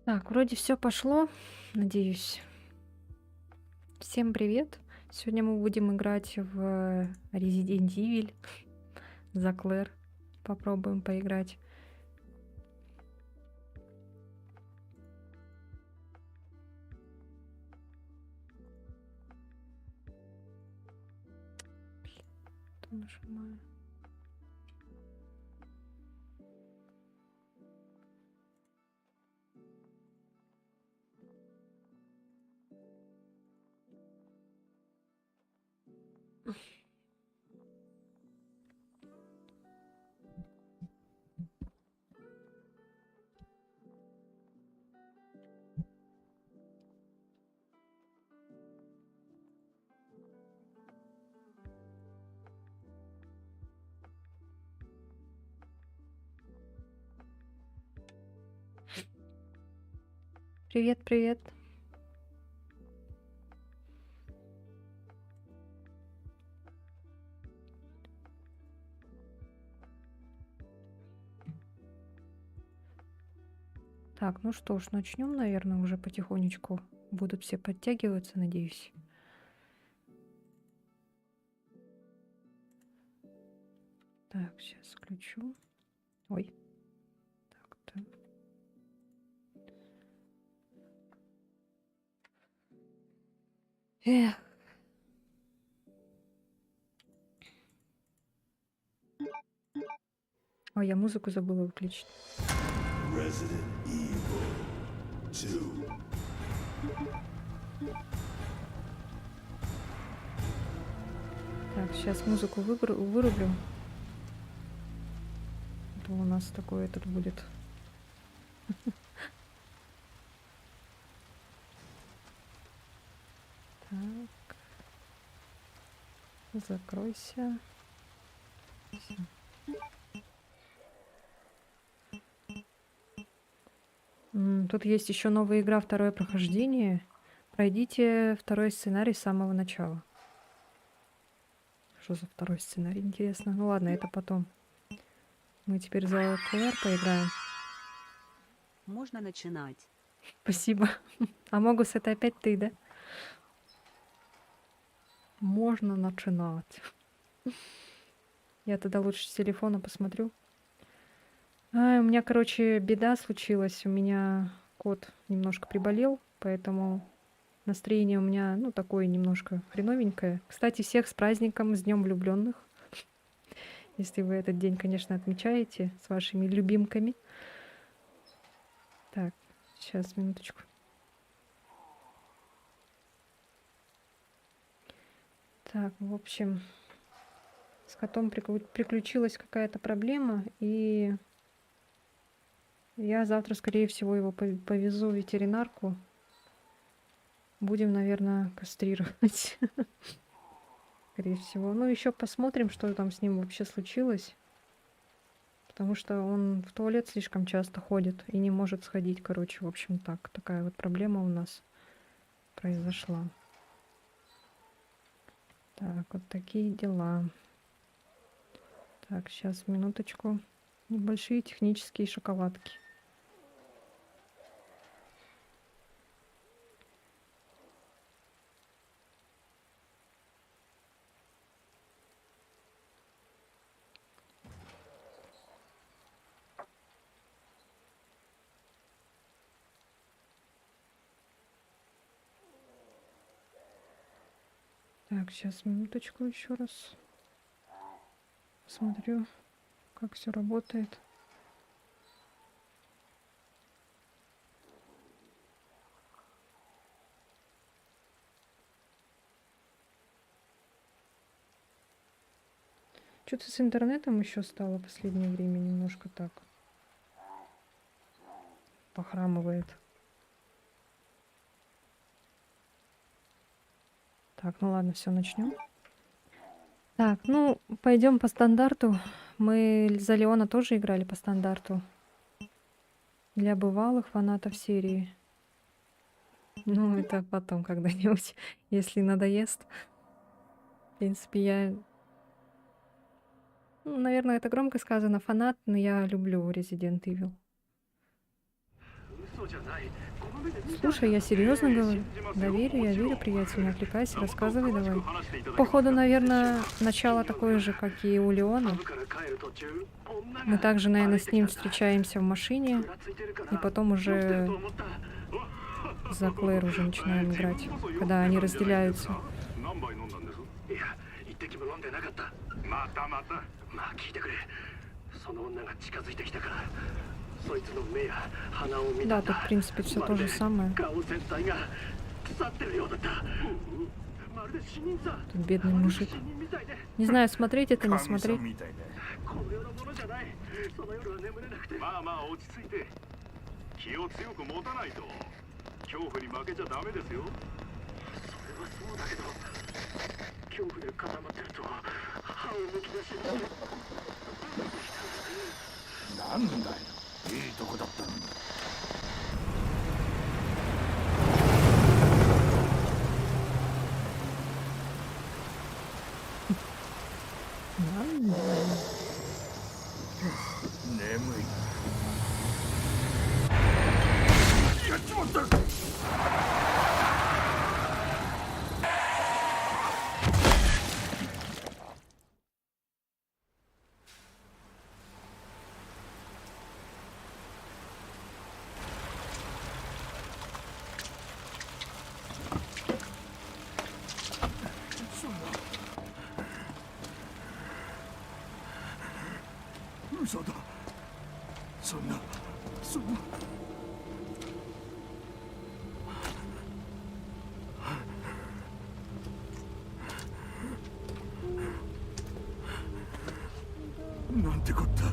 Так, вроде все пошло, надеюсь. Всем привет. Сегодня мы будем играть в Resident Evil за Клэр. Попробуем поиграть. Что нажимаю? Привет, привет. Так, ну что ж, начнем, наверное, уже потихонечку. Будут все подтягиваться, надеюсь. Так, сейчас включу. Ой. Так-то. Эх. Ой, я музыку забыла выключить. Resident Evil 2. Так, сейчас музыку вырублю. А то у нас такой этот будет. Так, закройся. Всё. Тут есть еще новая игра, второе прохождение. Пройдите второй сценарий с самого начала. Что за второй сценарий, интересно? Ну ладно, это потом. Мы теперь за Клэр поиграем. Можно начинать. Спасибо. А Могус, это опять ты, да? Можно начинать. Я тогда лучше с телефона посмотрю. У меня, короче, беда случилась. У меня кот немножко приболел, поэтому настроение у меня, ну, такое немножко хреновенькое. Кстати, всех с праздником, с Днем влюбленных. Если вы этот день, конечно, отмечаете с вашими любимками. Так, сейчас, минуточку. Так, в общем, с котом приключилась какая-то проблема, и я завтра, скорее всего, его повезу в ветеринарку. Будем, наверное, кастрировать. Скорее всего. Ну, еще посмотрим, что там с ним вообще случилось. Потому что он в туалет слишком часто ходит и не может сходить, короче. В общем, так. Такая вот проблема у нас произошла. Так, вот такие дела. Так, сейчас, минуточку. Небольшие технические шоколадки. Так, сейчас, минуточку еще раз. Смотрю, как все работает. Что-то с интернетом еще стало в последнее время немножко так. Похрамывает. Так, ну ладно, все, начнем. Так, ну, пойдем по стандарту. Мы за Леона тоже играли по стандарту. Для бывалых фанатов серии. Ну, это потом когда-нибудь, если надоест. В принципе, я... Ну, наверное, это громко сказано, фанат, но я люблю Resident Evil. Слушай, я серьезно говорю. Да верю, я верю, приятель, не отвлекайся, рассказывай давай. Походу, наверное, начало такое же, как и у Леона. Мы также, наверное, с ним встречаемся в машине, и потом уже за Клэр уже начинаем играть, когда они разделяются. いや一滴も飲んでなかったまたまたまあ聞いてくれその女が近づいてきたからそいつの目や鼻を見 Да, た тут, в принципе, все то же самое. 顔全体が腐ってるようだったまるで死人さ Тут бедный мужик. 死人みたいで Не знаю, смотреть это, не 神さん смотреть. みたいね。この世のものじゃないその夜は眠れなくてまあまあ落ち着いて気を強く持たないと恐怖に負けちゃダメですよそれはそうだけど恐怖で固まってると歯をむき出しにしてなんだよ。いいとこだったのに。なんだよ。眠い。やっちまった。嘘だ。そんな。なんてこった。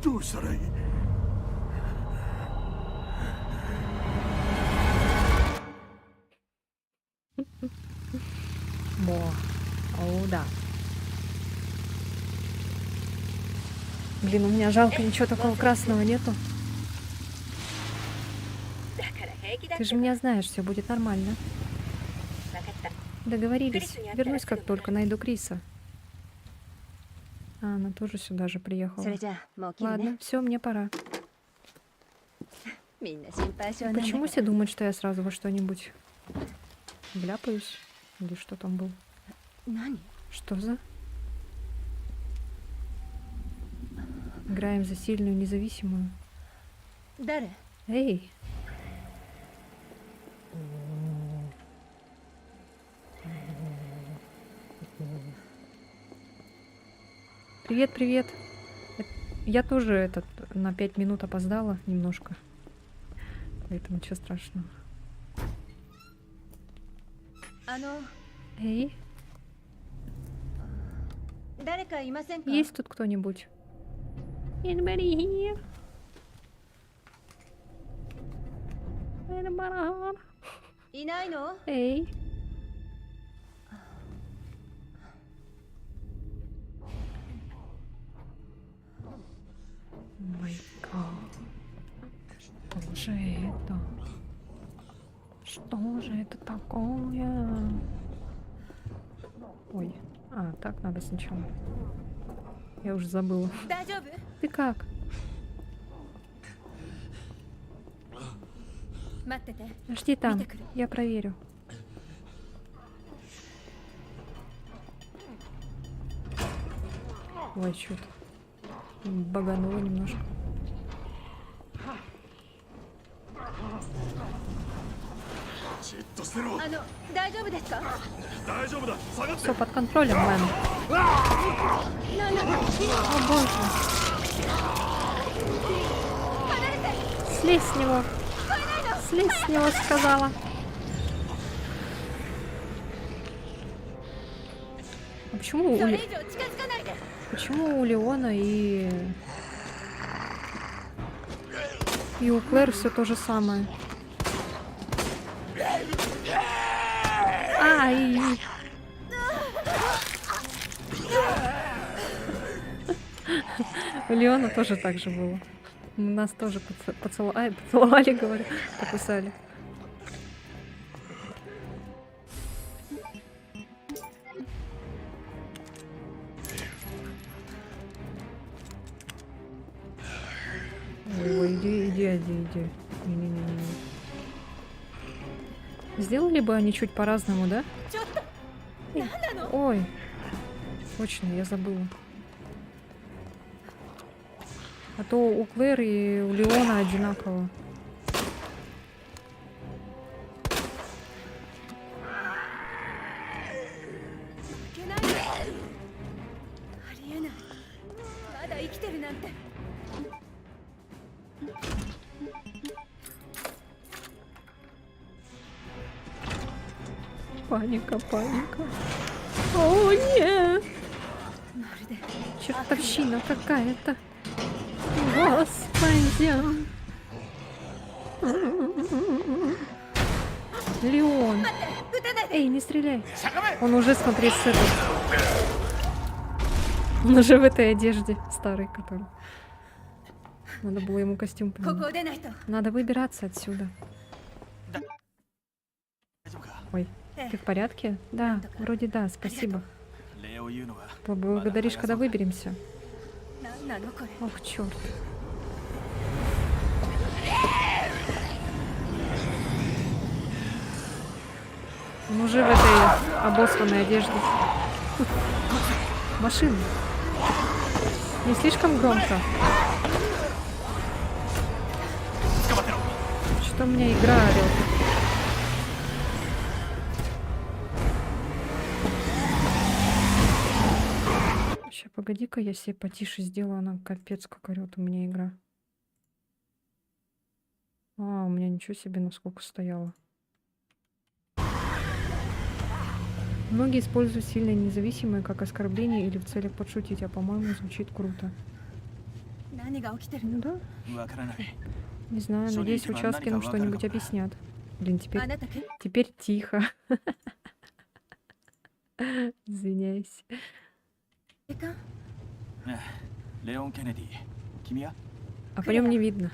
どうしたらいい。Во. О, да. Блин, у меня жалко, ничего такого красного нету. Ты же меня знаешь, все будет нормально. Договорились. Вернусь, как только найду Криса. А, она тоже сюда же приехала. それじゃあもう切るね Ладно, все, мне пора. みんな心配性なんだから Почему все думают, что я сразу во что-нибудь вляпаюсь? Или что там был? 何 Что за? Играем за сильную, независимую. 誰 Эй! Привет, привет. Я тоже на 5 минут опоздала немножко. Поэтому ничего страшного. あの Эй, 誰かいませんか есть тут кто-нибудь? Anybody here? Anybody? いないの Эй. Май гад. Что же это? Что же это такое? Ой. А, так надо сначала. Я уже забыла. 大丈夫 Ты как? 待ってて Жди там. Я проверю. Ой, что-то багануло немножко. じっとしてろ。あの大丈夫ですか大丈夫だ。下がって。 Все под контролем, мэм. なんだ О боже. Слезь с него. Слезь с него, сказала. А почему それ以上近づかないで почему у Леона и у Клэр все то же самое? Ай! У Леона тоже так же было. Нас тоже поцеловали, говорю, покусали. Ой, иди. Не-не-не-не. Сделали бы они чуть по-разному, да? ちょっと Эй, 何なの Ой, точно, я забыла. А то у Клэр и у Леона одинаково. いけないよありえないまだ生きてるなんて Паника, паника. О, нет! まるで Чертовщина какая-то. Господи. Леон. 待って撃たないで Эй, не стреляй. Он уже, смотри, с этой. Он уже в этой одежде старой, которой. Надо было ему костюм ここ поменять. を出ないと Надо выбираться отсюда. 大丈夫か Ой, ты в порядке? Да, вроде да, спасибо. 礼を言うのは Поблагодаришь, когда выберемся. 何なのこれ Ох, черт. Он уже в этой обоссанной одежде. Машина. Не слишком громко. Что у меня игра орёт? Сейчас, погоди-ка, я себе потише сделаю. Она капец как орёт у меня игра. А, у меня ничего себе, насколько стояла. Многие используют сильные независимые как оскорбление или в целях подшутить, а по-моему звучит круто. 何が起きてる Ну の да, わからない не знаю, Что надеюсь, в видимо, участке нам наверняка что-нибудь вокруг. объяснят. Блин, あなたけ теперь тихо. Извиняюсь. 警官レオン・ケネディ君は А по нем не видно.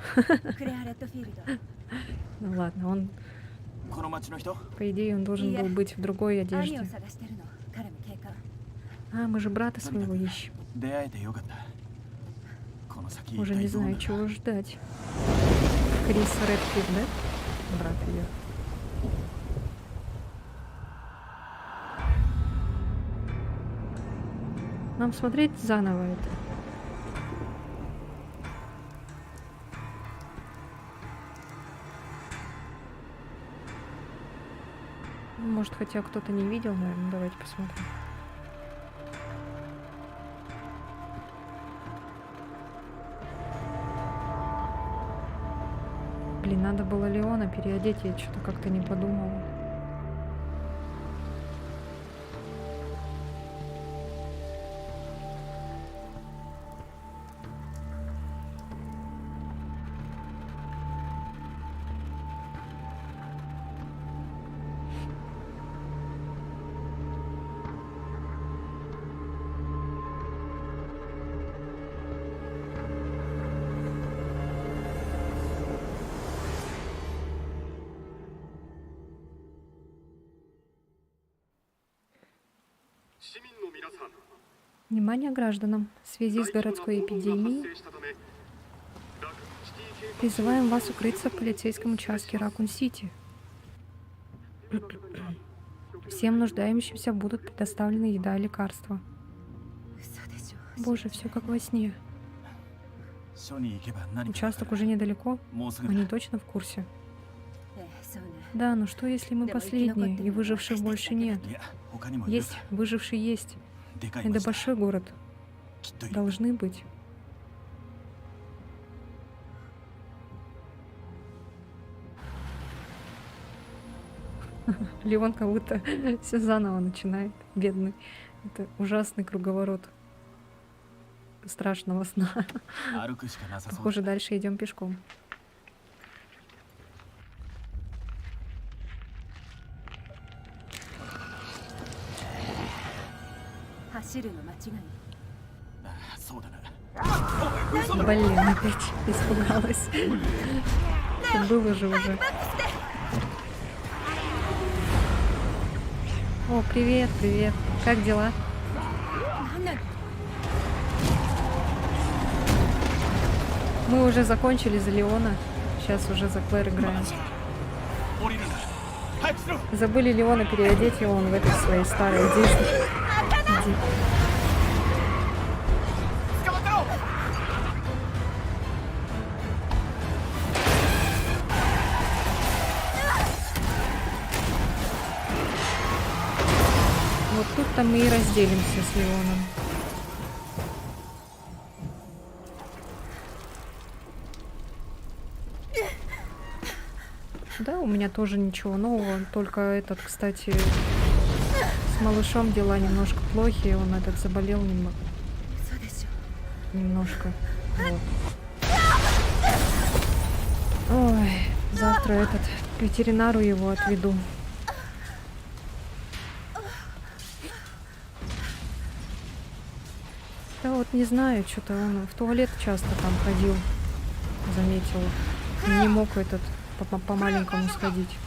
クレア・レッドフィールド Ну ладно, он, この町の人 по идее, он должен был быть в другой 兄を одежде. 探してるの彼も警官 А, мы же брата своего ищем. 出会えてよかったこの先 Уже не 一体どうな знаю, る чего ждать. Крис Редфилд, да? Брат ее. Нам смотреть заново это. Может, хотя кто-то не видел, наверное. Давайте посмотрим. Блин, надо было Леона переодеть, я что-то как-то не подумала. Внимание гражданам! В связи с городской эпидемией призываем вас укрыться в полицейском участке Ракун-Сити. Всем нуждающимся будут предоставлены еда и лекарства. 嘘でしょ Боже, все как во сне. 署に行けば何か Участок уже недалеко, もうすぐ они だ точно в курсе. ええそうね Да, но что если мы последние, и выживших больше нет? いや他にもいる Есть, выжившие есть. でかい Это 町だ большой город. きっといる Должны быть. Леон как будто все заново начинает, бедный. Это ужасный круговорот страшного сна. 歩くしかなさそうだ Похоже, дальше идем пешком. 走るの間違いああそうだな Блин, опять испугалась. Это было же уже. О, привет, привет. Как дела? 何なの Мы уже закончили за Леона. Сейчас уже за Клэр играем. 降りるな早くしろ Забыли Леона переодеть его, он в этой своей старой одежде. Иди. 捕まったろ Вот тут-то мы и разделимся с Леоном. Да, у меня тоже ничего нового, только этот, кстати, с малышом дела немножко плохие, он этот заболел そうでしょ немножко. Вот. Ой, завтра этот к ветеринару его отведу. Да вот не знаю, что-то он в туалет часто там ходил, заметила. Не мог этот по-маленькому сходить.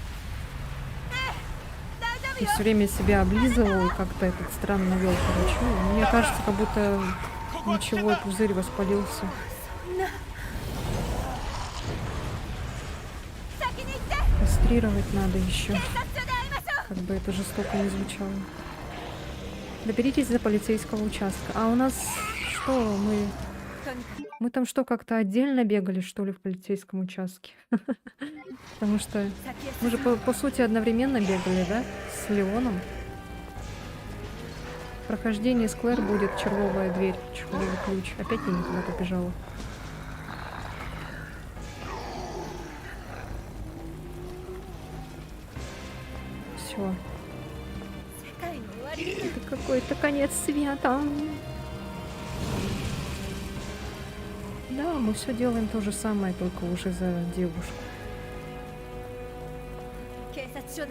И все время себя облизывал, и как-то этот странно вел, короче. Ну, мне кажется, как будто ничего, пузырь воспалился. 先に行って Кастрировать надо еще, 警察署で会いましょう как бы это жестоко не звучало. Доберитесь до полицейского участка. А у нас что, мы там что, как-то отдельно бегали, что ли, в полицейском участке? Потому что 先へ мы же по сути одновременно бегали, да, с Леоном. Прохождение с Клэр будет червовая дверь, червовый ключ. Опять я не туда побежала. Все. 世界の終わり Это какой-то конец света. Да, мы все делаем то же самое, только уже за девушку. 警察署では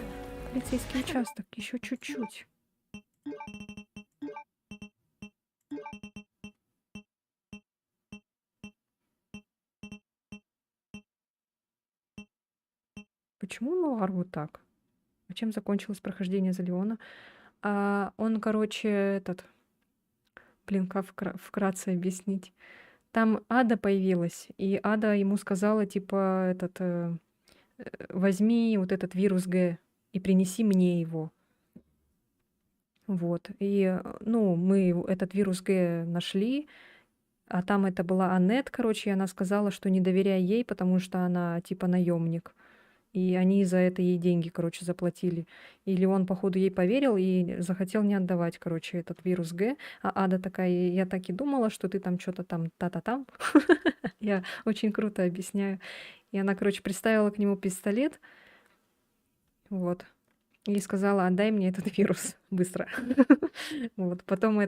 Полицейский участок, еще чуть-чуть. Почему Нуар вот так? А чем закончилось прохождение за Леона? Он, короче, этот... Блин, как вкратце объяснить? Там Ада появилась, и Ада ему сказала, типа, возьми вот этот вирус Г и принеси мне его. Вот. И, ну, мы этот вирус Г нашли, а там это была Аннет, короче, и она сказала, что не доверяй ей, потому что она, типа, наемник. И они за это ей деньги, короче, заплатили. Или он, походу, ей поверил и захотел не отдавать, короче, этот вирус Г. А Ада такая, я так и думала, что ты там что-то там та-та-там. Я очень круто объясняю. И она, короче, приставила к нему пистолет. Вот. И сказала, отдай мне этот вирус быстро. Вот. Потом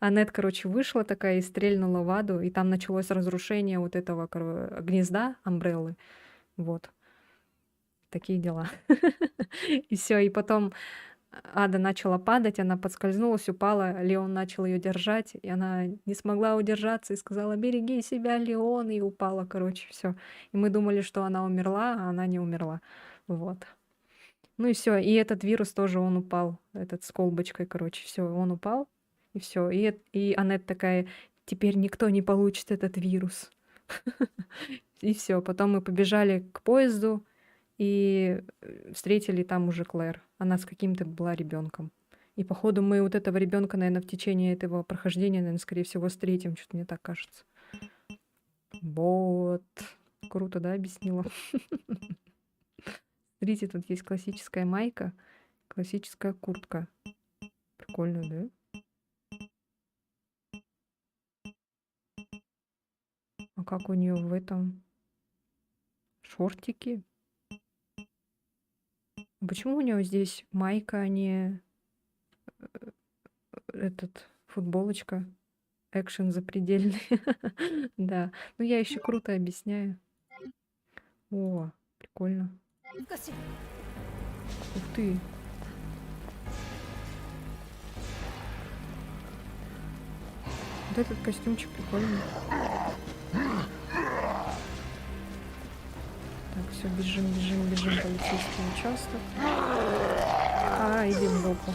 Аннет, короче, вышла такая и стрельнула в Аду. И там началось разрушение вот этого гнезда Амбреллы. Вот. Такие дела. И все, и потом Ада начала падать, она подскользнулась, упала, Леон начал ее держать, и она не смогла удержаться и сказала, береги себя, Леон, и упала, короче, все. И мы думали, что она умерла, а она не умерла. Вот. Ну и все, и этот вирус тоже он упал, этот с колбочкой, короче, все, он упал, и все. И Аннет такая, теперь никто не получит этот вирус. И все, потом мы побежали к поезду, и встретили там уже Клэр. Она с каким-то была ребенком. И походу мы вот этого ребенка, наверное, в течение этого прохождения, наверное, скорее всего, встретим. Что-то мне так кажется. Вот. Круто, да, объяснила? Смотрите, тут есть классическая майка, классическая куртка. Прикольно, да? А как у нее в этом? Шортики? Почему у него здесь майка, а не футболочка? Экшен запредельный. Да. Ну, я еще круто объясняю. О, прикольно. 少し Ух ты. Вот этот костюмчик прикольный. Так, все, бежим, полицейский участок. Иди в жопу.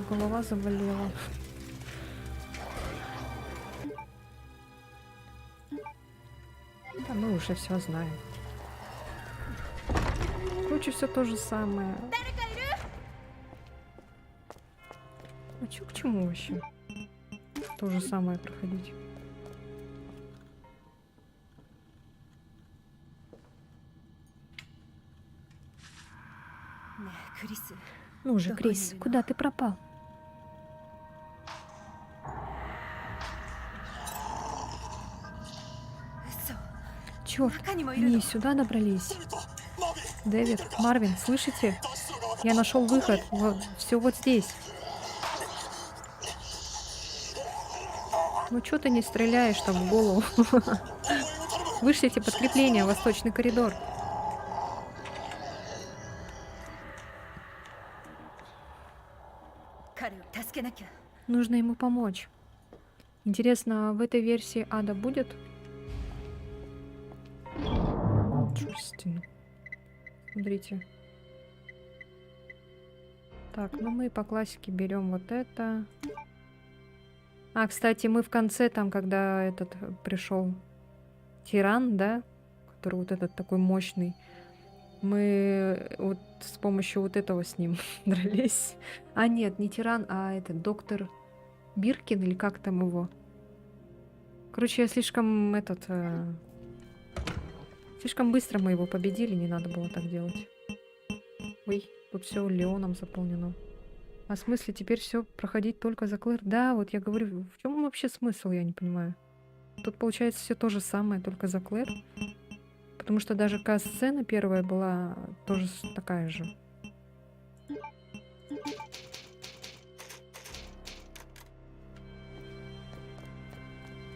голова заболела. Да мы уже все знаем. Короче, все то же самое. А чё к чему вообще? То же самое проходить. ねえクリス Ну же, Давай, Крис, Ирина. куда ты пропал? Черт, 中にもいる они の и сюда добрались. Дэвид, Марвин, слышите? Я нашел выход. Вот, все вот здесь. Ну что ты не стреляешь там в голову? Вышлите подкрепление в восточный коридор. Нужно ему помочь. Интересно, в этой версии Ада будет? Interesting. Смотрите. Так, ну мы по классике берем вот это. А, кстати, мы в конце там, когда этот пришел тиран, да, который вот этот такой мощный, мы вот с помощью вот этого с ним дрались. А нет, не тиран, а этот доктор Биркин или как там его. Короче, я слишком слишком быстро мы его победили, не надо было так делать. Ой, тут все Леоном заполнено. А в смысле теперь все проходить только за Клэр? Да, вот я говорю, в чем вообще смысл, я не понимаю. Тут получается все то же самое, только за Клэр. Потому что даже касс-сцена первая была тоже такая же.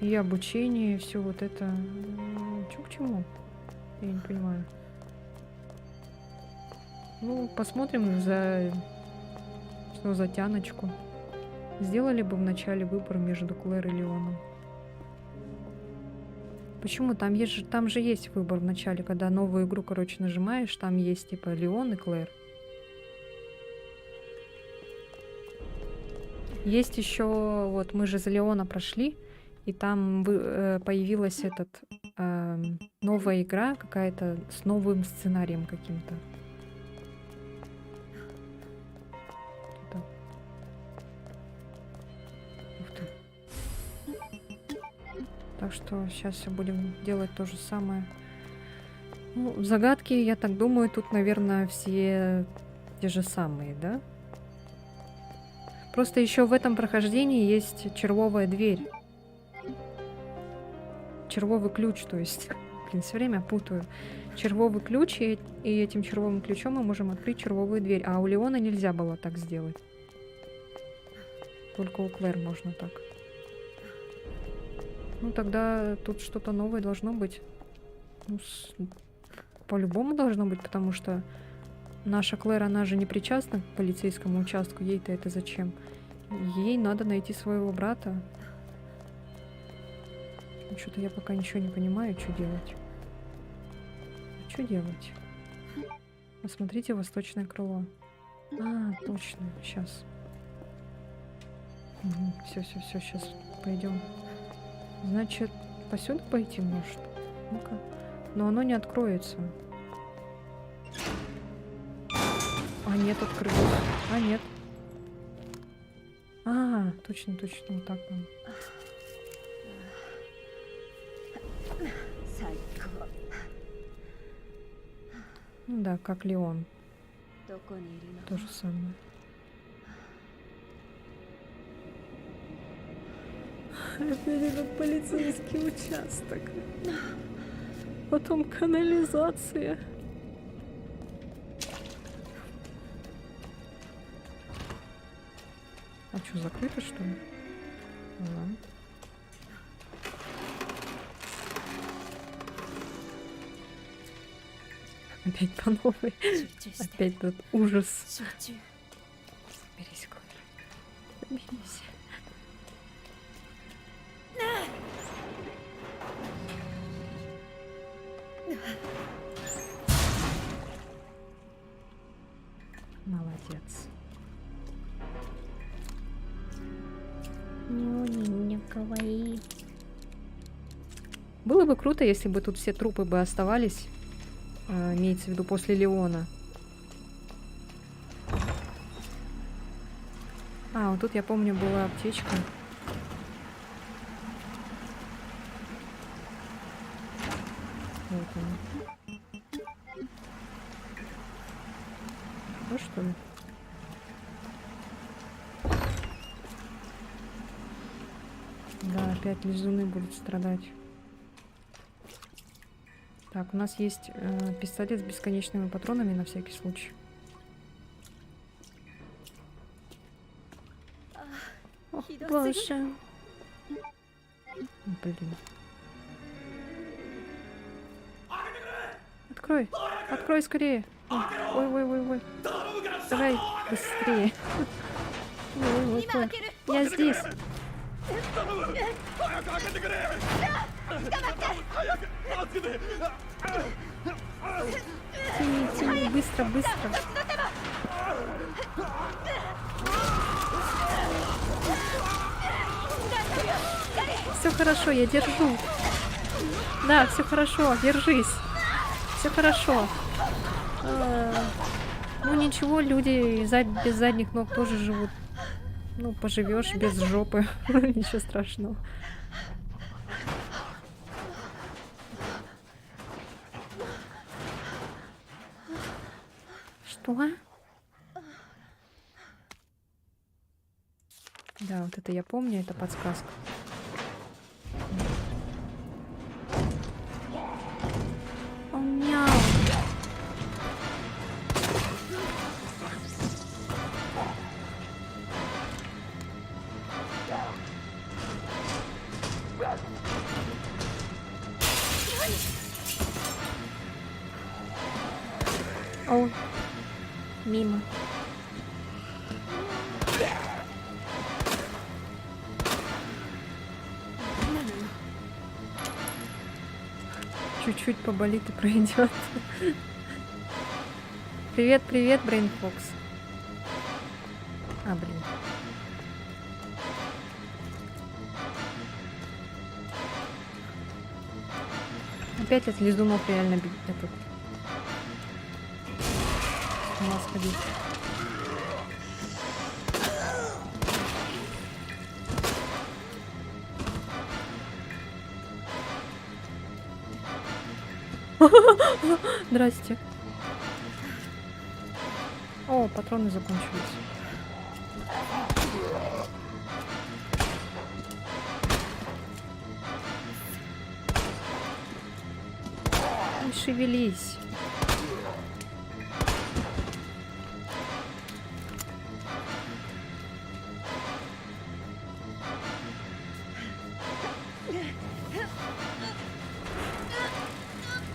И обучение, и все вот это. Чё к чему? Я не понимаю. Ну, посмотрим что за тяночку. Сделали бы вначале выбор между Клэр и Леоном. Почему? Там же есть выбор в начале, когда новую игру, короче, нажимаешь, там есть типа Леон и Клэр. Есть еще, вот мы же за Леона прошли, и там появилась новая игра какая-то с новым сценарием каким-то. Это. Ух ты. Так что сейчас все будем делать то же самое. Ну, загадки, я так думаю, тут, наверное, все те же самые, да? Просто еще в этом прохождении есть червовая дверь. Червовый ключ, то есть. Блин, все время путаю. Червовый ключ, и этим червовым ключом мы можем открыть червовую дверь. А у Леона нельзя было так сделать. Только у Клэр можно так. Ну, тогда тут что-то новое должно быть. Ну, по-любому должно быть, потому что наша Клэр, она же не причастна к полицейскому участку. Ей-то это зачем? Ей надо найти своего брата. Что-то я пока ничего не понимаю, что делать. Что делать? Посмотрите восточное крыло. А, точно, сейчас. Все, сейчас пойдем. Значит, посюда пойти может? Ну-ка. Но оно не откроется. А, нет, открылось. А, нет. А, точно, вот так нам. Ну да, как Леон. То же самое. Опять этот полицейский участок. Потом канализация. А что, закрыто, что ли? Ага. Опять по новой. Опять этот ужас. Соберись, Клэр. Соберись. Молодец. Было бы круто, если бы тут все трупы бы оставались. Имеется в виду после Леона. А, вот тут, я помню, была аптечка. Вот она. Ну что ли? Да, опять лизуны будут страдать. Так, у нас есть пистолет с бесконечными патронами на всякий случай. Ох, боже. Блин. Открой. Открой скорее. Ой, ой, ой, ой. Давай быстрее. Ой, ой, ой. Я здесь. Тяни, тяни, быстро, быстро. Все хорошо, я держу. Да, все хорошо, держись. Все хорошо. Ну ничего, люди без задних ног тоже живут. Ну, поживешь без жопы. Ничего страшного. Что? Да, вот это я помню, это подсказка. О, мяу. О, мимо. Чуть-чуть поболит и пройдет. Привет, привет, Брейнфокс. А, блин. Опять от лизунов реально этот. С ума сходить. Здрасте. О, патроны закончились. Не шевелись.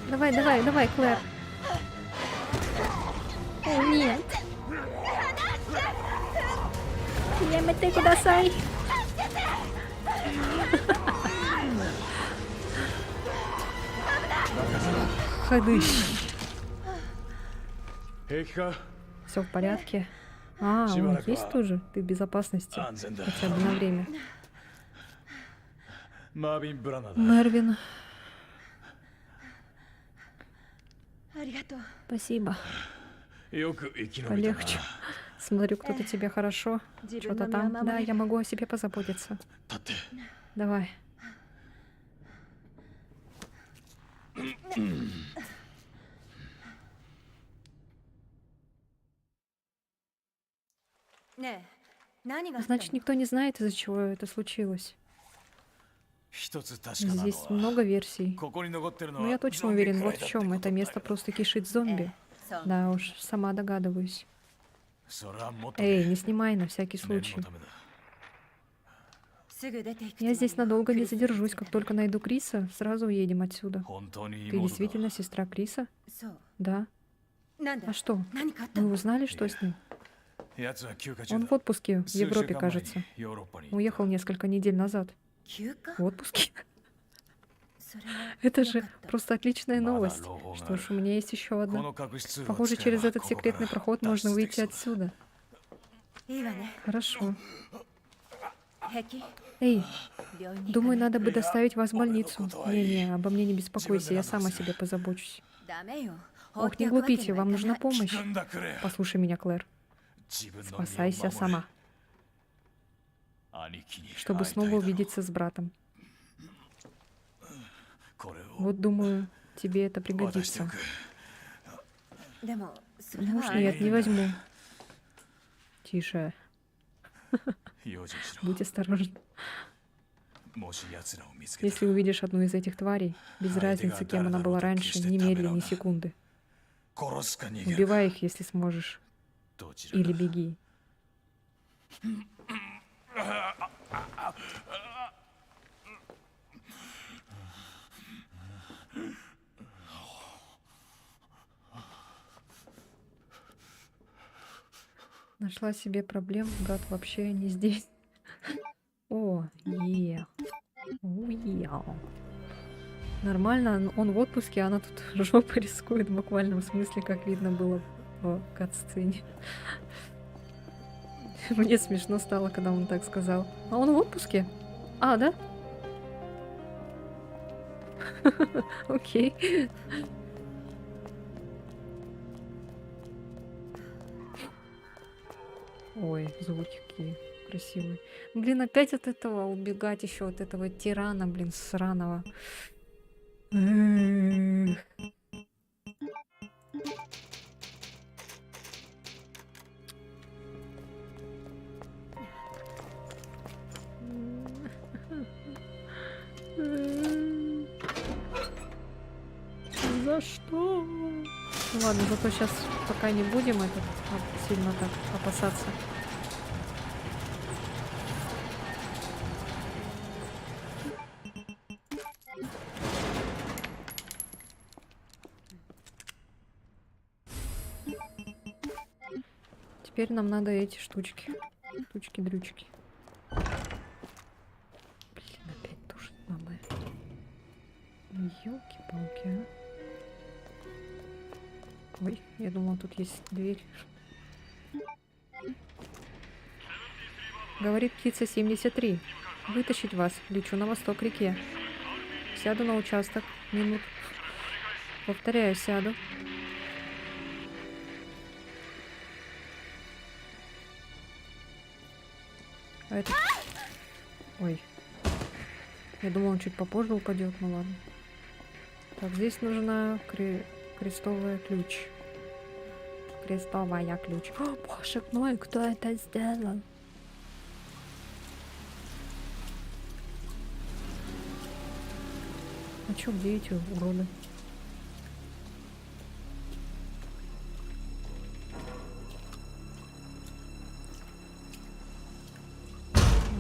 Давай, давай, давай, Клэр. О, нет. Ямете кудасай. Ходыщ. Все в порядке. А, он есть тоже? Ты в безопасности. Хотя бы на время. Мервин. Спасибо. Полегче. Смотрю, кто-то тебе хорошо. Что-то там. Да, я могу о себе позаботиться. Давай. Значит, никто не знает, из-за чего это случилось. Здесь много версий. Но я точно уверен, вот в чем. Это место просто кишит зомби. Да уж, сама догадываюсь. Эй, не снимай на всякий случай. Я здесь надолго не задержусь. Как только найду Криса, сразу уедем отсюда. Ты действительно сестра Криса? Да. А что? Вы узнали, что с ним? Он в отпуске в Европе, кажется. Уехал несколько недель назад. В отпуске? Это же просто отличная новость. Что ж, у меня есть еще одна. Похоже, через этот секретный проход можно выйти отсюда. Хорошо. 平気 Эй, 病院に行か думаю, ない надо бы доставить вас в больницу. Ой, Не-не, обо мне не беспокойся, я Чего сама о ты себе позабочусь. ダメよ Ох, не глупите, вам нужна 放っておくわけにはいかない помощь. 聞くんだくれ Послушай меня, Клэр. 自分の身を守れ Спасайся сама, 兄貴に чтобы 会いたい снова だろう увидеться с братом. これを Вот, думаю, тебе это 渡してお пригодится. でもそれ Ну は уж нет, не возьму. Тише, 用心しろ будь осторожен. もし奴らを見つけた Если увидишь одну из этих тварей, без разницы, кем она была раньше, ни медли, ни секунды. 殺すか逃げる Убивай их, если сможешь. どちら Или беги. Нашла себе проблем, брат вообще не здесь. О, е. Нормально, он в отпуске, а она тут жопой рискует в буквальном смысле, как видно было в кат-сцене. Мне смешно стало, когда он так сказал. А он в отпуске? А, да? Окей. Ой, звуки какие красивые. Блин, опять от этого убегать еще от этого тирана, блин, сраного. Эх. За что? Ну ладно, зато сейчас пока не будем это сильно так опасаться. Теперь нам надо эти штучки. Штучки-дрючки. Блин, опять то же самое. Ёлки-палки, а. Ой, я думала, тут есть дверь. Говорит птица 73. Вытащить вас. Лечу на восток реке. Сяду на участок. Минут. Повторяю, сяду. А это... Ой. Я думала, он чуть попозже упадет, ну ладно. Так, здесь нужна крестовый ключ. Крестовая ключ. О, боже мой, кто это сделал? А чё, где эти уроды?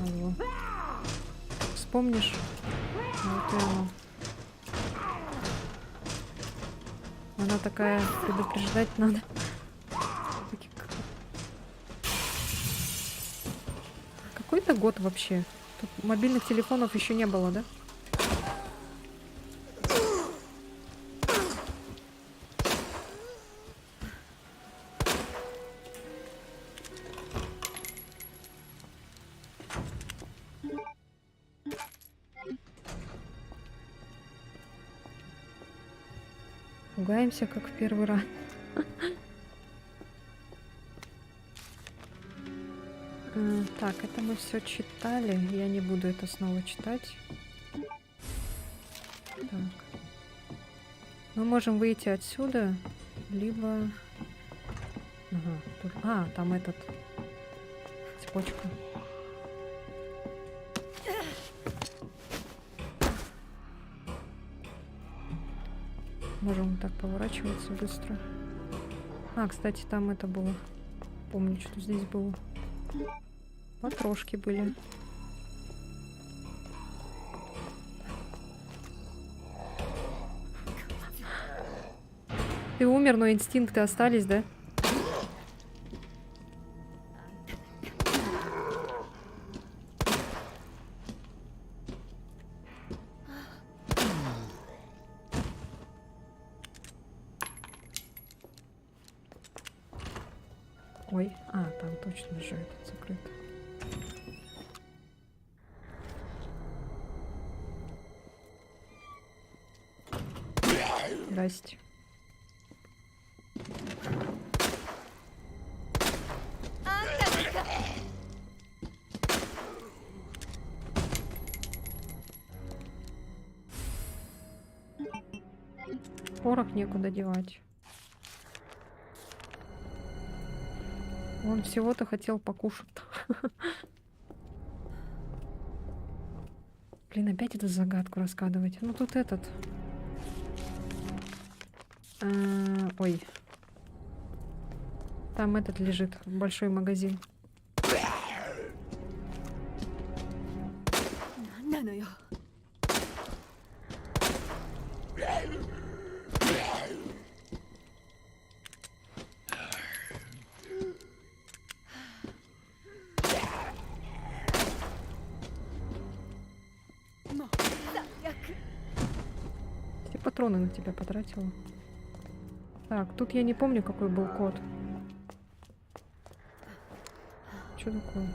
Алло. Вспомнишь? Вот и оно. Она такая, предупреждать надо. Какой-то год вообще. Тут мобильных телефонов еще не было, да? Пугаемся, как в первый раз. Так, это мы все читали. Я не буду это снова читать. Так. Мы можем выйти отсюда, либо... Ага, тут... А, там этот... Цепочка. Можем так поворачиваться быстро. А, кстати, там это было. Помню, что здесь было. Потрошки были. Ты умер, но инстинкты остались, да? Ой, а, там точно же этот закрыт. Здрасте. Порох некуда девать. Он всего-то хотел покушать. Блин, опять эту загадку раскладывать. Ну тут этот. Ой. Там этот лежит. Большой магазин. なんなのよ。 もう最悪。 Все патроны на тебя потратила. Так, тут я не помню, какой был код. Что такое?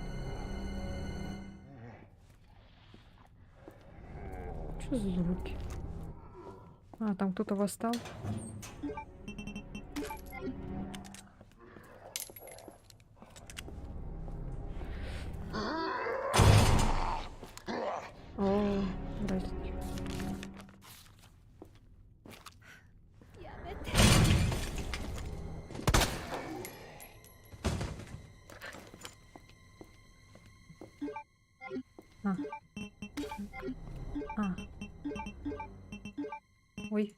Что за звуки? А, там кто-то восстал. О, здрасте. やめて。 А. А. Ой.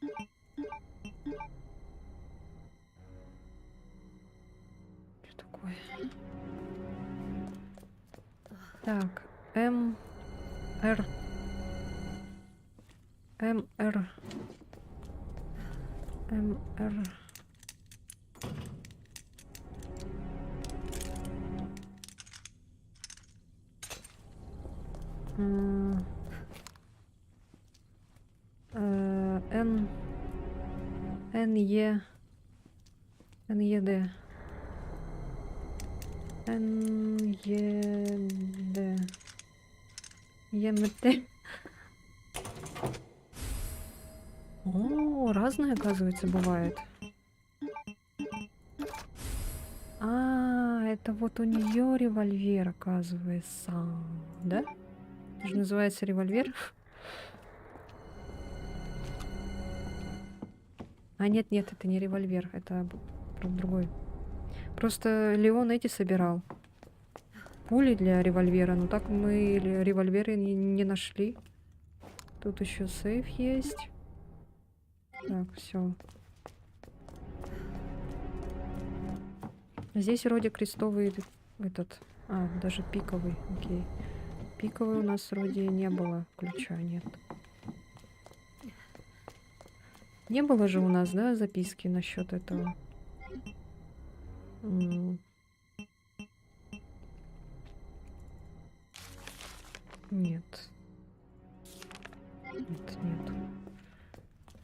Что такое? Так, МР. МР. МР. Н. НЕ. НЕД. НЕД. ЕМТ. О, разное, оказывается, бывает. А, это вот у нее револьвер, оказывается. Да? Это же называется револьвер. А, нет, это не револьвер, это другой. Просто Леон эти собирал. Пули для револьвера, но так мы револьверы не нашли. Тут еще сейф есть. Так, все. Здесь вроде крестовый этот. А, даже пиковый. Окей. Пиковый у нас вроде не было ключа, нет. Не было же у нас, да, записки насчет этого? Нет. Нет.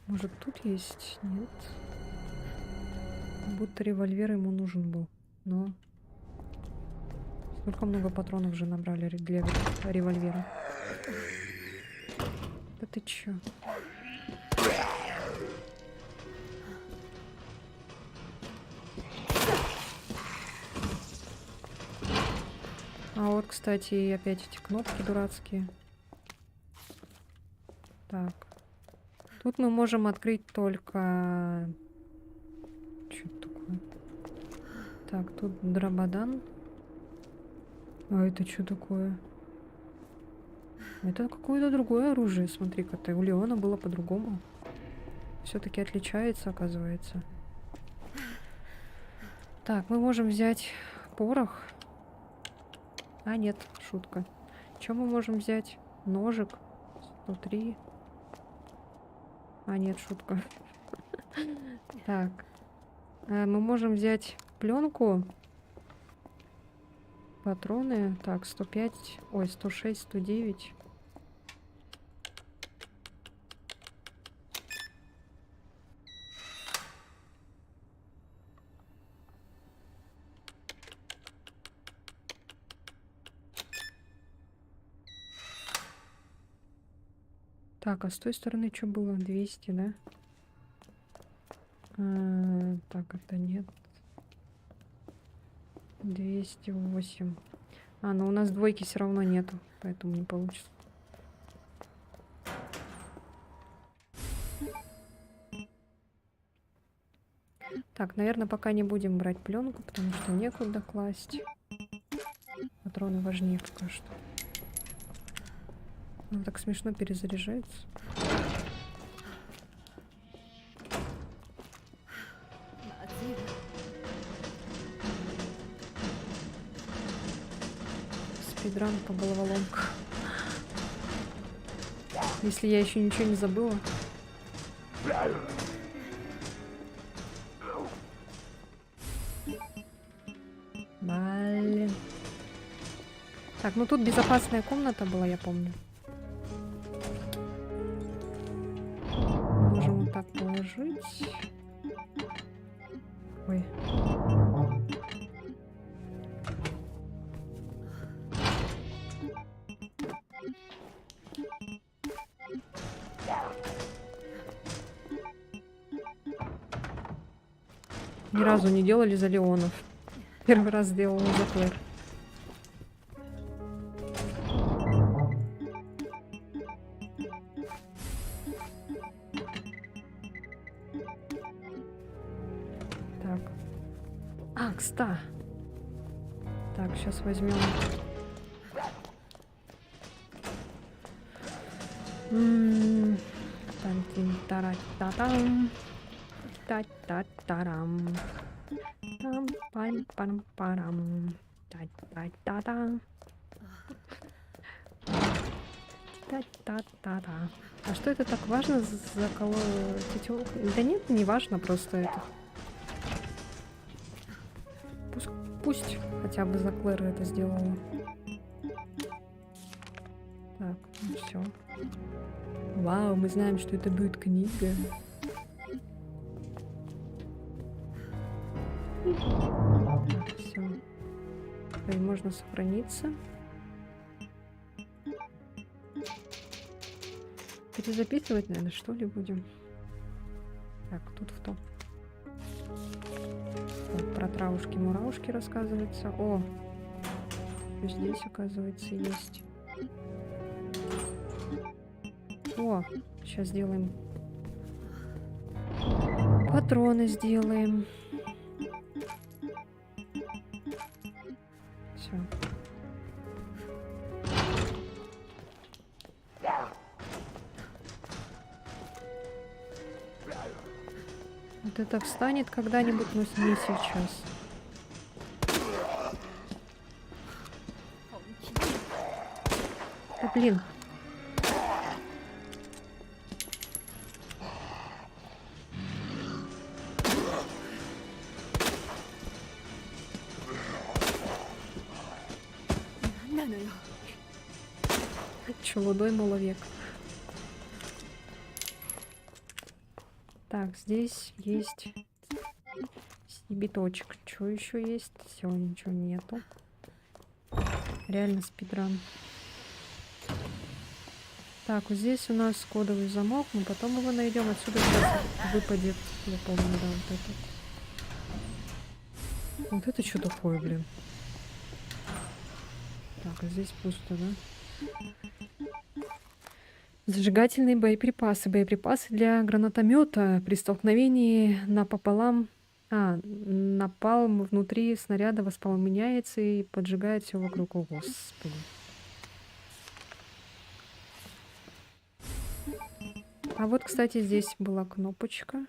Может, тут есть? Нет. Будто револьвер ему нужен был. Но... Сколько много патронов же набрали для револьвера. Да ты чё? А вот, кстати, опять эти кнопки дурацкие. Так. Тут мы можем открыть только... Что это такое? Так, тут дрободан. А это что такое? Это какое-то другое оружие. Смотри-ка, у Леона было по-другому. Все-таки отличается, оказывается. Так, мы можем взять порох. А, нет, шутка. Что мы можем взять? Ножик. 103. А, нет, шутка. Так. Мы можем взять пленку. Патроны. Так, 105. Ой, 106, 109. Так, а с той стороны что было? 200, да? Так, это нет. 208. Но у нас двойки все равно нету, поэтому не получится. Так, наверное, пока не будем брать пленку, потому что некуда класть. Патроны важнее пока что. Он так смешно перезаряжается. Спидран по головоломкам. Если я еще ничего не забыла. Блин. Так, ну тут безопасная комната была, я помню. Можем вот так положить. Ой. Ни разу не делали за Леонов. Первый раз сделала за Клэр. Так. Кста. Так, сейчас возьмем. Тан-тин-тара-та-там. Та-та-тарам. Там-пам-пам-парам. Та-та-та-та. Та-та-та-та. А что это так важно заколоть? Да нет, не важно, просто это. Пусть хотя бы за Клэр это сделала. Так, ну все. Вау, мы знаем, что это будет книга. Так, все. Теперь можно сохраниться. Перезаписывать, наверное, что ли, будем? Так, тут в том. Вот, про травушки-муравушки рассказывается. О! Здесь, оказывается, есть. О! Сейчас сделаем. Патроны сделаем. Все. Вот это встанет когда-нибудь, но не сейчас. Да блин. Челудой маловек. Так, здесь есть биточек. Что еще есть? Все, ничего нету. Реально спидран. Так, вот здесь у нас кодовый замок, мы потом его найдем. Отсюда сейчас выпадет, я помню, да, вот это. Вот это что такое, блин? Так, а здесь пусто, да? Зажигательные боеприпасы. Боеприпасы для гранатомета. При столкновении напалм внутри снаряда воспламеняется и поджигает все вокруг. О, Господи. А вот, кстати, здесь была кнопочка.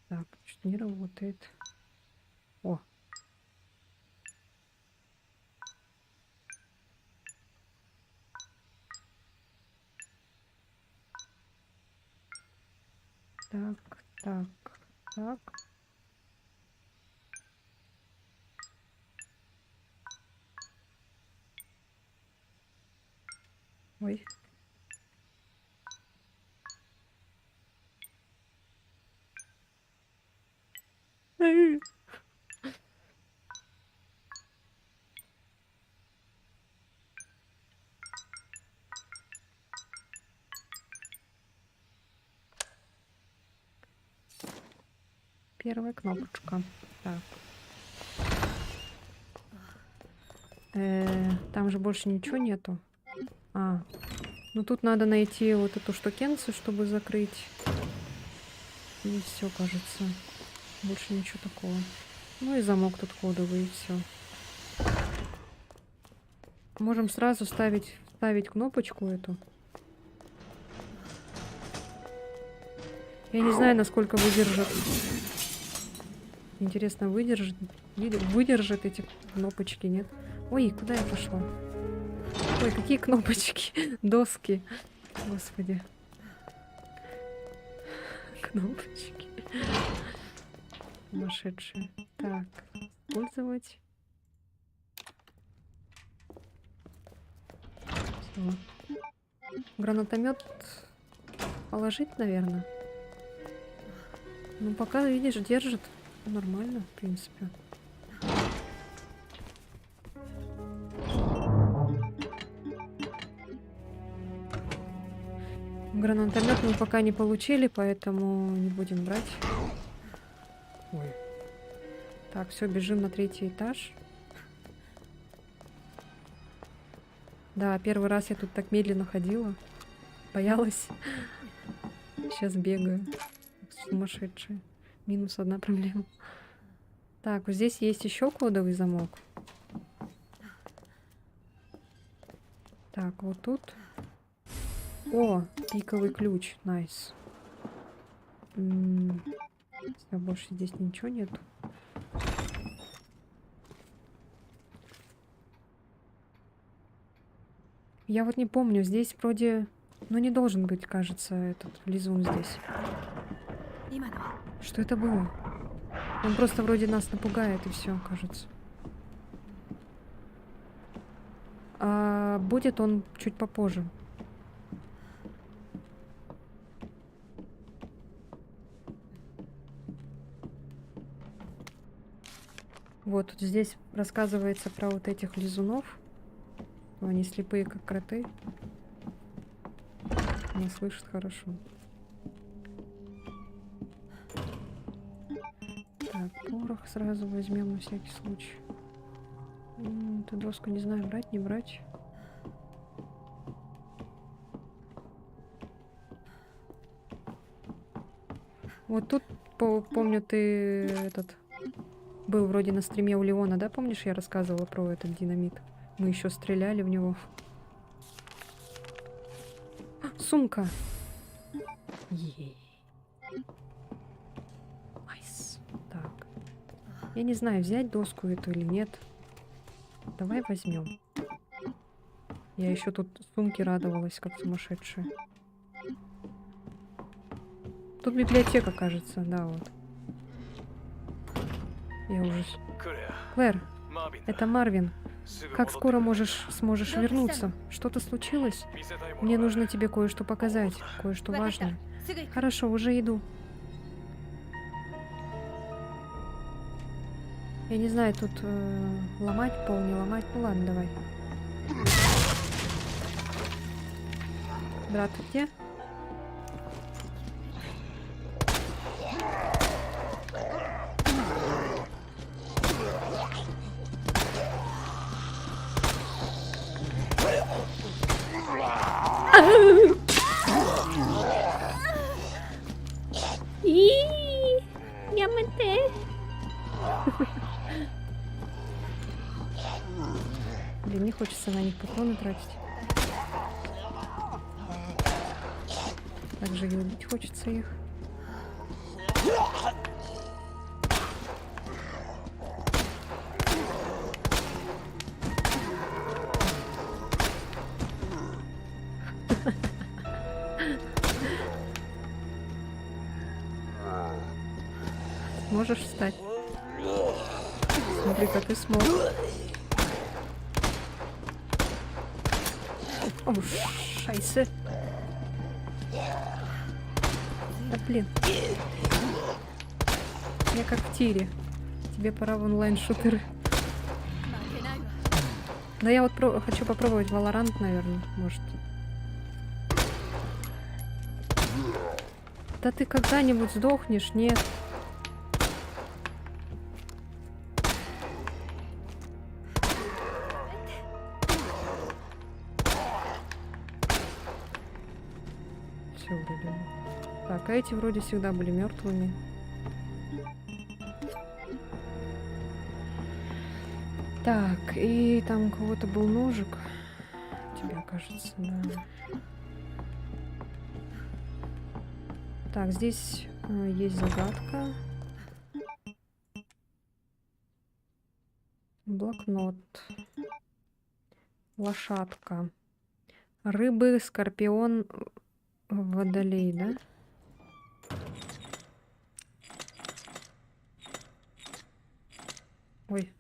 Так, что-то не работает. О. Так, так, так. Ой. Первая кнопочка. Так. Там же больше ничего нету. Ну тут надо найти вот эту штукенцию, чтобы закрыть. И все, кажется. Больше ничего такого. Ну и замок тут кодовый, и все. Можем сразу ставить кнопочку эту. Я не знаю, насколько выдержит. Интересно, выдержит эти кнопочки, нет? Ой, куда я пошла? Ой, какие кнопочки? Доски. Господи. Кнопочки. Сумасшедшие. Так, использовать. Всё. Гранатомет положить, наверное. Ну, пока, видишь, держит. Нормально, в принципе. Гранатомет мы пока не получили, поэтому не будем брать. Ой. Так, все, бежим на 3-й этаж. Да, первый раз я тут так медленно ходила. Боялась. Сейчас бегаю. Сумасшедшая. Минус одна проблема. Так, вот здесь есть еще кодовый замок. Так, вот тут. О, пиковый ключ. Найс. Все, больше здесь ничего нету. Я вот не помню, здесь вроде... Ну, не должен быть, кажется, этот лизун здесь. Что это было? Он просто вроде нас напугает, и все, кажется. А будет он чуть попозже. Вот тут здесь рассказывается про вот этих лизунов. Они слепые, как кроты. Она слышит хорошо. Так, порох сразу возьмем на всякий случай. Эту доску не знаю, брать, не брать. Вот тут, помню, ты этот был вроде на стриме у Леона, да? Помнишь, я рассказывала про этот динамит? Мы еще стреляли в него. Сумка. Найс. Так. Я не знаю, взять доску эту или нет. Давай возьмем. Я еще тут сумки радовалась, как сумасшедшая. Тут библиотека, кажется, да, вот. Я уже... Клэр, это Марвин. Как скоро сможешь вернуться? Что-то случилось? Мне нужно тебе кое-что показать, кое-что важное. Хорошо, уже иду. Я не знаю, тут ломать пол, не ломать. Ну ладно, давай. Брат, ты где? Блин, не хочется на них патроны тратить. Также и убить хочется их. Можешь встать? Смотри, как ты смог. О, шайсе. Да блин. Я как в тире. Тебе пора в онлайн-шутеры. 負けないわ Да я вот хочу попробовать Valorant, наверное, может. Да ты когда-нибудь сдохнешь? Нет. Все вроде. Так, а эти вроде всегда были мертвыми. Так, и там у кого-то был ножик. У тебя, кажется, да. Так, здесь есть загадка. Блокнот. Лошадка. Рыбы, скорпион, водолей, да? Ой.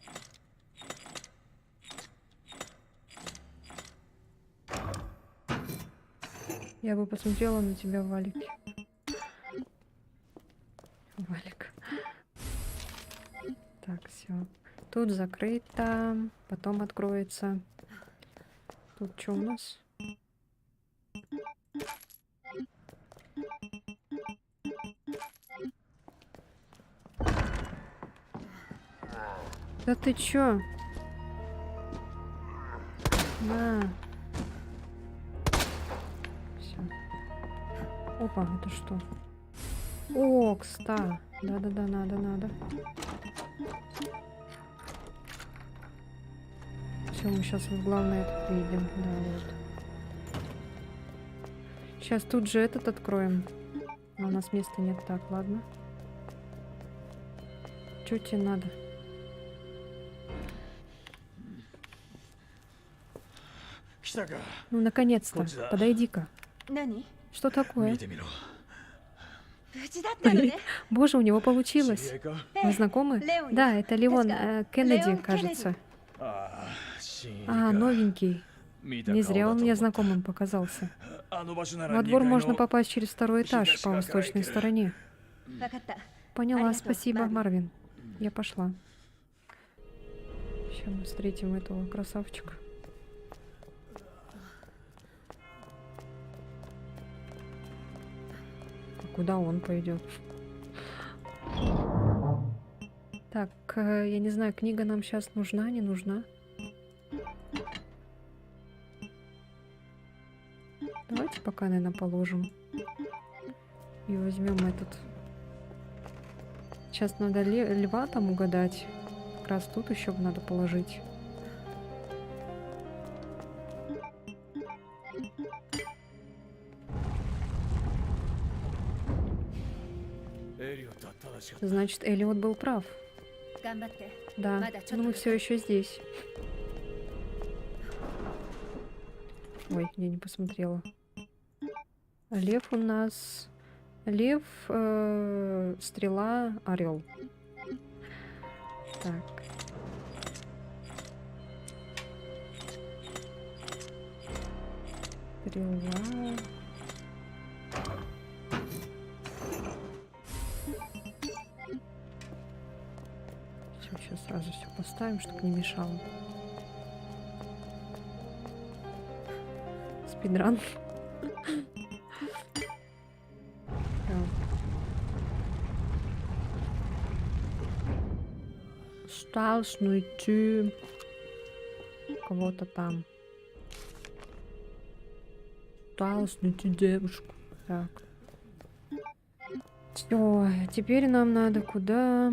Я бы посмотрела на тебя, Валик. Валик. Так, все. Тут закрыто. Потом откроется. Тут что у нас? Да ты чё? На. Все. Опа, это что? О, кста. Да-да-да, надо. Все, мы сейчас вот главное этот видим. Да, вот. Сейчас тут же этот откроем. А у нас места нет. Так, ладно. Чё тебе надо? Ну, наконец-то. Подойди-ка. 何 Что такое? 見てみろ。無事だったのね Боже, у него 知 получилось. り合いか？ Вы знакомы? Леон. Да, это Леон Кеннеди, Леон кажется. ああ、親友か。 А, новенький. 見た Не 顔 зря だ он と мне 思った。 знакомым показался. あの場所なら Во 2 двор 階 можно の попасть через второй этаж по восточной стороне. 分かった Поняла, Аригато, спасибо, Марвин. Марвин. Я пошла. Сейчас мы встретим этого красавчика. А куда он пойдет? Так, я не знаю, книга нам сейчас нужна, не нужна? Давайте пока, наверное, положим. И возьмем этот. Сейчас надо льва там угадать. Как раз тут еще надо положить. Значит, Элиот был прав. 頑張って Да, Мада, чё но мы ты все еще здесь. Ой, я не посмотрела. Лев у нас... Лев, стрела, орел. Так. Стрела. Сейчас сразу все поставим, чтобы не мешало. Спидран. Осталось найти кого-то там. Осталось найти девушку. Так. Все, теперь нам надо куда?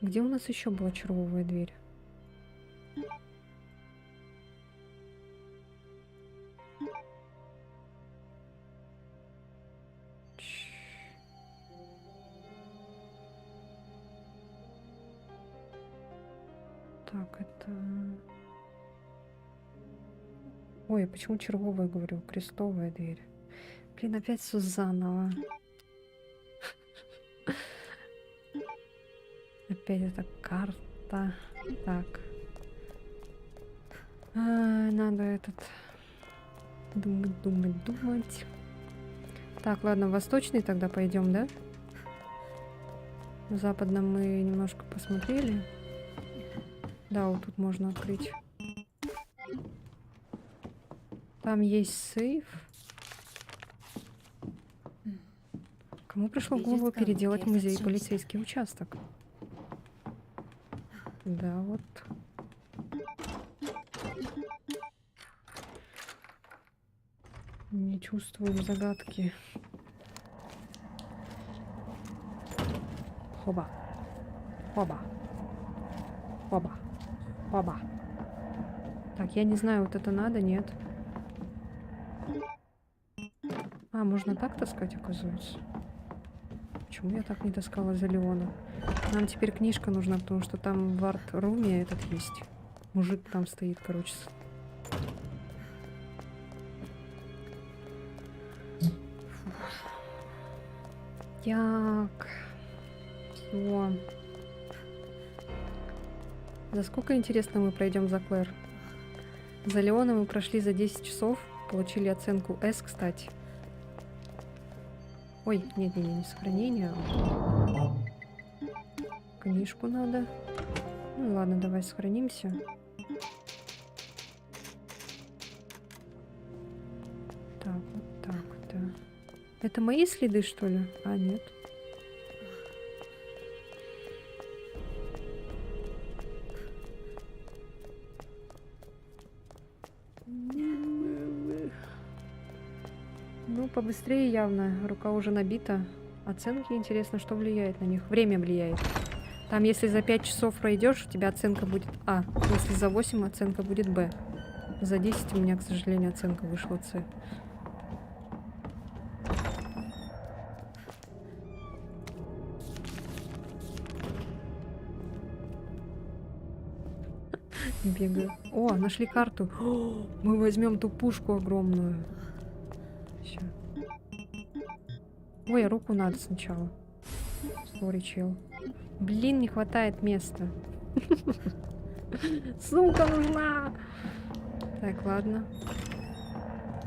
Где у нас еще была червовая дверь? Так, это... Ой, а почему червовая, говорю? Крестовая дверь. Блин, опять все заново. Опять эта карта. Так. Надо этот... Думать, думать, думать. Так, ладно, в восточный тогда пойдем, да? В западном мы немножко посмотрели. Да, вот тут можно открыть. Там есть сейф. Кому пришло в голову переделать музей и полицейский участок? Да, вот. Не чувствуем загадки. Хоба. Хоба. Хоба. Хоба. Так, я не знаю, вот это надо, нет. А, можно так таскать, оказывается. Почему я так не таскала за Леона? Нам теперь книжка нужна, потому что там в арт-руме этот есть. Мужик там стоит, короче. Так. Всё. За сколько, интересно, мы пройдем за Клэр? За Леона мы прошли за 10 часов. Получили оценку S, кстати. Ой, нет, не сохранение. Книжку надо. Ну ладно, давай сохранимся. Так, вот так, да. Это мои следы, что ли? А, нет. Ну, побыстрее явно. Рука уже набита. Оценки, интересно, что влияет на них? Время влияет. Там, если за 5 часов пройдешь, у тебя оценка будет А. Если за 8, оценка будет Б. За 10 у меня, к сожалению, оценка вышла С. Бегаю. О, нашли карту. О, мы возьмем ту пушку огромную. Ща. Ой, руку надо сначала. Сори, чел. Блин, не хватает места. Сумка нужна. Так, ладно.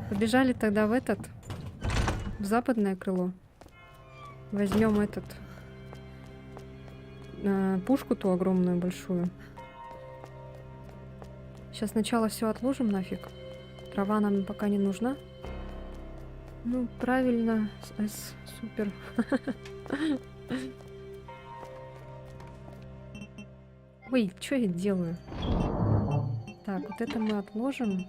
Побежали тогда в этот. В западное крыло. Возьмем этот. Пушку ту огромную, большую. Сейчас сначала все отложим нафиг. Трава нам пока не нужна. Ну, правильно. Супер. Ой, что я делаю? Так, вот это мы отложим.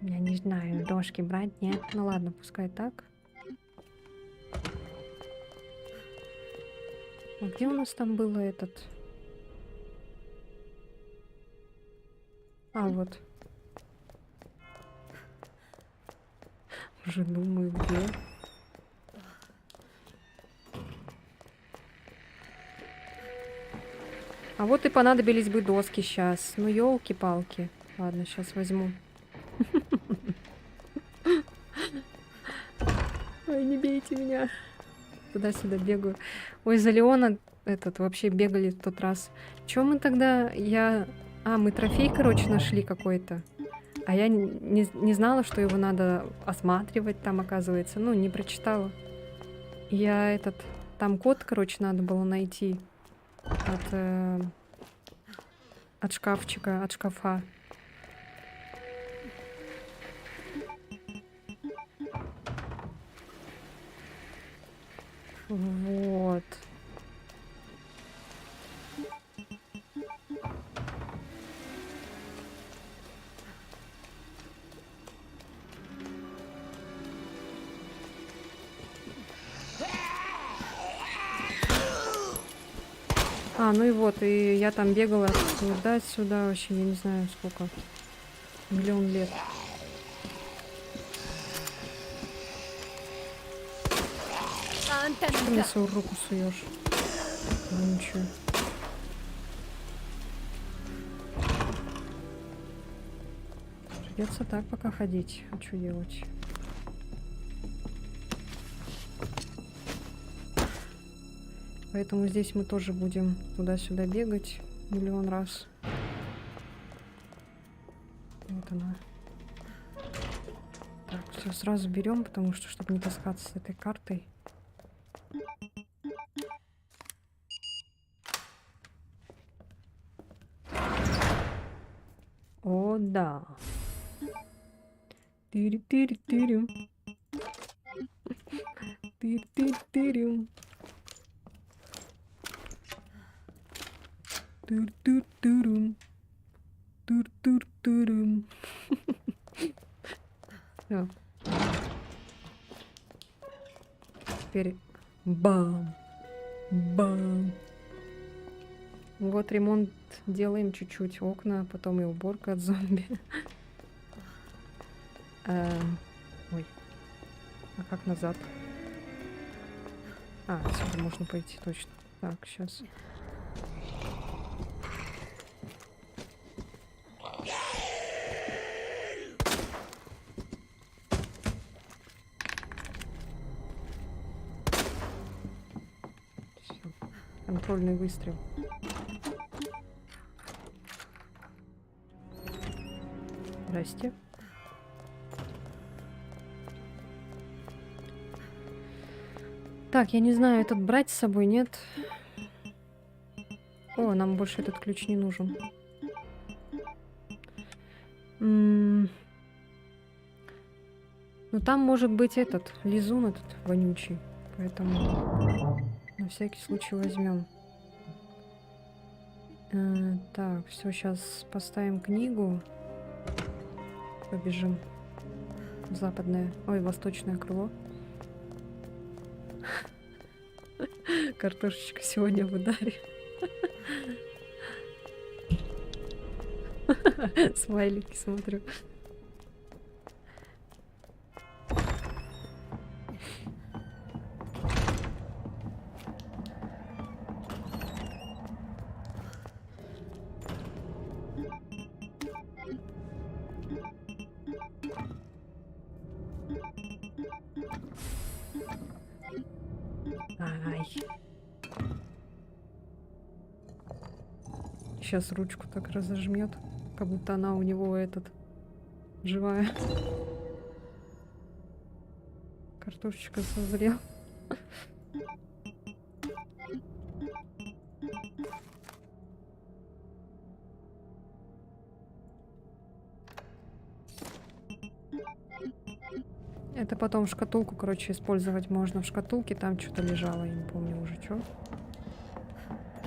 Я не знаю, дошки брать, нет. Ну ладно, пускай так. А где у нас там было этот? А, вот. Уже думаю, где. А вот и понадобились бы доски сейчас. Ну, елки-палки. Ладно, сейчас возьму. Ой, не бейте меня. Туда-сюда бегаю. Ой, за Леона этот вообще бегали в тот раз. Чё мы тогда... мы трофей, короче, нашли какой-то. А я не знала, что его надо осматривать там, оказывается. Ну, не прочитала. Я этот... Там код, короче, надо было найти. От шкафчика, от шкафа. Вот. Ну и вот, и я там бегала туда-сюда, вообще, я не знаю сколько. Миллион лет. Что ты мне свою руку суешь? Ну ничего. Придется так пока ходить. А что делать? поэтому здесь мы тоже будем туда-сюда бегать миллион раз. Вот она. Так, все сразу берем, потому что, чтобы не таскаться с этой картой. О, да. Тири-тири-тирю. Тири-тири-тирю. Тур-тур-турум. Тур-тур-турум. Всё. Теперь бам. Бам. Вот ремонт делаем чуть-чуть. Окна, потом и уборка от зомби. Ой. А как назад? А, отсюда можно пойти точно. Так, сейчас. Всё. Контрольный выстрел. Здрасте. Так, я не знаю, этот брать с собой, нет? О, нам больше этот ключ не нужен. Ну, там может быть этот, лизун этот вонючий. Поэтому на всякий случай возьмем. Так, все, сейчас поставим книгу. Побежим. Западное. Ой, восточное крыло. Картошечка сегодня в ударе. Смайлики смотрю. Ай. Сейчас ручку так разожмет, как будто она у него живая. Картошечка созрела. Это потом шкатулку, короче, использовать можно. В шкатулке там что-то лежало, я не помню уже что.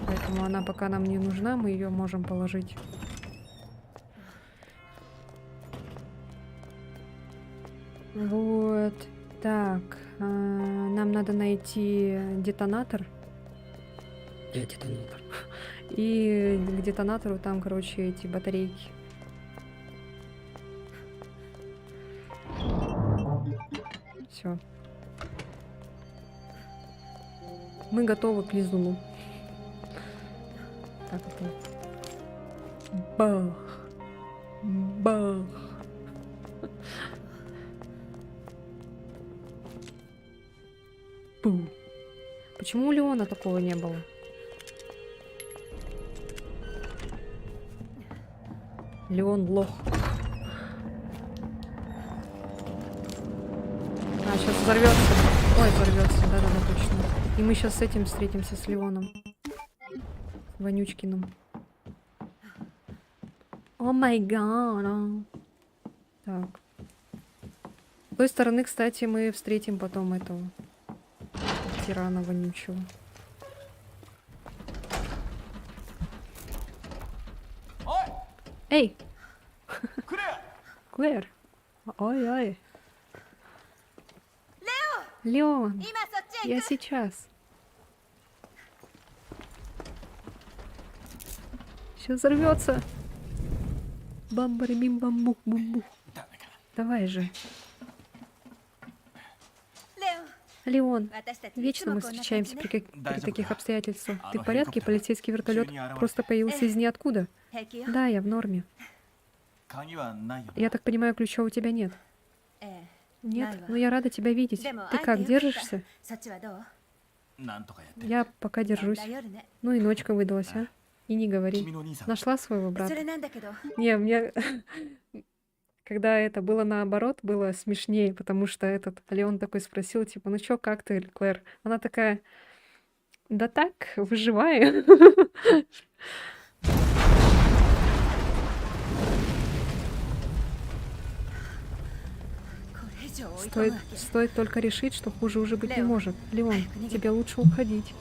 Поэтому она пока нам не нужна, мы ее можем положить. Вот. Так. Нам надо найти детонатор. Детонатор. И к детонатору там, короче, эти батарейки. Все. Мы готовы к лизуну. Так это. Бах. Бах. Пум. Почему у Леона такого не было? Леон лох. А, сейчас взорвется. Ой, взорвется, да-да-да, точно. И мы сейчас с этим встретимся, с Леоном. Вонючкиным. О май гад. Так. С той стороны, кстати, мы встретим потом этого тирана вонючего. Эй! Клэр! Ой-ой! Леон! Я сейчас. Сейчас взорвется. Бамбари бим бамбук бумбук. Давай же. Леон, вечно мы встречаемся при таких обстоятельствах. Ты в порядке? Полицейский вертолет просто появился из ниоткуда. Да, я в норме. Я так понимаю, ключа у тебя нет. Нет, но я рада тебя видеть. Ты как, держишься? なんとかやって。 Я пока なん держусь. だ夜ね。 Ну и ночка выдалась, а? И не говори. 君の兄さん Нашла своего そ брата. れなんだけど、 Не, мне... Когда это было наоборот, было смешнее, потому что этот Леон такой спросил, типа, ну чё, как ты, Клэр? Она такая, да так, выживаю. これ以上追い込む Стоит, わけ。 стоит только решить, что хуже уже быть не Леон, может. Леон, книги. тебе лучше уходить.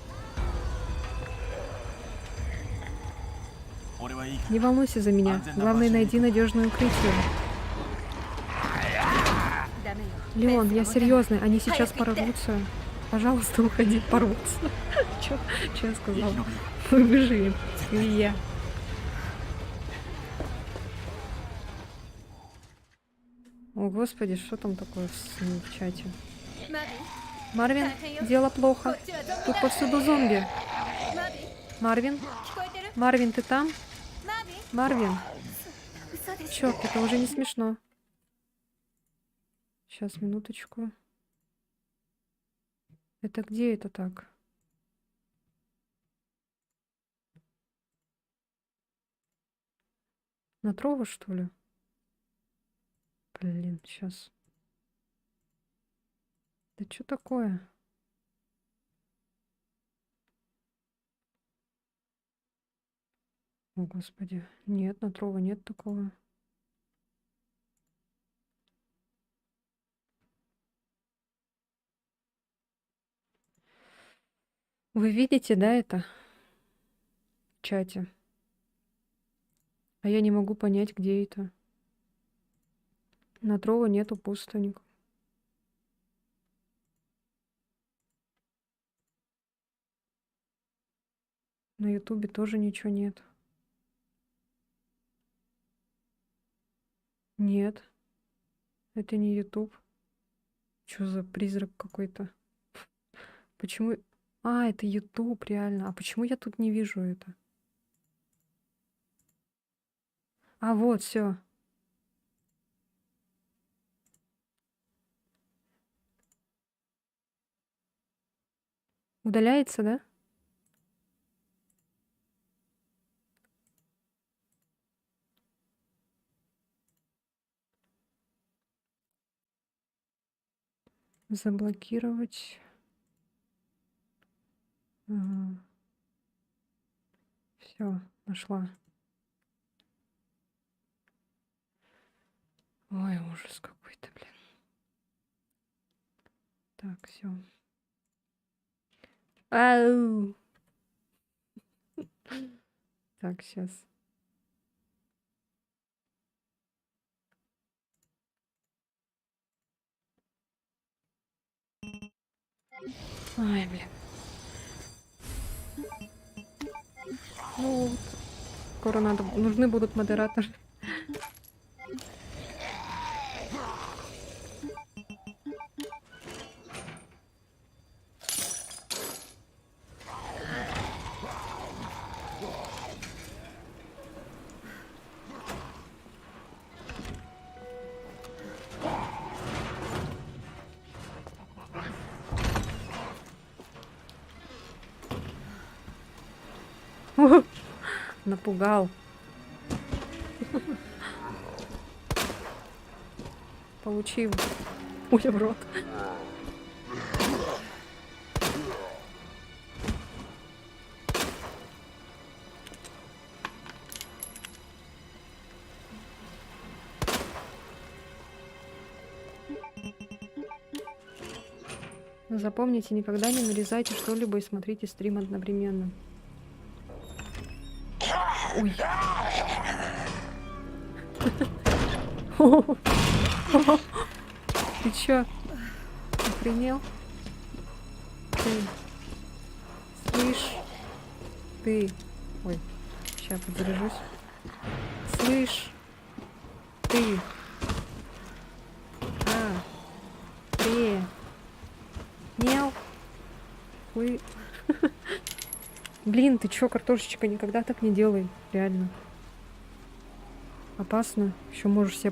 俺はいいから。 Не волнуйся за меня. Главное, найди надежное укрытие. ダメよ。 Леон, я フェンスが持たない。 серьезный, они сейчас Хайя, порвутся. Пожалуйста, уходи, порвутся. Чё я 生き сказала? 延びよ Мы выживем. И я. О, господи, что там такое в чате? マビ Марвин, дело こ плохо. っちはゾンビ Тут だ。 повсюду зомби. マビ Марвин, 聞こえてる？ Марвин, ты там? マビ Марвин, 嘘でしょ。 черт, это уже не смешно. Сейчас, минуточку. Это где это так? На Трова, что ли? Блин, сейчас. Да что такое? О, господи. Нет, на Трова нет такого. Вы видите, да, это в чате? А я не могу понять, где это. На Трова нету пустынников. На Ютубе тоже ничего нет. Нет. Это не Ютуб. Что за призрак какой-то? Почему... А, это Ютуб, реально. А почему я тут не вижу это? А, вот, все. Удаляется, да? Заблокировать. Все, нашла. Ой, ужас какой-то, блин. Так, все. Ау! Так, сейчас. Ай, блин. Ну вот. Скоро нужны будут модераторы. Напугал. Получил. Ой, в рот. Но запомните, никогда не нарезайте что-либо и смотрите стрим одновременно. Ой. Ты чё? Охренел? Ты. Слышь? Ты. Ой. Сейчас подзаряжусь. Слышь? Ты. А. Нел. Вы. Блин, ты чё, картошечка, никогда так не делай. Реально. Опасно. Еще можешь себе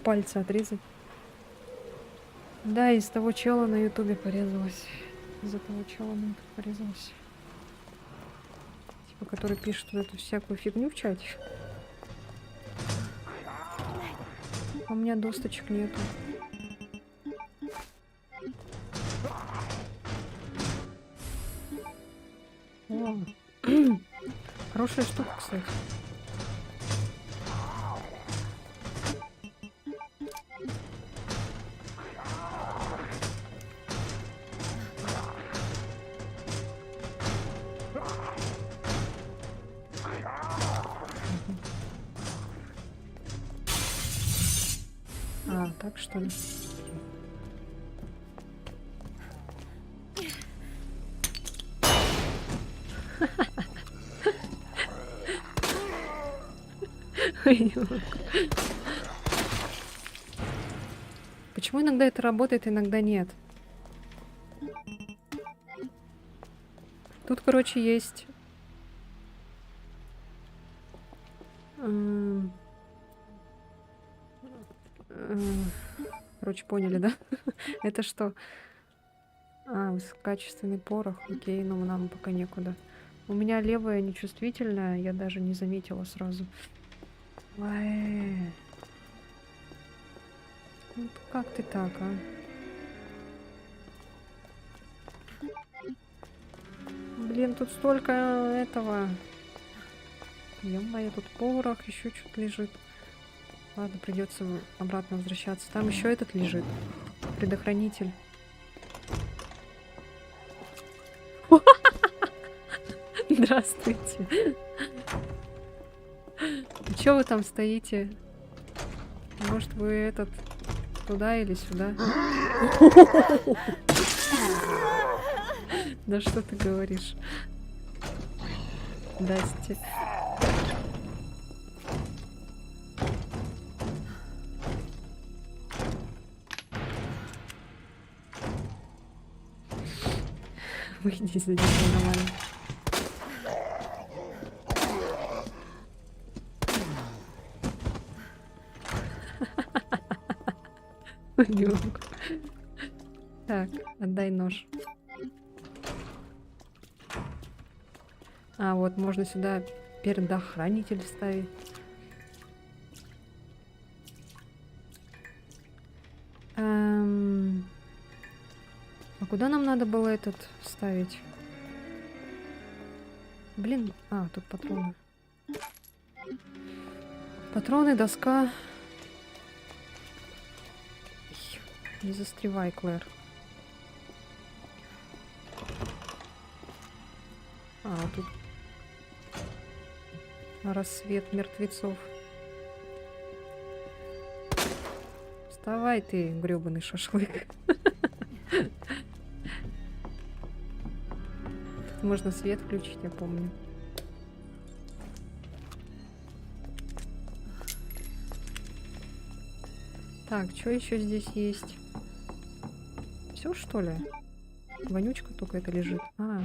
пальца отрезать. Да, из того чела на ютубе порезалась. из этого чела мне тут порезался. Типа, который пишет вот эту всякую фигню в чате. А у меня досточек нету. О, хорошая штука, кстати. А, так что ли? Почему иногда это работает, иногда нет? Тут, короче, есть... Короче, поняли, да? Это что? А, высококачественный порох. Окей, но нам пока некуда. У меня левая нечувствительная, я даже не заметила сразу. Ой. Ну, как ты так, а? Блин, тут столько этого. Ё-моё, тут порох, еще что-то лежит. Ладно, придется обратно возвращаться. Там еще этот лежит. Предохранитель. Здравствуйте. Чё вы там стоите? Может, вы этот туда или сюда? Да что ты говоришь? Здрасте. Выйди из-за него нормально. Ёлка. Так, отдай нож. А, вот можно сюда предохранитель вставить. А куда нам надо было этот вставить? Блин, а, тут патроны. Патроны, доска. Не застревай, Клэр. А, тут рассвет мертвецов. Вставай ты, грёбаный шашлык. Тут можно свет включить, я помню. Так, что еще здесь есть? Все, что ли? Вонючка только это лежит. А,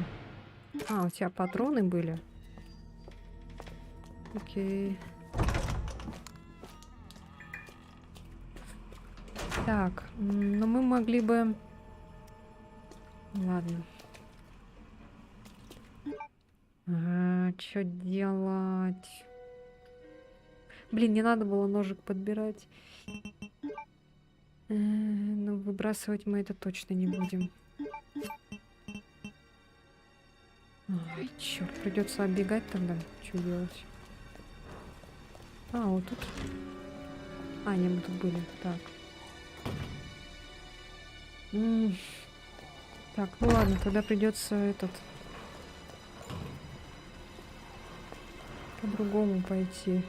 у тебя патроны были? Окей. Так, но мы могли бы... Ладно. Что делать? Блин, не надо было ножик подбирать. Но выбрасывать мы это точно не будем. Ой, черт, придется оббегать тогда. Что делать? А, вот тут. А, не, мы тут были. Так. Так, ну ладно, тогда придется этот по-другому пойти.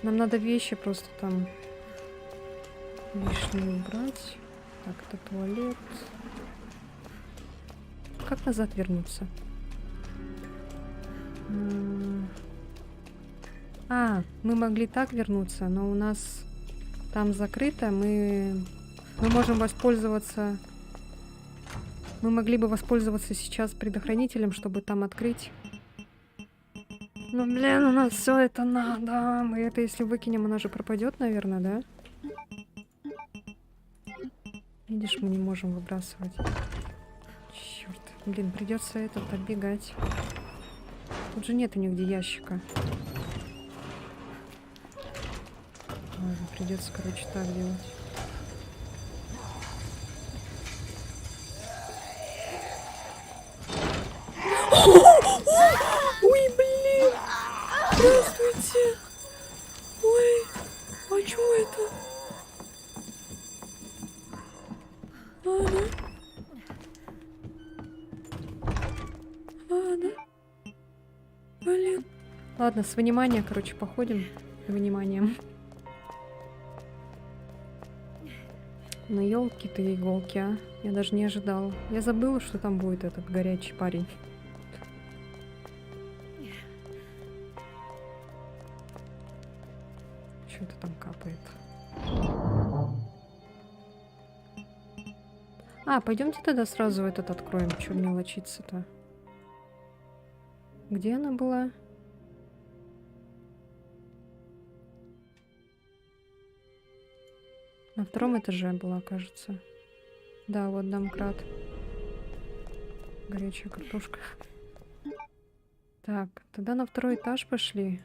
Нам надо вещи просто там лишние убрать. Так, это туалет. Как назад вернуться? А, мы могли так вернуться, но у нас там закрыто. Мы можем воспользоваться... Мы могли бы воспользоваться сейчас предохранителем, чтобы там открыть. Ну, блин, у нас все это надо. Мы это, если выкинем, она же пропадет, наверное, да? Видишь, мы не можем выбрасывать. Блин, придется этот оббегать. Тут же нету нигде ящика. Ладно, придется, короче, так делать. Ой, блин! Здравствуйте! Ой, а чё это? Ладно. Ладно. Блин. Ладно, с внимания, короче, походим. С вниманием. Ну, елки-то иголки, а. Я даже не ожидала. Я забыла, что там будет этот горячий парень. Что-то там капает. А, пойдемте тогда сразу этот откроем. Чё мне лочиться-то? Где она была? На втором этаже была, кажется. Да, вот домкрат. Горячая картошка. Так, тогда на второй этаж пошли.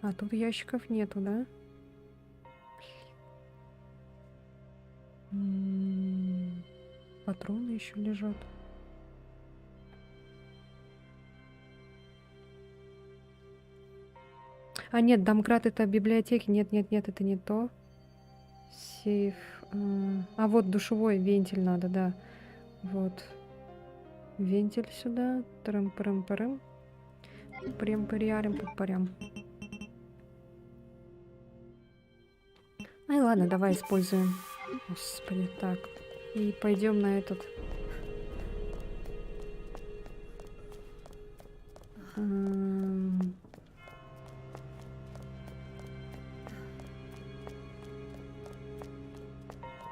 А, тут ящиков нету, да? Патроны еще лежат. А, нет, домкрат это библиотеки. Нет, нет, нет, это не то. Сейф. А, вот душевой вентиль надо, да. Вот. Вентиль сюда. Трым-парым-парым. Прям-парям-парям. Ай, ладно, давай используем. Господи, так. И пойдем на этот.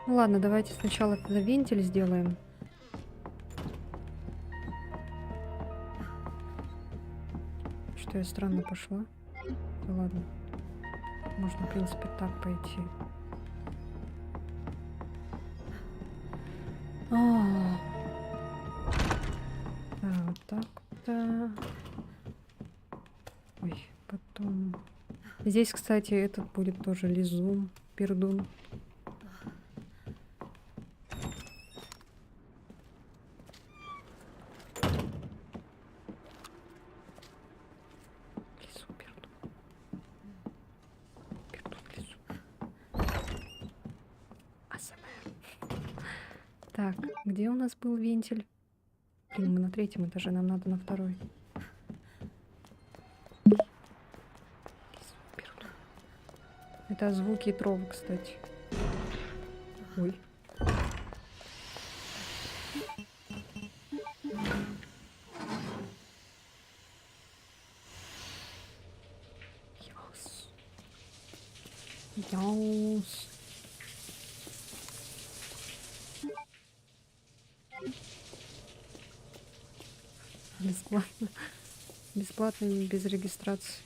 Ну ладно, давайте сначала тогда вентиль сделаем. Что я странно пошла? Да ладно. Можно, в принципе, так пойти. Вот так-то. Ой, потом. Здесь, кстати, этот будет тоже лизун, пердун. Лизун, пердун. Пердун, лизун. АСМР. Так, где у нас был вентиль? Блин, мы на третьем этаже, нам надо на второй. Это звуки травы, кстати. Ой. Яус. Яус. Бесплатно. Бесплатно, без регистрации.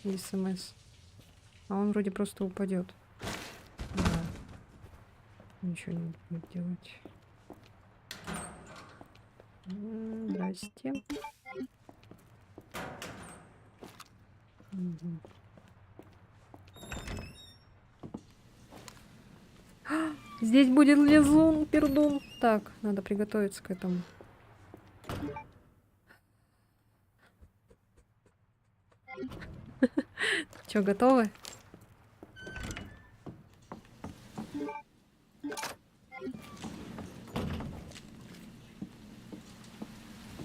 Без смс. А он вроде просто упадет. Да. Ничего не будет делать. Здрасте. Угу. Здесь будет лизун, пердун. Так, надо приготовиться к этому. Чё, готовы?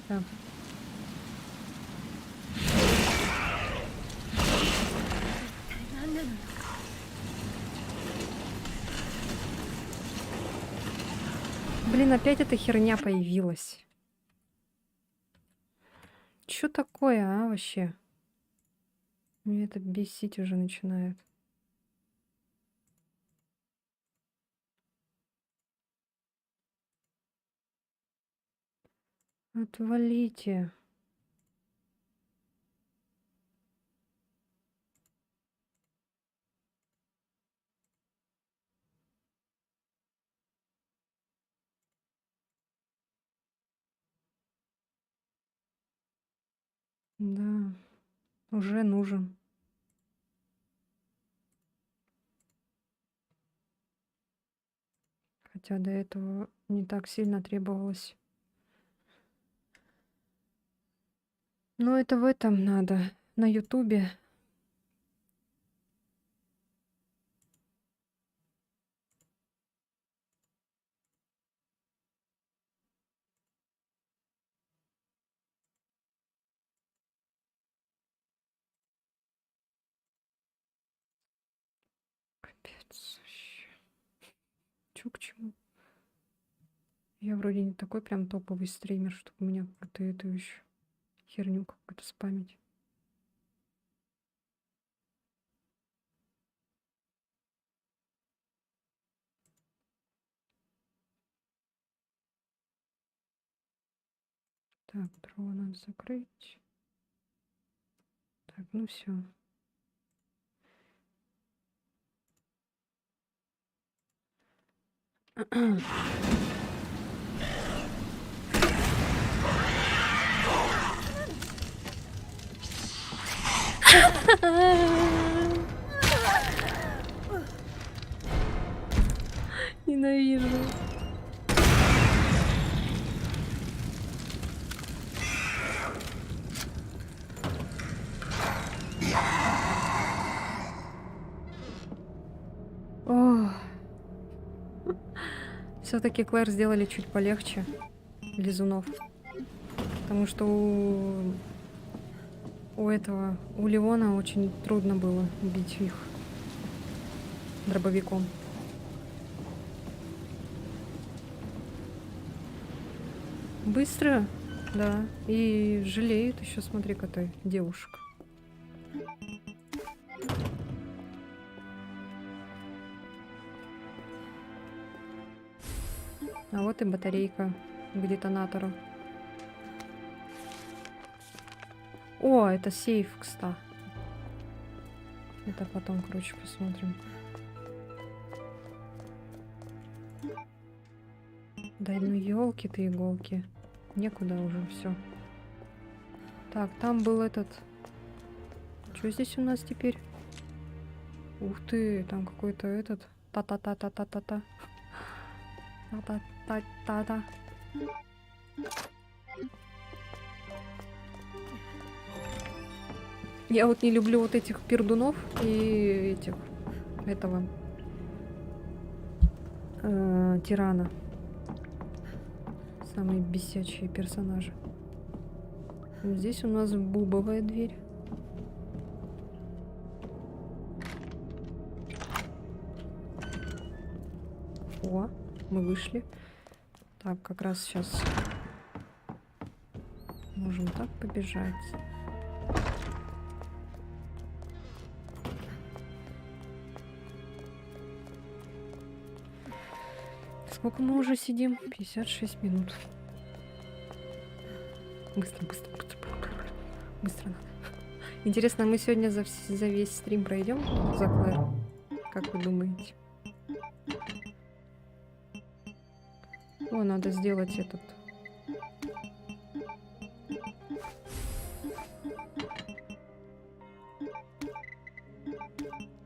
Так. Блин, опять эта херня появилась. Чё такое, а, вообще? Мне это бесить уже начинает. Отвалите. Да, уже нужен. Хотя до этого не так сильно требовалось. Но это в этом надо. На Ютубе. Капец вообще. Чё к чему? Я вроде не такой прям топовый стример, чтобы у меня какую-то эту еще херню какую-то спамить. Так, дрова надо закрыть. Так, ну все. Ненавижу. Все-таки Клэр сделали чуть полегче лизунов. Потому что у Леона очень трудно было убить их дробовиком. Быстро, да. И жалеют еще, смотри-ка ты, девушек. А вот и батарейка к детонатору. О, это сейф, кстати. Это потом, короче, посмотрим. Да ну елки ты иголки. Некуда уже, все. Так, там был этот. Что здесь у нас теперь? Ух ты, там какой-то этот. Та-та-та-та-та-та-та. Та-та-та-та-та. Я вот не люблю вот этих пердунов и этих этого тирана. Самые бесячие персонажи. Здесь у нас бубовая дверь. О, мы вышли. Так, как раз сейчас можем так побежать. Сколько мы уже сидим? 56 минут. Быстро, быстро, быстро. Быстро надо. Интересно, мы сегодня за весь стрим пройдем за Клэр? Как вы думаете? О, надо сделать этот.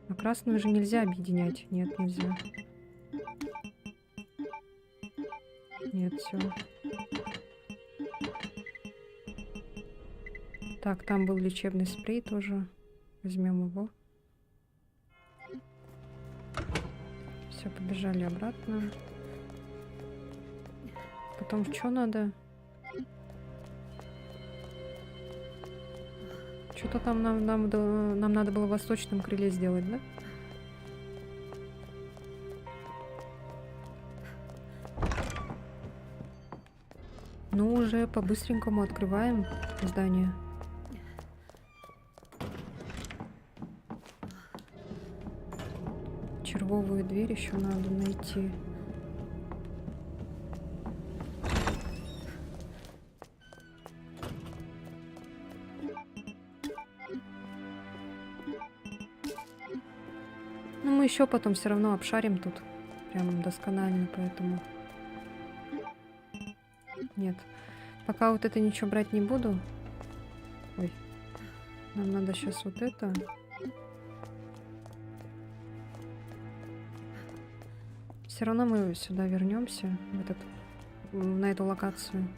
А красную же нельзя объединять. Нет, нельзя. Нет, все. Так, там был лечебный спрей тоже. Возьмем его. Все, побежали обратно. Потом что надо? Что-то там нам надо было в восточном крыле сделать, да? Ну, уже по-быстренькому открываем здание. Червовую дверь еще надо найти. Ну, мы еще потом все равно обшарим тут. Прям досконально, поэтому... Нет. Пока вот это ничего брать не буду. Ой, Нам надо сейчас вот это. Все равно мы сюда вернемся, на эту локацию.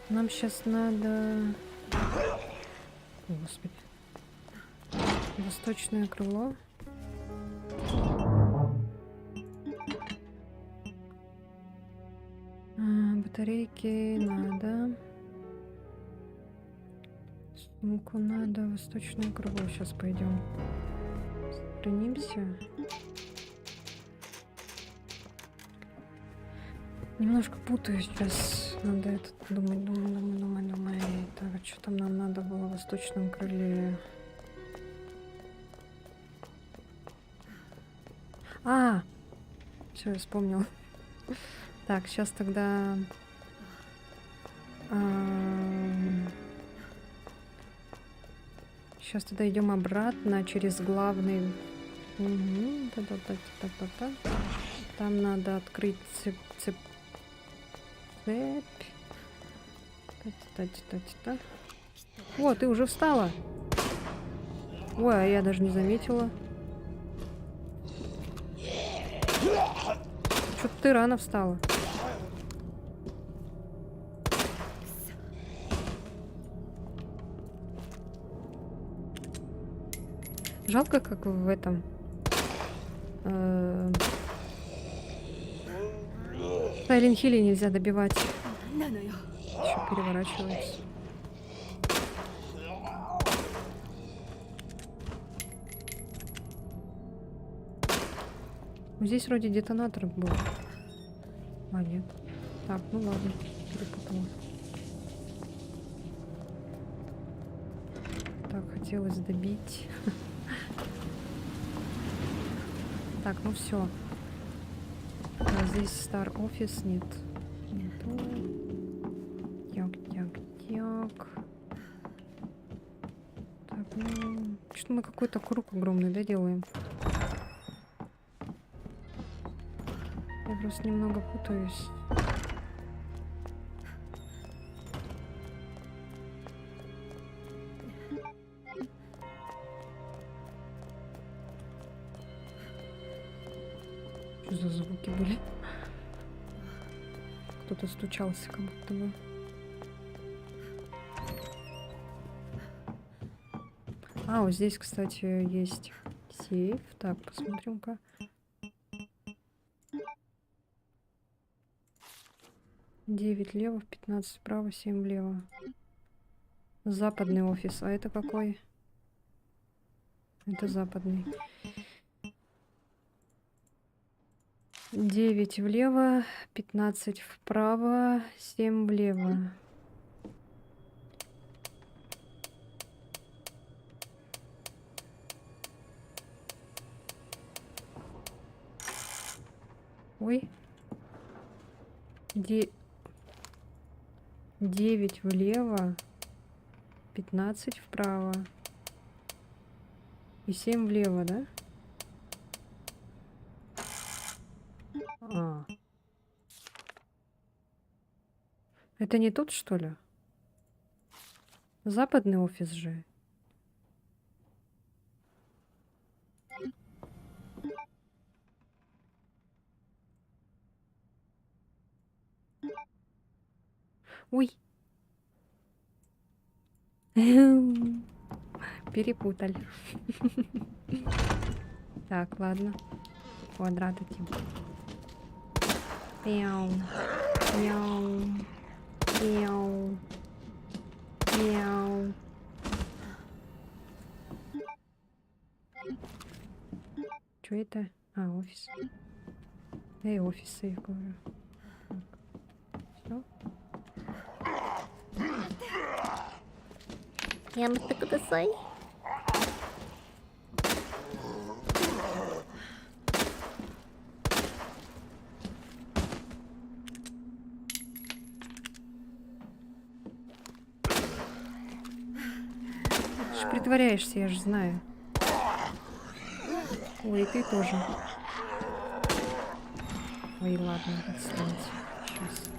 Нам сейчас надо... О, Господи. Восточное крыло. Батарейки надо. Сумку надо. Восточное крыло. Сейчас пойдем. Сохранимся. Немножко путаюсь сейчас. Надо это думать. Так, что там нам надо было в восточном крыле? Все, я вспомнил. Так, сейчас тогда... Сейчас тогда идем обратно через главный... Там надо открыть цепь. О, ты уже встала. Ой, а я даже не заметила. Что-то ты рано встала. Жалко, как в этом... В Silent Hill нельзя добивать. Еще переворачивается. Здесь вроде детонатор был. А, нет. Так, ну ладно. Перепутала. Так, хотелось добить. Так, ну все. Здесь Star Office нет. Тяк. Так, ну... Что-то мы какой-то круг огромный, да, делаем? Я просто немного путаюсь. Что за звуки были? Кто-то стучался, как будто бы. Вот здесь, кстати, есть сейф. Так, посмотрим-ка. Девять лево, 15 вправо, 7 влево. Западный офис. А это какой? Это западный. 9 влево, 15 вправо, 7 влево. Ой. 9 влево, 15 вправо и 7 влево, да? Это не тут, что ли? Западный офис же. Ой. Перепутали. Так, ладно. Квадраты типа. Мяу. Мяу. Мяу. Мяу. Что это? Офис. Офис, я говорю. Все. Ямате кудасай. притворяешься, я же знаю. Ой, и ты тоже. Ой, ладно, отстаньте. Сейчас.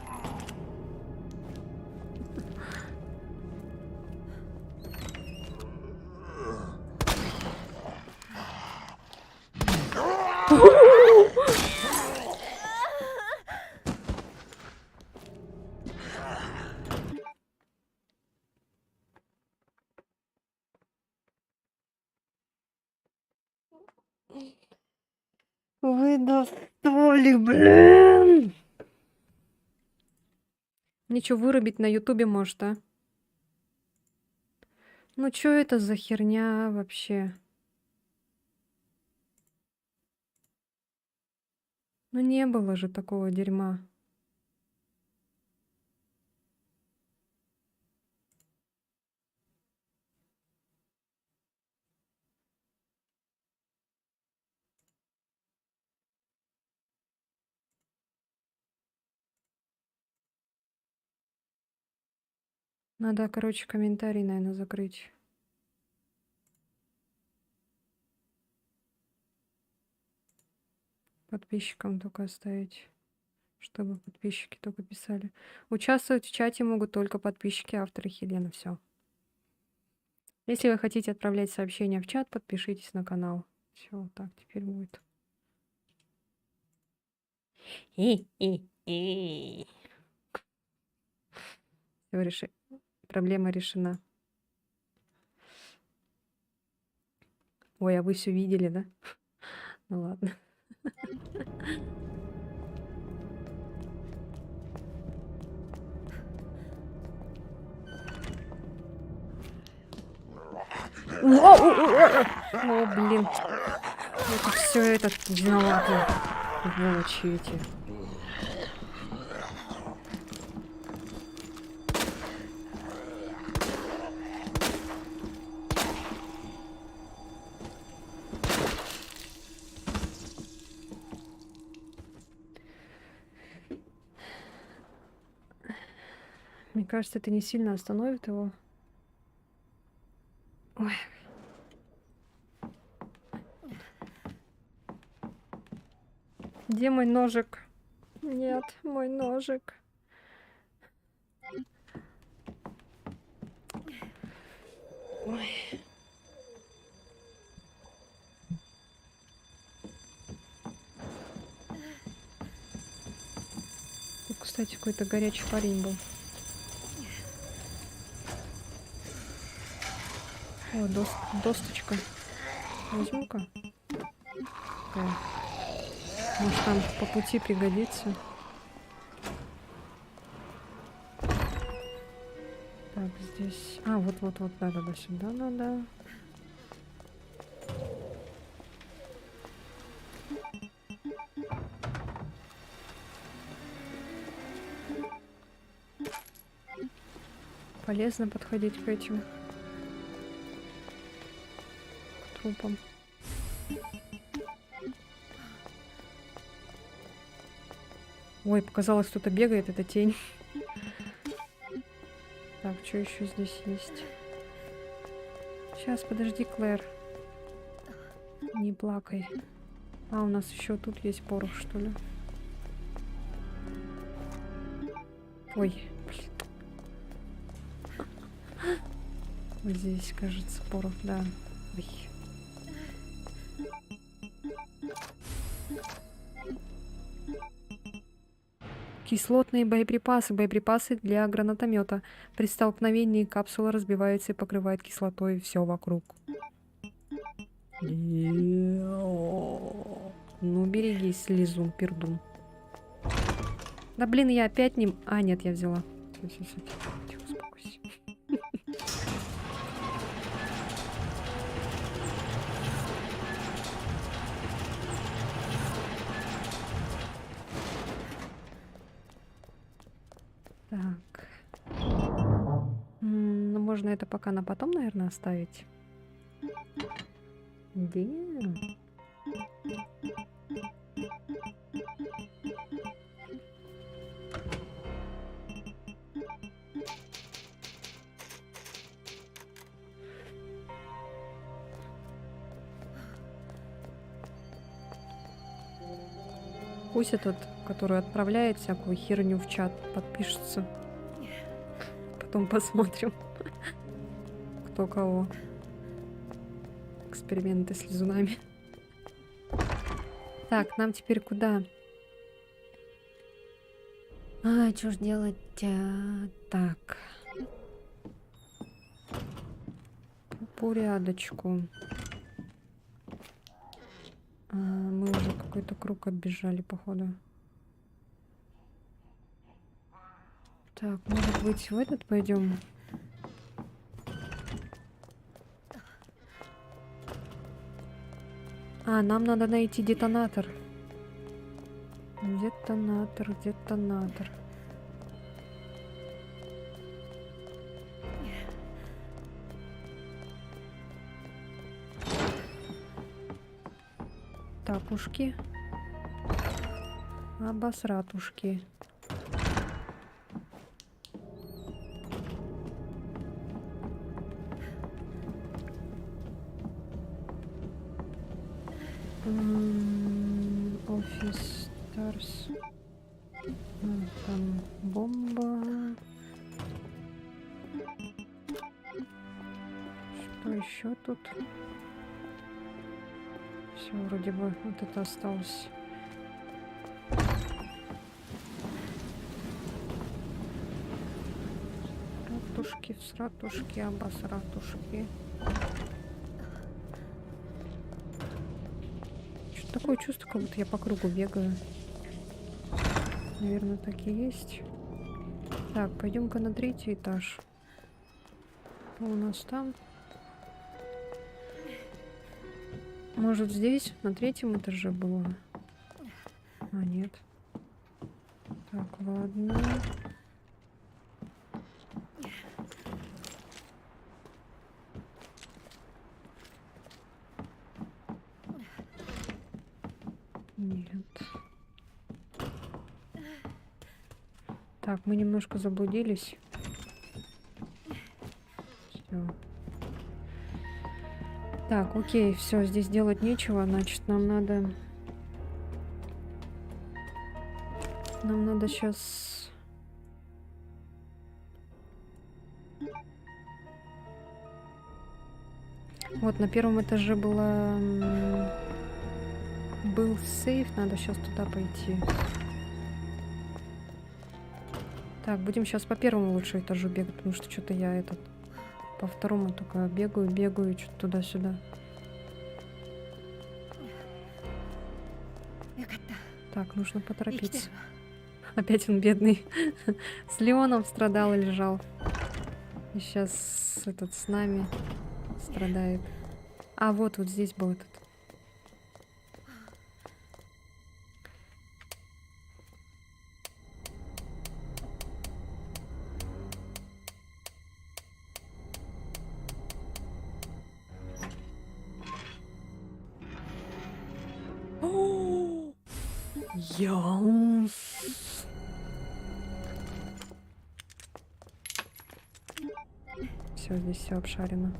Вы достали, блин! Ничего вырубить на ютубе может, а? Ну чё это за херня вообще? Ну не было же такого дерьма. Надо, короче, комментарий, наверное, закрыть. Подписчикам только оставить, чтобы подписчики только писали. Участвовать в чате могут только подписчики, авторы Хелена. Все. Если вы хотите отправлять сообщения в чат, подпишитесь на канал. Все, вот так теперь будет. Все, проблема решена. Ой, а вы все видели, да? Ну ладно. О, блин. Это все этот виноваты. Волочи эти. Мне кажется, это не сильно остановит его. Ой. Где мой ножик? Нет, мой ножик. Ой. Тут, кстати, какой-то горячий парень был. О, досточка. Возьму-ка. Да. Может, там по пути пригодится. Так, здесь... А, вот, да, сюда надо. Полезно подходить к этим трупам. Ой, показалось, кто-то бегает, это тень. Так, что еще здесь есть? Сейчас, подожди, Клэр. Не плакай. А, у нас еще тут есть порох, что ли? Ой, блин. Вот здесь, кажется, порох, да. Ой. Кислотные боеприпасы. Боеприпасы для гранатомета. При столкновении капсула разбивается и покрывает кислотой все вокруг. Ну, берегись, лизун, пердун. Да блин, я опять не... А, нет, я взяла. Все. Тихо, успокойся. Так. Ну, можно это пока на потом, наверное, оставить. Да. Пусть этот, который отправляет всякую херню в чат, подпишется. Потом посмотрим, кто кого. Эксперименты с лизунами. Так, нам теперь куда? Что ж делать? Так. По порядочку. Мы уже какой-то круг оббежали, походу. Так, может быть, в этот пойдем? Нам надо найти детонатор. Детонатор, детонатор. Тапушки. Обосратушки. Офис Старс. Там бомба. Что еще тут? Все, вроде бы вот это осталось. Ратушки, всратушки, обосратушки. Что-то такое чувство, как будто я по кругу бегаю. Наверное, так и есть. Так, пойдем-ка на 3-й этаж. Что у нас там? Может, здесь на 3-м этаже было? Нет. Так, ладно. Нет. Так, мы немножко заблудились. Все. Так, окей, все, здесь делать нечего, значит, нам надо сейчас... Вот, на 1-м этаже был сейф, надо сейчас туда пойти. Так, будем сейчас по 1-му лучше этажу бегать, потому что что-то я по 2-му только бегаю, что-то туда-сюда. Так, нужно поторопиться. Опять он бедный. С Леоном страдал и лежал. И сейчас этот с нами страдает. Вот здесь был этот. Все, здесь все обшарено.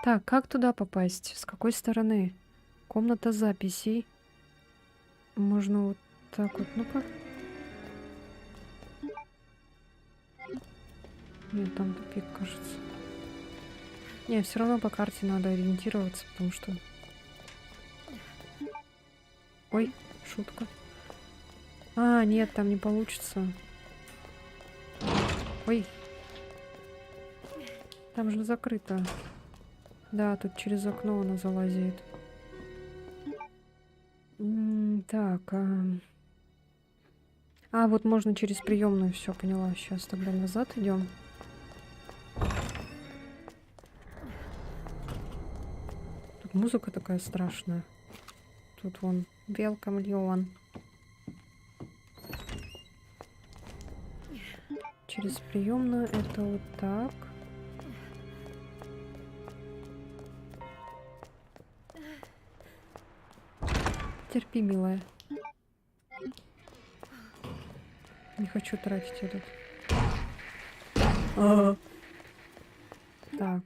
Так, как туда попасть? С какой стороны? Комната записей. Можно вот так вот. Ну-ка. Нет, там тупик, кажется. Не, все равно по карте надо ориентироваться, потому что... Ой, шутка. Нет, там не получится. Ой. Там же закрыто. Да, тут через окно она залазит. Так. Вот можно через приемную, все поняла. Сейчас тогда назад идем. Тут музыка такая страшная. Тут вон Welcome, Леон. Через приемную это вот так. Терпи, милая. Не хочу тратить этот. А. Так.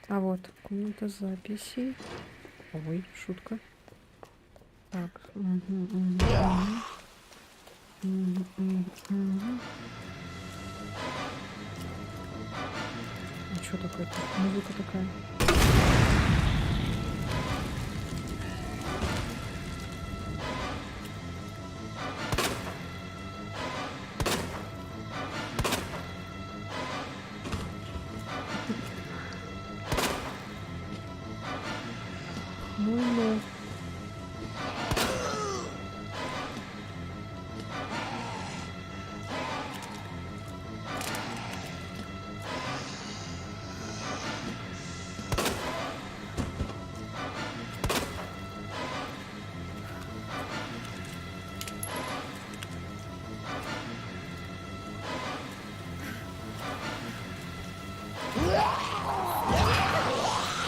А вот комната записей. Ой, шутка. Так. Мгм. А что такое? Музыка такая. Ну.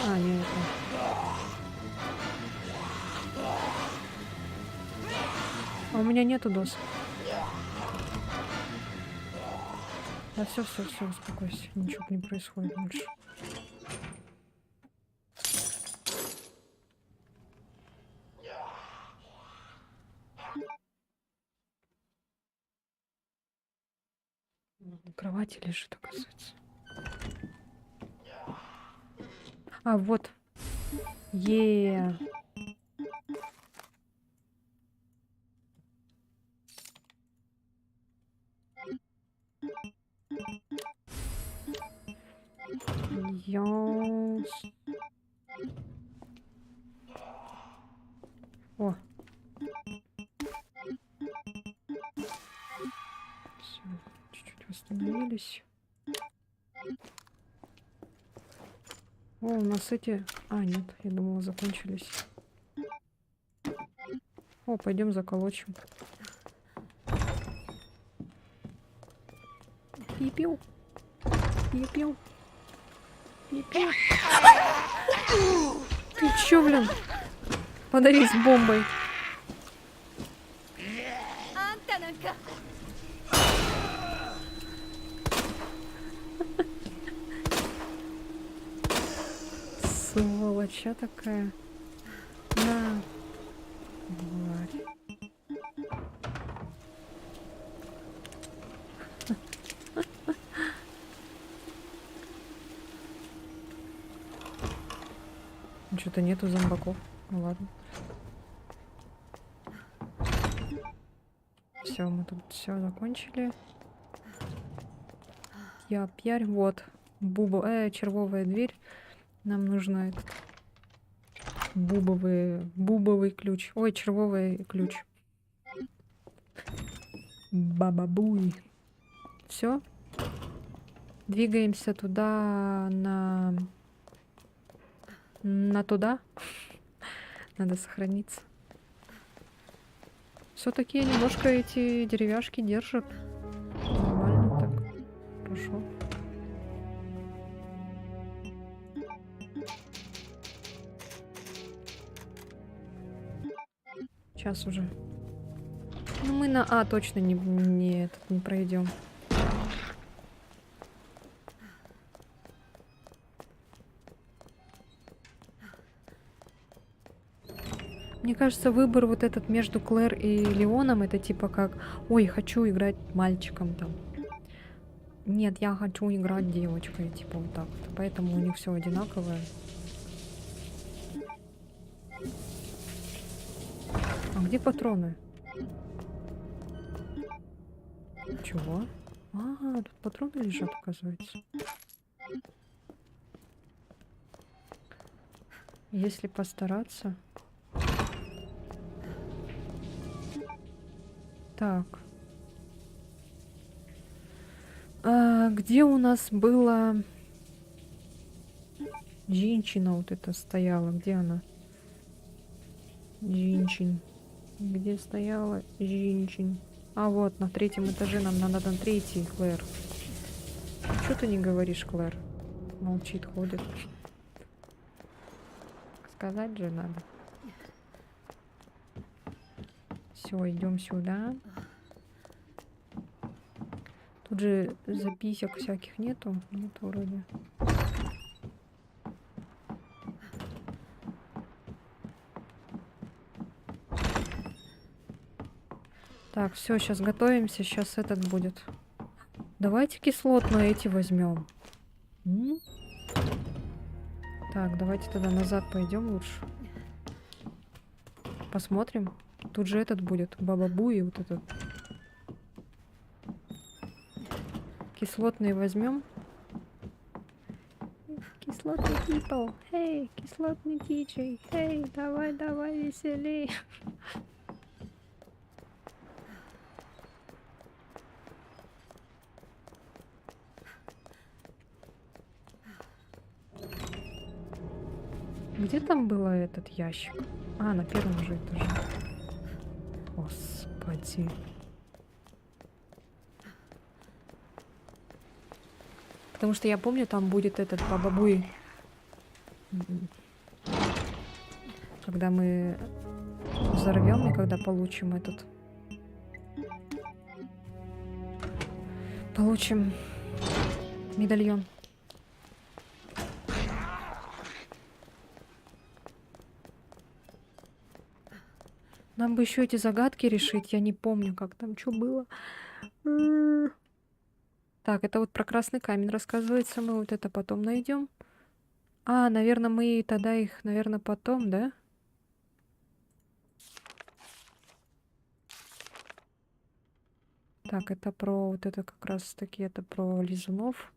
А, не это. А у меня нету дос. Да все, успокойся. Ничего не происходит больше. На кровати лежит, оказывается. А, вот. Е. Йоус. О. Всё, чуть-чуть восстановились. О, у нас эти... А, нет, я думала, закончились. О, пойдем заколочим. Пипил. Пипил. Пипил. Ты чё, блин? Подавись бомбой. あんたなんか Сволоча такая. На. Тварь. Что-то нету зомбаков. Ну ладно. Все, мы тут все закончили. Я пьярь. Вот. Червовая дверь. Нам нужно этот бубовый ключ. Ой, червовый ключ. Бабабуй. Все. Двигаемся туда на туда. Надо сохраниться. Все-таки немножко эти деревяшки держат. Нормально так. Хорошо. Сейчас уже. Ну мы на А точно не пройдем. Мне кажется, выбор вот этот между Клэр и Леоном, это типа как, ой, хочу играть мальчиком там. Нет, я хочу играть девочкой, типа вот так вот. Поэтому у них все одинаковое. А где патроны? Чего? А, тут патроны лежат, оказывается. Если постараться... Так. А, где у нас было... Женщина вот эта стояла. Где она? Женщин. Где стояла женщин? А вот, на 3-м этаже нам надо на 3-й, Клэр. Что ты не говоришь, Клэр? Молчит, ходит. Сказать же надо. Все, идем сюда. Тут же записок всяких нету. Нету вроде. Так, все, сейчас готовимся. Сейчас этот будет. Давайте кислотные эти возьмем. Так, давайте тогда назад пойдем лучше. Посмотрим. Тут же этот будет. Баба-бу и вот этот. Кислотные возьмем. Кислотный people. Эй, кислотный диджей. Эй, давай, давай, веселей. Где там был этот ящик? А, на первом же этаже. Господи. Потому что я помню, там будет этот бабабуй. Когда мы взорвем и когда получим этот. Получим медальон. Нам бы еще эти загадки решить. Я не помню, как там что было. Так, это вот про красный камень рассказывается. Мы вот это потом найдем. А, наверное, мы тогда их, наверное, потом, да? Так, это про вот это как раз таки, это про лизунов.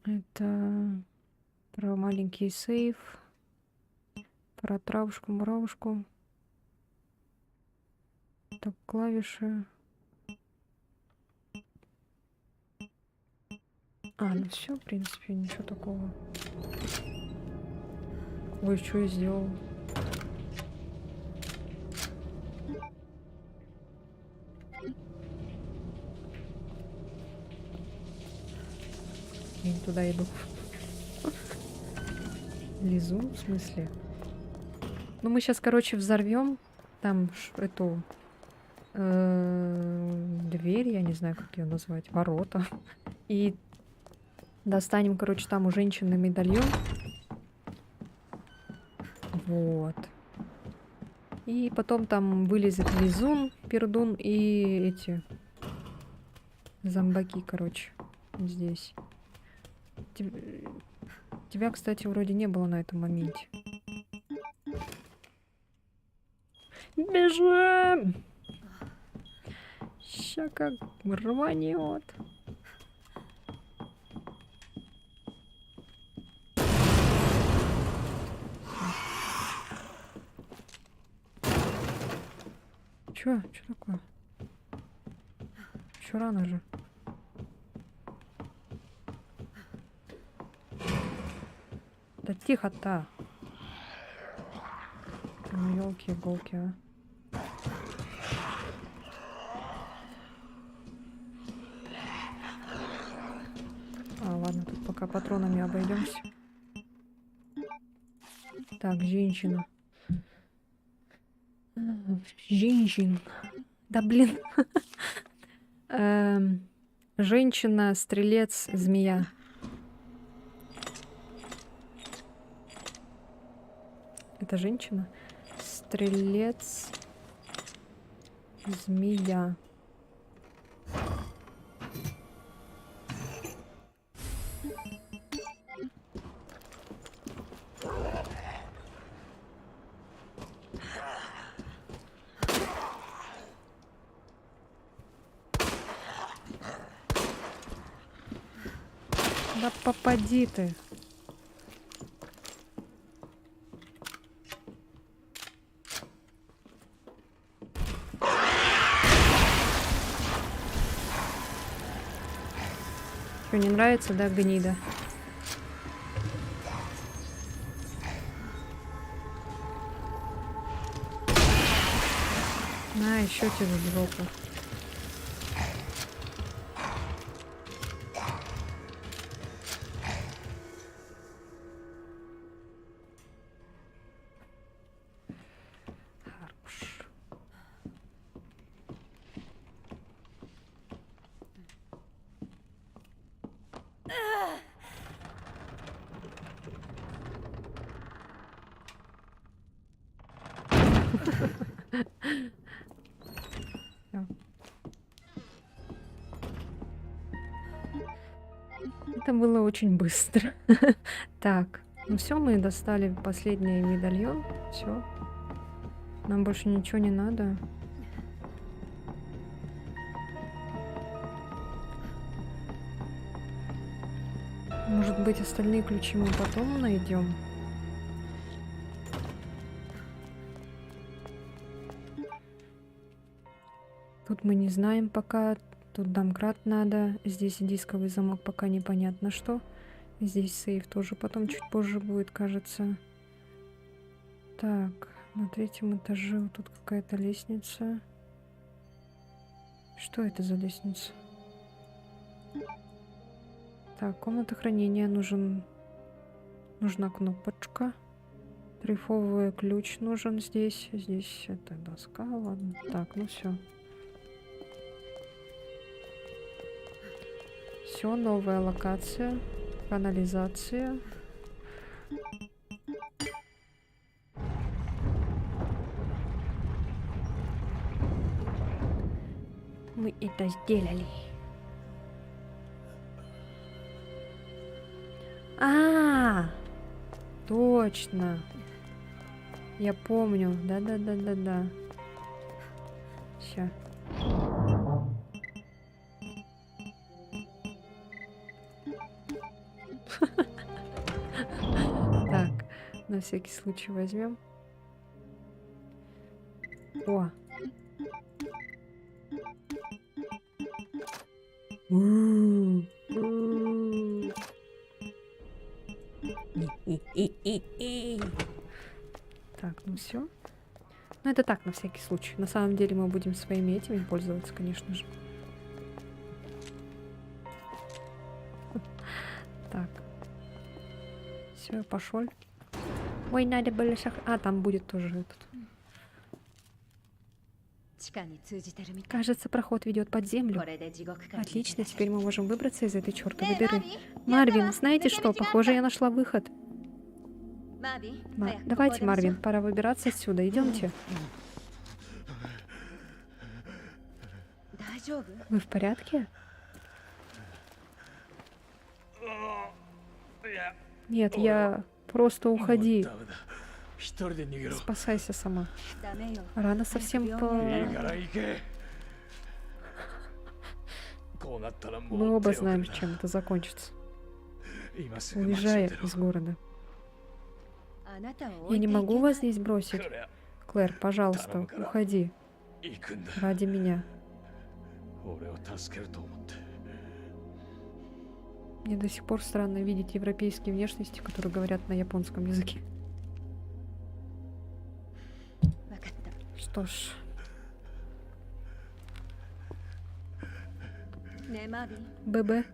Это про маленький сейф. Про травушку-муравушку. Так, клавиши. А, ну все, в принципе, ничего такого. Ой, что я сделал? Я не туда иду. Лизун, в смысле? Ну, мы сейчас, короче, взорвем там эту дверь, я не знаю, как ее назвать, ворота. И достанем, короче, там у женщины медальон. Вот. И потом там вылезет лизун, пердун и эти зомбаки, короче, здесь. Тебя, кстати, вроде не было на этом моменте. Бежим! Ща как рванет. Чё? Чё такое? Чё рано же? Да тихо-то. Ну, ёлки-иголки, а. А, ладно, тут пока патронами обойдемся. Так, женщина. Женщин. Да блин. Женщина, стрелец, змея. Это женщина? Стрелец, змея. Да попади ты. Что, не нравится, да, гнида? На, еще тебе в жопу. Хорош. Всё. Это было очень быстро. Так, ну все, мы достали последний медальон. Все. Нам больше ничего не надо. Может быть, остальные ключи мы потом найдем. Тут мы не знаем пока. Тут домкрат надо. Здесь дисковый замок, пока непонятно что. Здесь сейф тоже потом чуть позже будет, кажется. Так, на 3-м этаже вот тут какая-то лестница. Что это за лестница? Так, комната хранения нужна кнопочка. Дрейфовый ключ нужен здесь. Здесь это доска, ладно. Так, ну все. Все, новая локация. Канализация. Мы это сделали. Точно. Я помню. Да. Ща. Так, на всякий случай возьмем. О. Так, ну все. Ну это так, на всякий случай. На самом деле мы будем своими этими пользоваться, конечно же. Так. Все, пошел. Ой, надо было А, там будет тоже этот. 地下に通じてるみたい。 Кажется, проход ведет под землю. これで地獄から逃げ出せる。 Отлично, теперь мы можем выбраться из этой чертовой дыры. Марвин, знаете что? Похоже, я нашла выход. マービン、 Давайте, Марвин, пора выбираться отсюда. Идемте. 大丈夫？ Вы в порядке? いや Нет, я... Просто もう уходи. ダメだ一人で逃げろ Спасайся сама. ダメよ。 Рана совсем いい по... から行けこうなったらもう Мы оба 手を знаем, 組むな чем это закончится. 今すぐ街に Уезжая 出ろ из города. あなたを Я 置い не ていけ могу ない вас здесь бросить. こりゃ Клэр, пожалуйста, уходи. 行くんだ Ради меня. 俺を助けると思って Мне до сих пор странно видеть европейские внешности, которые говорят на японском языке. わかった。 Что ж, ねえマービン、 ББ.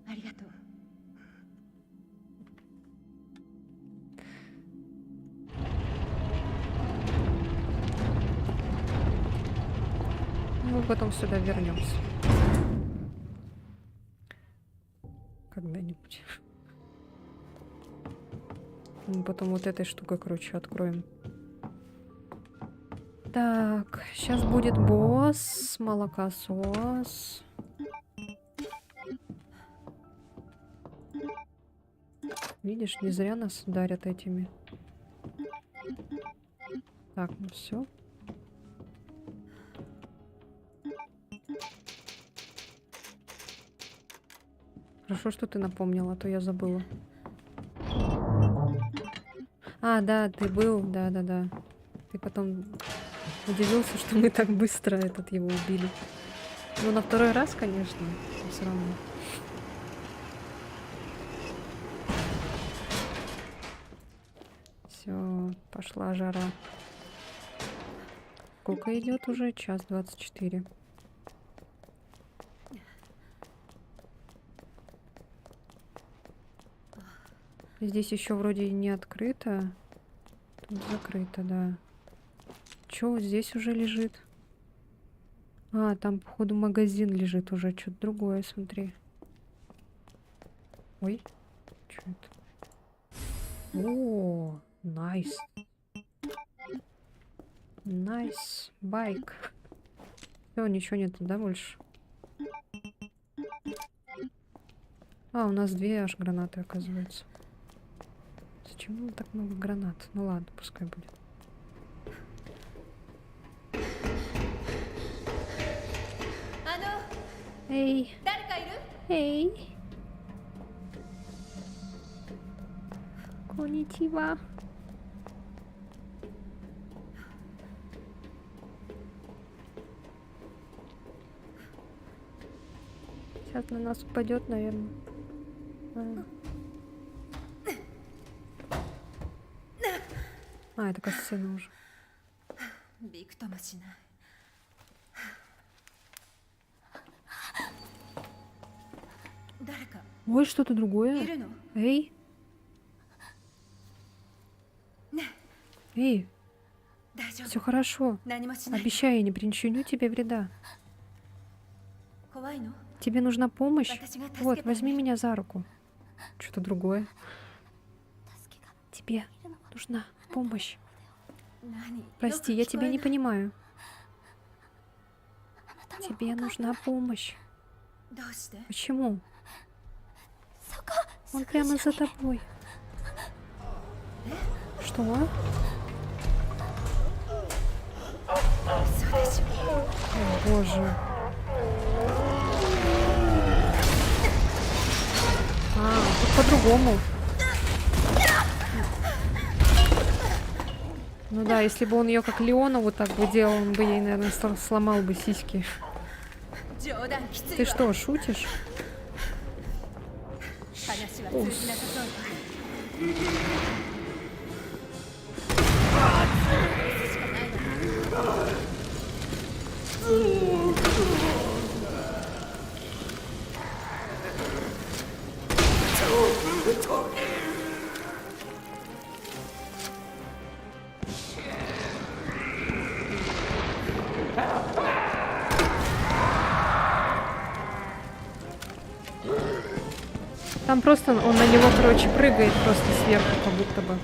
ありがとう。 Мы потом сюда вернемся. Когда-нибудь. Мы потом вот этой штукой, короче, откроем. Так, сейчас будет босс, молокосос. Видишь, не зря нас дарят этими. Так, ну все. Хорошо, что ты напомнила, а то я забыла. А, да, ты был, да. Ты потом удивился, что мы так быстро его убили. Ну, на второй раз, конечно, но все равно. Все, пошла жара. Сколько идет уже? 1:24. Здесь еще вроде не открыто. Тут закрыто, да. Чё вот здесь уже лежит? А, там, походу, магазин лежит уже. Что-то другое, смотри. Ой. Что это? О, Найс. Найс. Байк. Все, ничего нет, да, больше? А, у нас 2 аж гранаты, оказывается. Зачем нам так много гранат? Ну ладно, пускай будет. Эй, 誰かいる？ эй. Конничева. Сейчас на нас упадет, наверное. Это касцена уже. びくともしない。誰か Ой, что-то い другое. るの？ Эй, ね эй, え、大丈夫？ все хорошо. 何もしない。 Обещаю, я не причиню тебе вреда. 怖いの？ Тебе нужна помощь? 私が助け Вот, てあげる。 возьми меня за руку. Что-то другое. Тебе нужна помощь. 何？ Прости, я よく聞こ тебя え не ない。 понимаю. Тебе нужна помощь. どうして？ Почему? Он прямо за тобой. Что? 嘘でしょ。 О, боже. Тут по-другому. Ну да, если бы он ее как Леона вот так бы делал, он бы ей, наверное, сломал бы сиськи. 冗談きつい Ты わ。 что, шутишь? 話は通じなさそうだ。 Там просто он на него, короче, прыгает просто сверху, как будто бы.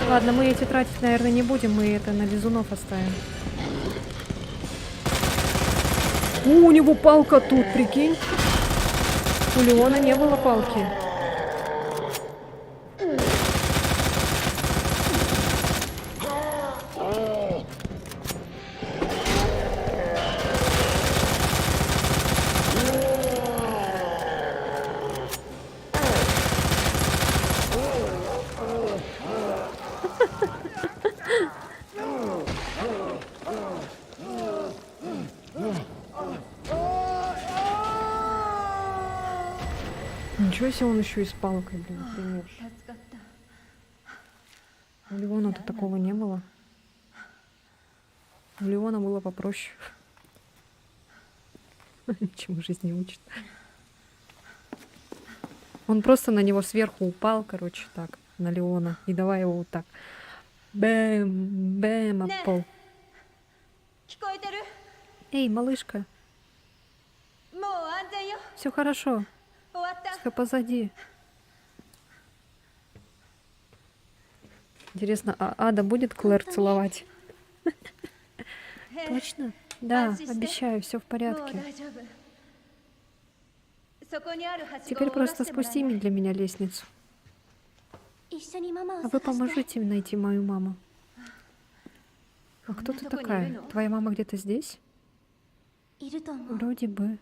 Ладно, мы эти тратить, наверное, не будем, мы это на лизунов оставим. У него палка тут, прикинь. У Леона не было палки. Ничего себе, он еще и с палкой, блин, пример. 助かった。 У Леона-то такого не было. У Леона было попроще. Ничему жизнь не учит. Он просто на него сверху упал, короче, так, на Леона. И давай его вот так. Бэм, бэм, об пол. 聞こえてる？ Эй, малышка, もう安全よ。 все хорошо, 終わった。 все позади. Интересно, а Ада будет Клэр целовать? Точно? Да, обещаю, все в もう порядке. 大丈夫。そこにあるはしご Теперь を下ろ просто してもらえ спусти ない？ для меня лестницу. 一緒にママを А 探 вы して поможете мне найти мою маму. А кто ты Комната такой такая? не видно. Твоя мама где-то здесь? いると思う Вроде бы.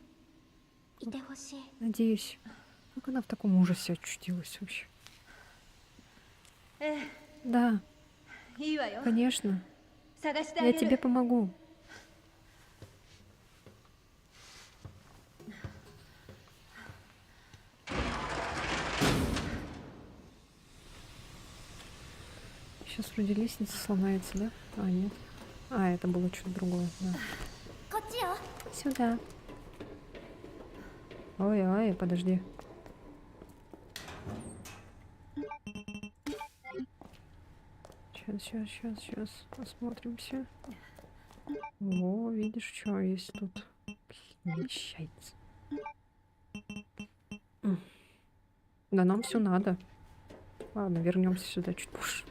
いてほしい Надеюсь. Как она в таком ужасе очутилась вообще? え Да, え、いいわよ。 конечно. 探してあ Я げ тебе る。 помогу. Сейчас вроде лестница сломается, да? А, нет. А, это было что-то другое, да. こっちよ Сюда. Ой, подожди. Сейчас осмотримся. О, видишь, что есть тут? Вещается. Да нам все надо. Ладно, вернемся сюда чуть позже.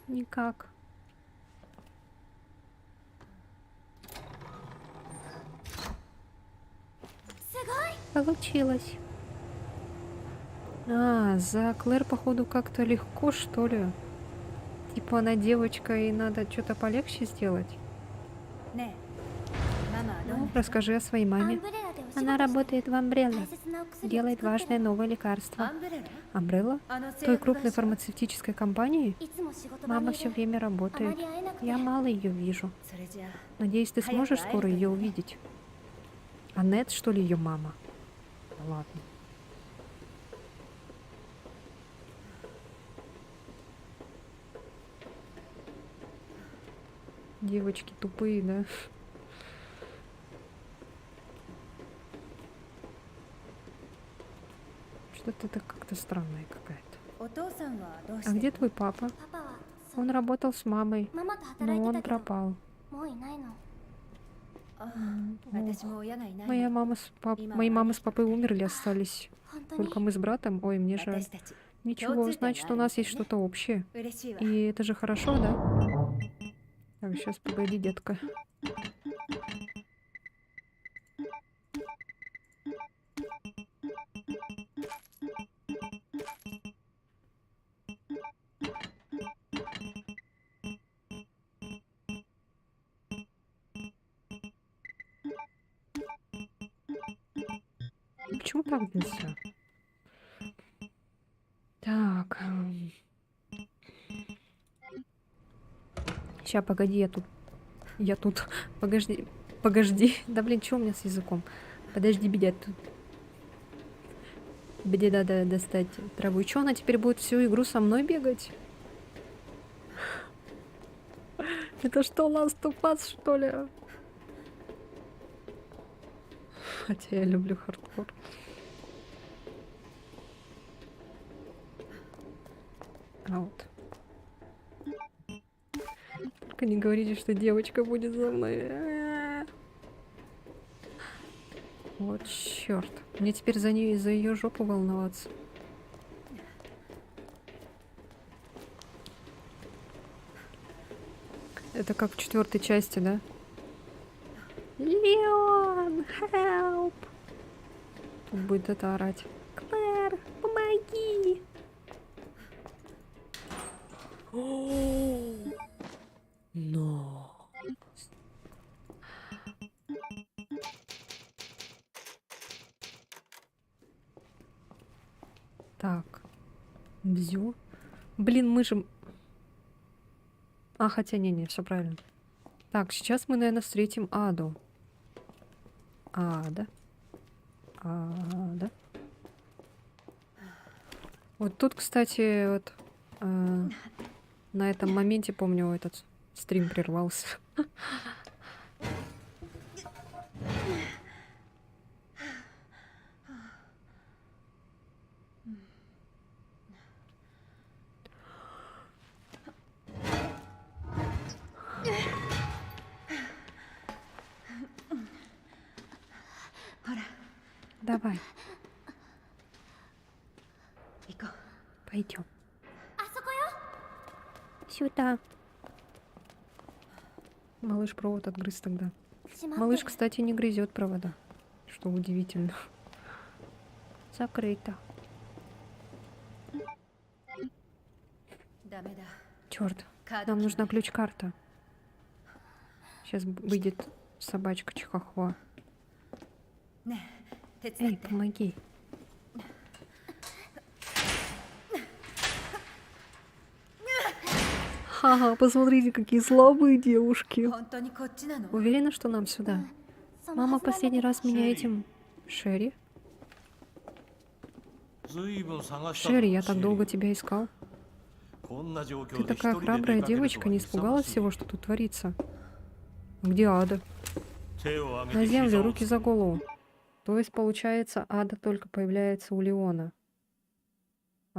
Никак. Получилось. А, за Клэр, походу, как-то легко, что ли? Типа она девочка, и надо что-то полегче сделать. ねえママはどん Ну, な расскажи о своей маме. Она работает в Umbrella. Делает важное новое лекарство. アンブレラ Umbrella? あの製 Той 薬 крупной 会社 фармацевтической компании? Мама все время работает. Я мало ее вижу. それじゃあ Надеюсь, ты сможешь скоро ее увидеть. Аннет, что ли, ее мама? Да ладно. Девочки тупые, да? Что-то это как-то странная какая-то. お父さんはどうし А て где твой папа? パパはそう Он работал с мамой, ママと но 働いて он たけど пропал. もういないの。ああ私も親がいない Моя の мама с Мои мамы с папой умерли, остались 本当に только мы с братом. Ой, мне жаль. 私たち Ничего, значит, у нас есть что-то общее. 嬉しいわ И это же хорошо, да? Так, сейчас погоди, детка. Почему так нельзя? Так. Ща, погоди, Я тут. Погоди. Погоди. Да блин, что у меня с языком? Подожди, бедят тут. Где надо достать траву. И что, она теперь будет всю игру со мной бегать? Это что, Last of Us, что ли? Хотя я люблю хардкор. А вот. Только не говорите, что девочка будет за мной. Вот черт. Мне теперь за нее за ее жопу волноваться. Это как в 4-й части, да? Леон, help! Тут будет это орать. Клэр, помоги! Но. Так. Бзю. Блин, мы же... А, хотя не, все правильно. Так, сейчас мы, наверное, встретим Аду. Ада. Ада. Вот тут, кстати, вот на этом моменте, помню, этот стрим прервался. Давай, 行こう пойдем. あそこよ。 Сюда. Малыш провод отгрыз тогда. しまって Малыш, кстати, не грызет провода. Что удивительно. Закрыто. ダメだ Черт, カード нам нужна ключ-карта. Сейчас выйдет собачка Чихахуа. ねえ手伝っ Эй, て помоги. Ха-ха, посмотрите, какие слабые девушки. 本当にこっちなの Уверена, что нам сюда? そのは Мама ずなんだけど последний раз меня этим... Шерри? 随分探した Шерри, я так долго тебя искал. こんな状 Ты 況で一 такая 人で храбрая 出かけると девочка, не は испугалась 勇ましい всего, что тут творится? Где Ада? 手を挙げ На て землю, 膝を руки за голову. То есть, получается, Ада только появляется у Леона.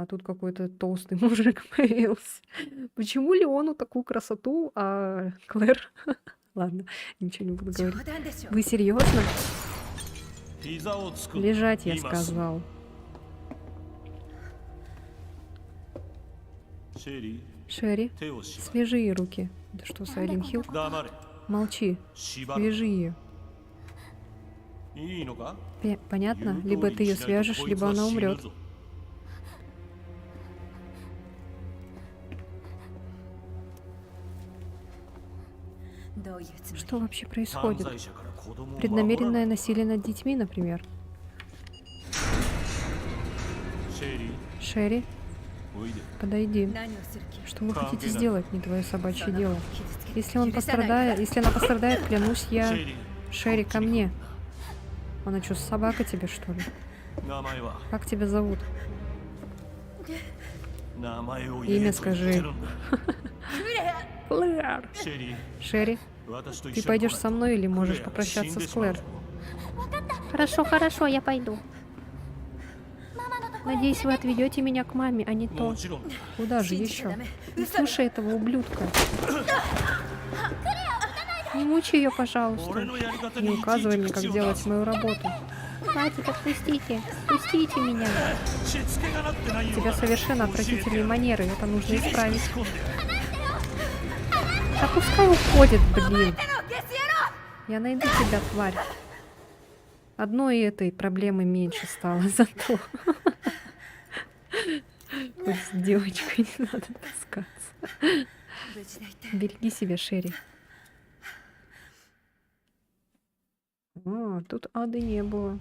А тут какой-то толстый мужик появился. Почему Леону такую красоту, а Клэр... Ладно, ничего не буду 冗 говорить. 談でしょ Вы серьезно? 膝をつく Лежать, я 言います сказал. シェリ Шерри, ー手を縛 свяжи ей руки. Да что, Сайлент Хилл? る黙れ Молчи, 縛る свяжи ее. いいのか Понятно? 言う通 Либо り ты に ее しないと свяжешь, こいつ либо は она 死ぬ умрет. ぞ どういうつもり Что вообще 犯 происходит? 罪者から子供を守ら Преднамеренное ない насилие над детьми, например. シェリー Шерри, おいで подойди. 何をする気 Что вы хотите Как иначе? сделать? Не твое собачье そんな дело. もん傷つけて Если он 許さないから пострадает, если она пострадает, клянусь, シェ я... リー Шерри, ко мне. Она что, собака тебе, что ли? 名前は Как тебя зовут? 名前を Имя 言えと言って скажи. るんだ Клэр. シェリー Шерри, 私と ты 一緒に пойдешь 来ない со мной или クレ можешь アが попрощаться 死んで с しまう Клэр? ぞ Хорошо, хорошо, я пойду. Надеюсь, вы отведете меня к маме, а не も то. ちろんだ Куда же 信じちゃ еще? ダメ Не 嘘 слушай этого ублюдка. Не мучай ее, 俺 пожалуйста. のやり方 Не にいちい указывай ち мне, как 口を出 делать す мою работу. Хватит, отпустите. Пустите меня. しつけがなってない У よう тебя だ совершенно отвратительные манеры. Это нужно 厳しく исправить. 仕込んで Да пускай уходит, блин. ゲス野郎 Я найду тебя, тварь. Одной этой проблемы меньше стало зато. Вот с девочкой не надо таскаться. 無事でいて Береги себя, Шерри. О, тут ады не было.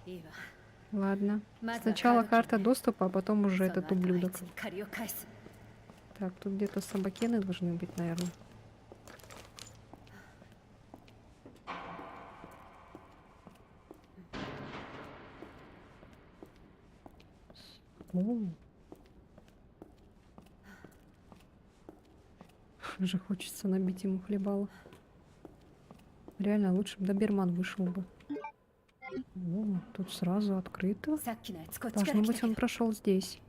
いいわ Ладно. まずは Сначала カード карта доступа, а потом уже その этот 後はあい ублюдок. つに借りを返す Так, тут где-то собакены должны быть, наверное. О. Уже хочется набить ему хлебало. Реально, лучше бы доберман вышел бы. О, тут сразу открыто. さっきのやつこっちから Должно 来た быть, け он ど прошел здесь.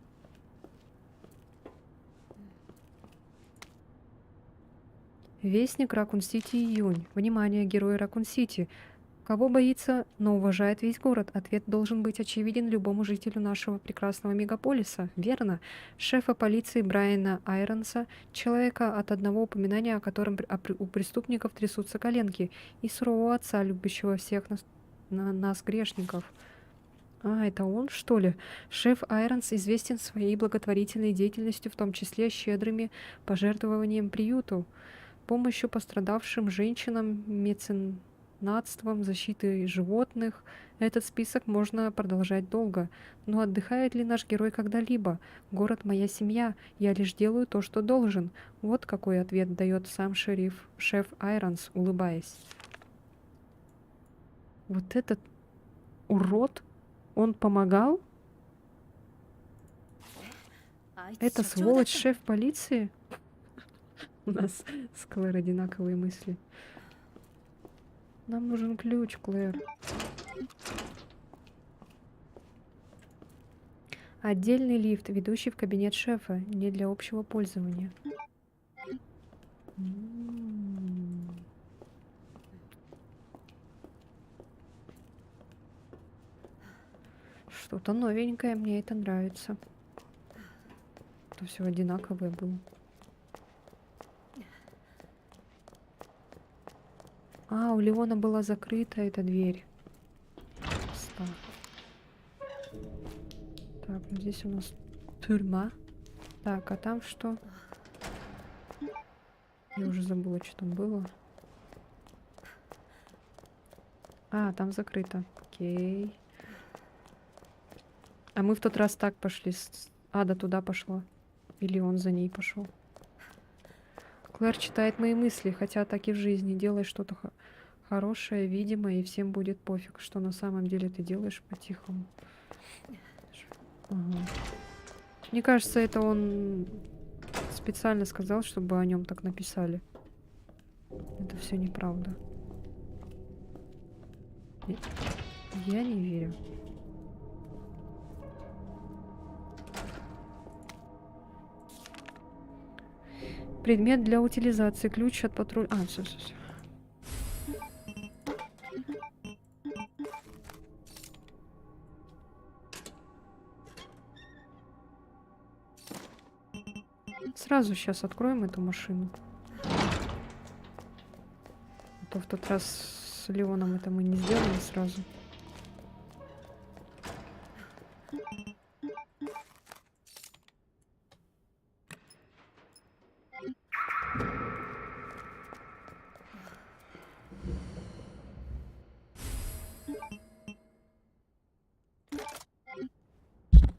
Вестник Ракун-Сити, июнь. Внимание, герои Ракун-Сити. Кого боится, но уважает весь город? Ответ должен быть очевиден любому жителю нашего прекрасного мегаполиса. Верно. Шефа полиции Брайана Айронса, человека, от одного упоминания о котором у преступников трясутся коленки, и сурового отца, любящего всех нас грешников. А, это он, что ли? Шеф Айронс известен своей благотворительной деятельностью, в том числе щедрыми пожертвованием приюту, помощью пострадавшим женщинам, меценатством, защитой животных. Этот список можно продолжать долго. Но отдыхает ли наш герой когда-либо? Город — моя семья. Я лишь делаю то, что должен. Вот какой ответ дает сам шеф Айронс, улыбаясь. Вот этот урод, он помогал? あいつ Это 所長だった сволочь шеф полиции? У нас с Клэр одинаковые мысли. Нам нужен ключ, Клэр. Отдельный лифт, ведущий в кабинет шефа, не для общего пользования. Что-то новенькое, мне это нравится. То все одинаковое было. А, у Леона была закрыта эта дверь. Пуста. Так, ну здесь у нас тюрьма. Так, а там что? Я уже забыла, что там было. А, там закрыто. Окей. А мы в тот раз так пошли. Ада туда пошла. Или он за ней пошел. Клэр читает мои мысли, хотя так и в жизни. Делай что-то хорошее, видимое, и всем будет пофиг, что на самом деле ты делаешь по-тихому. Ага. Мне кажется, это он специально сказал, чтобы о нем так написали. Это все неправда. Я не верю. Предмет для утилизации. Ключ от патруля. А, все. Сразу сейчас откроем эту машину. А то в тот раз с Леоном это мы не сделали сразу.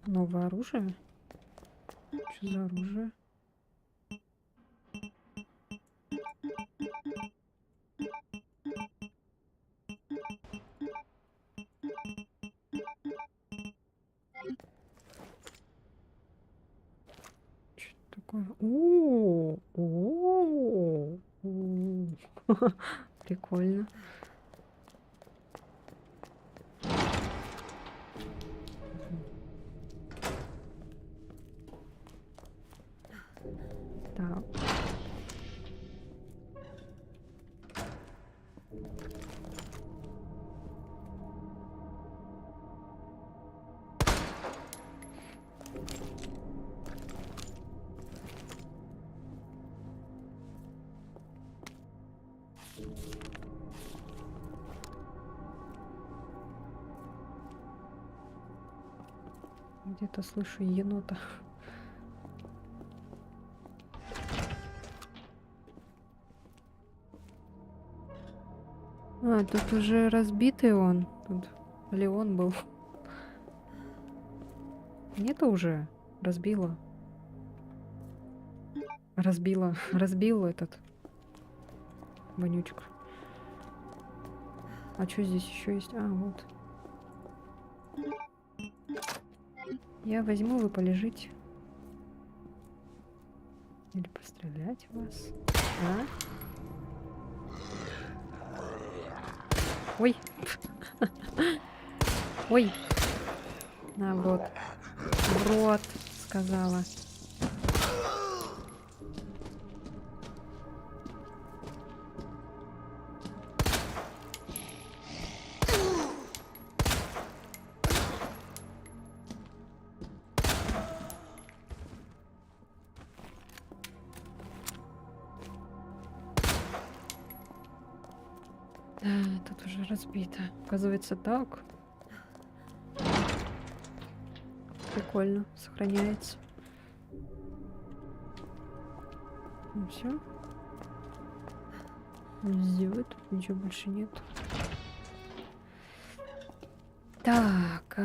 Новое оружие? Что за оружие? Что такое? Прикольно. Так. Где-то слышу енота. А, тут уже разбитый он. Тут Леон был. Нету уже. Разбила. Разбил этот вонючка. А что здесь еще есть? А, вот. Я возьму, вы полежите. Или пострелять в вас. А? Ой. Ой. На, вот. В рот, сказала. Тут уже разбито. Оказывается, так. Прикольно. Сохраняется. Ну все. Сделать. Тут ничего больше нет. Так.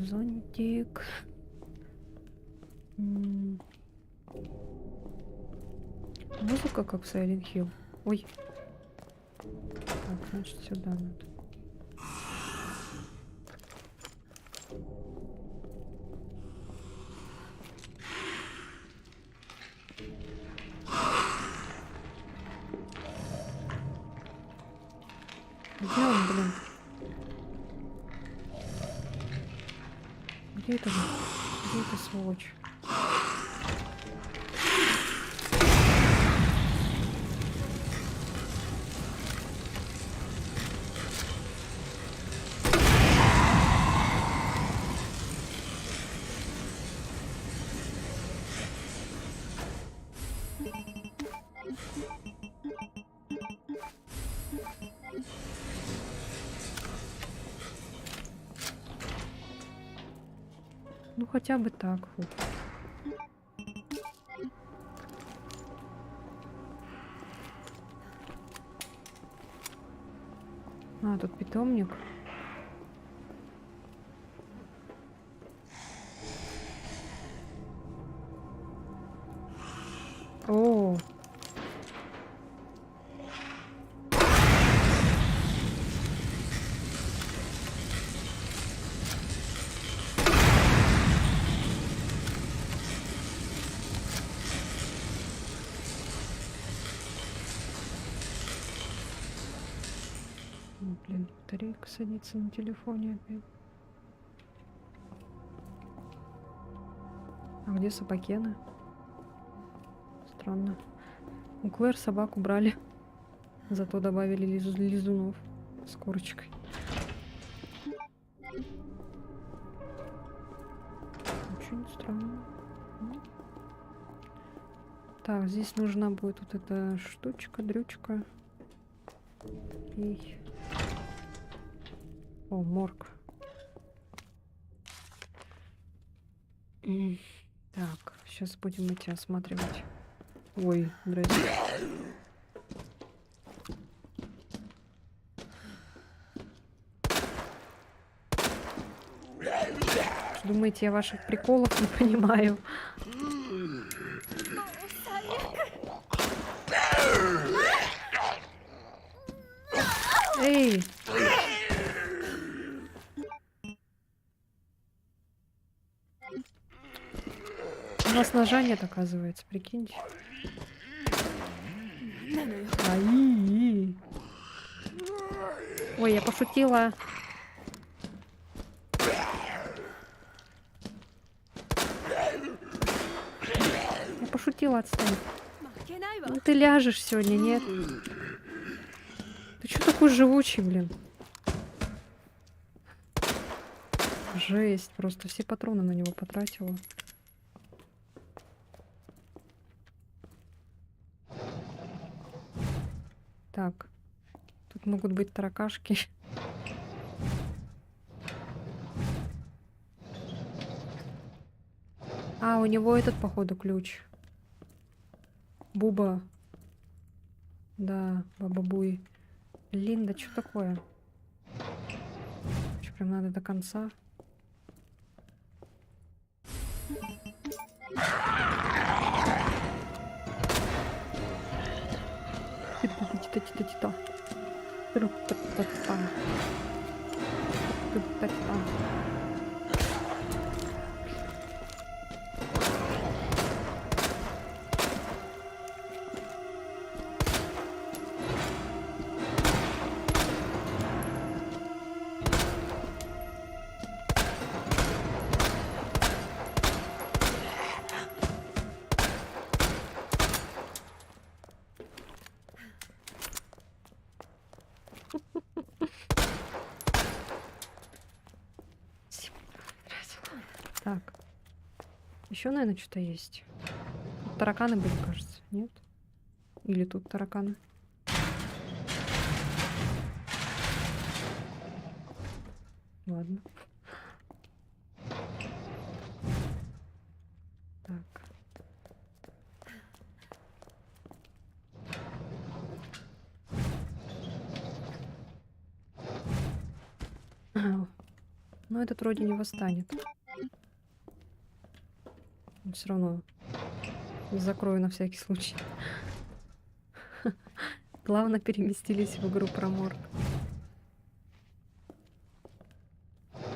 Зонтик. Музыка как в Silent Hill. Ой. Так, значит, сюда надо. Где он, блин? Где это? Где это сволочь? Ну хотя бы так вот. А, тут питомник. О. Блин, батарейка садится на телефоне опять. А где Собакена? Странно. У Клэр собак убрали. Зато добавили лизунов с корочкой. Очень странно. Так, здесь нужна будет вот эта штучка, дрючка. И... О, морг. Так, сейчас будем эти осматривать. Ой, здрасте. Думаете, я ваших приколов не понимаю? Эй! У нас ножа нет, оказывается, прикиньте. Ай! Ой, я пошутила. Я пошутила, отстань. 負けないわ Ну ты ляжешь сегодня, нет? Ты что такой живучий, блин? Жесть, просто все патроны на него потратила. Так, тут могут быть таракашки. А, у него этот, походу, ключ. Буба. Да, баба-буй. Блин, да что такое? Что, прям надо до конца? Тита-тита-тита-тита. Тру-та-та-та. Тру-та-та. Так. Еще, наверное, что-то есть. Тут тараканы были, кажется, нет? Или тут тараканы? Ладно. Так. Но этот вроде не восстанет. Все равно закрою на всякий случай. Главное, переместились в игру про морг.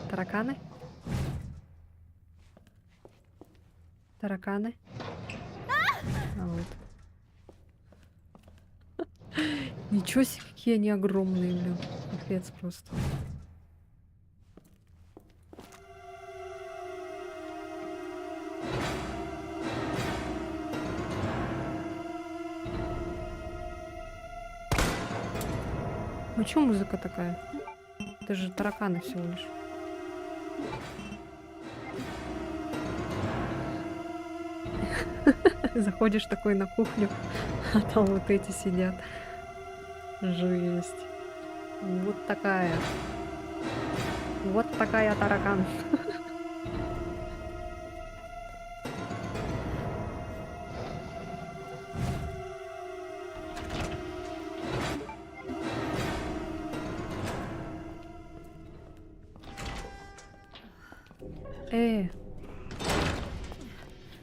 Тараканы? Тараканы? А вот. Ничего себе, какие они огромные, блин. Капец просто. Ну чё музыка такая? Это же тараканы всего лишь. Заходишь такой на кухню, а там вот эти сидят. Жесть. Вот такая. Вот такая таракан.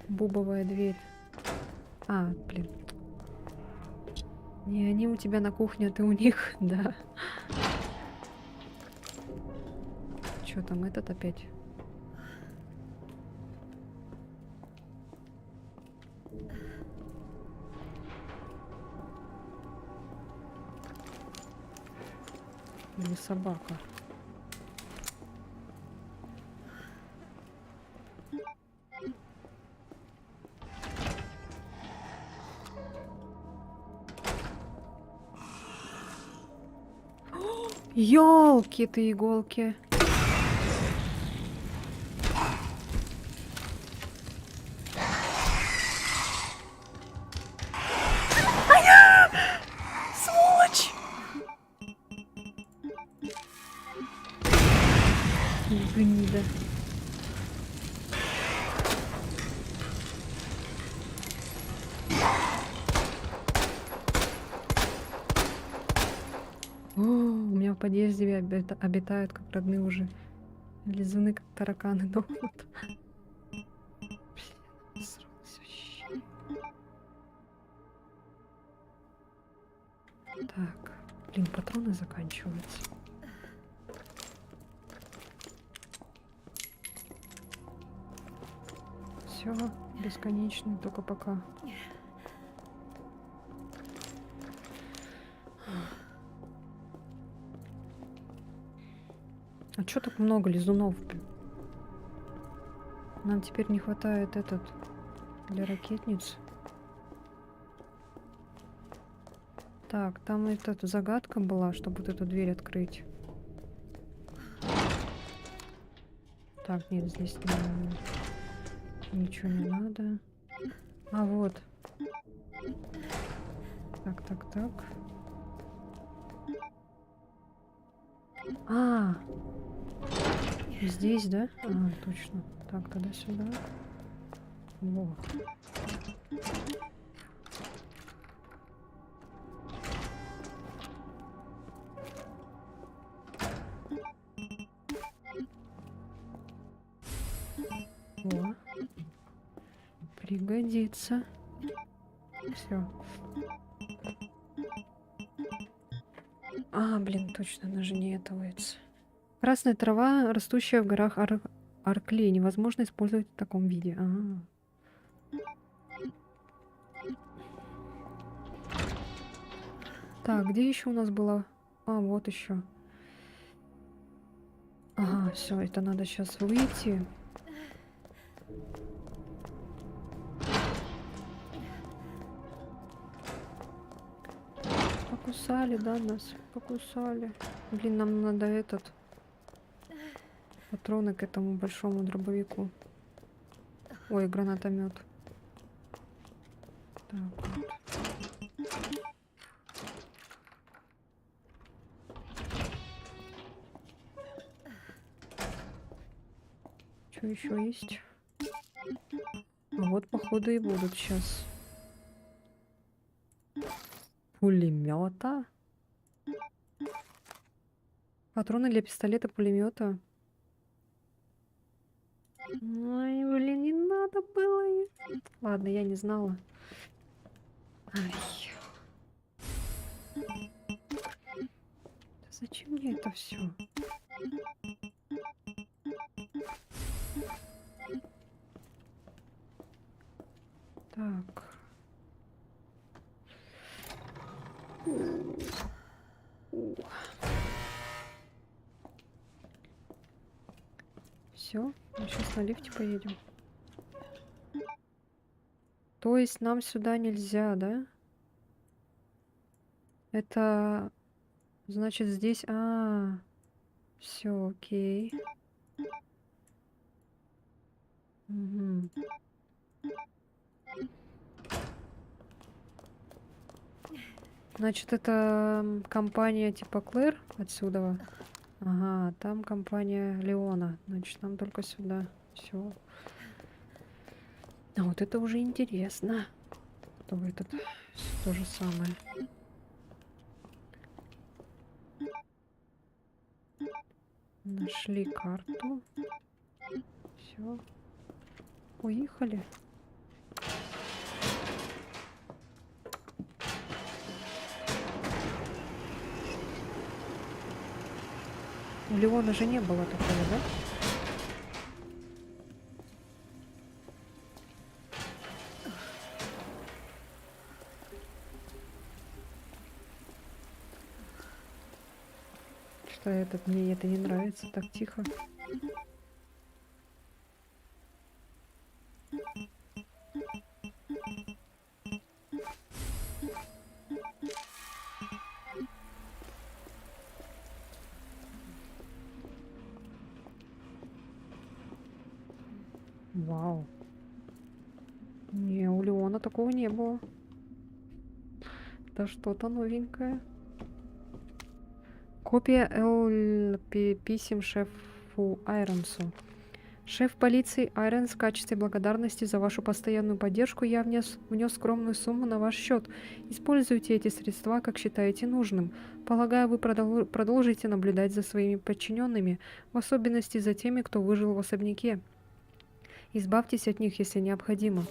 Бубовая дверь. А, блин. Не они у тебя на кухне, а ты у них, да. Чё там этот опять? Или собака? Ёлки ты иголки. Сволочь! Гнида. О, у меня в подъезде обитают как родные уже лизуны, как тараканы дома. Блин, срался вообще. Так, блин, патроны заканчиваются. Все, бесконечно, только пока. А чё так много лизунов? Нам теперь не хватает этот для ракетниц. Так, там эта загадка была, чтобы вот эту дверь открыть. Так, нет, здесь ничего не надо. А вот. Так, так, так. А, здесь, да? А, точно. Так, тогда сюда. Во. Во. Пригодится. Все. А, блин, точно, она же не этовается. Красная трава, растущая в горах Арклей, невозможно использовать в таком виде. Так, где еще у нас было? А, вот еще. Ага, все, это надо сейчас выйти. Покусали, да, нас? Покусали. Блин, нам надо этот... патроны к этому большому дробовику. Ой, гранатомет. Так, вот. Что еще есть? А вот, походу, и будут сейчас. Пулемета? Патроны для пистолета, пулемета. Ой, блин, не надо было. Ладно, я не знала. Ай. Да зачем мне это все? Так. Все, мы сейчас на лифте поедем. То есть нам сюда нельзя, да? Это значит здесь... все, окей. Угу. Значит, это компания типа Клэр отсюда. Ага, там компания Леона. Значит, нам только сюда. Все. А вот это уже интересно. То этот то же самое. Нашли карту. Все. Уехали. У Леона же не было такого, да? Что этот, мне это не нравится, так тихо. Вау. Не, у Леона такого не было. Это что-то новенькое. Копия писем шефу Айронсу. Шеф полиции Айронс, в качестве благодарности за вашу постоянную поддержку я внес скромную сумму на ваш счет. Используйте эти средства, как считаете нужным. Полагаю, вы продолжите наблюдать за своими подчиненными, в особенности за теми, кто выжил в особняке. Избавьтесь от них, если необходимо.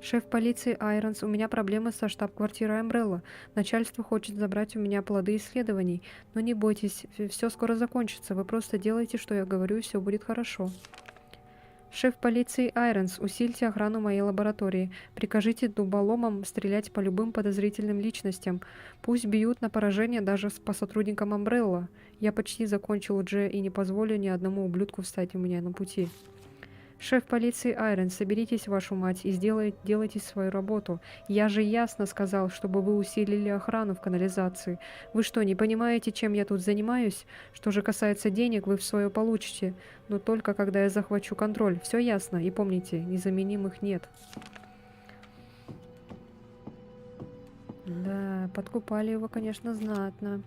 Шеф полиции Айронс, у меня проблемы со штаб-квартирой Амбрелла. Начальство хочет забрать у меня плоды исследований. Но не бойтесь, все скоро закончится. Вы просто делайте, что я говорю, и все будет хорошо. Шеф полиции Айронс, усильте охрану моей лаборатории. Прикажите дуболомам стрелять по любым подозрительным личностям. Пусть бьют на поражение даже по сотрудникам Амбрелла. Я почти закончил Дже и не позволю ни одному ублюдку встать у меня на пути. Шеф полиции Айрон, соберитесь, вашу мать, и делайте свою работу. Я же ясно сказал, чтобы вы усилили охрану в канализации. Вы что, не понимаете, чем я тут занимаюсь? Что же касается денег, вы в свое получите. Но только когда я захвачу контроль. Все ясно. И помните, незаменимых нет. Да, подкупали его, конечно, знатно.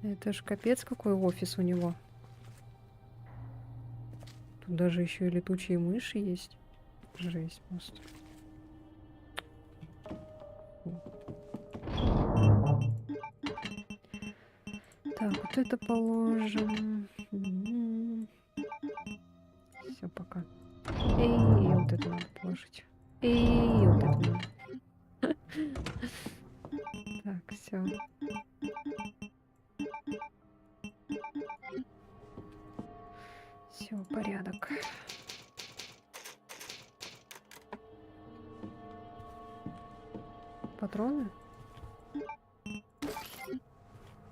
Это ж капец, какой офис у него. Тут даже еще и летучие мыши есть. Жесть просто. Так, вот это положим. Все, пока. Эй, вот это надо положить. Эй, вот это надо. Так, все. Все, порядок. Патроны?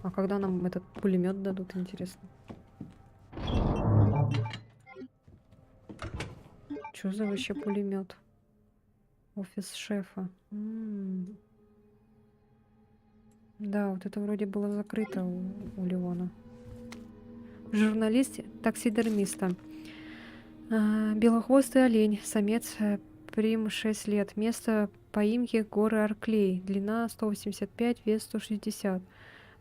А когда нам этот пулемет дадут, интересно? Что за вообще пулемет? Офис шефа. Да, вот это вроде было закрыто у Леона. Журналист таксидермиста. Белохвостый олень, самец, прим 6 лет. Место поимки горы Арклей. Длина 185, вес 160.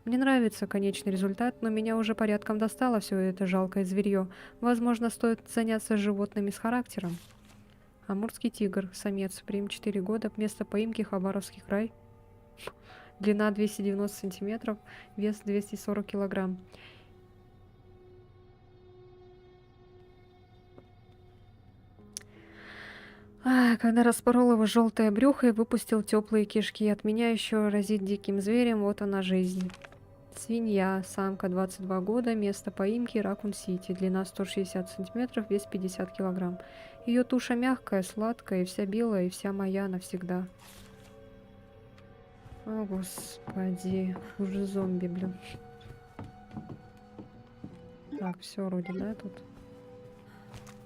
Мне нравится конечный результат, но меня уже порядком достало все это жалкое зверье. Возможно, стоит заняться животными с характером. Амурский тигр, самец, прим 4 года. Место поимки Хабаровский край. Длина 290 сантиметров, вес 240 килограмм. Когда распорол его желтое брюхо и выпустил теплые кишки. От меня еще разит диким зверем, вот она жизнь. Свинья, самка, 22 года, место поимки Ракун-Сити, длина 160 сантиметров, вес 50 килограмм. Ее туша мягкая, сладкая, и вся белая, и вся моя навсегда. О, господи, уже зомби, блин. Так, все вроде, да, тут?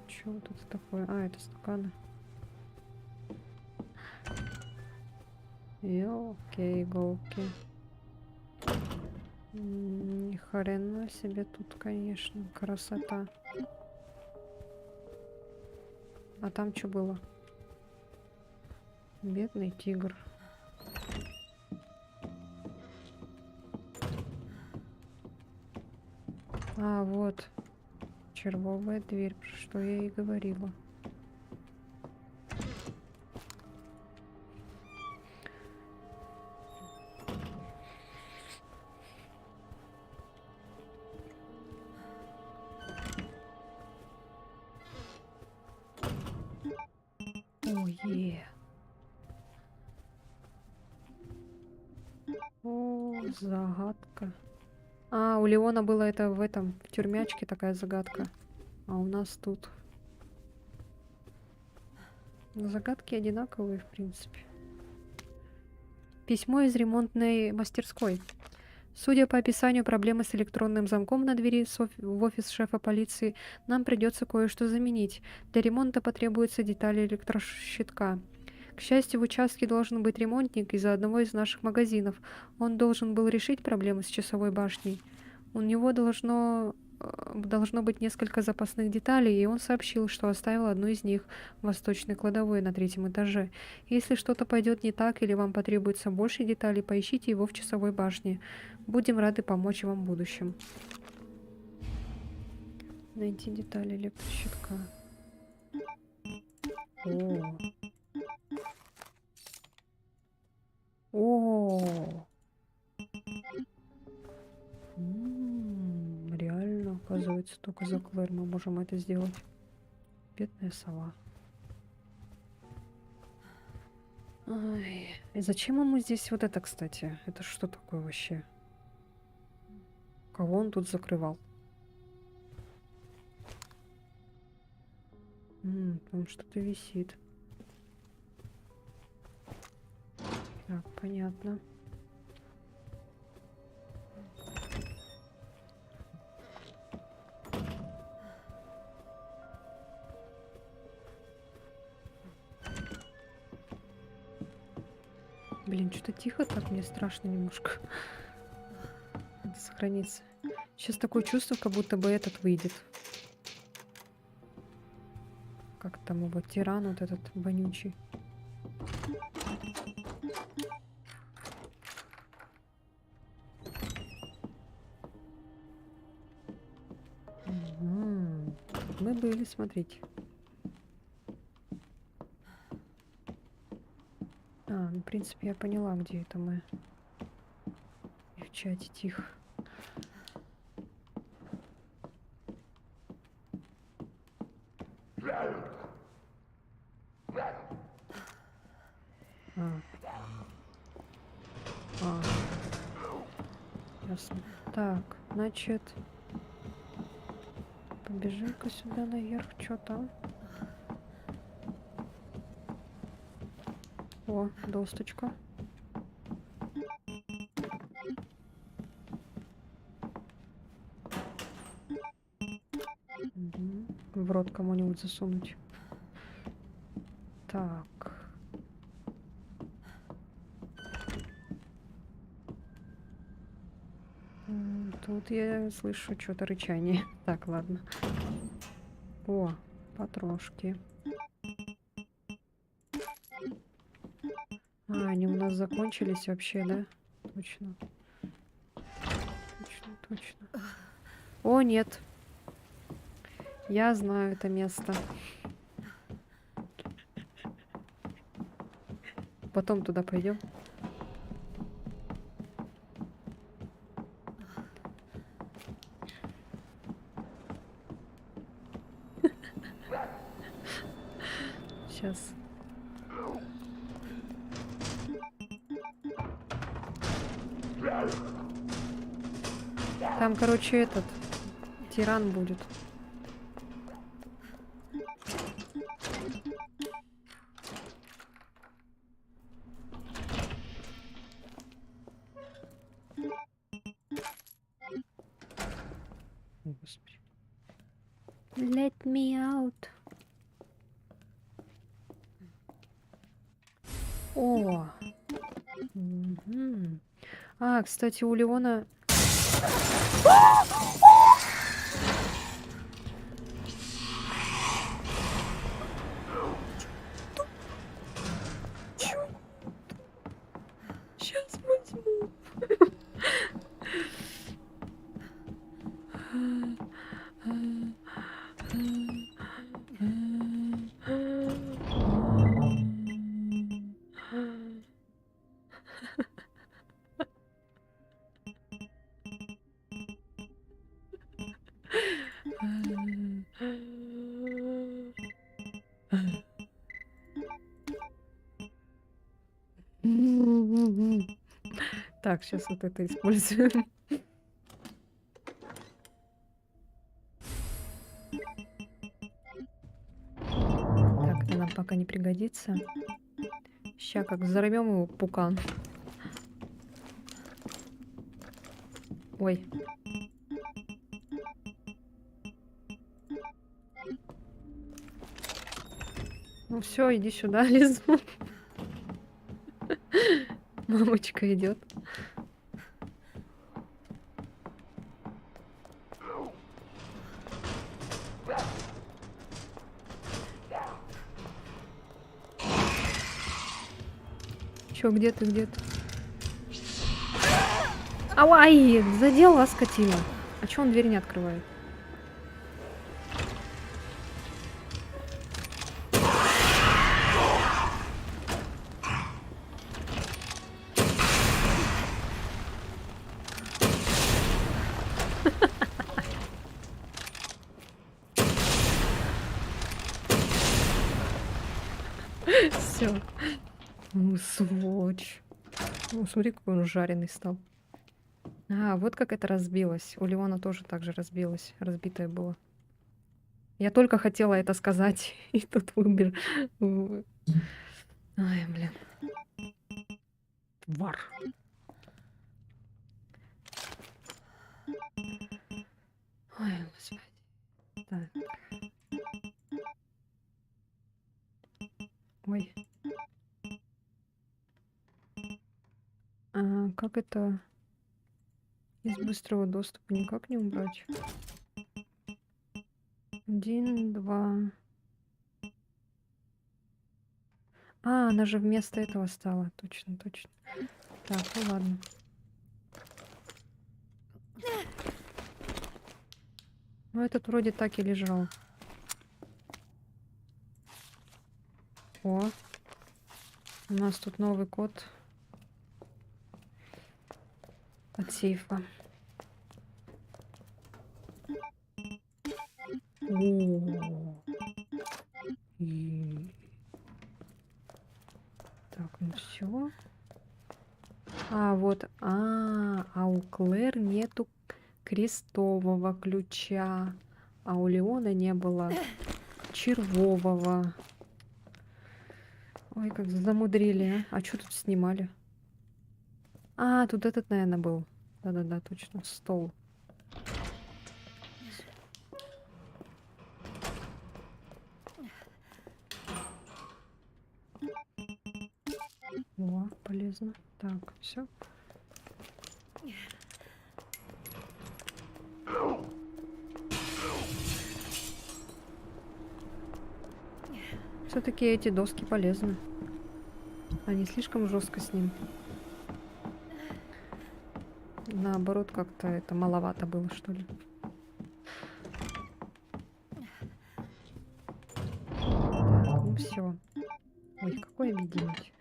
Чего тут такое? А, это стаканы. Ёлки-иголки. Ни хрена себе тут, конечно, красота. А там что было? Бедный тигр. А, вот. Червовая дверь, про что я и говорила. Ой, о, загадка. А, у Леона было это в этом, в тюрмячке такая загадка. А у нас тут... Загадки одинаковые, в принципе. Письмо из ремонтной мастерской. Судя по описанию проблемы с электронным замком на двери в офис шефа полиции, нам придется кое-что заменить. Для ремонта потребуются детали электрощитка. К счастью, в участке должен быть ремонтник из одного из наших магазинов. Он должен был решить проблему с часовой башней. У него должно должно быть несколько запасных деталей, и он сообщил, что оставил одну из них в восточной кладовой на 3-м этаже. Если что-то пойдет не так или вам потребуется больше деталей, поищите его в часовой башне. Будем рады помочь вам в будущем. Найти детали электрощитка. О. Реально, оказывается, только за Клэр мы можем это сделать. Бедная сова. Ай, и зачем ему здесь вот это, кстати? Это что такое вообще? Кого он тут закрывал? Там что-то висит. Так, понятно. Блин, что-то тихо так, мне страшно немножко. Надо сохраниться. Сейчас такое чувство, как будто бы этот выйдет. Как там его тиран вот этот вонючий. Мы были, смотрите. Ну, в принципе, я поняла, где это мы. И в чате тихо. Ясно. Так, значит, побежим-ка сюда наверх. Что там? О, досточка. В рот кому-нибудь засунуть. Так. Тут я слышу что-то рычание. Так, ладно. О, патрошки. Они у нас закончились вообще, да? Точно. Точно. О, нет. Я знаю это место. Потом туда пойдем. Сейчас. Там, короче, этот тиран будет. О, Господи. Let me out. О. Кстати, у Леона... Сейчас возьму. Так, сейчас вот это используем. Так, это нам пока не пригодится. Сейчас как взорвем его, пукан. Ой. Ну все, иди сюда, лизу. Мамочка идет. Чё, где ты, где ты? Ай, задела скотина. А чё он дверь не открывает? Все. Ну, сволочь. Ну, смотри, какой он жареный стал. А, вот как это разбилось. У Леона тоже так же разбилось. Разбитое было. Я только хотела это сказать, и тут выбер. Ай, блин. Тварь. Ой, господи. Так. Ой. А, как это из быстрого доступа никак не убрать? 1, 2. А, она же вместо этого стала. Точно, точно. Так, ну ладно. Ну, этот вроде так и лежал. О, у нас тут новый код от сейфа. О. Так, ну все. А, вот. А у Клэр нету крестового ключа. А у Леона не было червового. Ой, как замудрили, а? А что тут снимали? А, тут этот, наверное, был. Да-да-да, точно. Стол. О, полезно. Так, все. Все-таки эти доски полезны. Они слишком жестко с ним. Наоборот, как-то это маловато было, что ли. Так, ну все. Ой, какой объединить.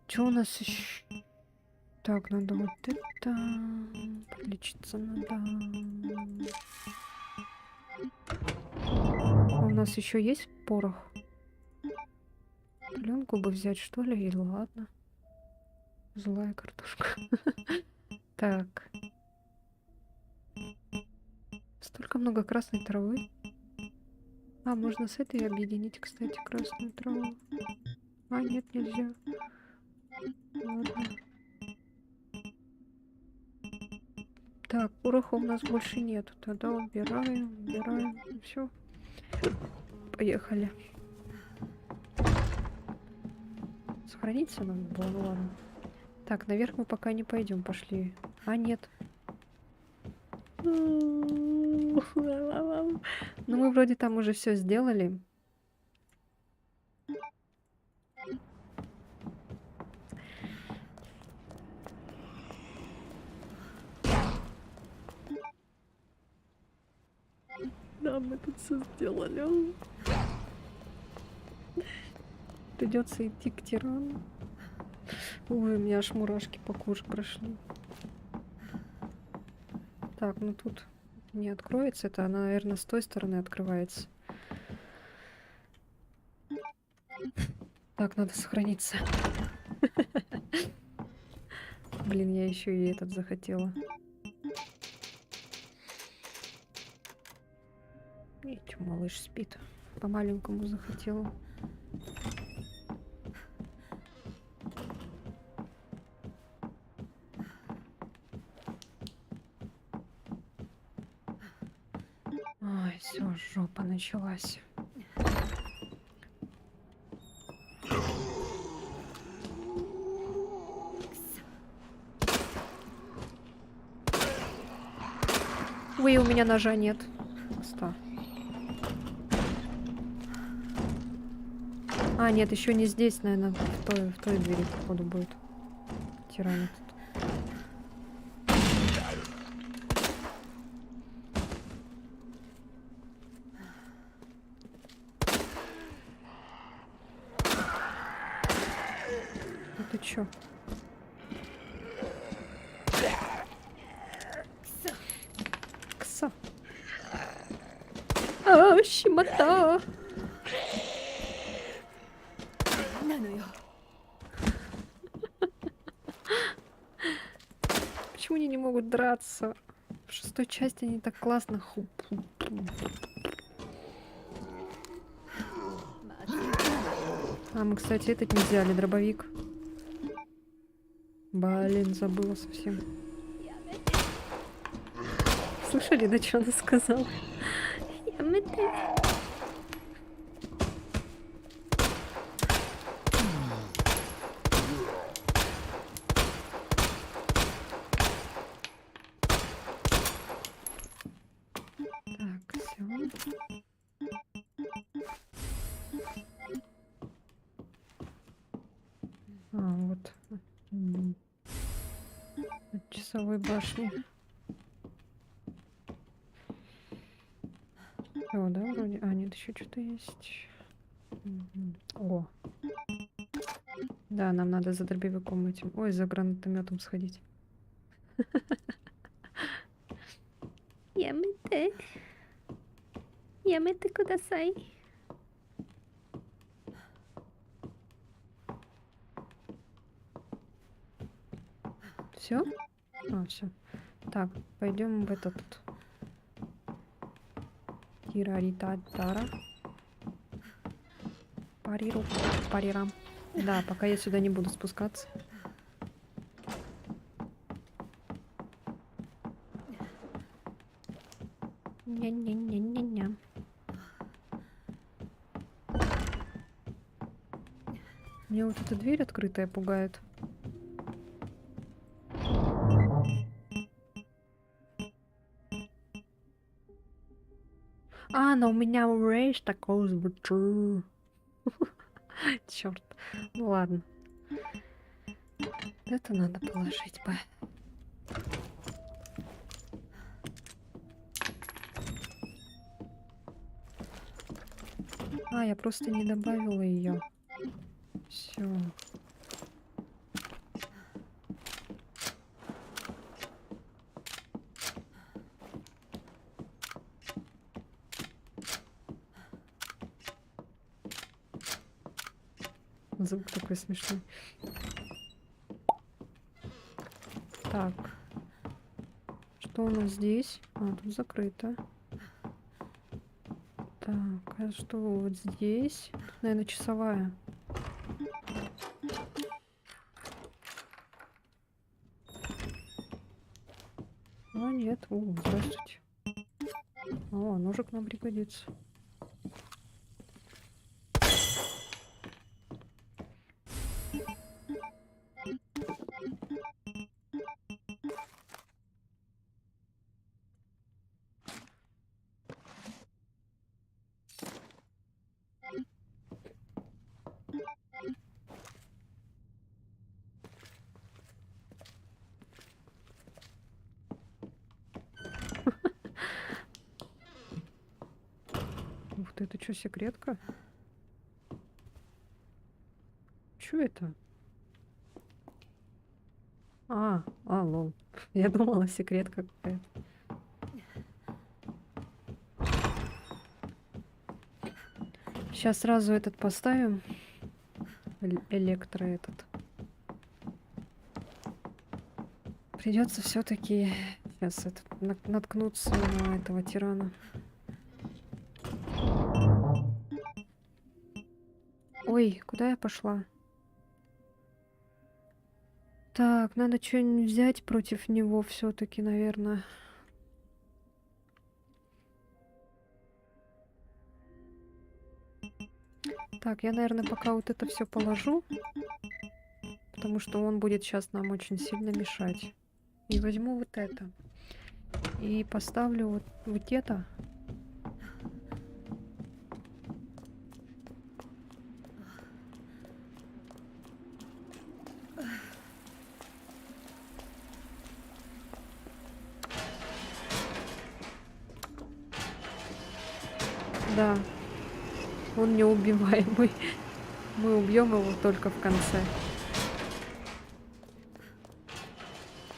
Что у нас еще? Так, надо вот это. Подлечиться надо. А у нас еще есть порох? Пленку бы взять, что ли? И ладно. Злая картошка. Так. Столько много красной травы. А, можно с этой объединить, кстати, красную траву. А, нет, нельзя. Ладно. Так, пороха у нас больше нету. Тогда убираем. Все. Поехали. Сохраниться надо было, ну ладно. Так, наверх мы пока не пойдем, пошли. А, нет. Ну, мы вроде там уже все сделали. Да, мы тут все сделали. Придется идти к тирану. Ой, у меня аж мурашки по коже прошли. Так, ну тут не откроется. Это она, наверное, с той стороны открывается. Так, надо сохраниться. Блин, я еще и этот захотела. И чё, малыш спит. По-маленькому захотела. Ой, все, жопа началась. Ой, у меня ножа нет. А, нет, еще не здесь, наверное, в той двери, походу, будет. Тиран этот. Ну ты чё? Кса. А, щемота. なのよ。 Почему они не могут драться? В 6-й части они так классно. А мы, кстати, этот не взяли, дробовик. Блин, забыла совсем. Слышали, да, что она сказала? Так, все. А, вот. От часовой башни. О, да, вроде. А, нет, еще что-то есть. О. Да, нам надо за дробовиком этим. Ой, за гранатометом сходить. Ямете. Ямете кудасай. Все? А, все. Так, пойдем в этот. Тираритатара. Париру. Парирам. Да, пока я сюда не буду спускаться. Ня-ня-ня-ня-ня. Мне вот эта дверь открытая пугает. А, но у меня рейдж такой звучит. Черт. Ну ладно. Это надо положить бы. А, я просто не добавила ее. Все. Звук такой смешной. Так. Что у нас здесь? А, тут закрыто. Так, а что вот здесь? Тут, наверное, часовая. А, нет. О, здравствуйте. О, ножик нам пригодится. Ух ты, это что, секретка? Чё это? Лол. Я думала, секретка какая-то. Сейчас сразу этот поставим. Электро этот. Придется все-таки сейчас наткнуться на этого тирана. Ой, куда я пошла? Так, надо что-нибудь взять против него все-таки, наверное. Так, я, наверное, пока вот это все положу, потому что он будет сейчас нам очень сильно мешать. И возьму вот это. И поставлю вот это. Да. Он неубиваемый. Мы убьем его только в конце.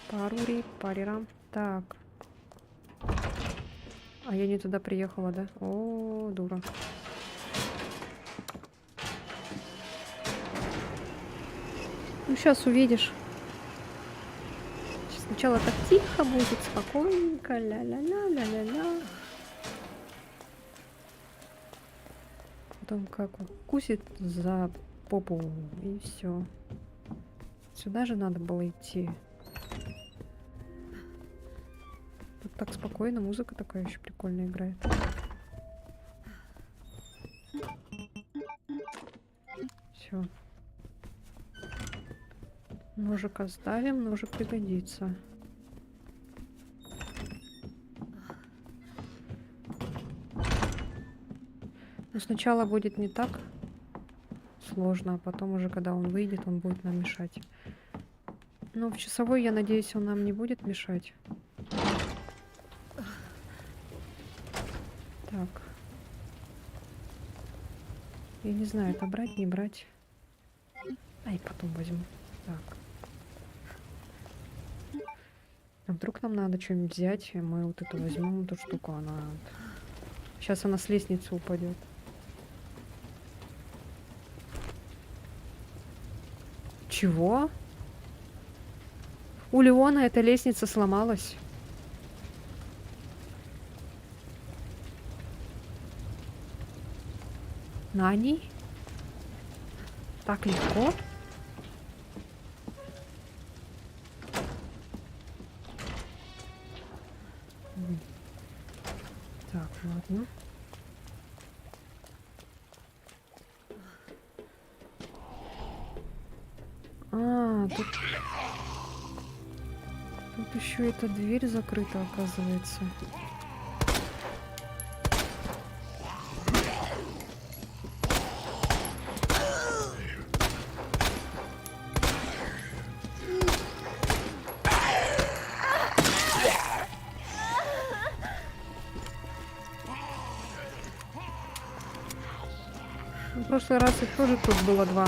Парури, парирам. Так. А я не туда приехала, да? О, дура. Ну, сейчас увидишь. Сейчас сначала так тихо будет, спокойненько. Ля-ля-ля-ля-ля-ля. Потом как укусит за попу, и все. Сюда же надо было идти. Тут так спокойно, музыка такая еще прикольно играет. Все. Ножик оставим, ножик пригодится. Но сначала будет не так сложно, а потом уже, когда он выйдет, он будет нам мешать. Но в часовой, я надеюсь, он нам не будет мешать. Так. Я не знаю, это брать, не брать. Ай, потом возьму. Так. А вдруг нам надо что-нибудь взять, и мы вот эту возьмем, эту штуку, она... Сейчас она с лестницы упадет. Чего? У Леона эта лестница сломалась. Нани? Так легко? Так, ладно. Тут еще эта дверь закрыта, оказывается. В прошлый раз их тоже тут было два.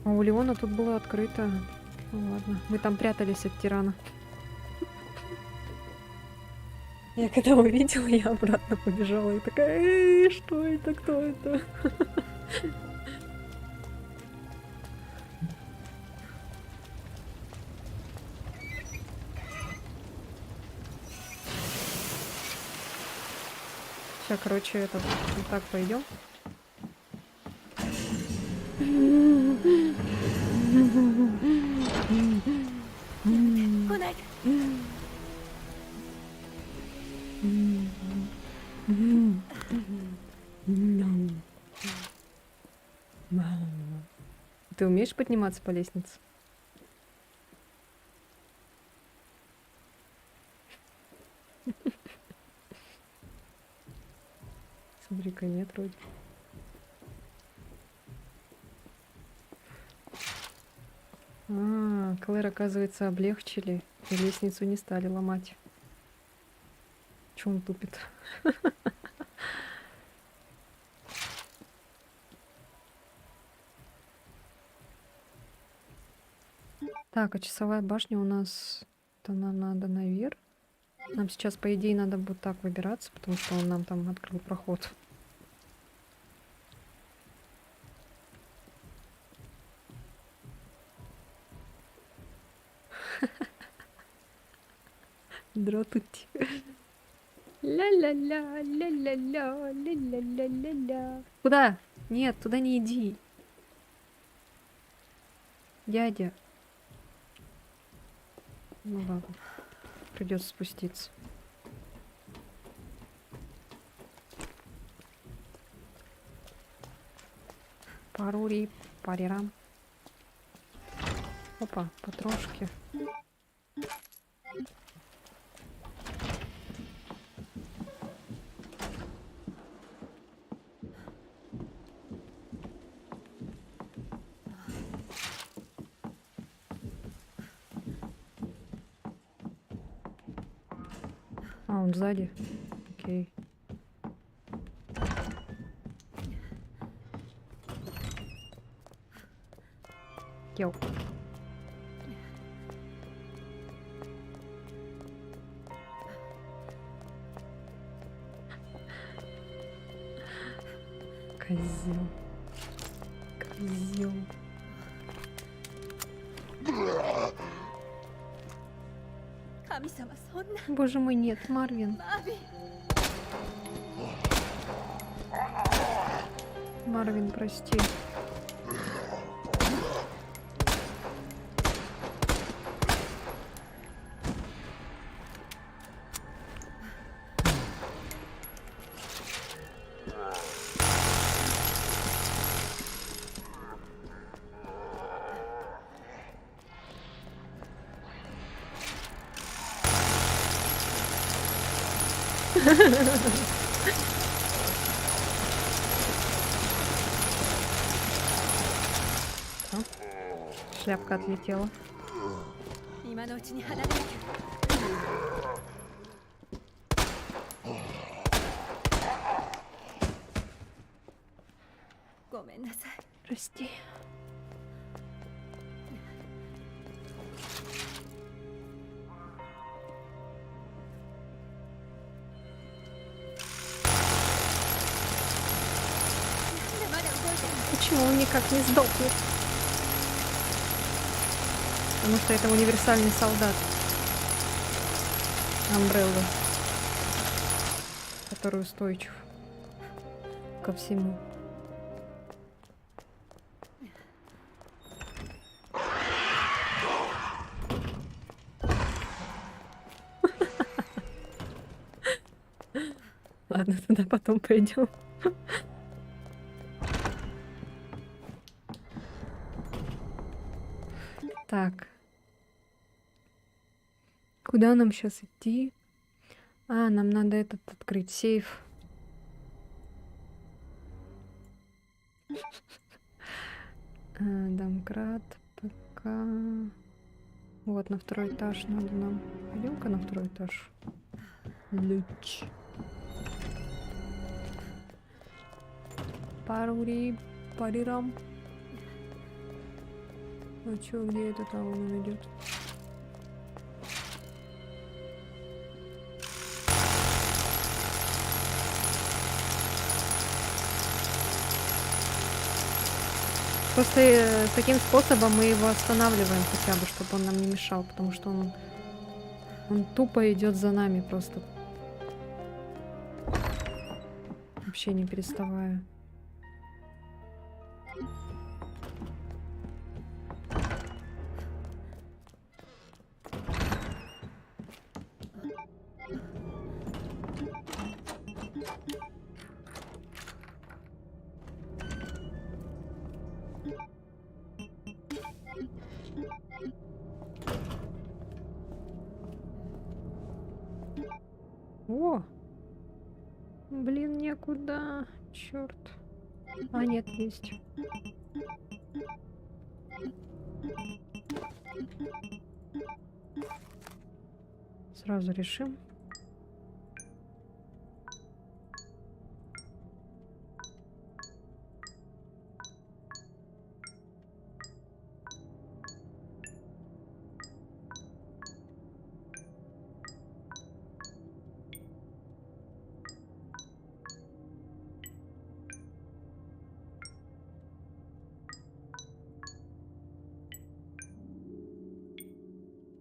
А у Леона тут было открыто. Ну ладно, мы там прятались от тирана. Я когда увидела, я обратно побежала и такая, что это, кто это? Сейчас, короче, это вот так пойдем. Ты умеешь подниматься по лестнице? Смотри-ка, нет вроде. Клэр, оказывается, облегчили и лестницу не стали ломать. Чё он тупит? Так, а часовая башня у нас... Это нам надо наверх. Нам сейчас, по идее, надо будет так выбираться, потому что он нам там открыл проход. Дратути. Ля-ля-ля, ля-ля-ля, ля-ля-ля-ля-ля. Куда? Нет, туда не иди. Дядя. Ну ладно. Придется спуститься. Парури, парирам. Опа, потрошки. А, он сзади. Окей. Йоу. Козел. Козел. Боже мой, нет, Марвин. Марвин, прости. Шляпка отлетела. 今のうちに離れなきゃ。ごめんなさい。 Прости. Почему он никак не сдохнет? Потому что это универсальный солдат Амбреллы, который устойчив ко всему. Ладно, туда потом пойдем. Так. Куда нам сейчас идти? А, нам надо этот открыть сейф. Домкрат, ПК. Вот, на второй этаж надо нам. Пойдем-ка на второй этаж. Луч. Парури, парирам. А чё, где это там он идет? Просто таким способом мы его останавливаем хотя бы, чтобы он нам не мешал, потому что он тупо идет за нами просто. Вообще не переставая. О! Блин, некуда. Черт. А, нет, есть. Сразу решим.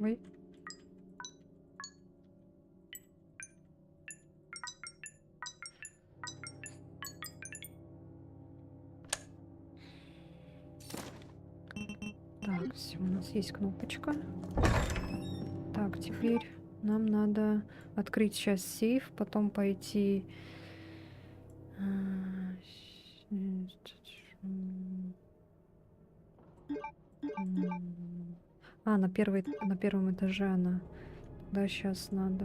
Ой. Так, все, у нас есть кнопочка. Так, теперь нам надо открыть сейчас сейф, потом пойти... А, на первом этаже она. Да, сейчас надо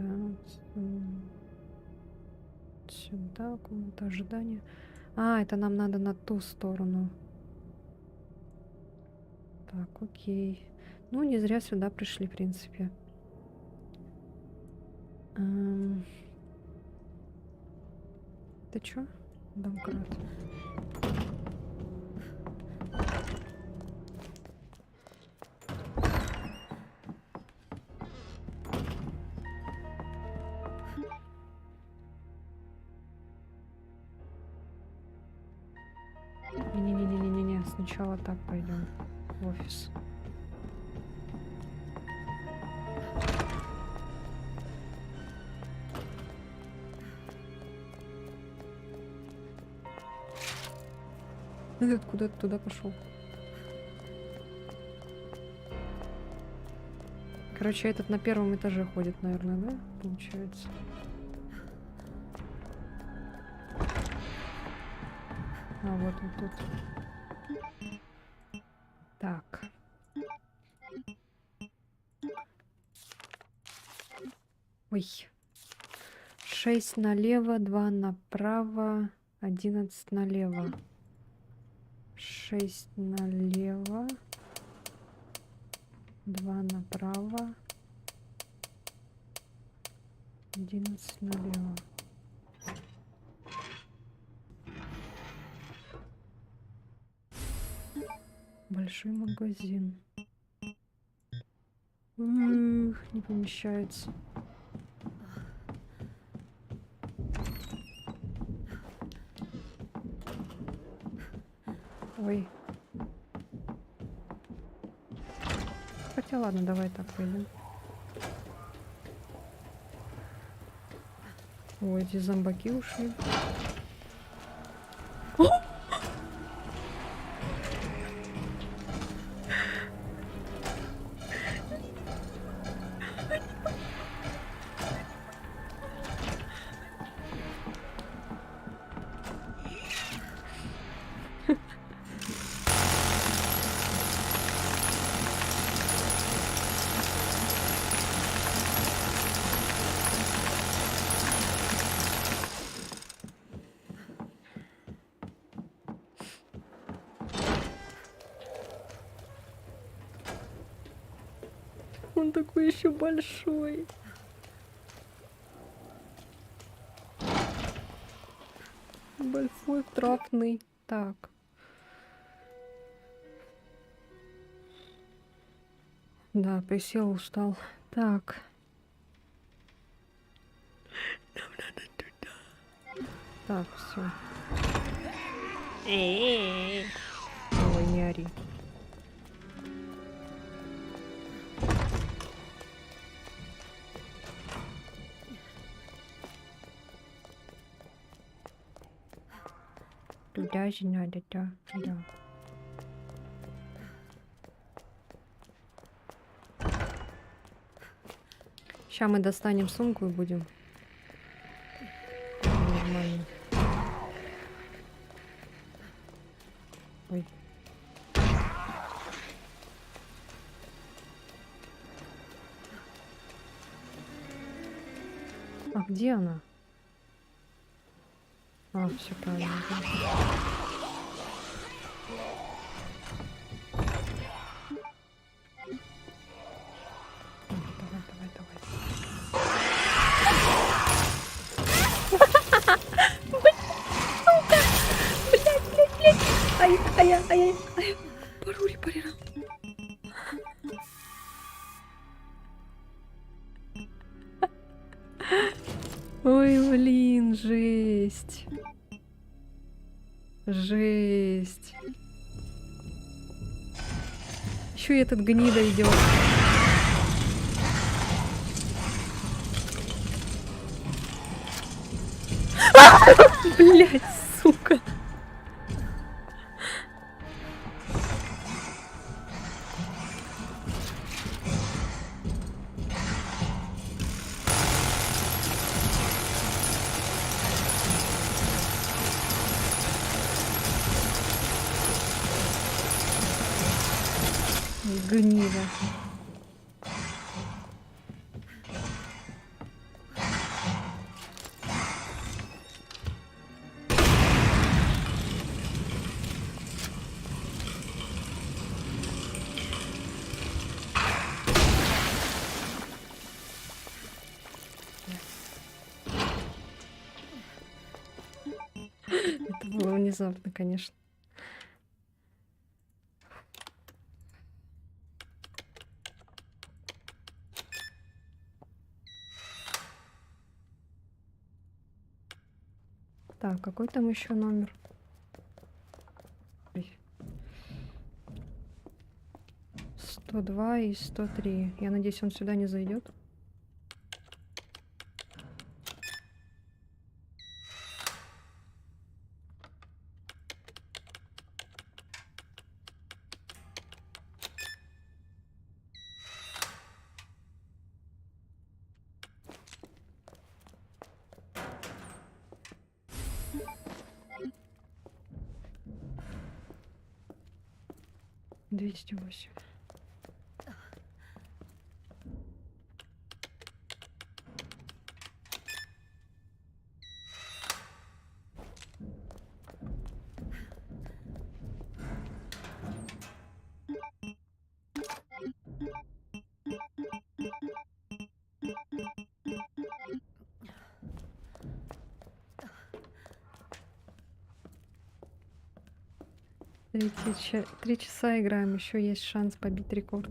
сюда, комната ожидания. А, это нам надо на ту сторону. Так, окей. Ну, не зря сюда пришли, в принципе. Ты чё? Домкрат. Не-не-не-не-не-не. Сначала так пойдем в офис. Этот куда-то туда пошел. Короче, этот на первом этаже ходит, наверное, да? Получается. А вот он тут. Так. Ой. 6 налево, 2 направо, 11 налево. 6 налево, 2 направо, 11 налево. Большой магазин. Не помещается. Ой. Хотя ладно, давай так пойдем. Ой, эти зомбаки ушли. Он такой еще большой. Большой, трапный. Так. Да, присел, устал. Так. Так, все. Ой, не ори. Туда же надо, да. Сейчас мы достанем сумку и будем. Нормально. Ой. А где она? А, все правильно. Ай, парури, парира. Ой, блин, жесть. Жесть. Еще и этот гнида идет. Блять, сука. Гнида. внезапно, конечно. Так, какой там еще номер? Ой. 102 и 103. Я надеюсь, он сюда не зайдет. Двести восемь. Три часа играем, еще есть шанс побить рекорд.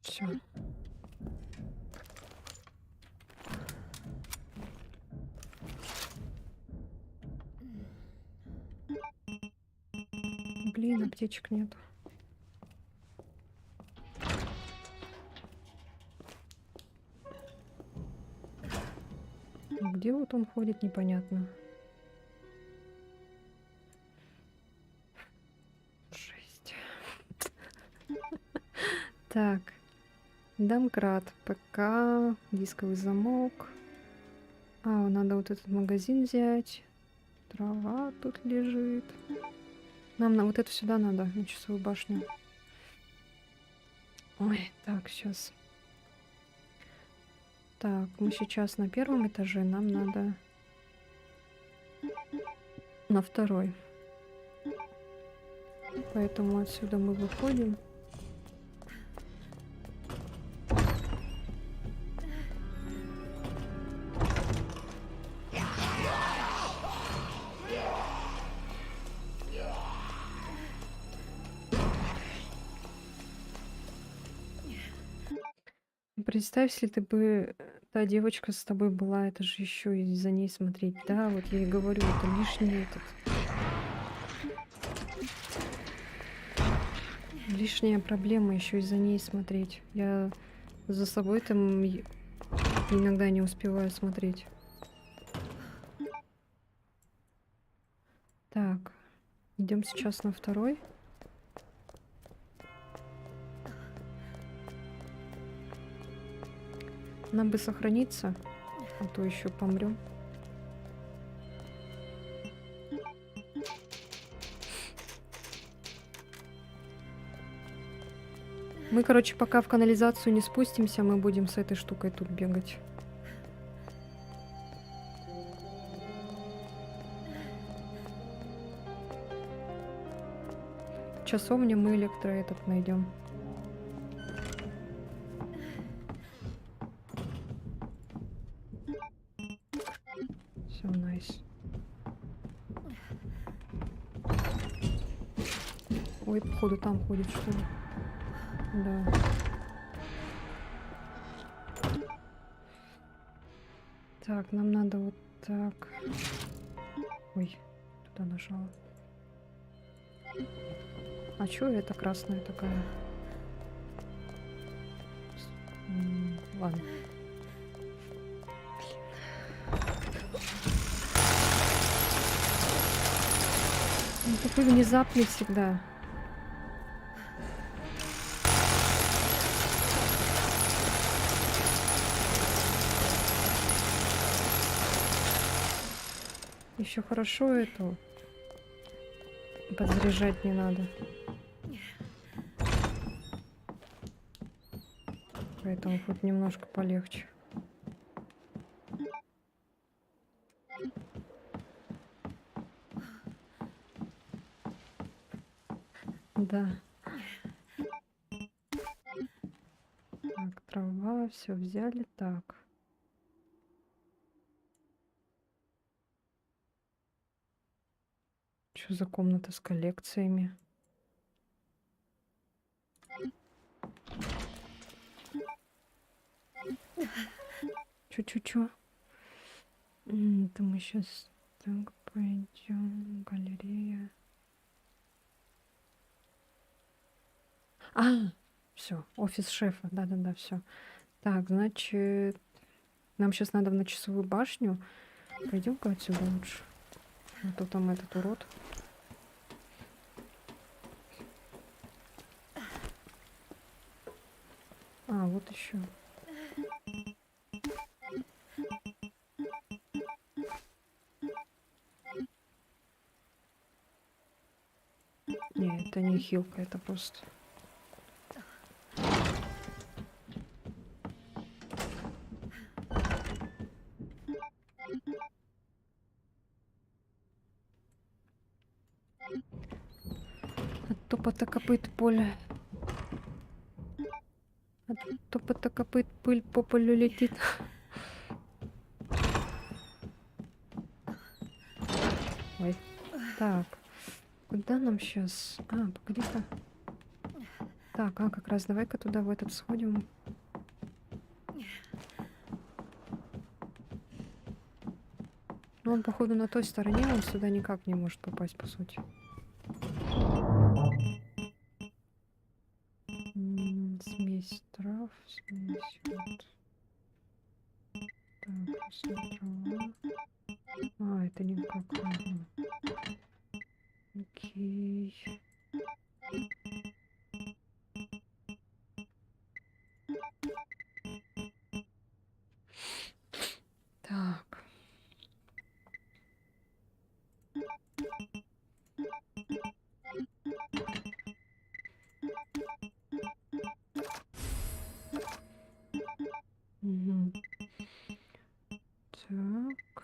Все. Блин, аптечек нет. Где вот он ходит, непонятно. Жесть. Так. Домкрат, ПК, дисковый замок. Надо вот этот магазин взять. Трава тут лежит. Нам на вот это сюда надо, на часовую башню. Ой, так, сейчас. Так, мы сейчас на первом этаже, нам надо на второй. Поэтому отсюда мы выходим. Представь, если ты бы та девочка с тобой была, это же еще и за ней смотреть. Да, вот я и говорю, это лишний этот. Лишняя проблема еще и за ней смотреть. Я за собой там иногда не успеваю смотреть. Так, идем сейчас на второй. Нам бы сохраниться, а то еще помрем. Мы, короче, пока в канализацию не спустимся, мы будем с этой штукой тут бегать. Часовня мы этот найдем. Все, найс. Ой, походу там ходит, что ли? Да. Так, нам надо вот так. Ой, туда нажала. А чё это красная такая? Ладно. Он такой внезапный всегда. Еще хорошо эту подзаряжать не надо. Поэтому хоть немножко полегче. Да. Так, трава, все взяли. Так. Что за комната с коллекциями? Чё? Это мы сейчас так пойдем. Галерея. Все, офис шефа. Да, все. Так, значит, нам сейчас надо на часовую башню. Пойдем-ка отсюда лучше. А то там этот урод. Вот еще. Не, это не хилка, это просто. От топота копыт поле. От топота копыт пыль по полю летит. Ой. Так. Куда нам сейчас? Погоди-ка. Так, как раз давай-ка туда в этот сходим. Ну, он, походу, на той стороне, он сюда никак не может попасть, по сути. Смесь трав, смесь вот. Так, красная трава. Это никак. Окей. Так. Угу. Так.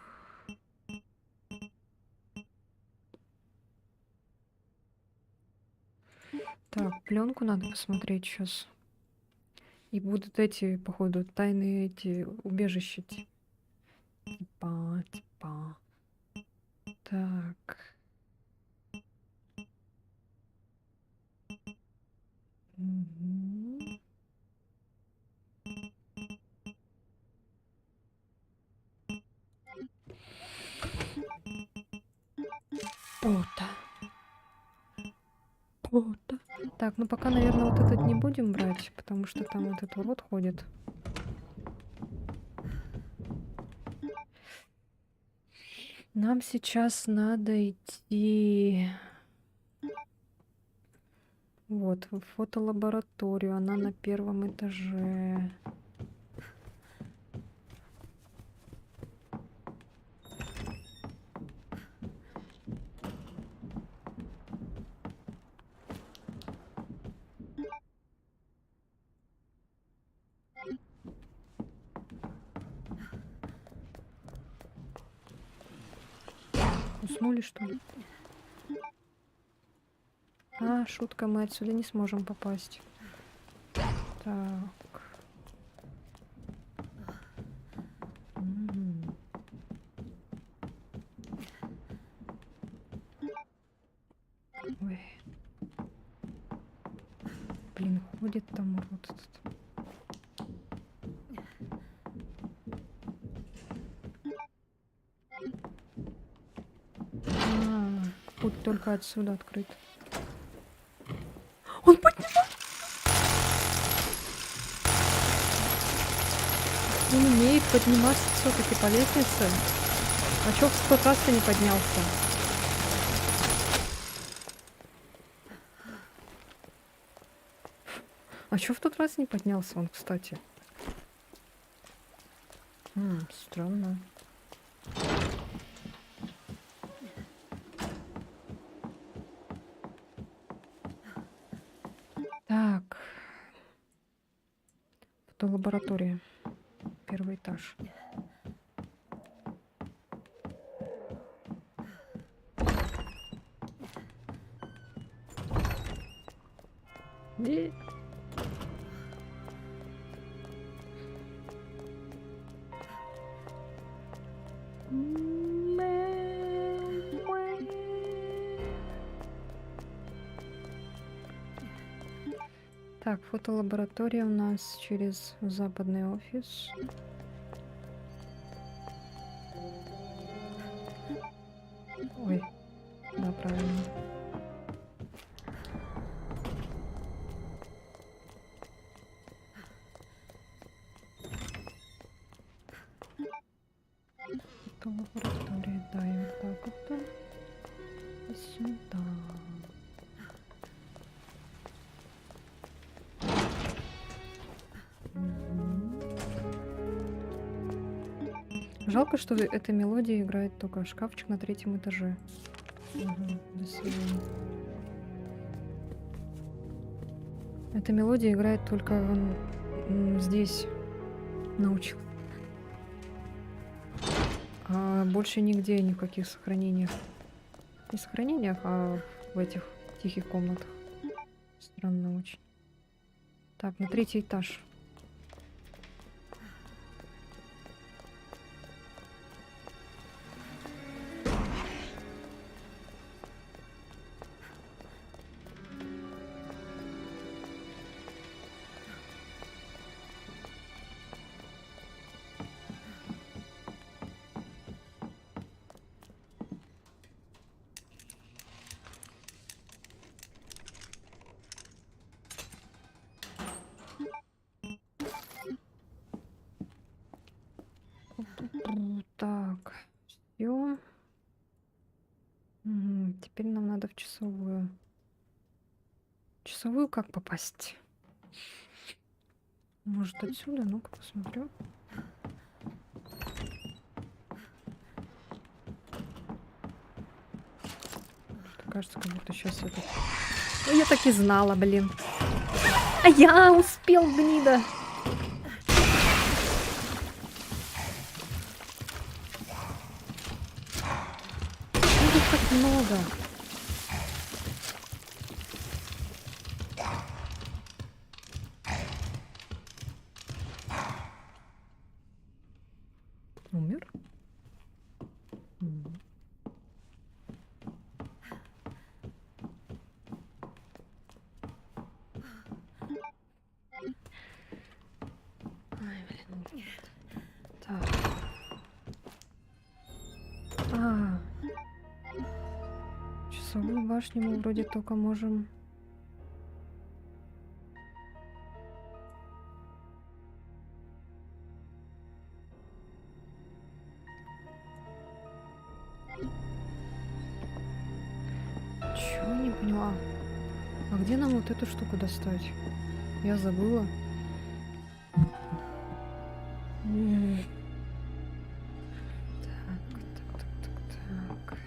Так, пленку надо посмотреть сейчас. И будут эти, походу, тайные эти убежища. Типа. Так. Угу. Пота. Так, ну пока, наверное, вот этот не будем брать, потому что там этот урод ходит. Нам сейчас надо идти вот в фотолабораторию. Она на 1-м этаже. Уснули, что ли? Шутка, мы отсюда не сможем попасть. Так. Ой. Блин, ходит там урод этот. Путь только отсюда открыт. Он поднимается! Он умеет подниматься все-таки по лестнице. А чё в тот раз-то не поднялся? А чё в тот раз не поднялся он, кстати? Странно. Так. Фотолаборатория. 1-й этаж. Ди. Так, фотолаборатория у нас через западный офис. Ой, да, правильно. Фотолаборатория, да, и вот так вот. И сюда. Жалко, что эта мелодия играет только шкафчик на 3-м этаже. Мгм, до свидания. Эта мелодия играет только здесь, научил. А больше нигде, ни в каких сохранениях. Не сохранениях, а в этих тихих комнатах. Странно очень. Так, на 3-й этаж. Так, все. Теперь нам надо в часовую. В часовую как попасть? Может, отсюда? Ну-ка посмотрю. Что-то кажется, как будто сейчас это... Ну, я так и знала, блин. А я успел, гнида. Их так много. Умер? Ай, блин. Так. Часовую башню мы вроде только можем... Чего не поняла? А где нам вот эту штуку достать? Я забыла. Так.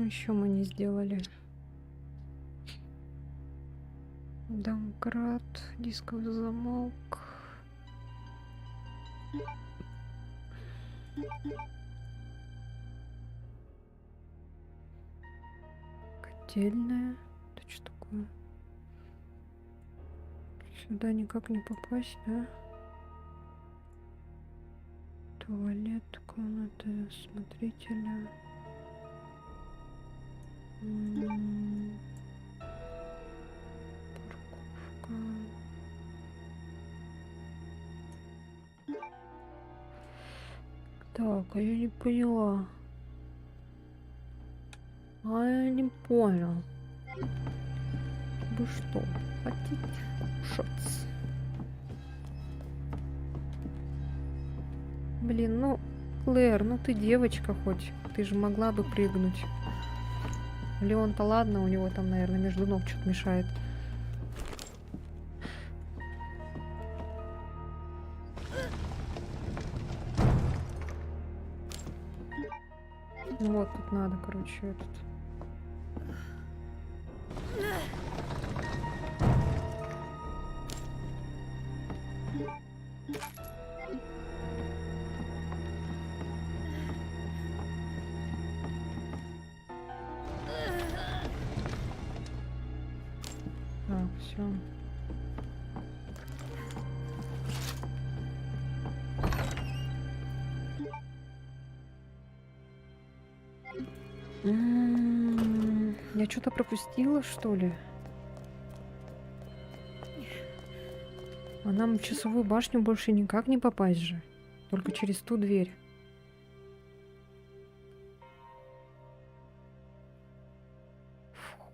Что мы не сделали? Домкрат, дисковый замок. Котельная. Это что такое? Сюда никак не попасть, да? Туалет, комната смотрителя. Парковка. Так, а я не поняла. А я не понял. Вы что, хотите кушать? Блин, ну, Клэр, ну ты девочка хоть. Ты же могла бы прыгнуть. Леон-то ладно, у него там, наверное, между ног что-то мешает. Ну вот, тут надо, короче, этот... Все. Я что-то пропустила, что ли? А нам в часовую башню больше никак не попасть же. Только через ту дверь.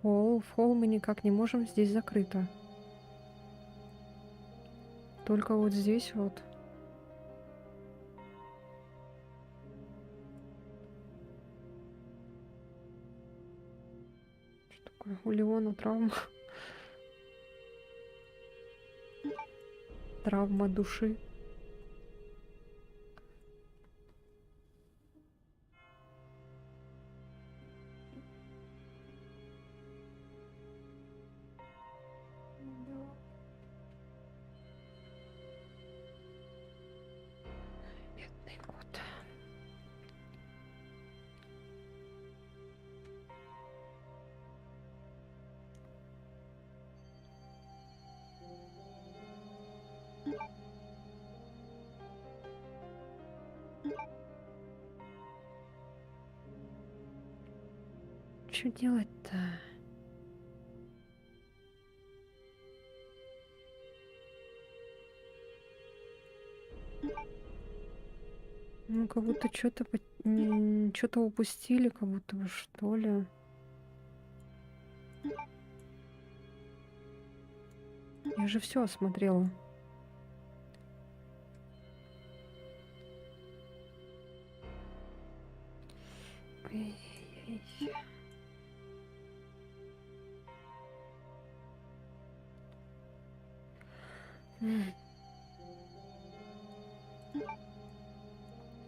В холл мы никак не можем, здесь закрыто. Только вот здесь вот. Что такое? У Леона травма. Травма души. Бедный кот. Что делать-то? Ну, как будто что-то что-то упустили, как будто бы, что ли. Я же все осмотрела. Ой-ой-ой.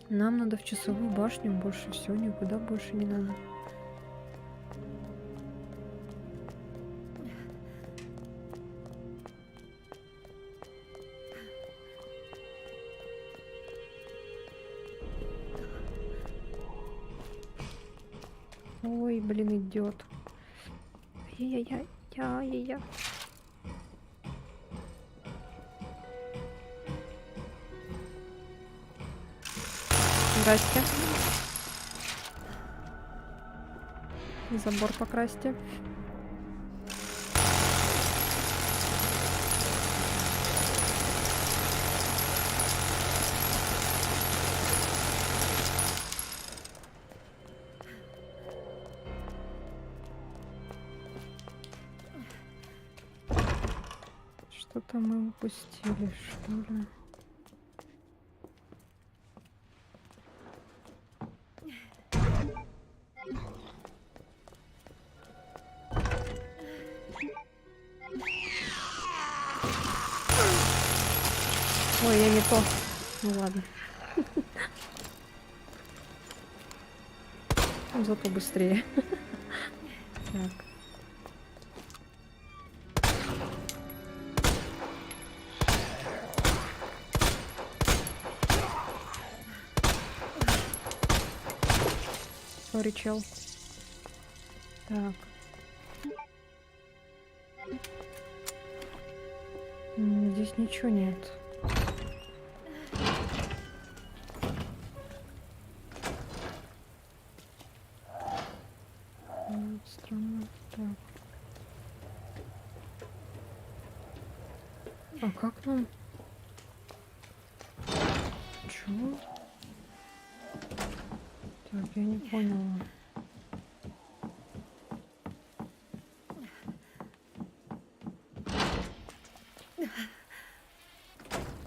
Нам надо в часовую башню, больше всего никуда больше не надо. Ой, блин, идет. Ай-яй-яй-яй-яй. Здрасте. Забор покрасьте. Что-то мы упустили, что ли? Ой, я не то. Ну ладно. Зато быстрее. Так. Сори, чел. Так. Здесь ничего нет. Странно. Так. А как нам? Чего? Так, я не поняла.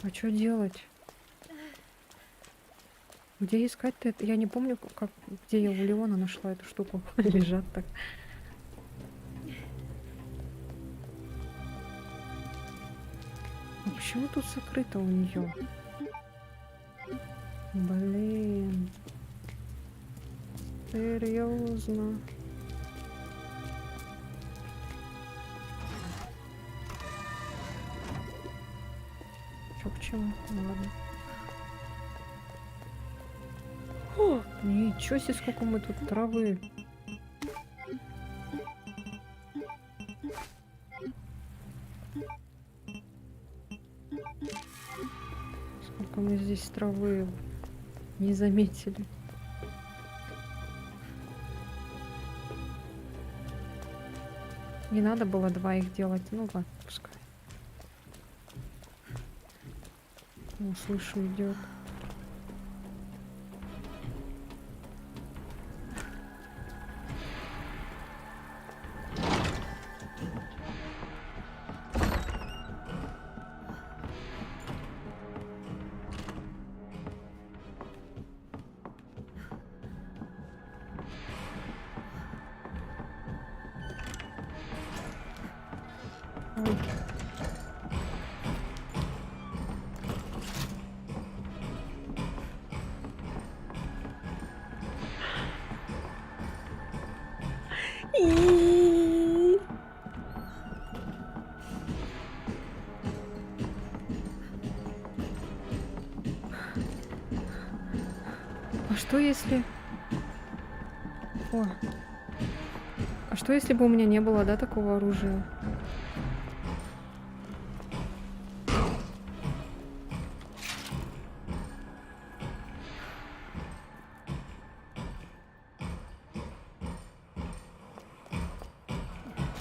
А что делать? Где искать-то это? Я не помню, где я у Леона нашла эту штуку. Лежат так. А почему тут закрыто у нее? Блин. Серьезно. Чё, почему? Ну ладно. О, ничего себе, сколько мы тут травы. мы здесь травы не заметили. Не надо было два их делать. Ну ладно, пускай. О, слышу, идет. Ой. А что если... О. А что если бы у меня не было, да, такого оружия?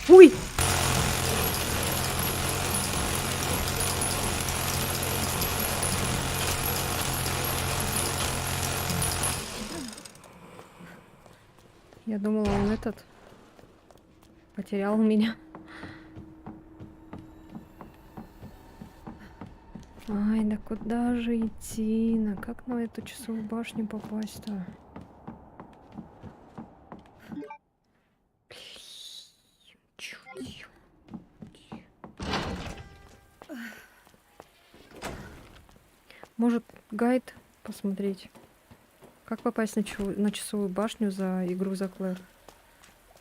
Ой! Я думала, он этот потерял меня. Ай, да куда же идти? Как на эту часовую башню попасть-то? Может, гайд посмотреть? Как попасть на часовую башню за игру за Клэр?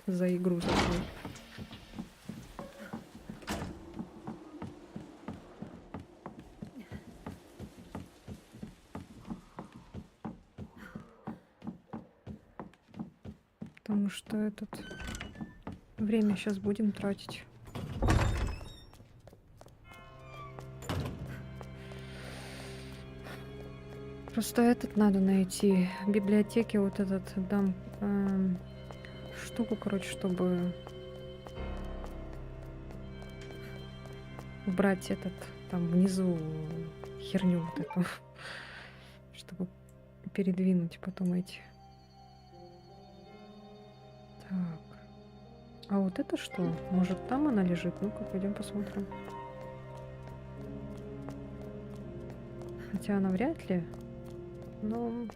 За игру за Клэр. Потому что этот... Время сейчас будем тратить. Просто этот надо найти. В библиотеке вот этот дам штуку, короче, чтобы убрать этот там внизу херню вот эту, чтобы передвинуть потом эти. Так. А вот это что? Может, там она лежит? Ну-ка, пойдем посмотрим. Хотя она вряд ли. Но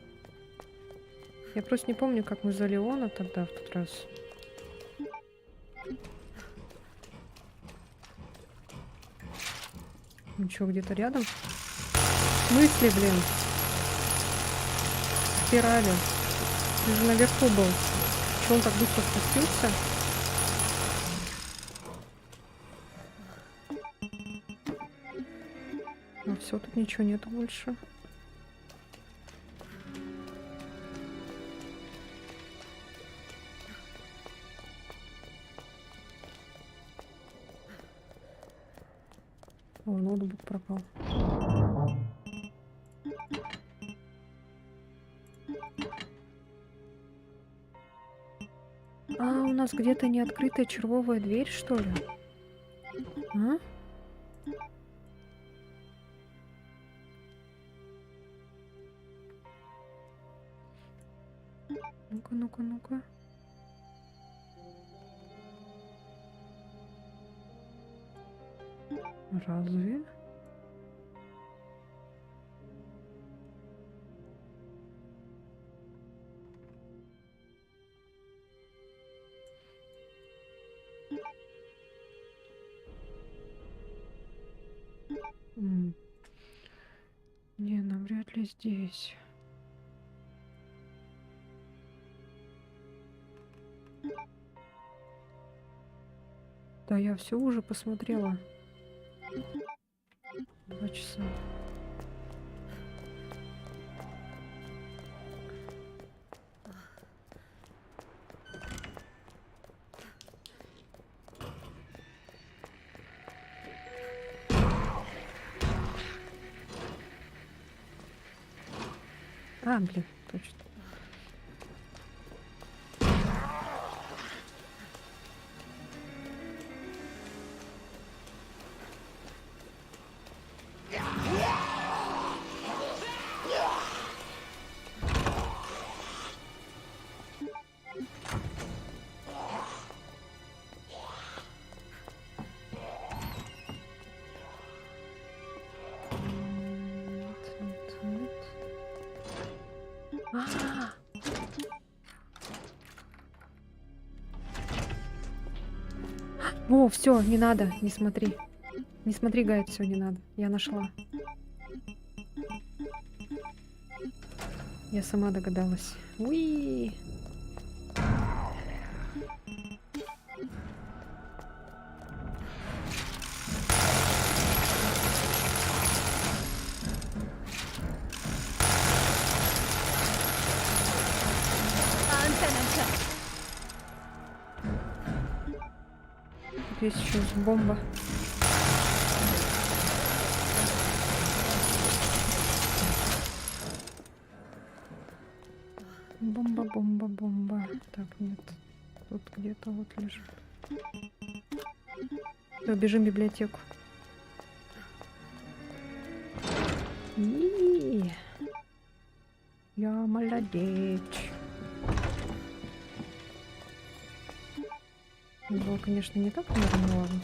я просто не помню, как мы за Леона тогда в тот раз. Ну что, где-то рядом? В смысле, блин? Спирали. Ты же наверху был. Че он так быстро спустился? А все, тут ничего нету больше. О, ноутбук пропал. А, у нас где-то не открытая червовая дверь, что ли? А? Ну-ка, ну-ка, ну-ка. Разве? Не, навряд ли здесь. Да, я все уже посмотрела. 2 часа. А, блин, точно. А! О, все, не надо, не смотри. Не смотри, Гайд, все, не надо. Я нашла. Я сама догадалась. Уи! Здесь еще есть бомба. Бомба, бомба, бомба. Так, нет. Тут где-то вот лежит. Всё, бежим в библиотеку. И я молодец. Было, конечно, не так, наверное, но ладно.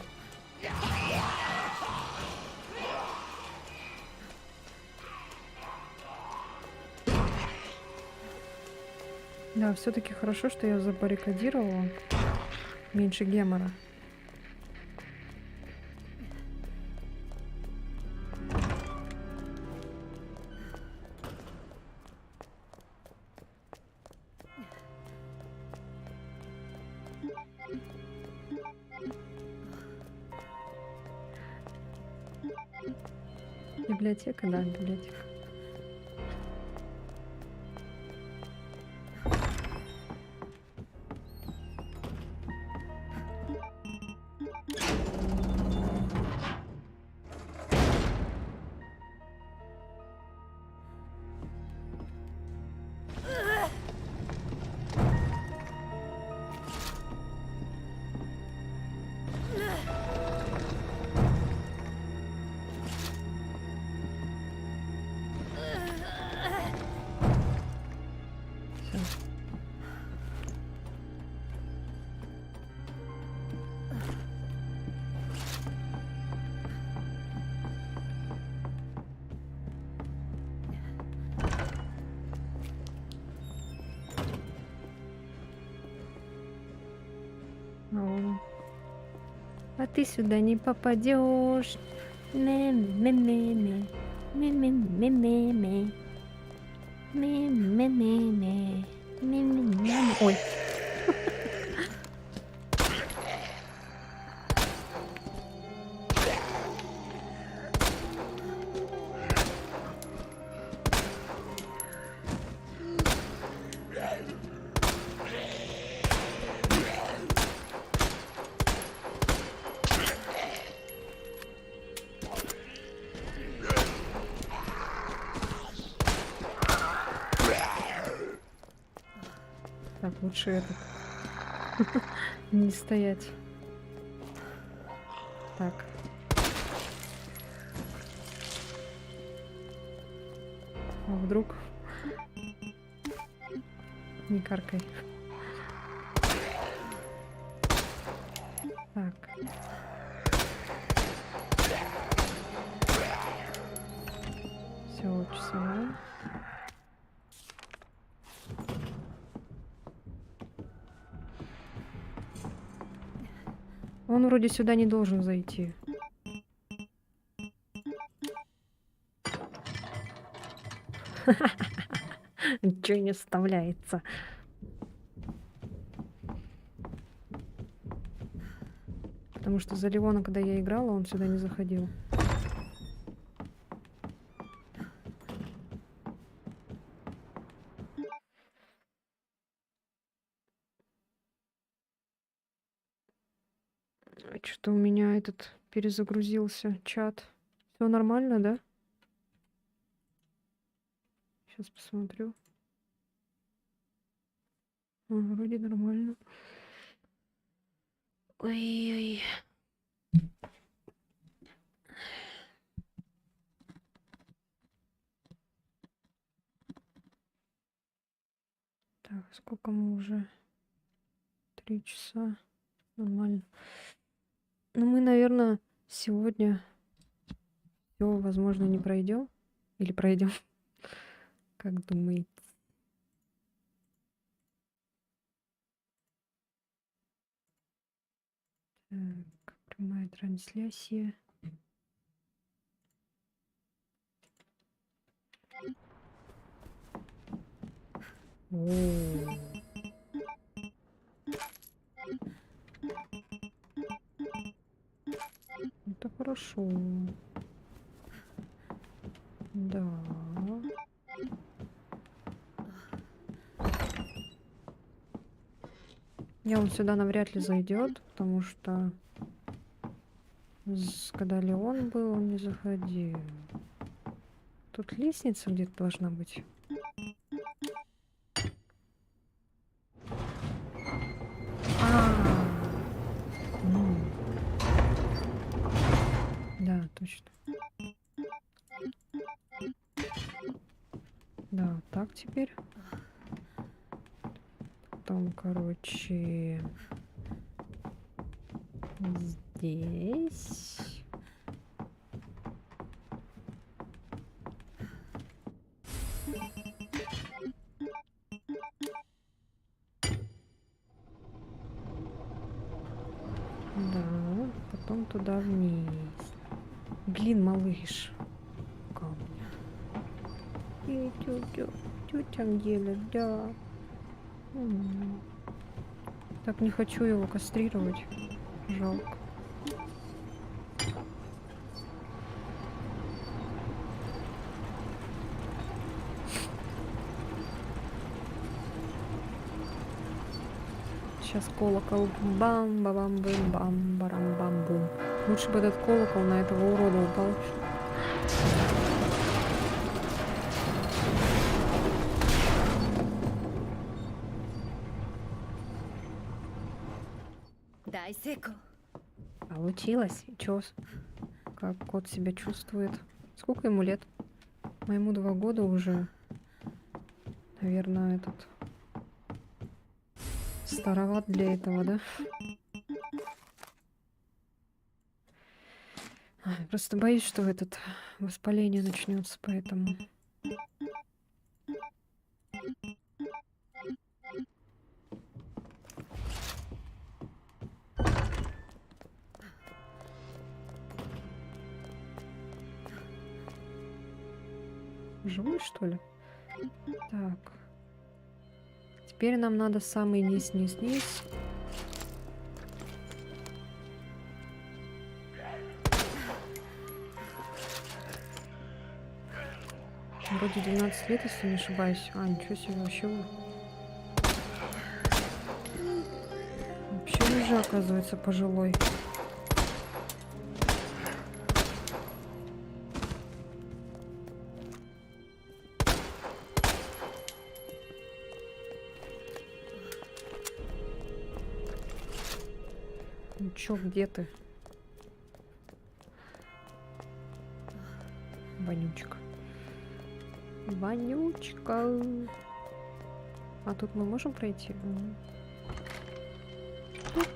Да, все-таки хорошо, что я забаррикадировала. Меньше гемора. Библиотека, да, библиотека. О. А ты сюда не попадешь. Ме-ме-ме-ме. Ме-ме-ме-ме-ме. Ме-ме-ме-ме. Ме-ме-ме-ме. Ой. Так, лучше этот не стоять. Так. А вдруг не каркай. Так. Все, часовая. Он вроде сюда не должен зайти. Ничего не вставляется. Потому что за Леона, когда я играла, он сюда не заходил. Что-то у меня этот перезагрузился чат. Все нормально, да? Сейчас посмотрю. Вроде нормально. Ой-ой. Так, сколько мы уже? 3 часа. Нормально. Ну, мы, наверное, сегодня все, возможно, не пройдем. Или пройдем. Как думаете? Так, прямая трансляция. О. Это хорошо. Да. Я он сюда навряд ли зайдет, потому что когда Леон был, он не заходил. Тут лестница где-то должна быть. М. Да, точно. Да, так теперь. Потом, короче, здесь. Да, потом туда вниз. Блин, малыш. Тетя Ангеля, да. Так не хочу его кастрировать. Жалко. Сейчас колокол. Бам, бам, бам, бам, барам, бам, бум. Лучше бы этот колокол на этого урода упал. Получилось. Чё? Как кот себя чувствует? Сколько ему лет? Моему 2 года уже. Наверное, этот... Староват для этого, да? Просто боюсь, что этот воспаление начнется, поэтому... Живой, что ли? Так. Теперь нам надо самый низ. Вроде 12 лет, если не ошибаюсь. А, ничего себе, вообще уже, оказывается, пожилой. Ну чё, где ты? Вонючка. Вонючка. А тут мы можем пройти? Тук.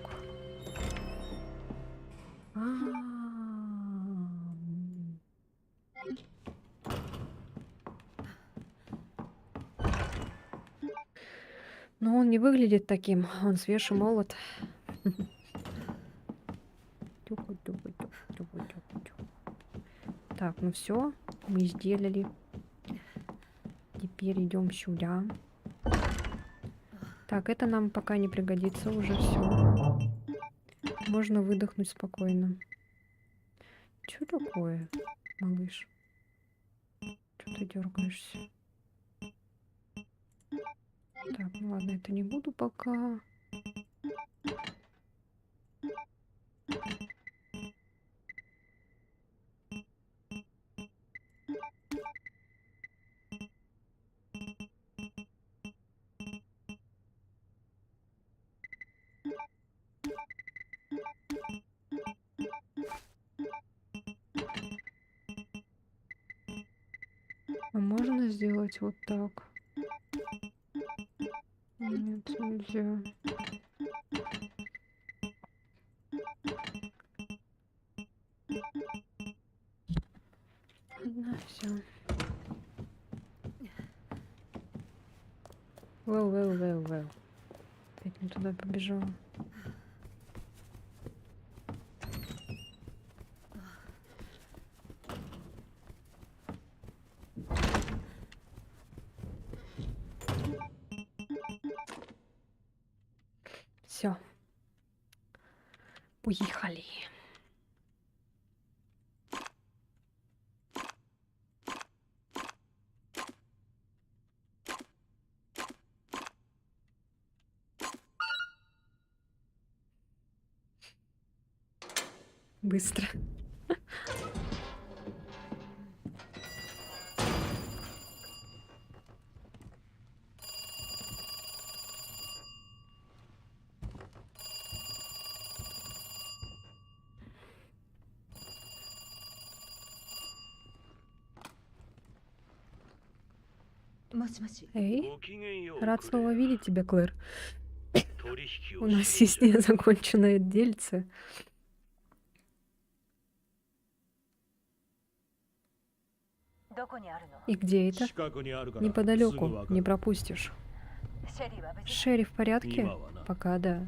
Но он не выглядит таким. Он свеж и молод. Так, ну все, мы сделали. Теперь идем сюда. Так, это нам пока не пригодится уже все. Можно выдохнуть спокойно. Что такое, малыш? Что ты дергаешься? Так, ну ладно, это не буду пока. можно сделать вот так? Нет, нельзя. Ладно, все. Well. Опять не туда побежала. Все. Поехали. Быстро. Эй, ごきげんよう рад снова видеть тебя, Клэр. 取引 У を нас しよう есть じゃ незаконченное дельце. И где это? 近くにあるから Неподалеку. すぐわか Не る пропустишь. Шерри в порядке? 今はな Пока да.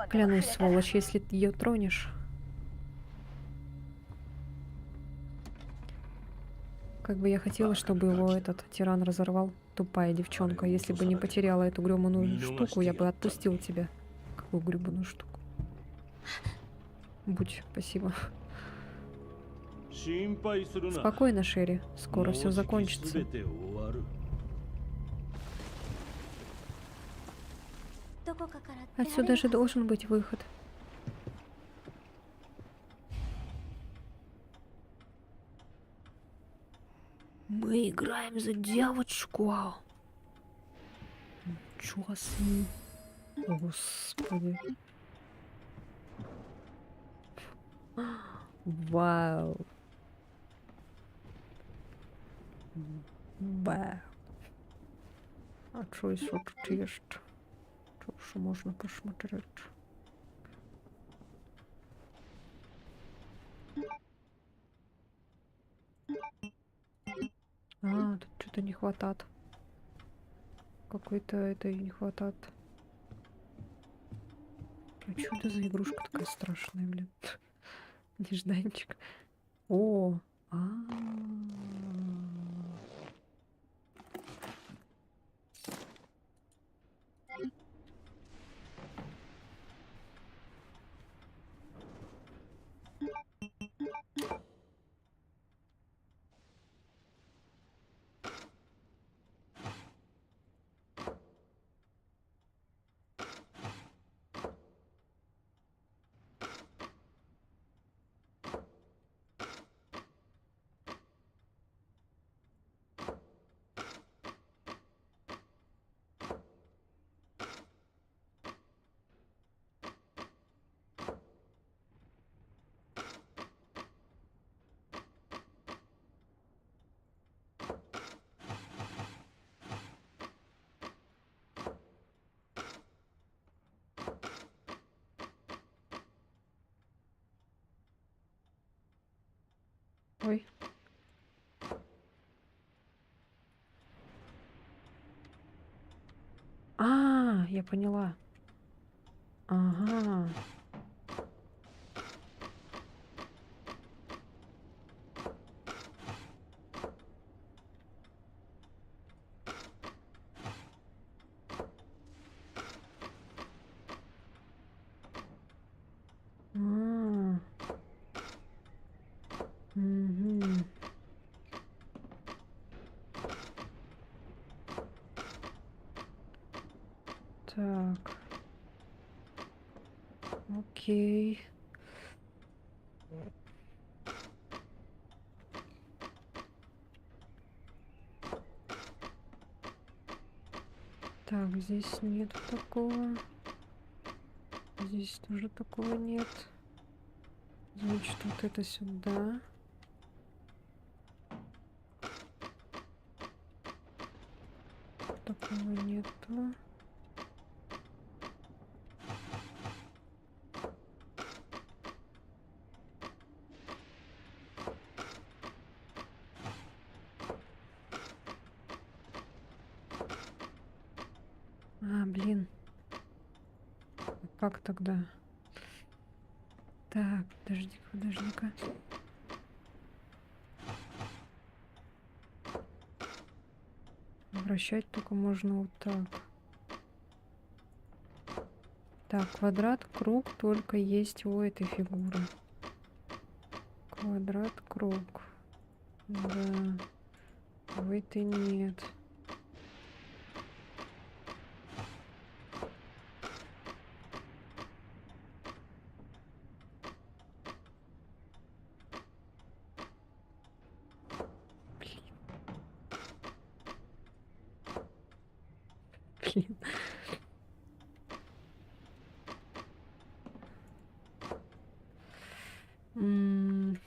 Клянусь, сволочь, если ты ее тронешь. Как бы я хотела, чтобы его этот тиран разорвал. Тупая девчонка. Если бы не потеряла эту грёбаную штуку, я бы отпустил тебя. Какую грёбаную штуку? Будь, спасибо. 心配するな Спокойно, Шерри. Скоро もう все じき закончится. 全て終わる Отсюда же должен быть выход. Мы играем за девочку. Ничего себе. Господи. Вау. Ба. А что еще тут есть? Что можно посмотреть? А, тут что-то не хватает. Какой-то этой не хватает. А что это за игрушка такая страшная, блин? Нежданчик. О, ой. А, я поняла. Ага. А. Мгм. Так. Окей. Так, здесь нет такого. Здесь тоже такого нет. Значит, вот это сюда. такого нету. А, блин. Как тогда? Так, подожди-ка, подожди-ка. Вращать только можно вот так. Так, квадрат, круг только есть у этой фигуры. Квадрат, круг. Да. У этой нет. Блин. М.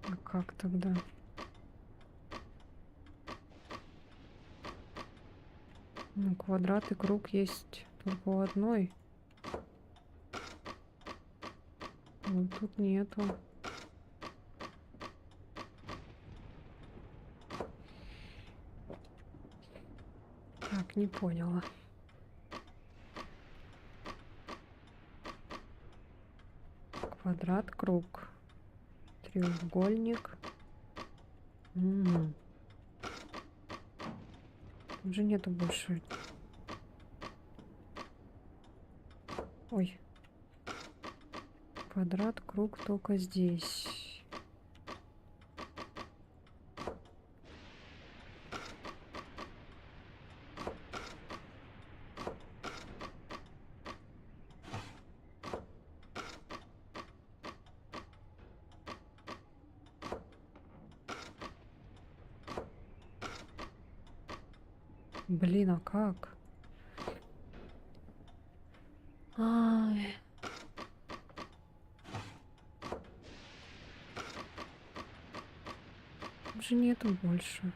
А как тогда? Ну, квадрат и круг есть только у одной. Вот тут нету. Так, не поняла. Квадрат, круг, треугольник. Тут же нету больше. Ой. Квадрат, круг только здесь. Блин, а как? Ай. Тут же нету больше.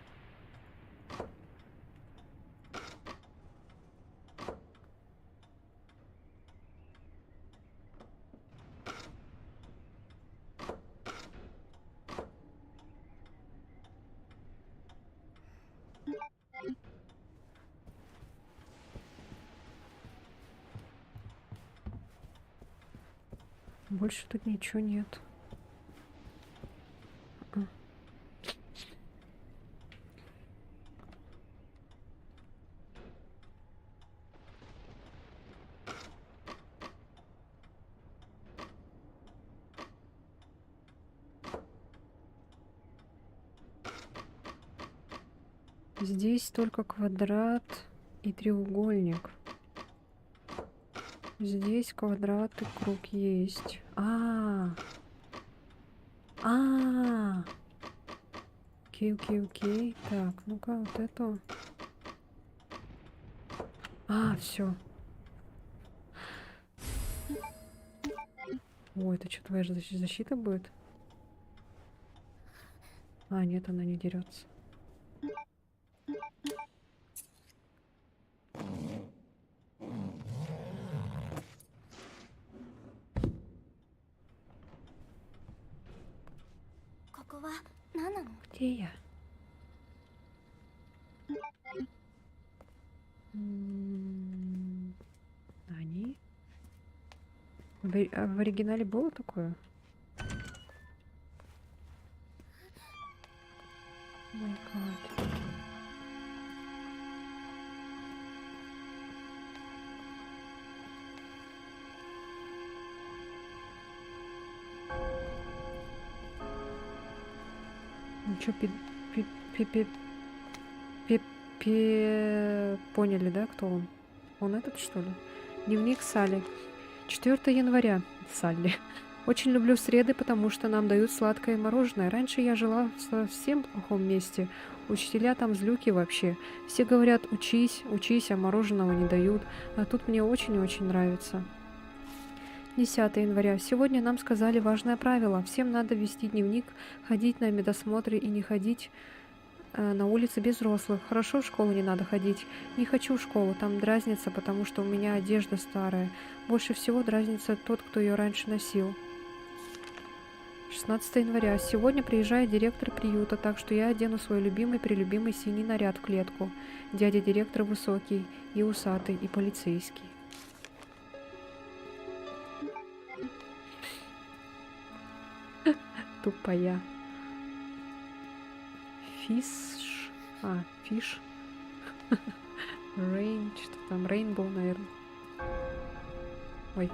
Больше тут ничего нет. Здесь только квадрат и треугольник. Здесь квадрат и круг есть. Окей, окей, окей. Так, ну-ка, вот это. Все. Ой, это что, твоя же защита будет? Нет, она не дерется. Где я? Они? В оригинале было такое? Май гад. Ну чё, поняли, да, кто он? Он этот, что ли? Дневник Салли. 4 января. Салли. Очень люблю среды, потому что нам дают сладкое мороженое. Раньше я жила в совсем плохом месте. Учителя там злюки вообще. Все говорят, учись, учись, а мороженого не дают. А тут мне очень-очень нравится. 10 января. Сегодня нам сказали важное правило. Всем надо вести дневник, ходить на медосмотры и не ходить на улице без взрослых. Хорошо, в школу не надо ходить. Не хочу в школу, там дразнится, потому что у меня одежда старая. Больше всего дразнится тот, кто ее раньше носил. 16 января. Сегодня приезжает директор приюта, так что я одену свой любимый-прелюбимый синий наряд в клетку. Дядя директор высокий и усатый, и полицейский. Тупая. Фиш. Фиш. Рейн, что там, Рейнбоу, наверное. Ой.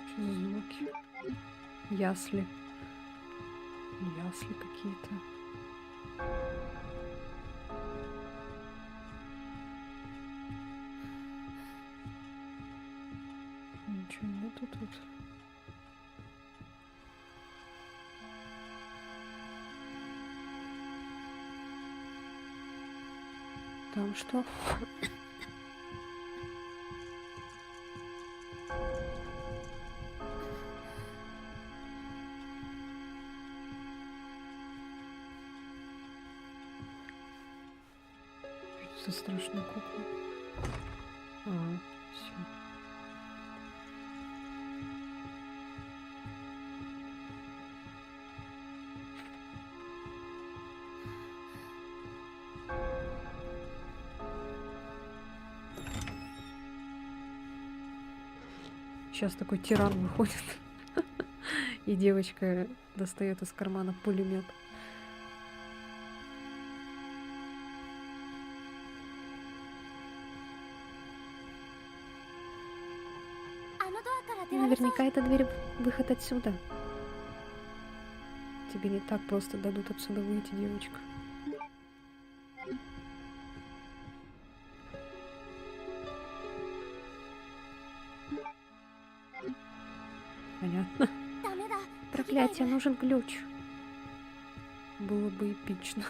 Что за звуки? Ясли. Ясли какие-то. Ничего нету тут. Там что? Что за страшная кукла? Все. Сейчас такой тиран выходит, и девочка достает из кармана пулемет. Наверняка это дверь выход отсюда. Тебе не так просто дадут отсюда выйти, девочка. Понятно. Проклятие, нужен ключ. Было бы эпично.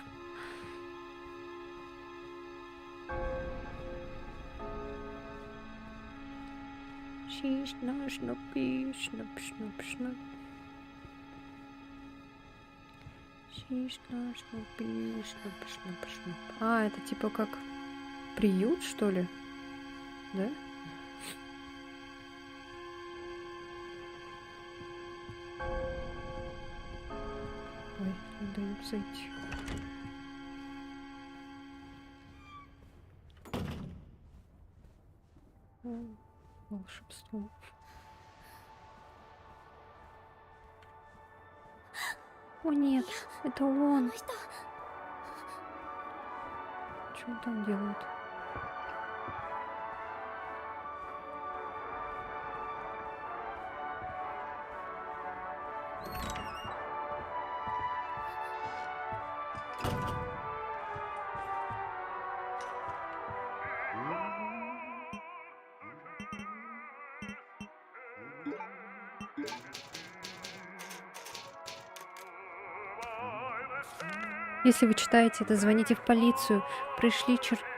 Это типа как приют, что ли? Да? Ой, не дают зайти. Волшебство. О нет, это он. Что он там делает? Если вы читаете это, звоните в полицию. Пришли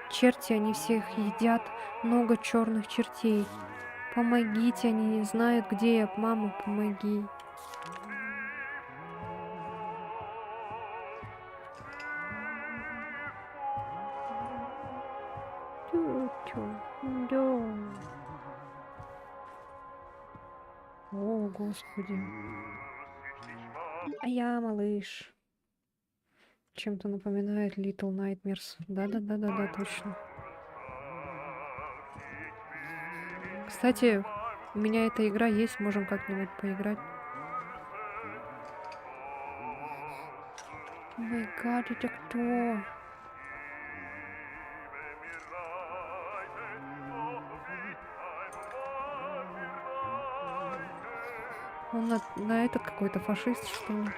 черти, они всех едят. Много черных чертей. Помогите, они не знают, где я. Мама, помоги. О, Господи. А я малыш. Чем-то напоминает Little Nightmares. Да, точно. Кстати, у меня эта игра есть, можем как-нибудь поиграть. О май гад, это кто? Он на этот какой-то фашист, что ли?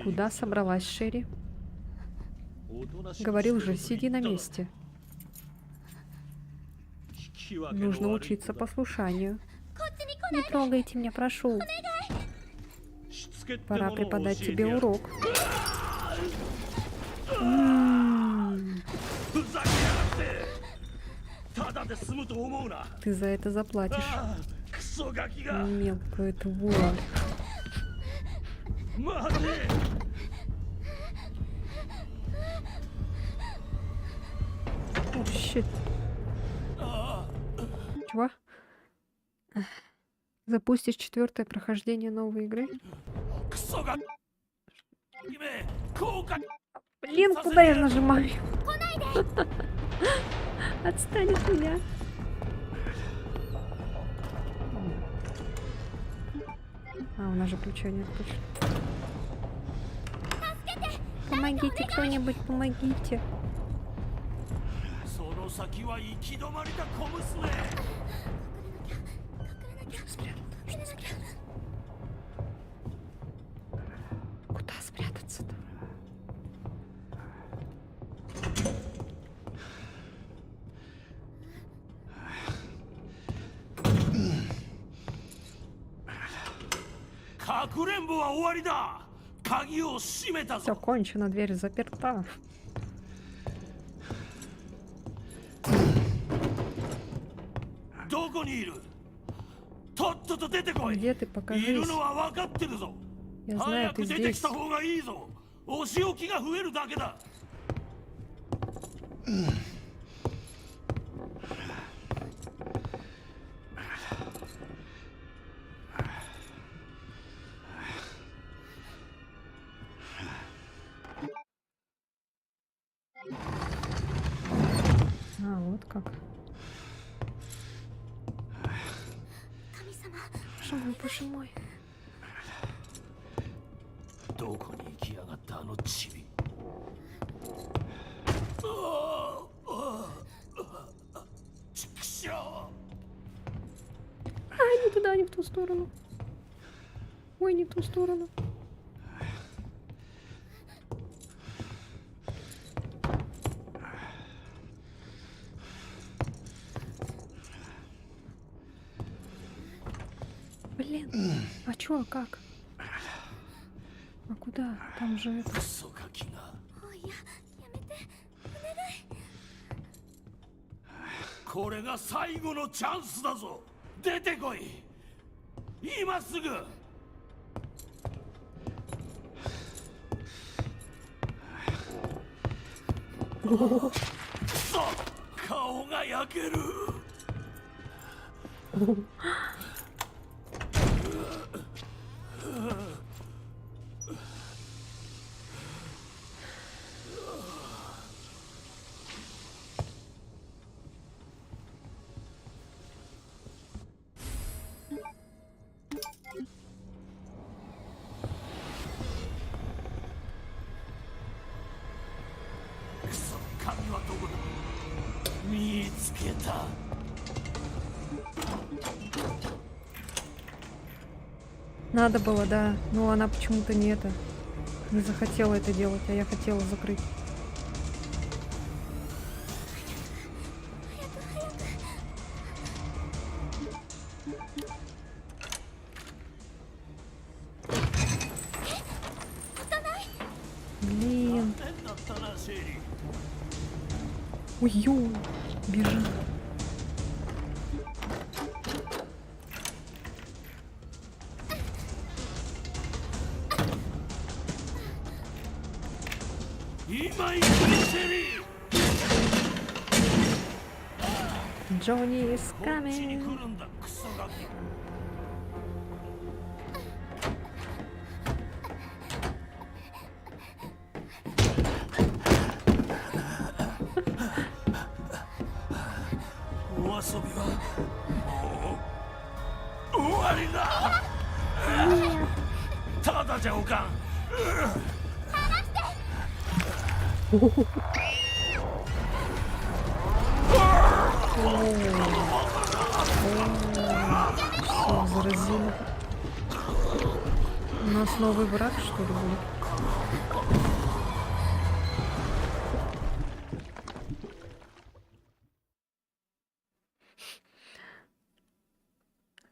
Куда собралась Шерри? Говорил же, сиди на месте. Нужно учиться послушанию. Не трогайте меня, прошу. Пора преподать тебе урок. Ты за это заплатишь. Мелкая тварь. О, щит. Чего? Запустишь 4-е прохождение новой игры? Блин, куда я нажимаю? Отстань от меня. А, у нас же ключа нет точно. Помогите, кто-нибудь, помогите. Куда спрятаться-то? Все кончено, дверь заперта. Где ты? Покажись. Я знаю, ты здесь. А, вот как. Боже мой, боже мой. どこに行きやがったあのチビ。ちくしょう。 Ай, не туда, не в ту сторону. Ой, не в ту сторону. Блин, а чё, а как? А куда? Там же это... クソガキが。これが最後のチャンスだぞ。出てこい。今すぐ。くそ、顔が焼ける。くそ、髪はどこだ。見つけた。 Надо было, да. Но она почему-то не захотела это делать, а я хотела закрыть. Блин. Ой, ё, бежит. Johnny is coming. Все, заразили. У нас новый враг, что ли, будет?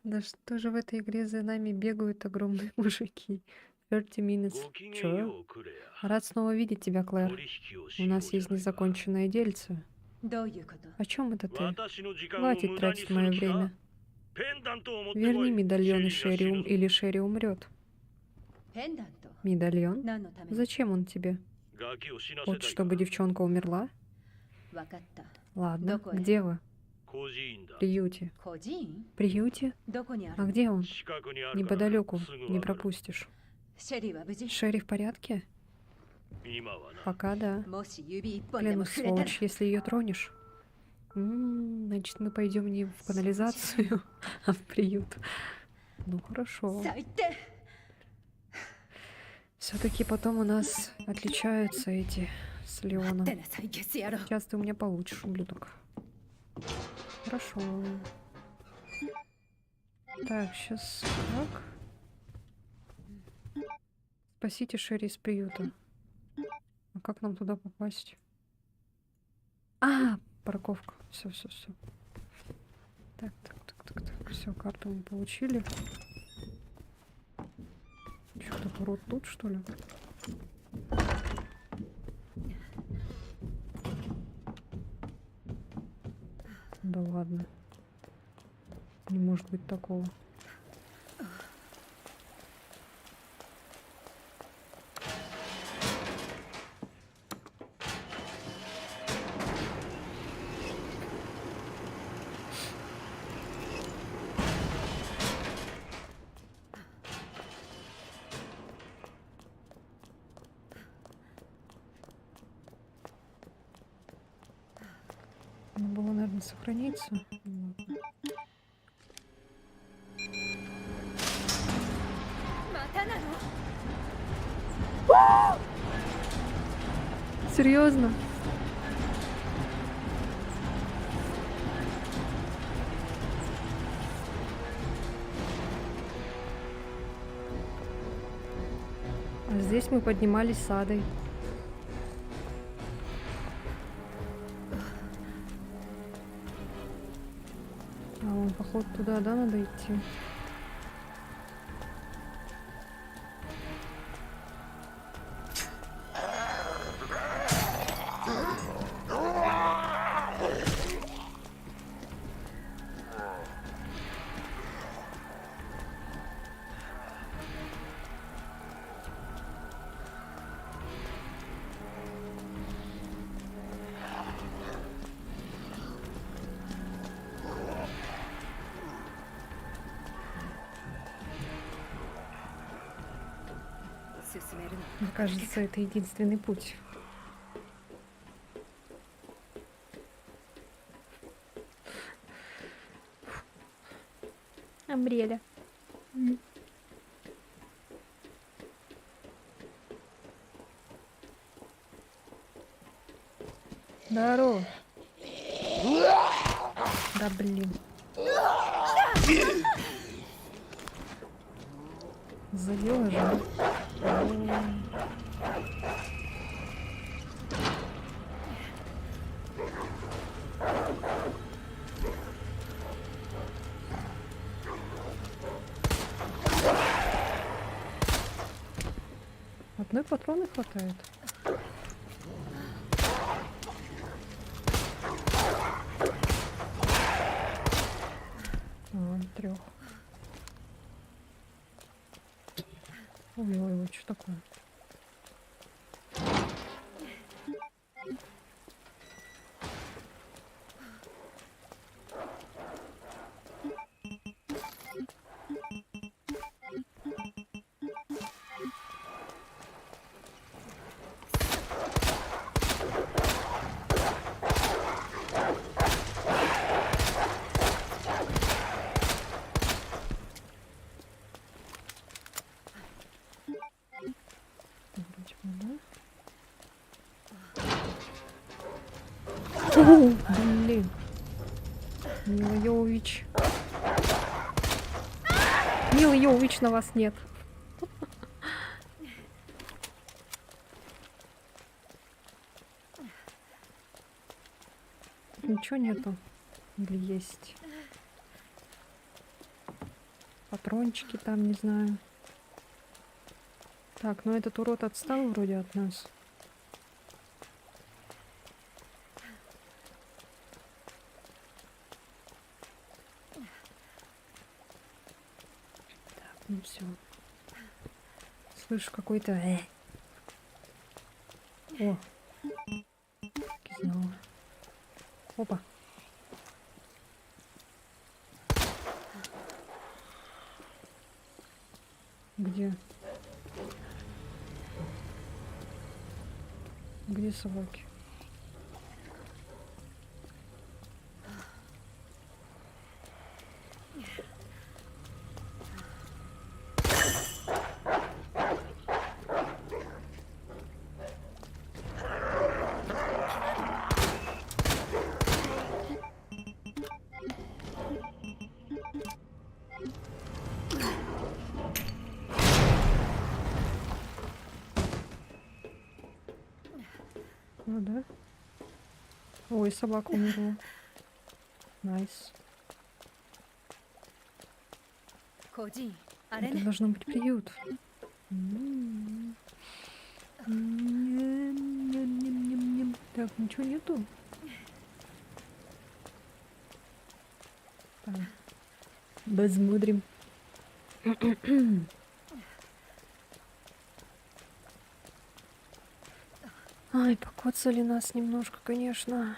Да что же в этой игре за нами бегают огромные мужики? 30 minutes. Чё? Рад снова видеть тебя, Клэр. У нас есть незаконченное дельце. どういうこと？ О чем это ты? 私の時間を Хватит 無駄に тратить す мое る気か время. ペンダントを持ってこ Верни い медальон и シェリー Шерри が死ぬぞ или Шерри умрет. ペンダント？ Медальон? 何のために？ Зачем он тебе? ガキを死なせ Вот たいか чтобы девчонка умерла? わかった。 Ладно. Докое? Где вы? 孤児院だ Приюте. 孤児院？ Приюте? どこにあ А る？ где он? 近くにあるから Неподалеку. すぐ Не わかる пропустишь. シェリーは無事？ Шерри в порядке? 今はな Пока да. もし指一本でも Клянусь, 触れたら сволочь, если ее тронешь. Значит, мы пойдем не в канализацию, а в приют. Ну хорошо. 最低。 Все-таки потом у нас отличаются эти с Леоном. てなさいゲス野郎。 Сейчас ты у меня получишь, ублюдок. Хорошо. Так, сейчас как? Спасите Шерри из приюта. А как нам туда попасть? А, парковка. Все. Так. Все, карту мы получили. Что-то урод тут, что ли? Да ладно. Не может быть такого. Надо было, наверное, сохраниться. Ну ладно. またなの？ Серьезно? А здесь мы поднимались с Адой. А вон, походу, туда, да, надо идти? Мне кажется, это единственный путь. Амбреля. Здорово. Да блин. Задела же. Одной патрона хватает. Трех. Ой, что такое? О, блин. Мила Йовович. Мила Йовович, на вас нет. Ничего нету. Или есть? Патрончики там, не знаю. Так, ну этот урод отстал вроде от нас. Так, ну все. Слышу какой-то... О! Кизнула. Опа. Где? Где собаки? Ну да. Ой, собака умерла. Найс. 個人あれ Это ね должно быть приют. М. Ням-ням-ням-ням-ням. Так, ничего нету. Так. Посмотрим. Ай, покоцали нас немножко, конечно.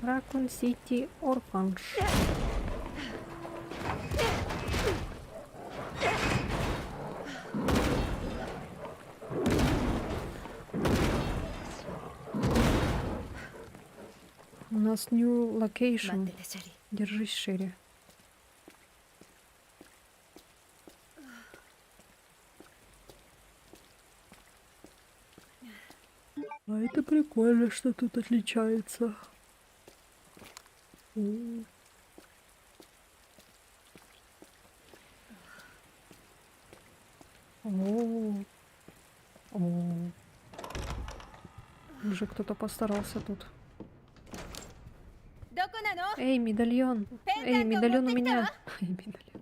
Raccoon City Orphanage. У нас new 待 location. っててシェリー Держись шире. А это прикольно, что тут отличается. О. О. О. Уже кто-то постарался тут. どこなの Эй, медальон! Эй, медальон у меня! Эй, медальон.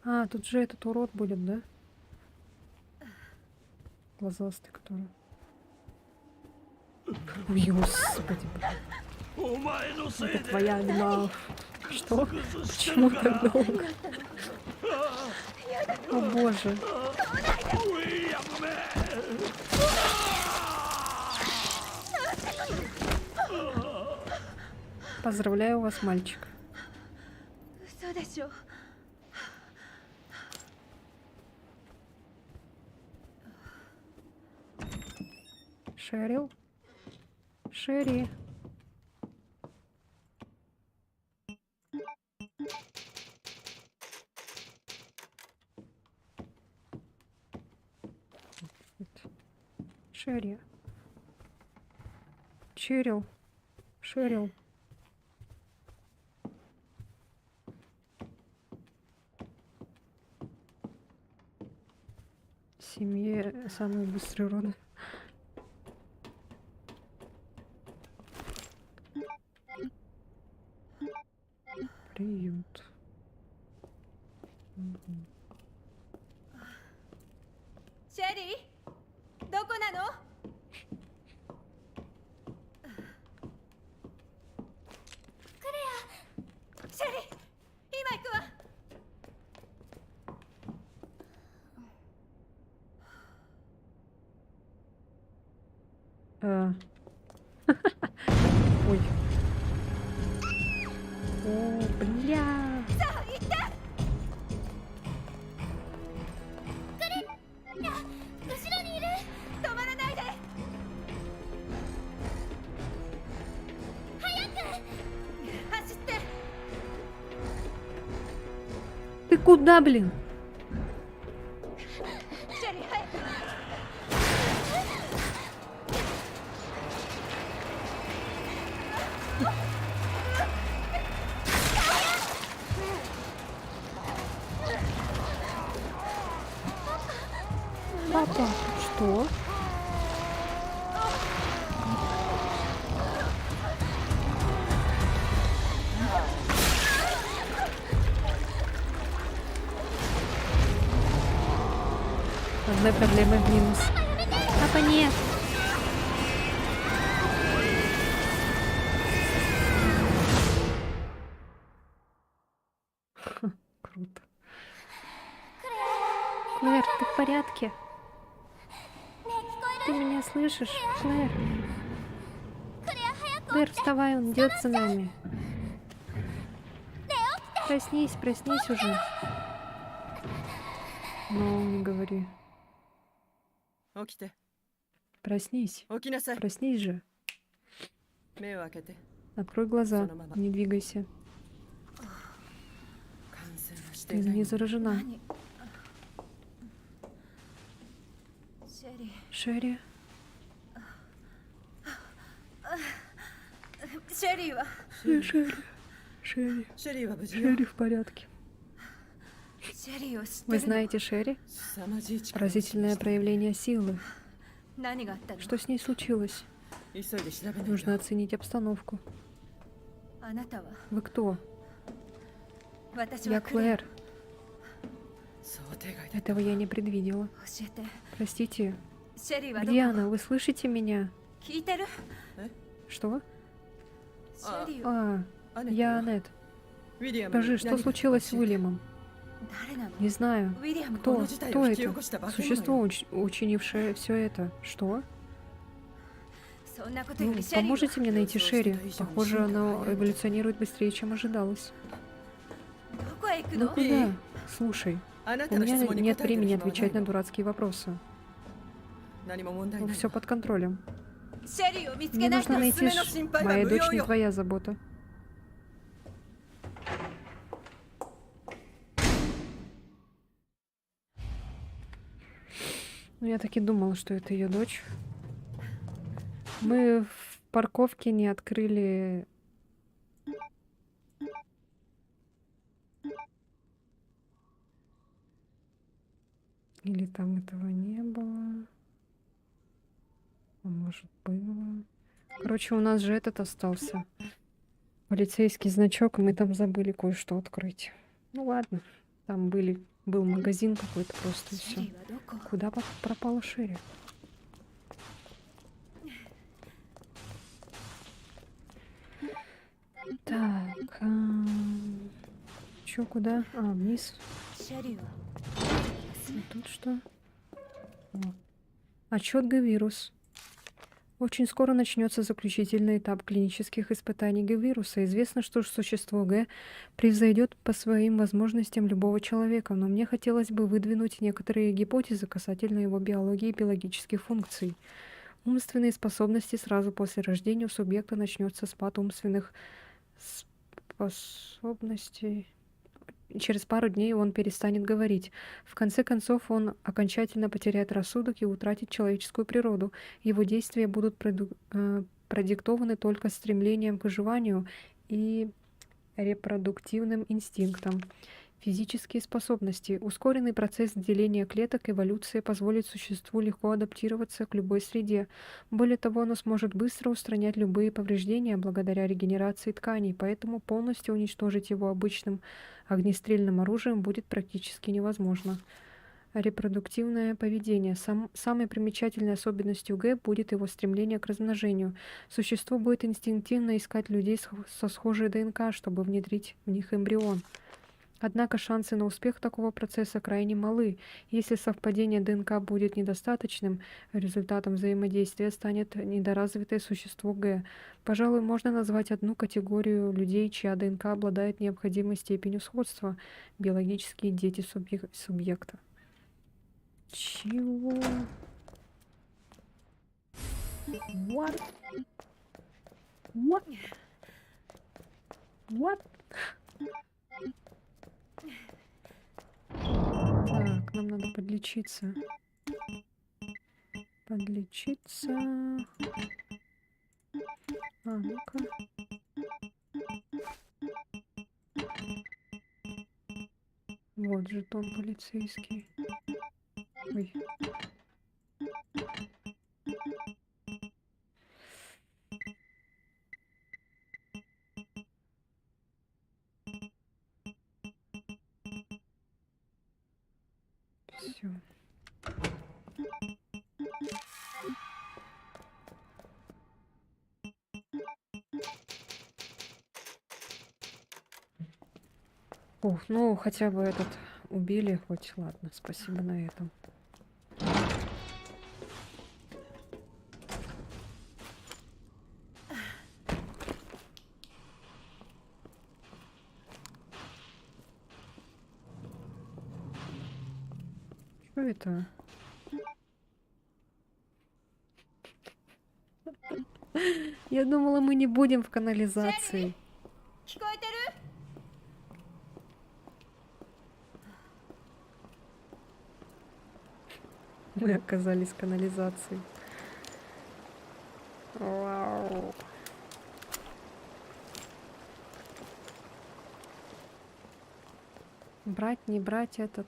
А, тут же этот урод будет, да? Глазастый, который. Ой, господи, блин. お前のせい Это で твоя вина. Что? 崩して Почему る так か долго? О боже. ウィリアムめ Поздравляю вас, мальчик. 嘘でしょ Шерил? Шерри. Шерри. Черил. Шерил. В семье самые быстрые роды. Приют. Мгм. シェリーどこなのクレアシェリー今行くわ А. Ой. О, бля. さあ行って後ろにいる止まらないで早く走って Ты куда, блин? Папа, что? Одной проблемы в минус. Папа, нет. Круто. Клэр, ты в порядке? Ты меня слышишь, Клэр? Клэр, вставай, он идет за нами. Проснись, проснись уже. Ну, не говори. 起きて Проснись. 起きなさい Проснись же. 目を開けて Открой глаза. Не двигайся. 感染はして Ты いない не заражена. 何シェリШерри. ーシェリーは Шерри. Шерри. シェリーは無事よ Шерри в порядке. シェリーを知って Вы るの знаете Шерри? 凄まじい力を Поразительное проявление силы. 何があったの Что с ней случилось? 急いで調べないと Нужно оценить обстановку. あなたは Вы кто? 私 Я はクレア Клэр. 想定外だ Этого я не предвидела. 教えて Простите. シェリーはどこ Где она? Вы слышите меня? 聞いてる Что? シェリーは А, アネット я Аннет. ウィリアムに Скажи, что 何が случилось с 教えて Уильямом? 誰なの Не знаю. ウィリアム Кто? この事態 Кто を引き起 это? こした化け物 Существо, よ учинившее все это. Что? そんなこと Ну, よりシェリーは поможете мне найти Шерри? Слушай, Похоже, Ишин, она какая эволюционирует быстрее, чем ожидалось. どこへ行く Ну の куда? Слушай, あな у たの質 меня 問に нет 答えてる времени 暇はない отвечать на の дурацкие вопросы. 何も問題ない Все под контролем. シェリーを見つ Мне けない нужно と найти 娘の心配は Моя 無 дочь 用 не よ твоя забота. Ну, я так и думала, что это ее дочь. Мы в парковке не открыли... Или там этого не было. А может, было. Короче, у нас же этот остался. Полицейский значок, и мы там забыли кое-что открыть. Ну ладно, там был магазин какой-то просто и シェ все. リーはどこ Куда пропала Шерри? Так, чё, куда? А, вниз. シェリーは А тут что? О. Отчет Г-вирус. Очень скоро начнется заключительный этап клинических испытаний Г-вируса. Известно, что существо Г превзойдет по своим возможностям любого человека, но мне хотелось бы выдвинуть некоторые гипотезы касательно его биологии и биологических функций. Умственные способности сразу после рождения у субъекта начнется спад умственных способностей. Через пару дней он перестанет говорить. В конце концов, он окончательно потеряет рассудок и утратит человеческую природу. Его действия будут продиктованы только стремлением к выживанию и репродуктивным инстинктом. Физические способности. Ускоренный процесс деления клеток эволюции позволит существу легко адаптироваться к любой среде. Более того, оно сможет быстро устранять любые повреждения благодаря регенерации тканей, поэтому полностью уничтожить его обычным огнестрельным оружием будет практически невозможно. Репродуктивное поведение. Самой примечательной особенностью Г будет его стремление к размножению. Существо будет инстинктивно искать людей со схожей ДНК, чтобы внедрить в них эмбрион. Однако шансы на успех такого процесса крайне малы. Если совпадение ДНК будет недостаточным, результатом взаимодействия станет недоразвитое существо Г. Пожалуй, можно назвать одну категорию людей, чья ДНК обладает необходимой степенью сходства — биологические дети субъекта. Чего? What? What? What? Так, нам надо подлечиться. Подлечиться. А, ну-ка. Вот жетон полицейский. Ой. Все. Ух, ну хотя бы этот убили, хоть ладно, спасибо на этом. Что это? Я думала, мы не будем в канализации. 聞こえてる？ Мы оказались в канализации. Вау. Брать, не брать этот.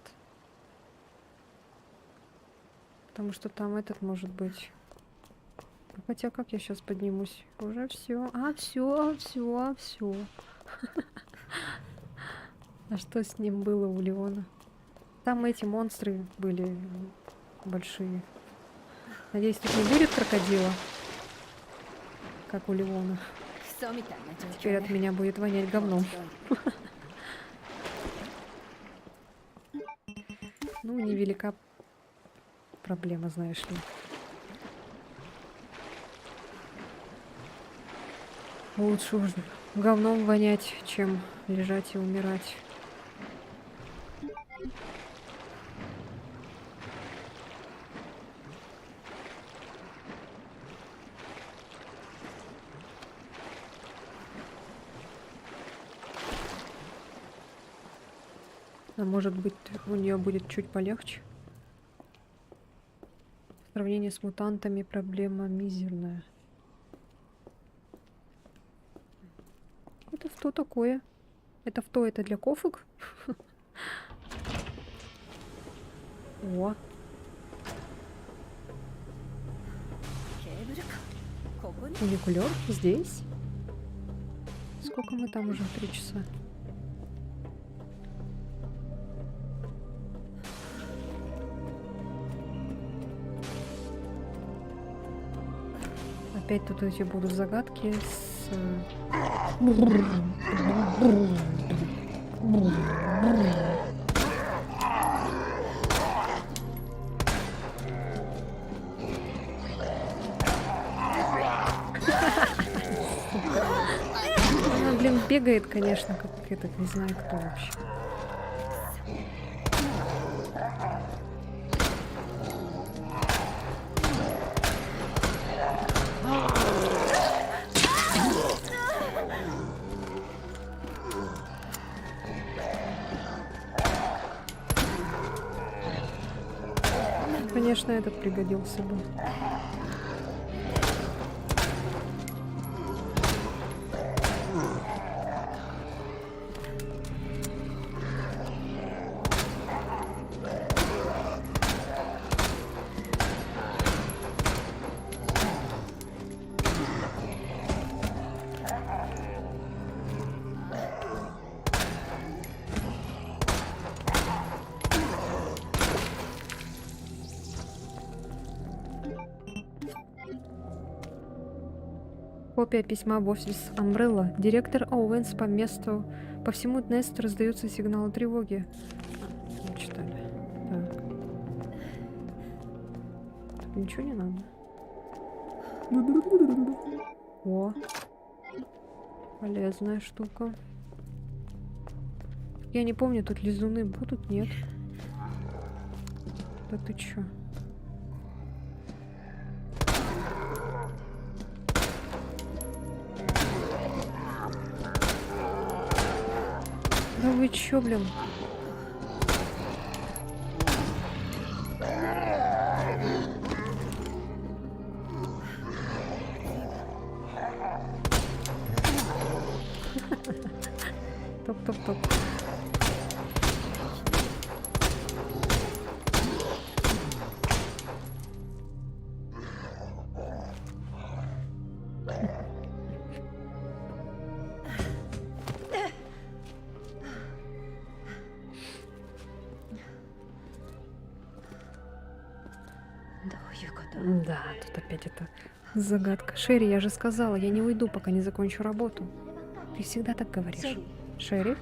Потому что там этот может быть. Хотя как я сейчас поднимусь? Уже все. Все. А что с ним было у Леона? Там эти монстры были большие. Надеюсь, тут не будет крокодила, как у Леона. クソみたいな状 Теперь 況 от ね。 меня будет вонять говном. Ну, невелика проблема, знаешь ли. Лучше уж говном вонять, чем лежать и умирать. А может быть, у нее будет чуть полегче? В сравнении с мутантами проблема мизерная. Это что такое? Это что? Это для кофок? О, ケーブルか。ここに。 фуникулер здесь? Сколько мы там уже? 3 часа. Опять тут эти будут загадки с... Она, блин, бегает, конечно, как этот, не знаю кто вообще. Конечно, этот пригодился бы. Копия письма в офис Umbrella. Директор Оуэнс по всему Несту раздаются сигналы тревоги. Не читали. Так. Тут ничего не надо. О, полезная штука. Я не помню, тут лизуны будут? Нет. Да ты чё? Да вы чё, блин? Топ-топ-топ. いうこと？ Да, тут опять это загадка. Шерри, я же сказала, я не уйду, пока не закончу работу. Ты всегда так говоришь. Шерри,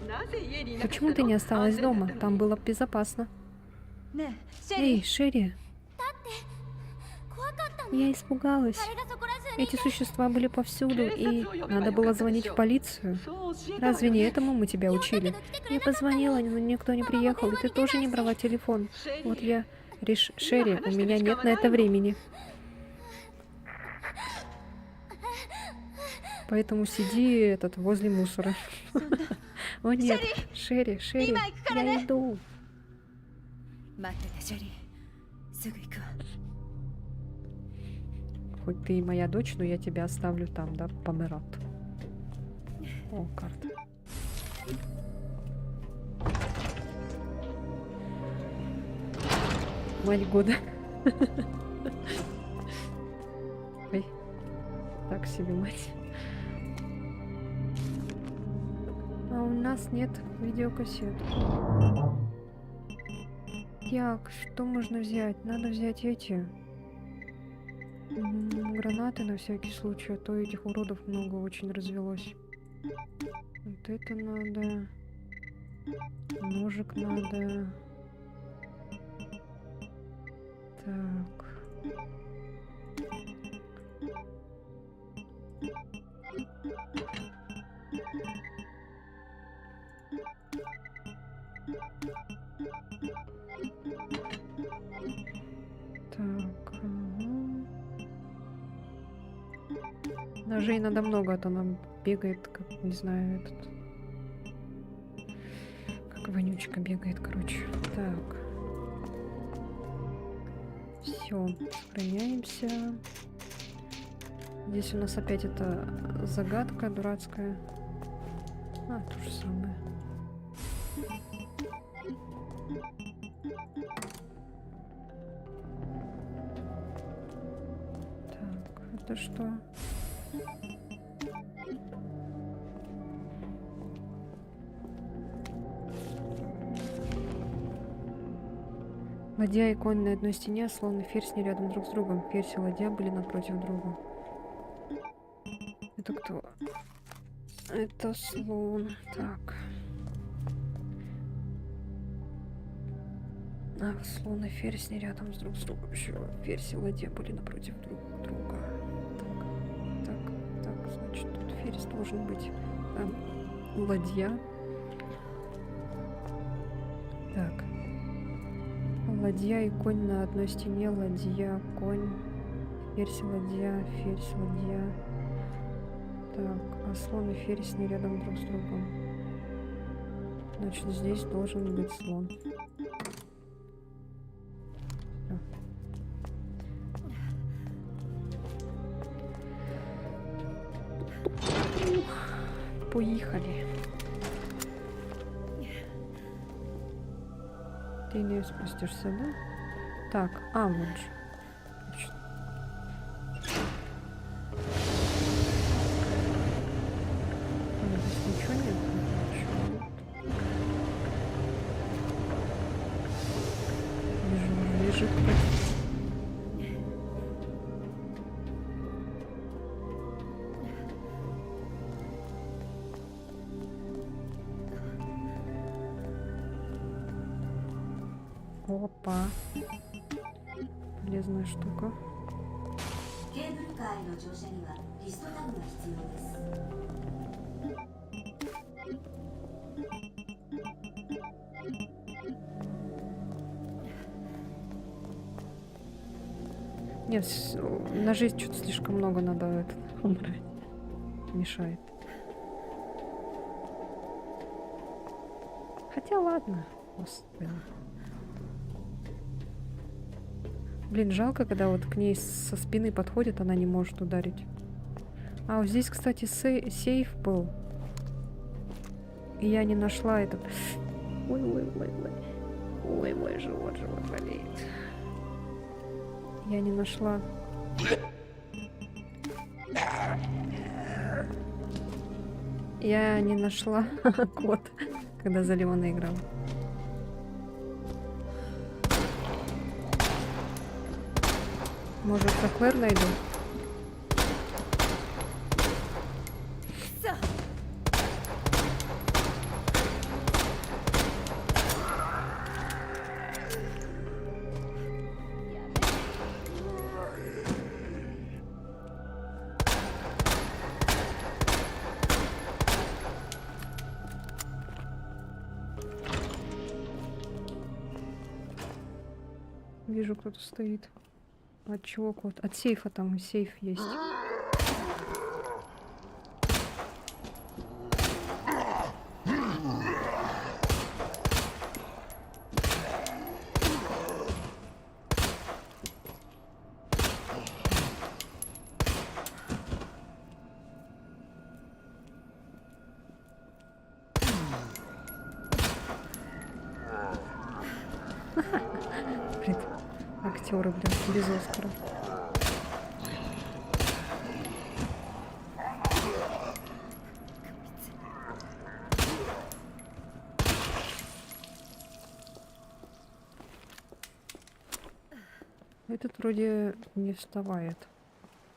почему ты не осталась дома? Там было безопасно. ねえ、シェリー。 Эй, Шерри, 怖かったの。 я испугалась. あれがそこら中に。 Эти существа были повсюду, и надо было звонить в полицию. Разве не этому мы тебя учили? Я позвонила, но никто не приехал, и ты тоже не брала телефон. Вот я... Шерри, у меня нет на это времени. Поэтому сиди возле мусора. О нет, Шерри, я иду. 待ってて、シェリー。すぐ行くわ。 Хоть ты и моя дочь, но я тебя оставлю там, да, помирать. О, карта. Мать года. Ой, так себе мать. А у нас нет видеокассет. Так, что можно взять? Надо взять эти гранаты на всякий случай, а то этих уродов много очень развелось. Вот это надо. Ножик надо. Так. Так. Ножей надо много, а то нам бегает, как, не знаю, этот... Как вонючка бегает, короче. Так. Все, сохраняемся. Здесь у нас опять эта загадка дурацкая. А, то же самое. Так, это что? Ладья и конь на одной стене, словно ферзь рядом друг с другом. Ферзь и ладья были напротив друга. Это кто? Это слон. Так. А, слон и ферзь не рядом друг с другом. Еще ферзь и ладья были напротив друг друга. Так, значит, тут ферзь должен быть. Там ладья. Так. Ладья и конь на одной стене, ладья, конь, ферзь, ладья, ферзь, ладья. Так, а слон и ферзь не рядом друг с другом. Значит, здесь должен быть слон. Всё. Поехали. Ты не спустишься, да? Так, а, вот же. Точно. Здесь ничего нет? Ничего нет. Вижу, уже лежит кто-то. Опа. Полезная штука. ケーブルカーへの乗車にはリストタグが必要です。 Нет, ножей что-то слишком много надо это убрать. Мешает. Хотя ладно. Господи. Блин, жалко, когда вот к ней со спины подходит, она не может ударить. А вот здесь, кстати, сейф был. И я не нашла этот. Ой, мой живот болеет. Я не нашла. Я не нашла код, когда за Леона играла. Может, за Клэр найду? Са. Вижу, кто-то стоит. От чего кот? От сейфа, там сейф есть. Блин, актеры, блин, без Оскара. Этот вроде не вставает.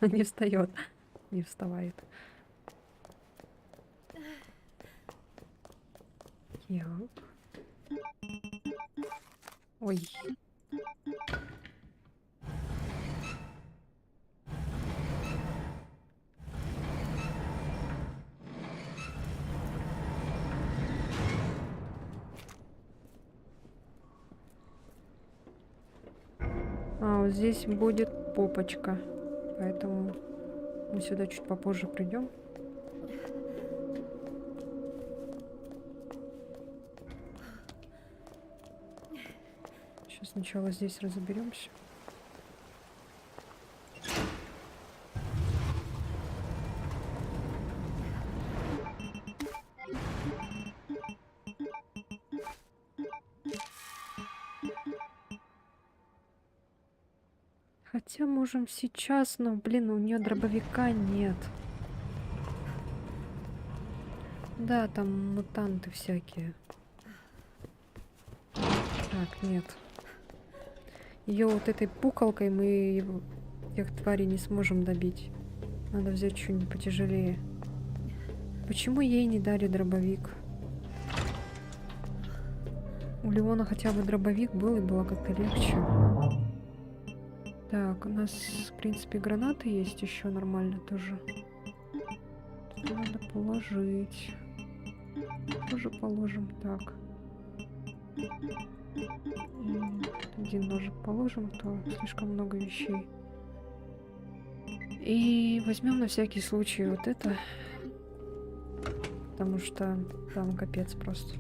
Не встает. Не вставает. Так. Ой. А, вот здесь будет попочка. Поэтому мы сюда чуть попозже придем. Сейчас сначала здесь разберемся. Хотя можем сейчас, но, блин, у нее дробовика нет. Да, там мутанты всякие. Так, нет. Ее вот этой пукалкой мы тех тварей не сможем добить. Надо взять что-нибудь потяжелее. Почему ей не дали дробовик? У Леона хотя бы дробовик был, и было как-то легче. Так, у нас, в принципе, гранаты есть еще нормально тоже. Тут надо положить. Тоже положим. Так. Один ножик положим, а то слишком много вещей. И возьмем на всякий случай вот это. Потому что там капец просто.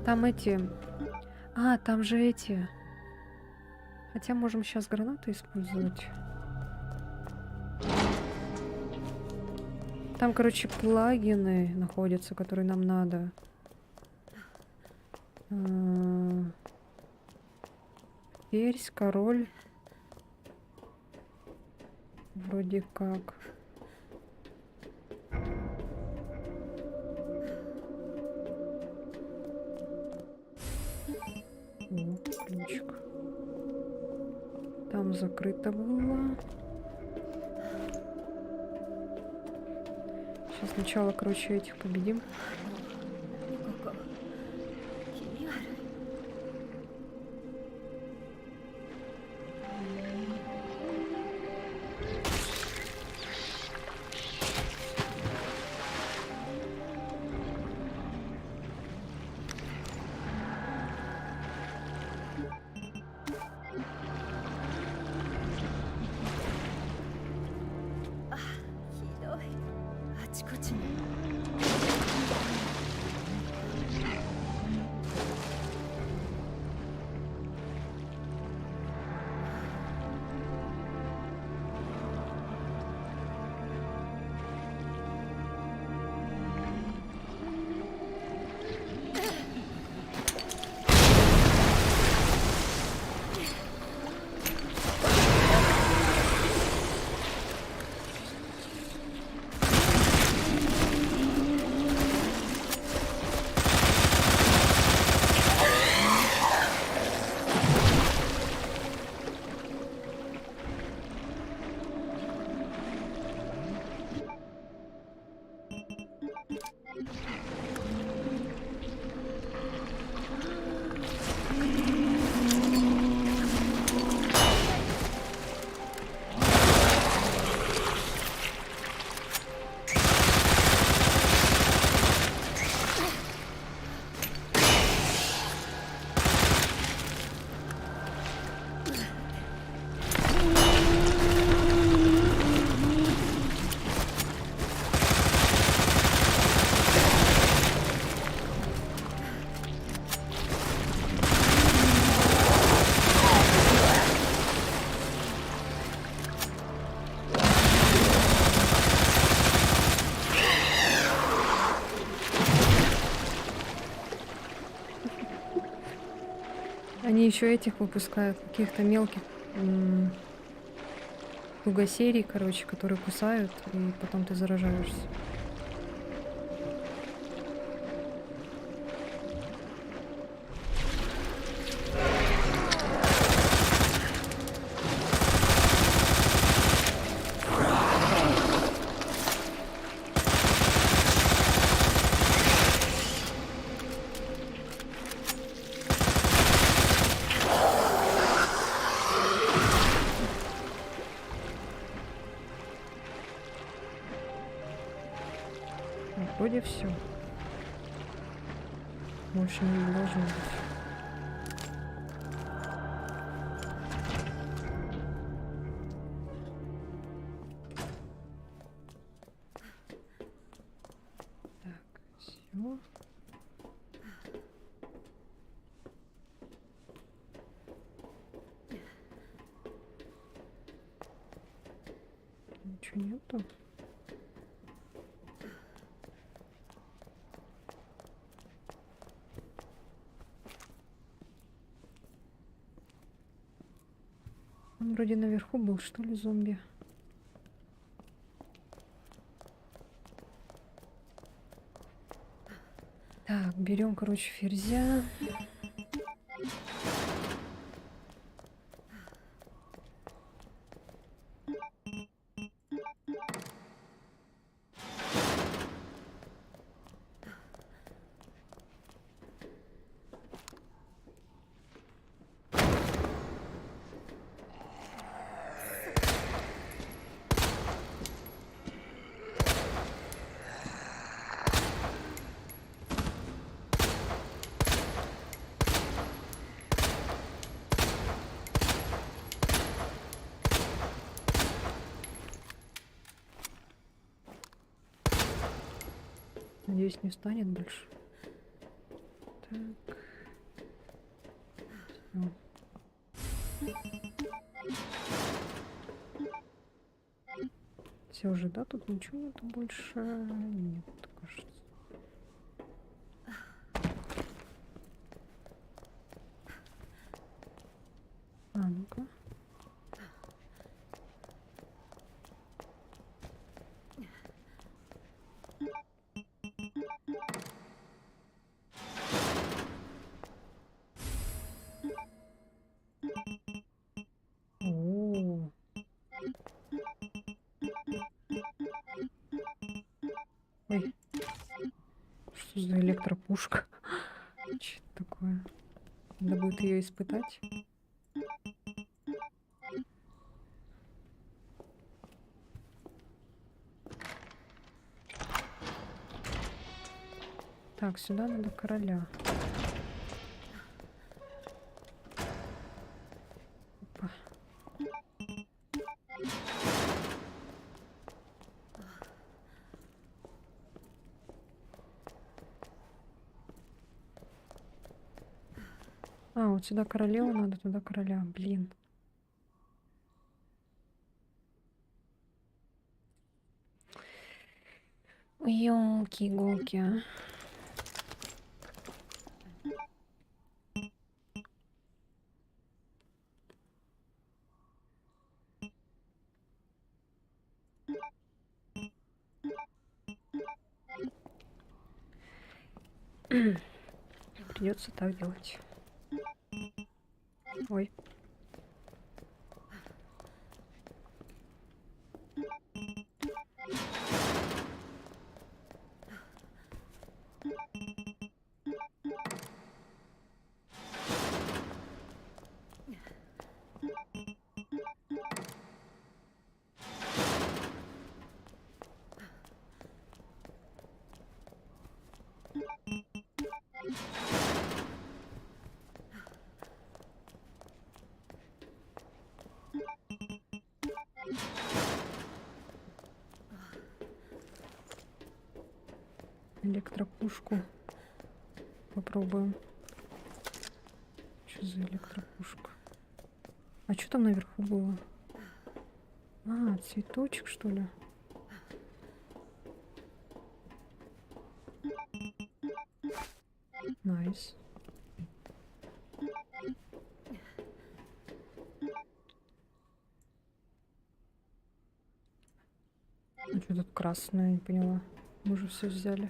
Там эти... А, там же эти... Хотя можем сейчас гранаты использовать. Там, короче, плагины находятся, которые нам надо. Ферзь, король. Вроде как. О, ключик. Там закрыто было. Сейчас сначала, короче, этих победим. ここ気味悪い。 あ、ひどい。あちこちに。 Так, они еще этих выпускают, каких-то мелких тугосерий, короче, которые кусают, и потом ты заражаешься. Вроде все. Больше не должно быть. Так, все. Ничего нету. Он вроде наверху был, что ли, зомби? Так, берем, короче, ферзя. Надеюсь, не встанет больше. Так. Всё. Все уже, да? Тут ничего нету больше. Нет, кажется. А, ну-ка. О. Ой. Что за электропушка? Что это такое? Надо будет ее испытать. Так, сюда надо короля. Опа. А, вот сюда королеву надо, туда короля. Блин. Ёлки-иголки, а. Придется так делать. Ой. Электропушку попробуем. Что за электропушка? А что там наверху было? А, цветочек, что ли? Найс. А что тут красное, не поняла. Мы уже все взяли.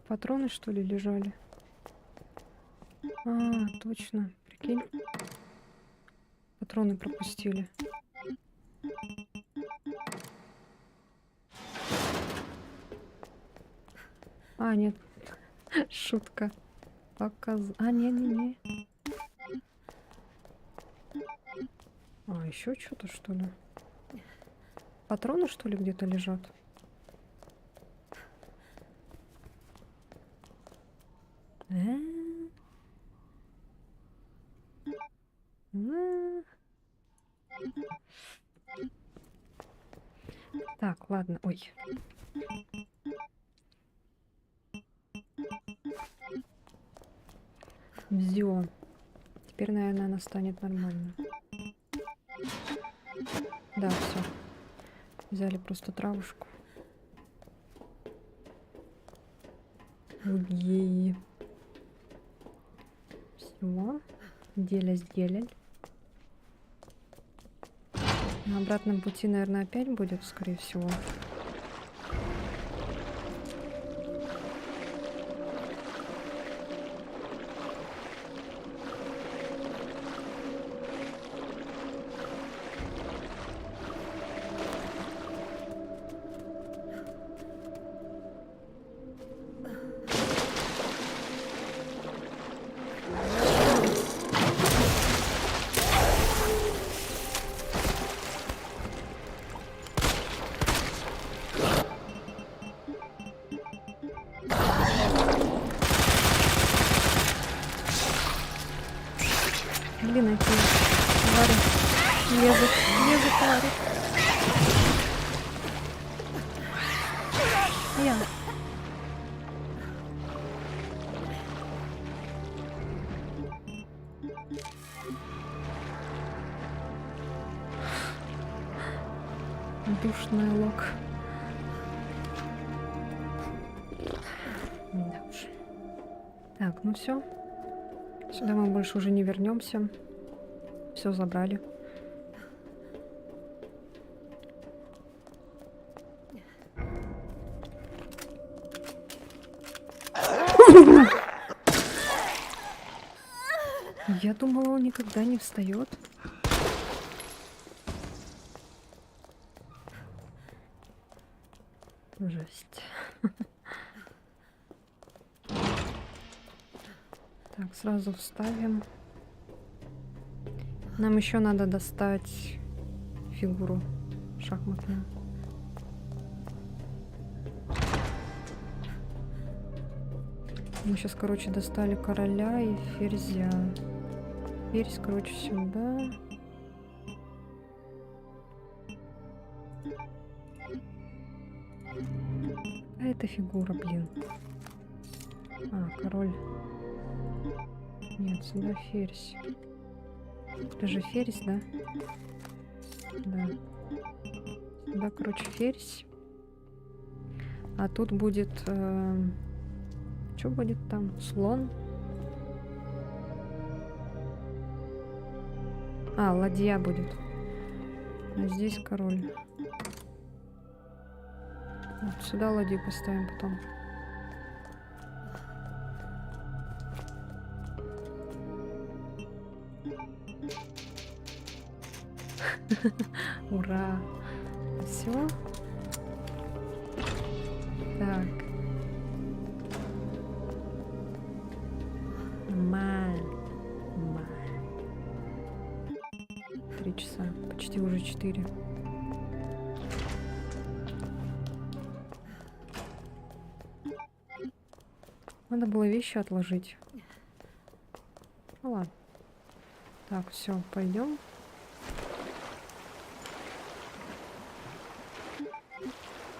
Патроны, что ли, лежали? А, точно. Прикинь. Патроны пропустили. А, нет. Шутка. А, не-не-не. А, еще что-то, что ли? Патроны, что ли, где-то лежат? Так, ладно. Ой. Всё. Теперь, наверное, она станет нормально. Да, все. Взяли просто травушку. Ей. Все. Дело сделали. На обратном пути, наверное, опять будет, скорее всего. Блин, эти твари лезут твари. Я. Душная лок. Да уж. Так, ну все. Сюда мы больше уже не вернемся. Все забрали. Я думала, он никогда не встает. Жесть. Так, сразу вставим. Нам еще надо достать фигуру шахматную. Мы сейчас, короче, достали короля и ферзя. Ферзь, короче, сюда. А это фигура, блин. А, король. Нет, сюда ферзь. Это же ферзь, да? Да. Сюда, короче, ферзь. А тут будет... что будет там? Слон? А, ладья будет. А здесь король. Вот сюда ладью поставим потом. Ура! Все. Так. Нормально. 3 часа. Почти уже 4. Надо было вещи отложить. Ну ладно. Так, все, пойдем.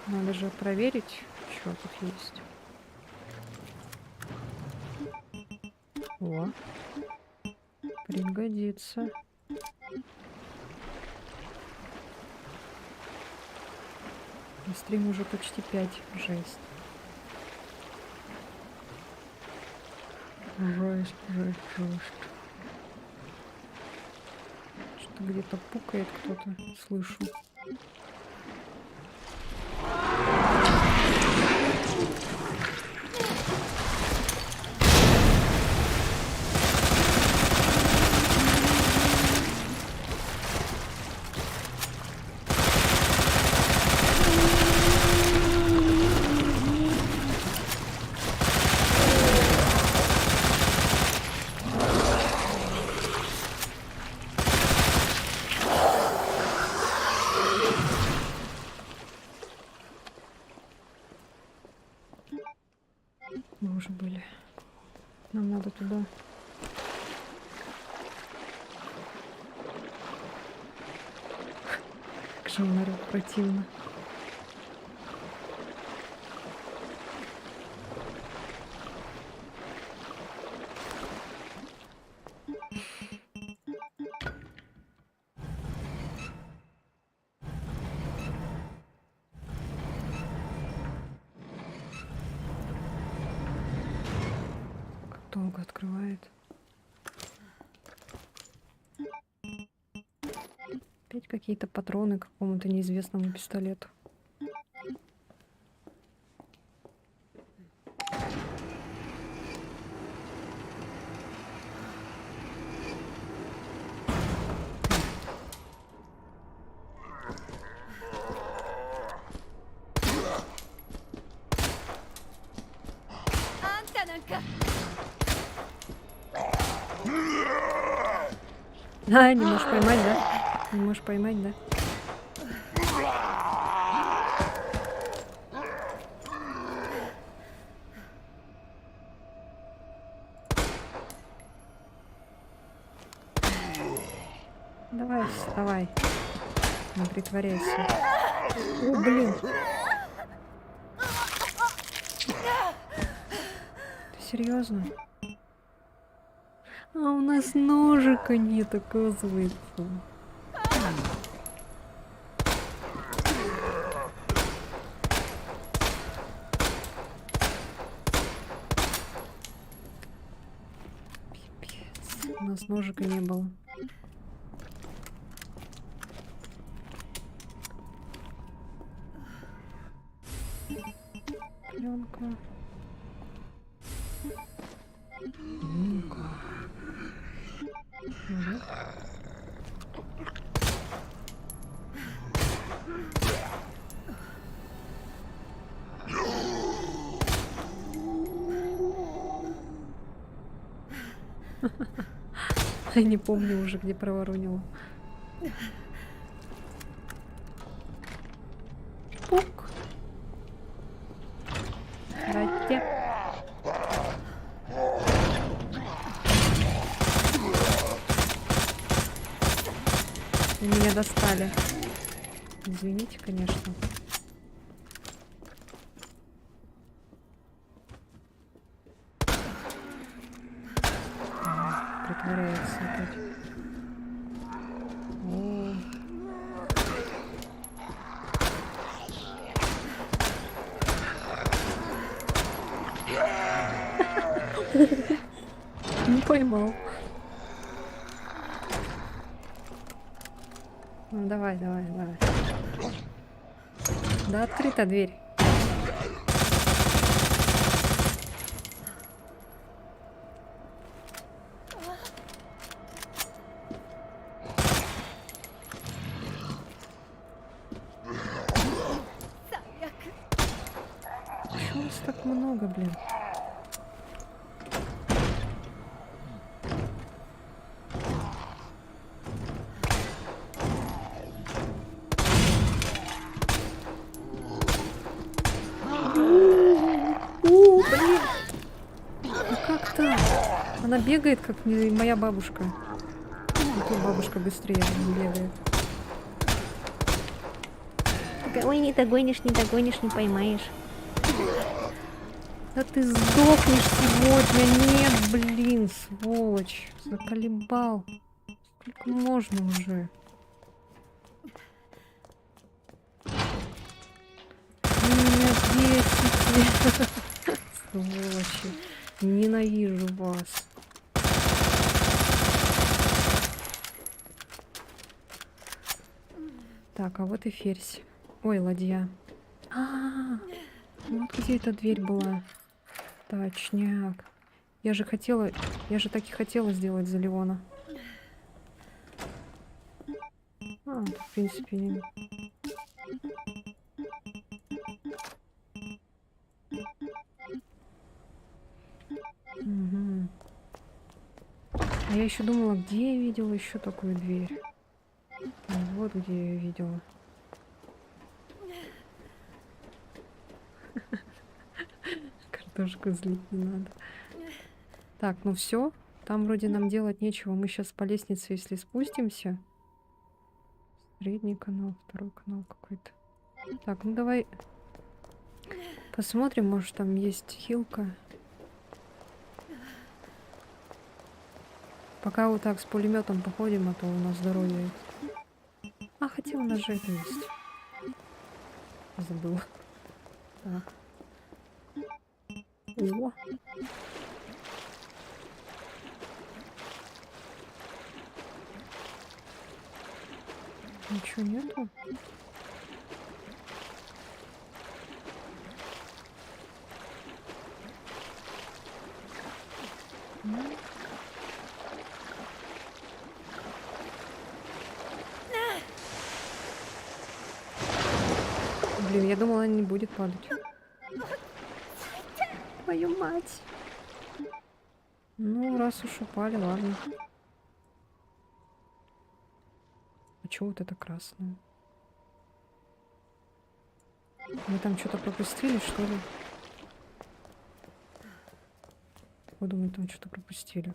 Надо же проверить, что тут есть. О, пригодится. Стрим уже почти 5. Жесть. Жесть, жесть, жесть. Что где-то пукает кто-то, слышу. Мы уже были. Нам надо туда. Как же он орёт противно. Долго открывает. Опять какие-то патроны к какому-то неизвестному пистолету. А, не можешь поймать, да? Не можешь поймать, да? Давай, вставай. Не притворяйся. О, блин. Ты серьезно? А у нас ножика нет, оказывается. Пипец. У нас ножика не было. Пленка. Ну-ка. Я не помню уже, где проворонила. Пук. Здрасте. Вы меня достали. Извините, конечно. Притворяется опять. О. Не поймал. Ну, давай, давай, давай. Да, открыта дверь. Почему нас так много, блин? Блин! Ну как так? Она бегает, как моя бабушка. Зато бабушка быстрее бегает. Ой, не догонишь, не догонишь, не поймаешь. Да ты сдохнешь сегодня. Нет, блин, сволочь. Заколебал. Сколько можно уже? Меня бесит. Сволочи. Ненавижу вас. Так, а вот и ферзь. Ой, ладья. Вот где эта дверь была. Точняк. Я же так и хотела сделать за Леона. Тут, в принципе, не... Угу. А я еще думала, где я видела еще такую дверь. Вот где я ее видела. Картошку злить не надо. Так, ну все. Там вроде нам делать нечего. Мы сейчас по лестнице, если спустимся. Средний канал, второй канал какой-то. Так, ну давай посмотрим, может там есть хилка. Пока вот так с пулеметом походим, а то у нас здоровье. А, хотя у нас же это есть. Забыла. Так. О! Ничего нету? Блин, я думала, она не будет падать. Твою мать. Ну, раз уж упали, ладно. А чё вот это красное? Мы там что-то пропустили, что ли? Я думаю, там что-то пропустили.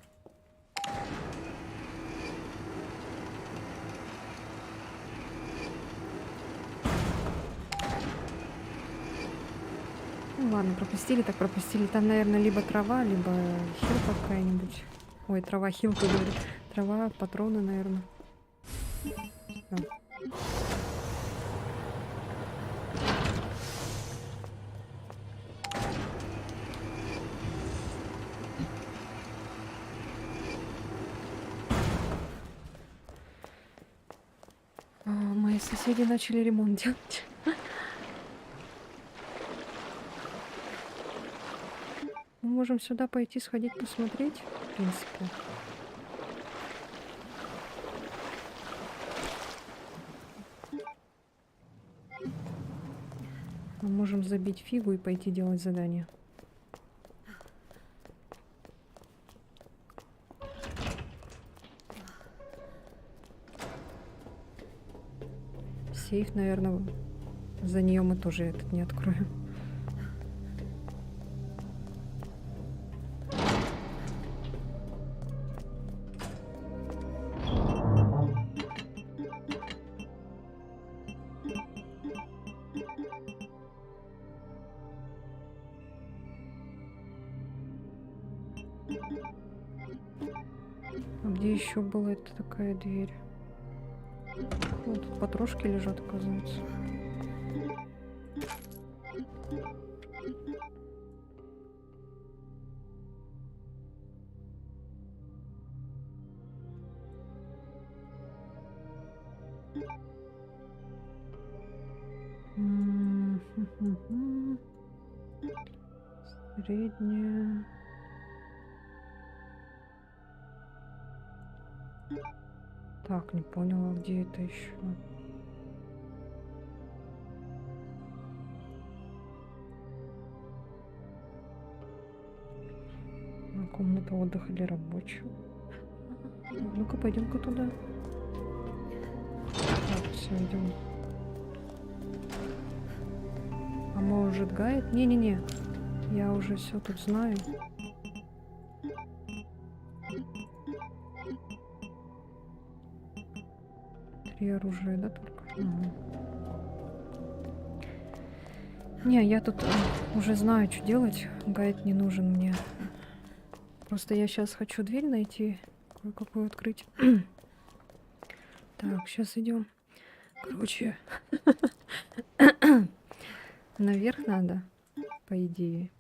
Ну ладно, пропустили, так пропустили. Там, наверное, либо трава, либо хилка какая-нибудь. Ой, трава, хилка, говорю. Трава, патроны, наверное. Всё. Мои соседи начали ремонт делать. Мы можем сюда пойти, сходить, посмотреть, в принципе. Мы можем забить фигу и пойти делать задание. Сейф, наверное, за нее мы тоже этот не откроем. А где еще была эта такая дверь? Вот тут патрошки лежат, оказывается. Средняя. Так, не поняла, где это еще. Комната отдыха для рабочих. Ну-ка, пойдем-ка туда. Так, все, идем. А может гайд? Не-не-не. Я уже все тут знаю. Три оружия, да, только? Ага. Не, я тут уже знаю, что делать. Гайд не нужен мне. Просто я сейчас хочу дверь найти, кое-какую открыть. Так, сейчас идем. Короче, наверх надо, по идее.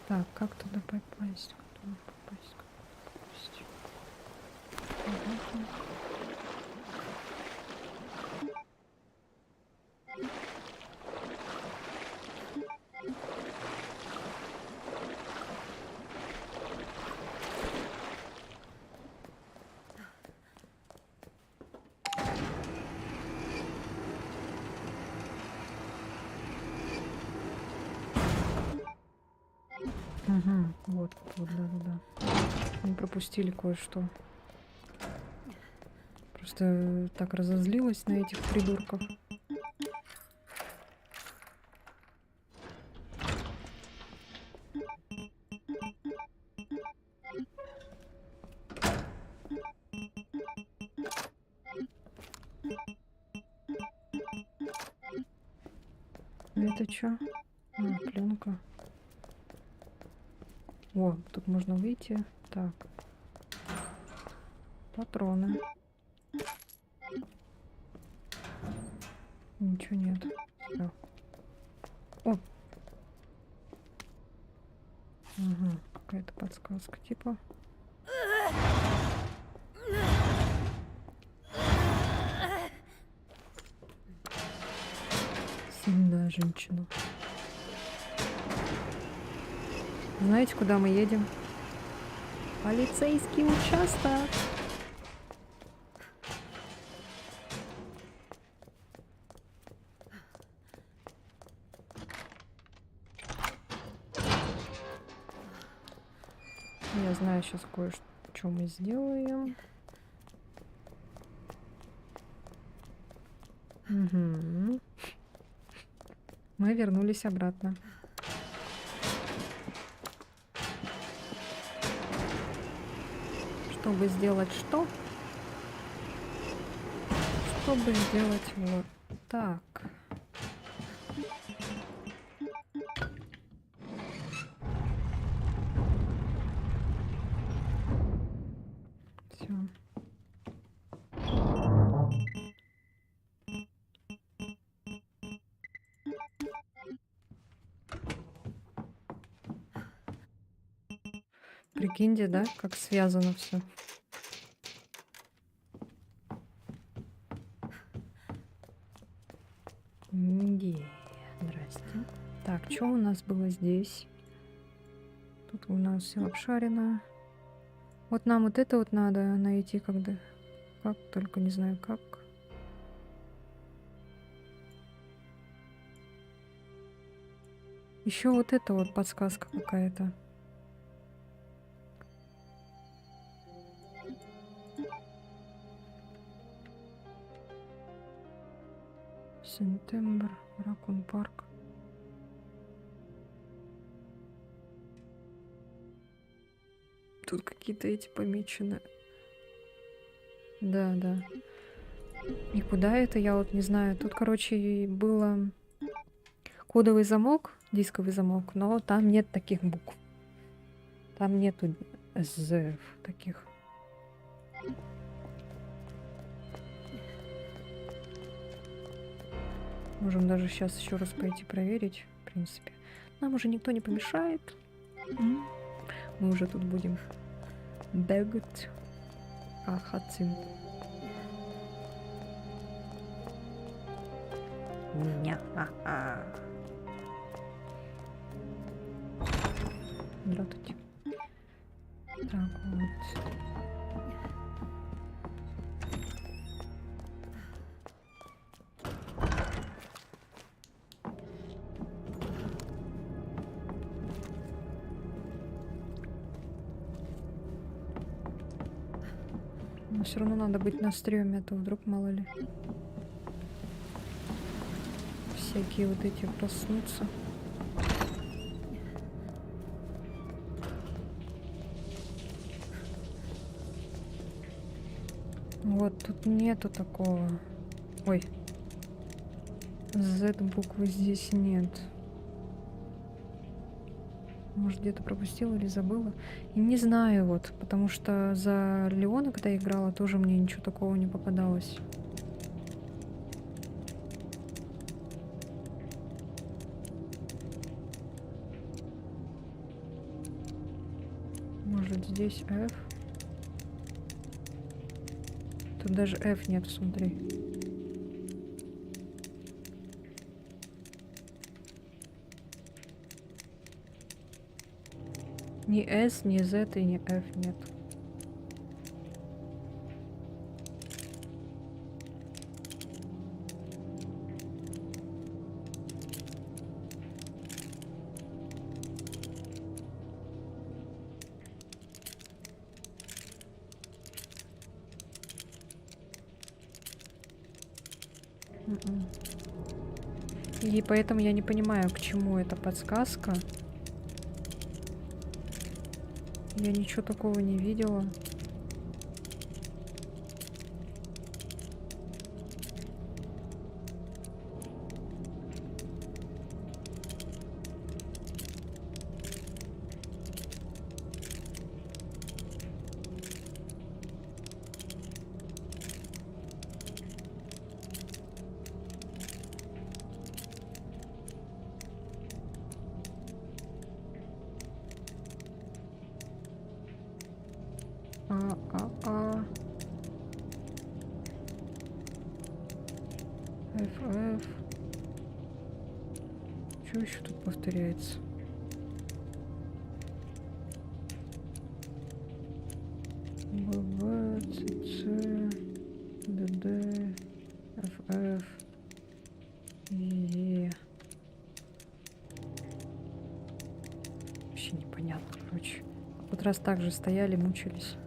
Так, как туда попасть? Как туда попасть? Как попасть? Ага. Мгм. Вот, да. Мы пропустили кое-что. Просто так разозлилась на этих придурков. Это чё? Пленка. О, тут можно выйти. Так. Патроны. Ничего нет. Всё. О! Ага, какая-то подсказка типа. Сильная женщина. Знаете, куда мы едем? Полицейский участок. Я знаю сейчас кое-что мы сделаем. Угу. Мы вернулись обратно. Чтобы сделать что? Чтобы сделать вот так. Все. Прикиньте, да, как связано все. Здрасте. Так, что у нас было здесь? Тут у нас все обшарено. Вот нам вот это вот надо найти, когда... Как, только не знаю как. Еще вот это вот подсказка какая-то. Сентембр, Ракун парк. Тут какие-то эти помечены. Да. И куда это, я вот не знаю. Тут, короче, было кодовый замок, дисковый замок, но там нет таких букв. Там нету Z таких. Можем даже сейчас еще раз пойти проверить, в принципе. Нам уже никто не помешает. Мы уже тут будем бегать. Хацин. Здравствуйте. Так, вот. Но все равно надо быть на стреме, а то вдруг мало ли. Всякие вот эти проснутся. Вот тут нету такого. Ой. Z буквы здесь нет. Может, где-то пропустила или забыла. И не знаю вот, потому что за Леона, когда я играла, тоже мне ничего такого не попадалось. Может здесь F? Тут даже F нет, смотри. Ни S, ни Z и ни F нет. И поэтому я не понимаю, к чему эта подсказка. Я ничего такого не видела. FF. Что еще тут повторяется? БВ, ЦЦ, ДД, ФФ, Е. Вообще непонятно, короче. Вот раз так же стояли, мучились.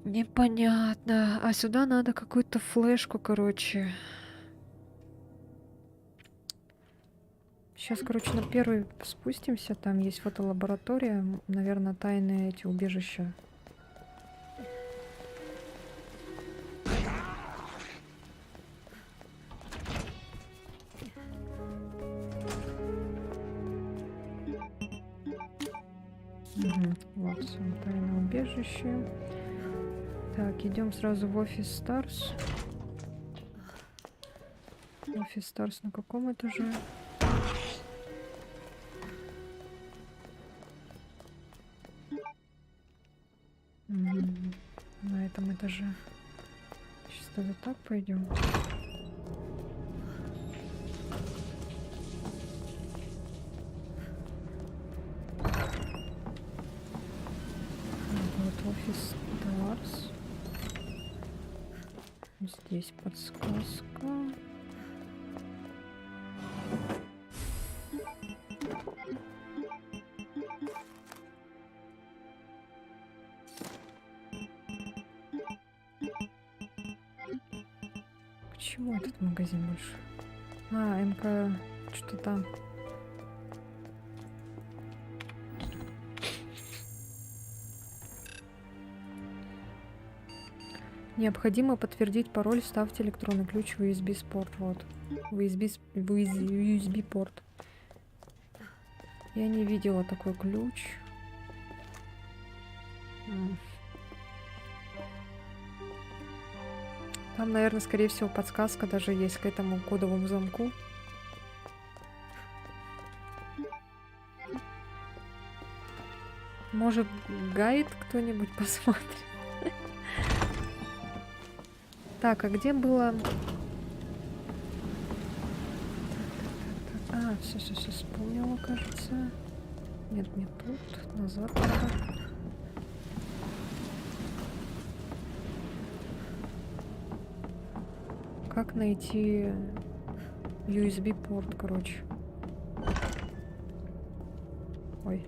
Непонятно. А сюда надо какую-то флешку, короче. Сейчас, короче, на первый спустимся. Там есть фотолаборатория. Наверное, тайные эти убежища. Угу. Вот, все, тайное убежище. Так, идем сразу в офис Старс. Офис Старс на каком этаже? На этом этаже. Сейчас тогда так пойдем. Вот офис Старс. Здесь подсказка. К чему этот магазин больше? А, МК что-то там. Необходимо подтвердить пароль, вставьте электронный ключ в USB-порт. Вот. В USB-порт. Я не видела такой ключ. Там, наверное, скорее всего, подсказка даже есть к этому кодовому замку. Может, гайд кто-нибудь посмотрит? Так, а где было... А, все, вспомнила, кажется. Нет, не тут. Назад надо. Как найти USB-порт, короче? Ой.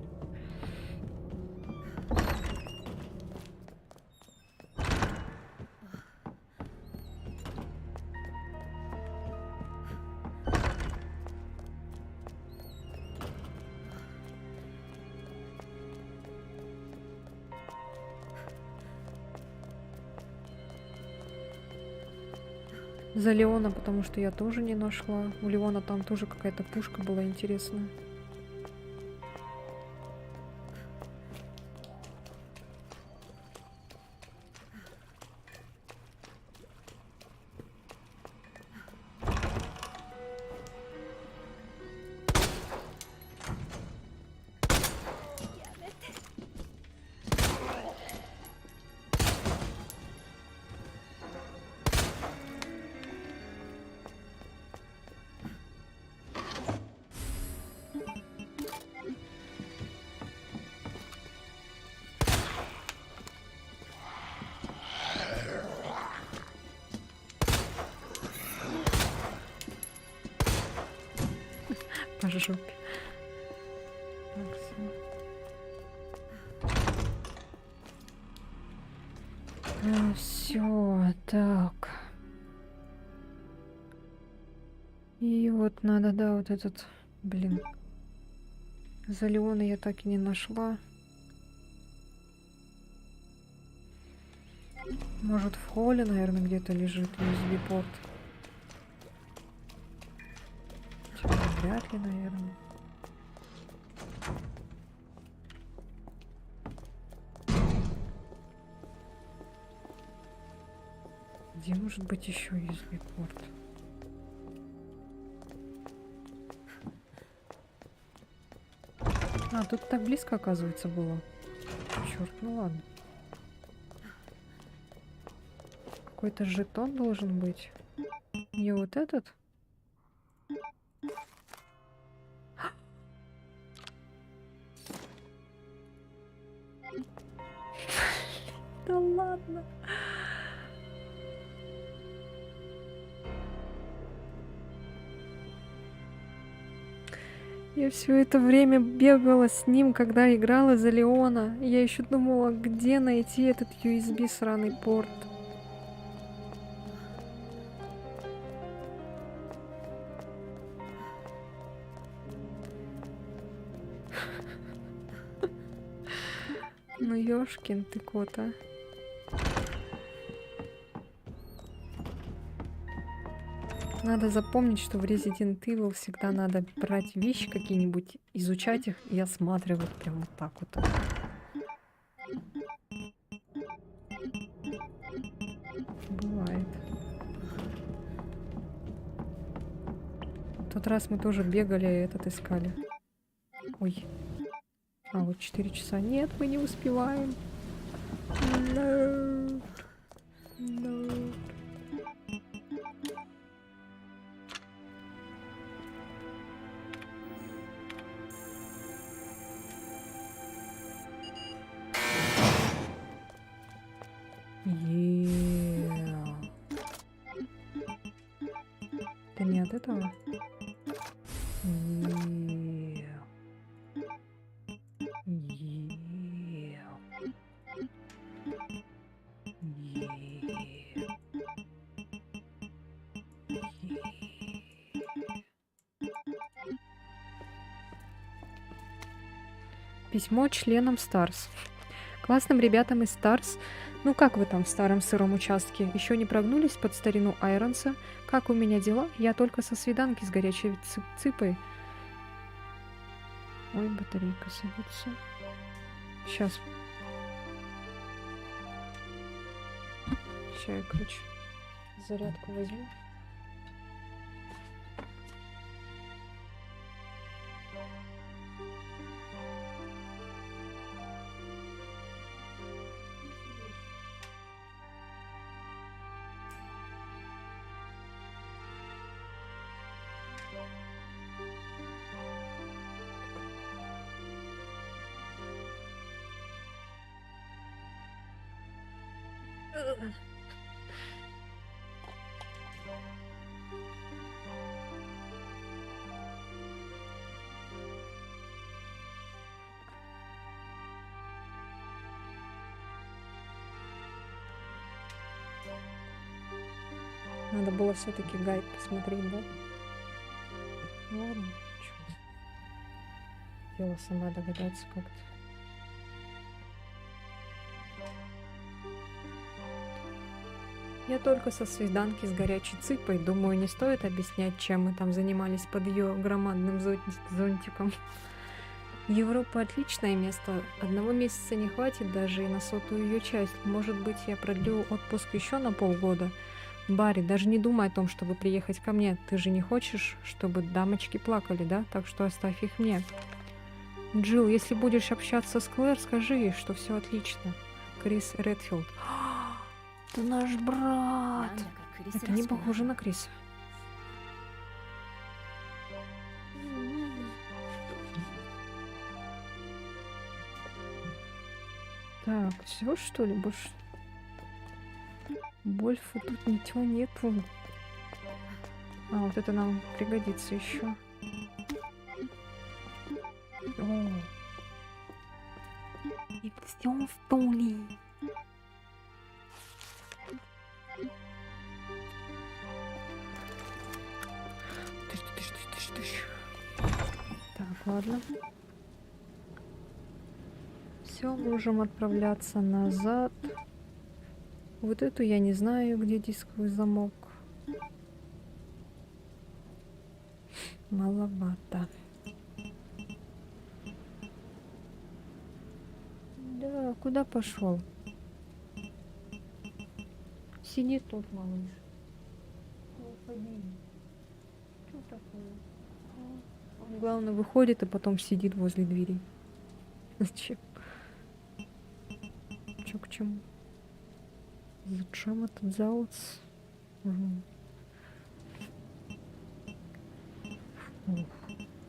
За Леона, потому что я тоже не нашла. У Леона там тоже какая-то пушка была интересная. жопе. Так, все, так. И вот надо, да, вот этот, блин. За Леона я так и не нашла. Может, в холле, наверное, где-то лежит USB-порт. Вряд ли, наверное. Где может быть еще USB-порт? А, тут так близко, оказывается, было. Черт, ну ладно. Какой-то жетон должен быть. Не вот этот? Да ладно. Я все это время бегала с ним, когда играла за Леона. Я еще думала, где найти этот USB сраный порт. Ну ёшкин ты кот, а. Надо запомнить, что в Resident Evil всегда надо брать вещи какие-нибудь, изучать их и осматривать прям вот так вот. Бывает. В тот раз мы тоже бегали и этот искали. Ой. А, вот 4 часа. Нет, мы не успеваем. No. No. Это не от этого? Письмо членам Старс. Классным ребятам из Старс. Ну как вы там в старом сыром участке? Еще не прогнулись под старину Айронса? Как у меня дела? Я только со свиданки с горячей цыпой. Ой, батарейка садится. Сейчас. Сейчас я ключ. Зарядку возьму. Надо было все-таки гайд посмотреть, да? Ладно, чё. Дело сама догадаться как-то. Я только со свиданки с горячей цыпой. Думаю, не стоит объяснять, чем мы там занимались под ее громадным зонтиком. Европа отличное место. Одного месяца не хватит даже и на 100-ю ее часть. Может быть, я продлю отпуск еще на полгода. Барри, даже не думай о том, чтобы приехать ко мне. Ты же не хочешь, чтобы дамочки плакали, да? Так что оставь их мне. Джилл, если будешь общаться с Клэр, скажи ей, что все отлично. Крис Редфилд. Это наш брат. Это не похоже на Криса. Так, все что ли? Больше тут ничего нету. А, вот это нам пригодится еще. О. И все в ли? Тыщ. Так, ладно. Все, можем отправляться назад. Вот эту я не знаю, где дисковый замок. Маловато. Да, куда пошел? Сиди тут, малыш. Уходи. Что такое? Он, главное, выходит и потом сидит возле двери. Зачем? Чё к чему? Зачем этот зауц?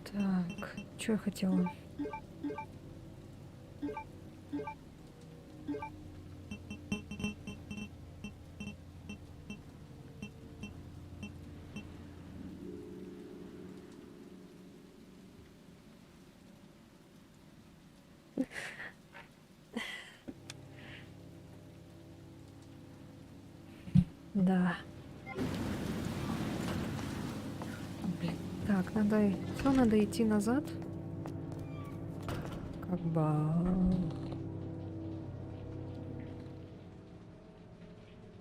Так, что я хотела? Да. Блин. Так, надо идти назад. Как бы.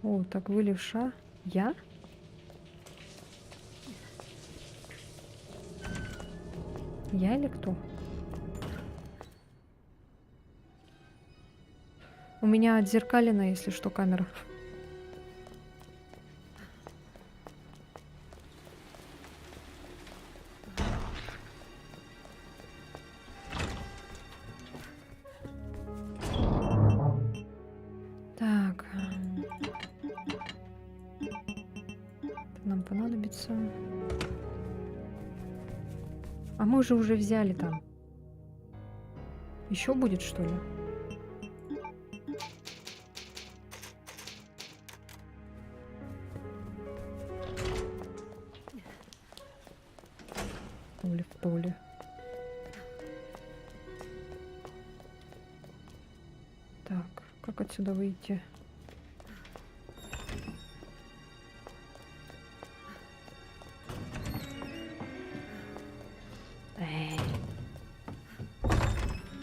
О, так вы левша? Я? Я или кто? У меня отзеркалена, если что, камера. Так. Это нам понадобится. А мы же уже взяли там. Еще будет, что ли? В поле. Так, как отсюда выйти?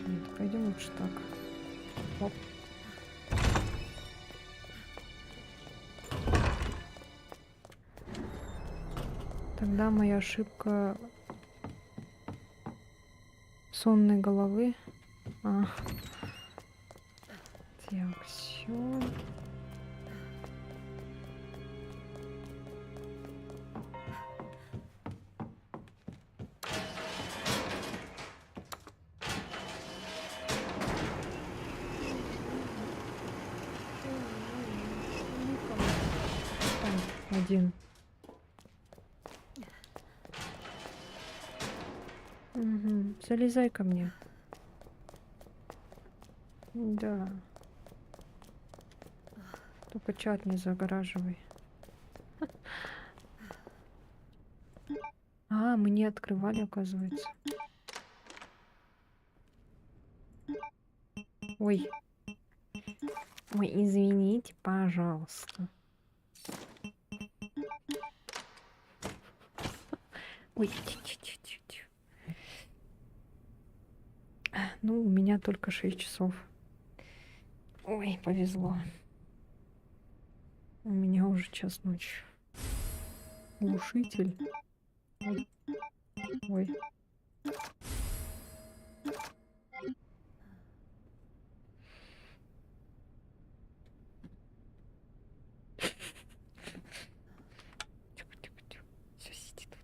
Нет, пойдем лучше так. Оп. Тогда моя ошибка сонной головы. Так, все. Один. Угу. Залезай ко мне. Да. Только чат не загораживай. А, мы не открывали, оказывается. Ой. Ой, извините, пожалуйста. Ой, чуть-чуть. Ну, у меня только 6 часов. Ой, повезло. У меня уже час ночи. Глушитель. Ой. Ой. Все, сиди тут.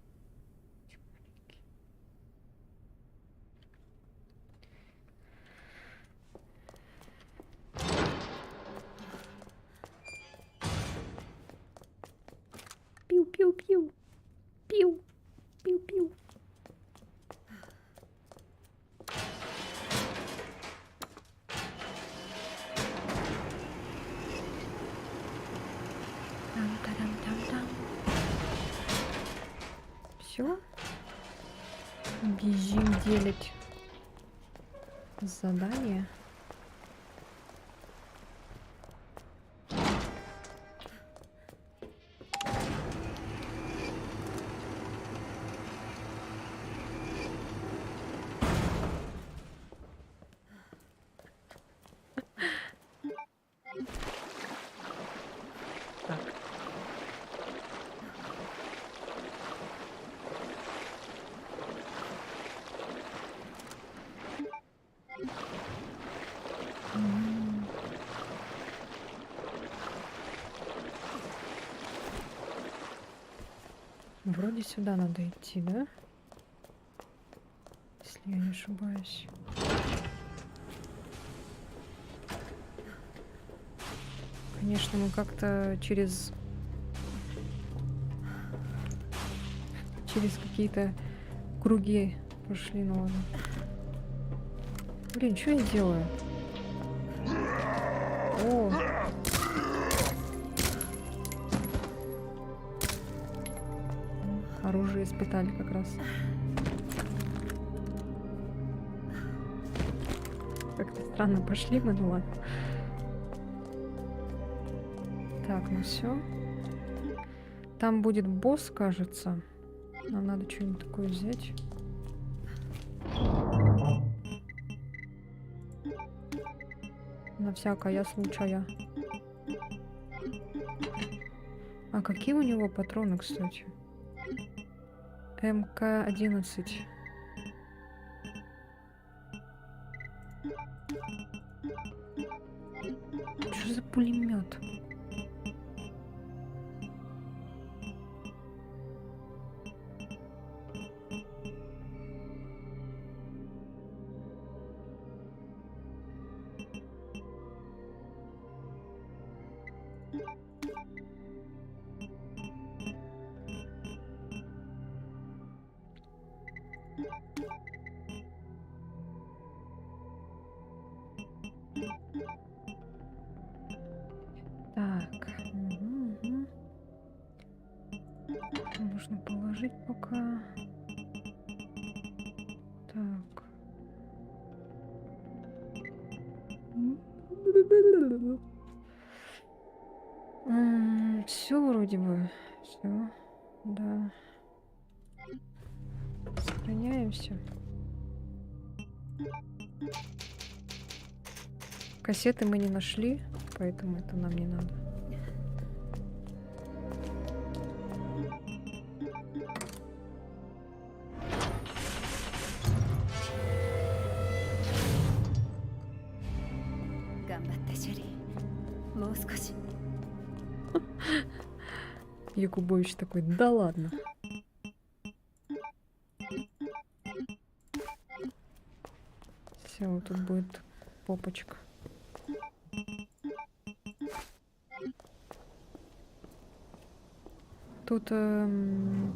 Пиу-пиу-пиу. Пиу. Пиу-пиу. Там-та-дам-там-там. Все. Бежим делить. Задание. Так. Вроде сюда надо идти, да? Если я не ошибаюсь. Конечно, мы как-то через какие-то круги пошли, ну ладно. Блин, что я делаю? О! Оружие испытали как раз. Как-то странно пошли мы, ну ладно. Так, ну все. Там будет босс, кажется. Нам надо что-нибудь такое взять. На всякое случая. А какие у него патроны, кстати? МК-11. Что за пулемет? Так. Угу. Нужно положить пока. Так. Все вроде бы. Все. Да. Сохраняемся. Кассеты мы не нашли, поэтому это нам не надо. Якубович такой, да ладно. Все, вот тут будет попочка. Тут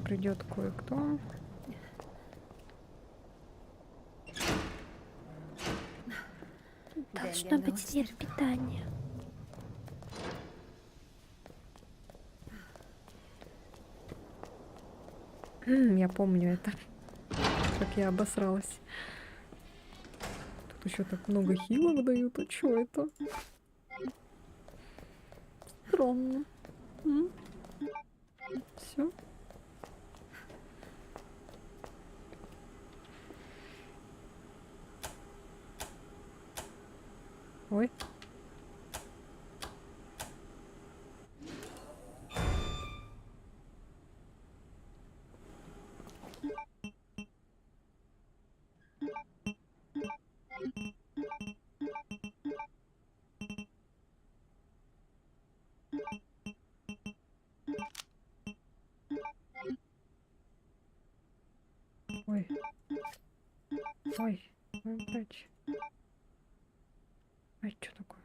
придет кое-кто. Должно быть здесь питание. Я помню это. Как я обосралась. Тут еще так много хилов дают. А чё это? Странно. Все. Ой. Ой. Ой. Ой, блядь. А что такое?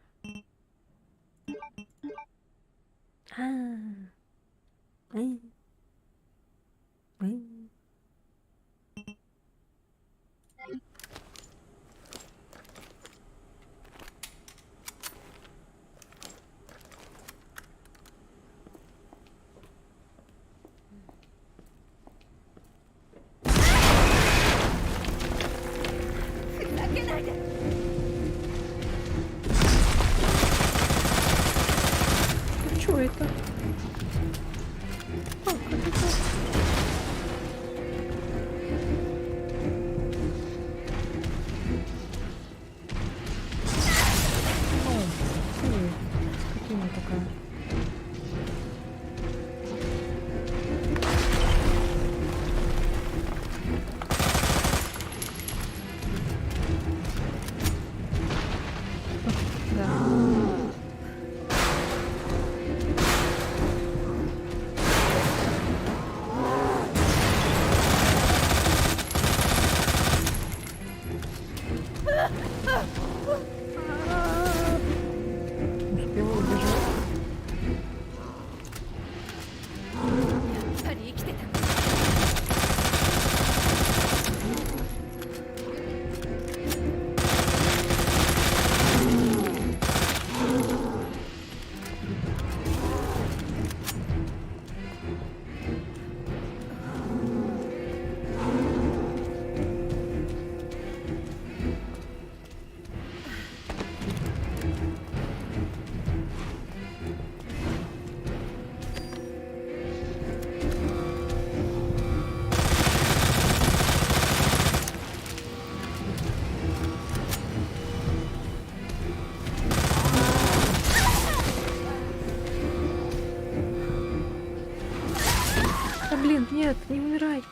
Нет, не умирай.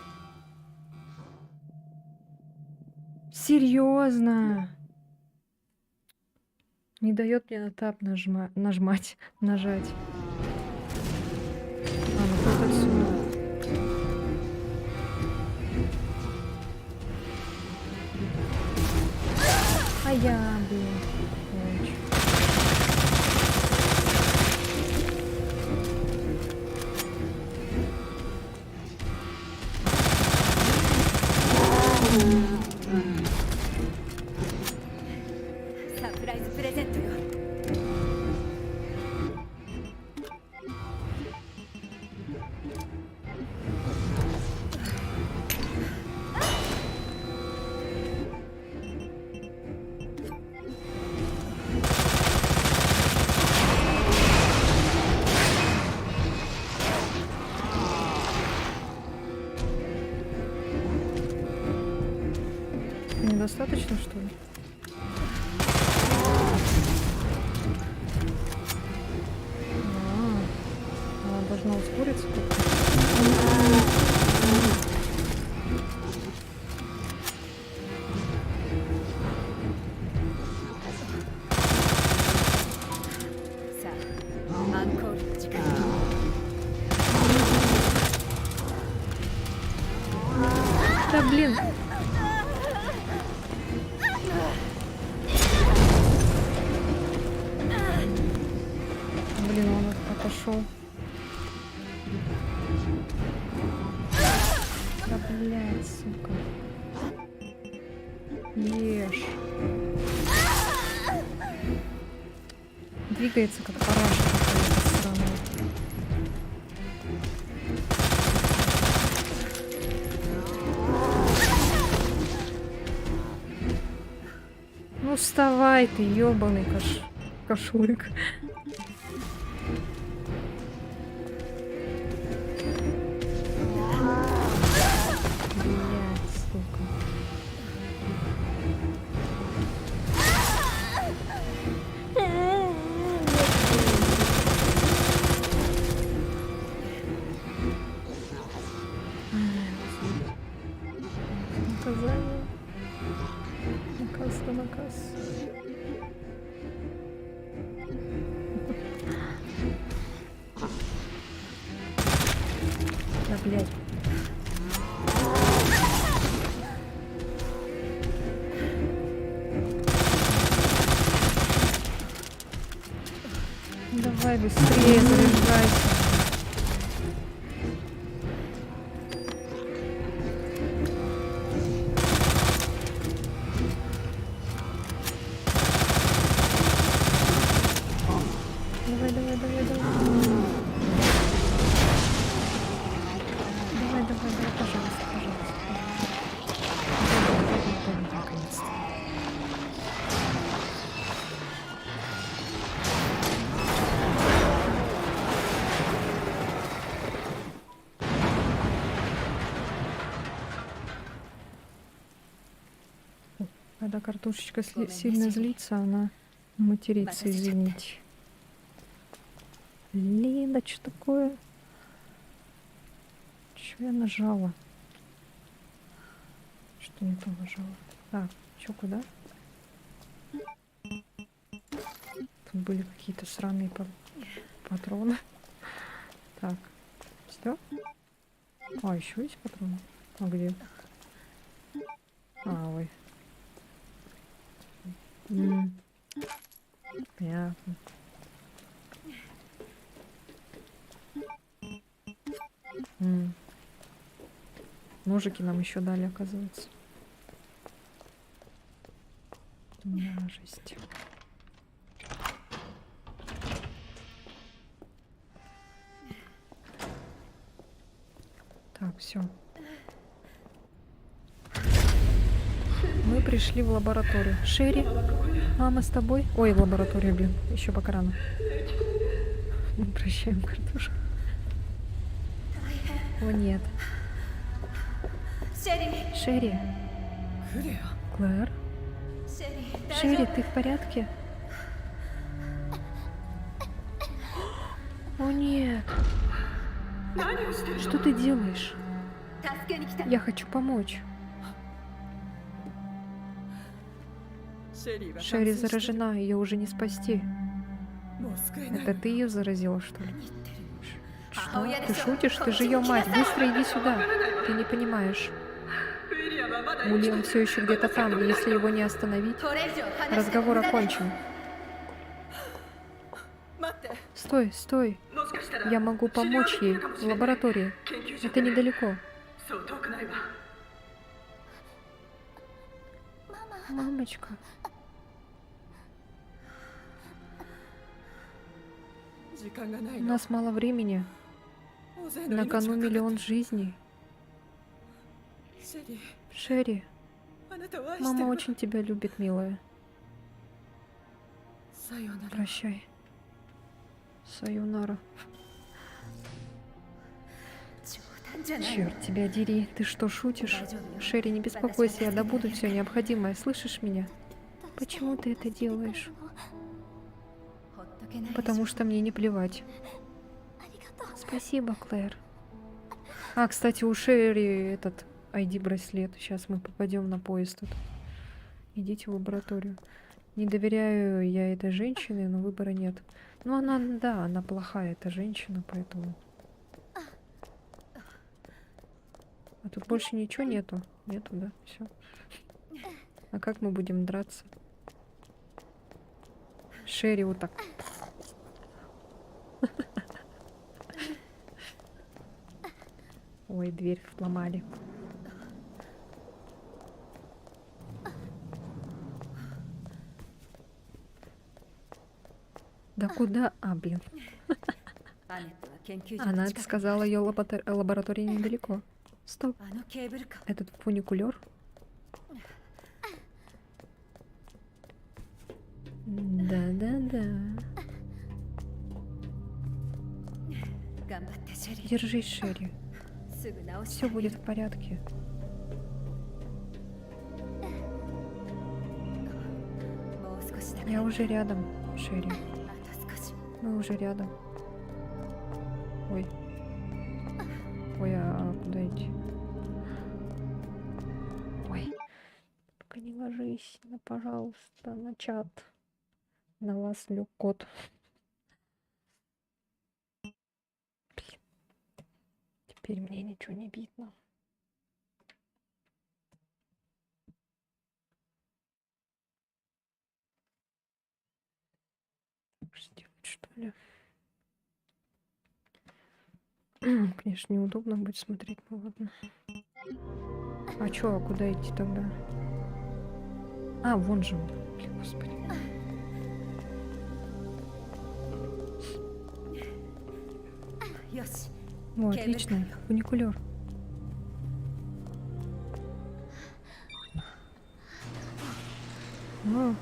Серьезно? Не дает мне на тап нажать. А, ну тут отсюда. А я, блин. Короче.サプライズプレゼントよ。Недостаточно, что ли? Она должна ускориться как-то.さあ、アンコールの時間。Да блин. Блин, он отошел. Да блядь, сука. Ешь. Двигается как параша какая-то странная. Ну вставай ты, ёбаный кашлык. Блядь, сука. Наказание. Наказ. Да, блядь. Давай быстрее заряжайся. Давай. Давай, пожалуйста. Наконец-то. Когда картошечка сильно злится, она матерится, извините. Блин, да что такое? Чё я нажала? Что не то нажала? Так, чё, куда? Тут были какие-то сраные патроны. Так, все? А, еще есть патроны? А где? А, ой. Понятно. Ножики нам еще дали, оказывается. Жесть. Так, все. Мы пришли в лабораторию. Шерри, мама с тобой? Ой, в лабораторию, блин, еще пока рано. Мы прощаем картошку. О, нет. Шерри. Клэр. Шерри, ты в порядке? О, нет. Что ты делаешь? 助けに来た。 Я хочу помочь. シェリーは Шерри 感染してる。 заражена, ее уже не спасти. もう救えない Это ты ее заразила, что ли? 言ってる。 Что? Ты шутишь? Ты же ее мать. Быстро иди сюда. Ты не понимаешь. ウィリアムはまだ Уильям все еще где-то там. Если его не остановить, これ以上話して разговор 無駄だ。 окончен. 待って Стой, стой. もしかしたら Я могу помочь ей в лаборатории. 研究所 Это недалеко. そう遠くないわ Мамочка. 時間がな У いの нас мало времени. 大勢の На 命 кону がかかって миллион жизней. シェリー Шерри, あなたを愛して мама るわ очень тебя любит, милая. さようなら Прощай. Сайонара. 冗談じゃない。 Черт тебя дери. Ты что, шутишь? 大丈夫よ。 Шерри, не беспокойся, я добуду все необходимое. Слышишь меня? Почему ты это делаешь? ほっとけないでしょ。 Потому что мне не плевать. Спасибо, Клэр. А, кстати, у Шерри этот ID-браслет. Сейчас мы попадем на поезд тут. Идите в лабораторию. Не доверяю я этой женщине, но выбора нет. Ну, она, да, она плохая, эта женщина, поэтому... А тут больше ничего нету? Нету, да? Все. А как мы будем драться? Шерри вот так. Ой, дверь сломали. Да куда? А, блин. アネットは研究所の Она 近く сказала, ее лаборатория недалеко. Стоп. あのケーブルカー。 Этот фуникулер? Да-да-да. 頑張ってシェリー。 Держись, Шерри. すぐ直し Все будет в порядке. もう少しだけ。 Я уже рядом, Шерри. あと少し。 Мы уже рядом. Ой. Ой, а куда идти? Ой. Пока не ложись, ну, пожалуйста, на чат. На вас лег кот. Блин. Теперь мне ничего не видно. Сделать, что ли? Конечно, неудобно будет смотреть, ну ладно. А чё, а куда идти тогда? А, вон же он. Блин, господи.よし。 О, отлично. Фуникулер. О,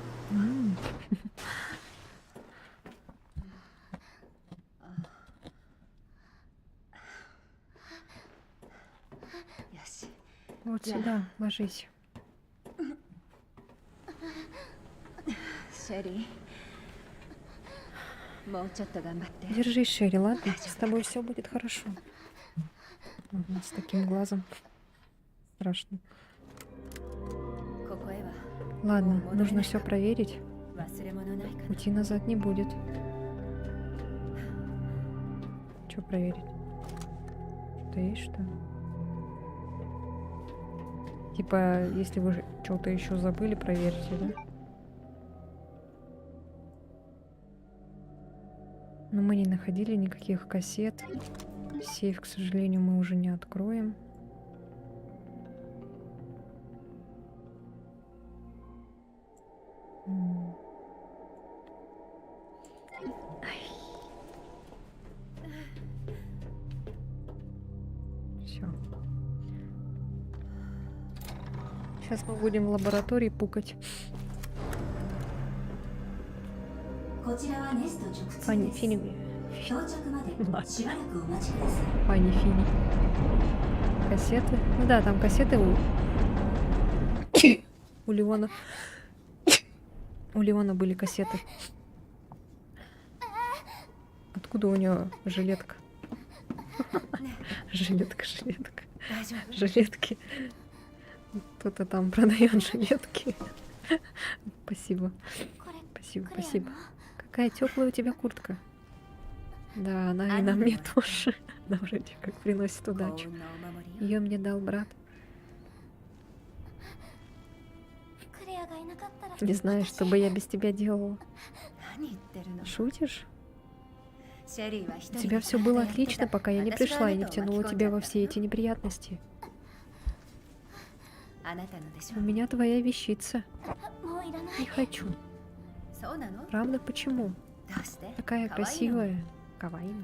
Вот сюда, ложись. シェリー。もうちょっと頑張って。 Держись, Шерри, ладно? С тобой все будет хорошо. Ага, с таким глазом. Страшно. ここへは Ладно, нужно все проверить. 忘れ物ないかな。 Пути назад не будет. Что проверить? Что-то есть, что ли? Типа, если вы что-то еще забыли, проверьте, да? Но мы не находили никаких кассет. Сейф, к сожалению, мы уже не откроем. Все. Сейчас мы будем в лаборатории пукать. こちらはネスト直通 Фанни です。 Фини. 到着まで Ладно. しばらくお待ちください。 Фанни Фини. Кассеты. Ну да, там кассеты у Леона. У Леона были кассеты. Откуда у него жилетка? Жилетка. 大丈夫？ Жилетки. Кто-то там продает жилетки. Спасибо. これ Спасибо, これや спасибо. な。 Какая теплая у тебя куртка. Да, она и на мне тоже. Она вроде как приносит 幸 удачу. 運のお守りよ。 Ее мне дал брат. クレアがいなかったら。 Не знаю, что бы я без тебя делала. 何言ってるの？ Шутишь? シェリーは一 У 人 тебя で все ちゃんと было やってた。 отлично, пока я не 私が пришла あ и な не たを втянула 巻き込ん тебя じゃ во った все эти неприятности. あなたのでしょ У。меня твоя вещица. もういらな Не い。 хочу. そうなの？ Правда, почему? どうして？ Такая 可愛いの。 красивая. Кавайи.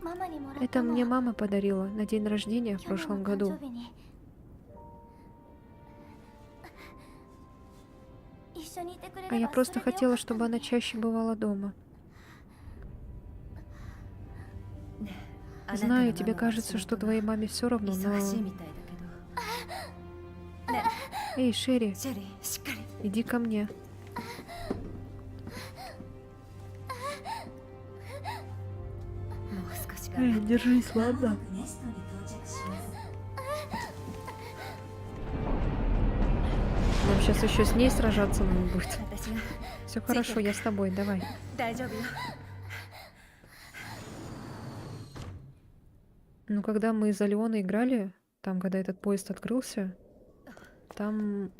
ママにもらった Это の。 мне мама подарила на день рождения в 去年の прошлом 誕 году. 生日に一緒にいてくれれ А я ば просто それでよ хотела, かった чтобы она чаще бывала дома. あなたの Знаю, マ тебе マは кажется, 仕 что 事が твоей маме все равно, 忙しい но... みたいだけど。ね Эй, Шерри, え、シェリー、しっかり。 иди ко мне. もう少し Эй, 頑張って。 держись, まも ладно? なくネストに到着します。 Нам сейчас еще с ней сражаться надо будет. 私が Все хорошо, я с тобой, давай. 大丈夫よ。 Ну, когда мы за Леона играли, там, когда этот поезд открылся, там...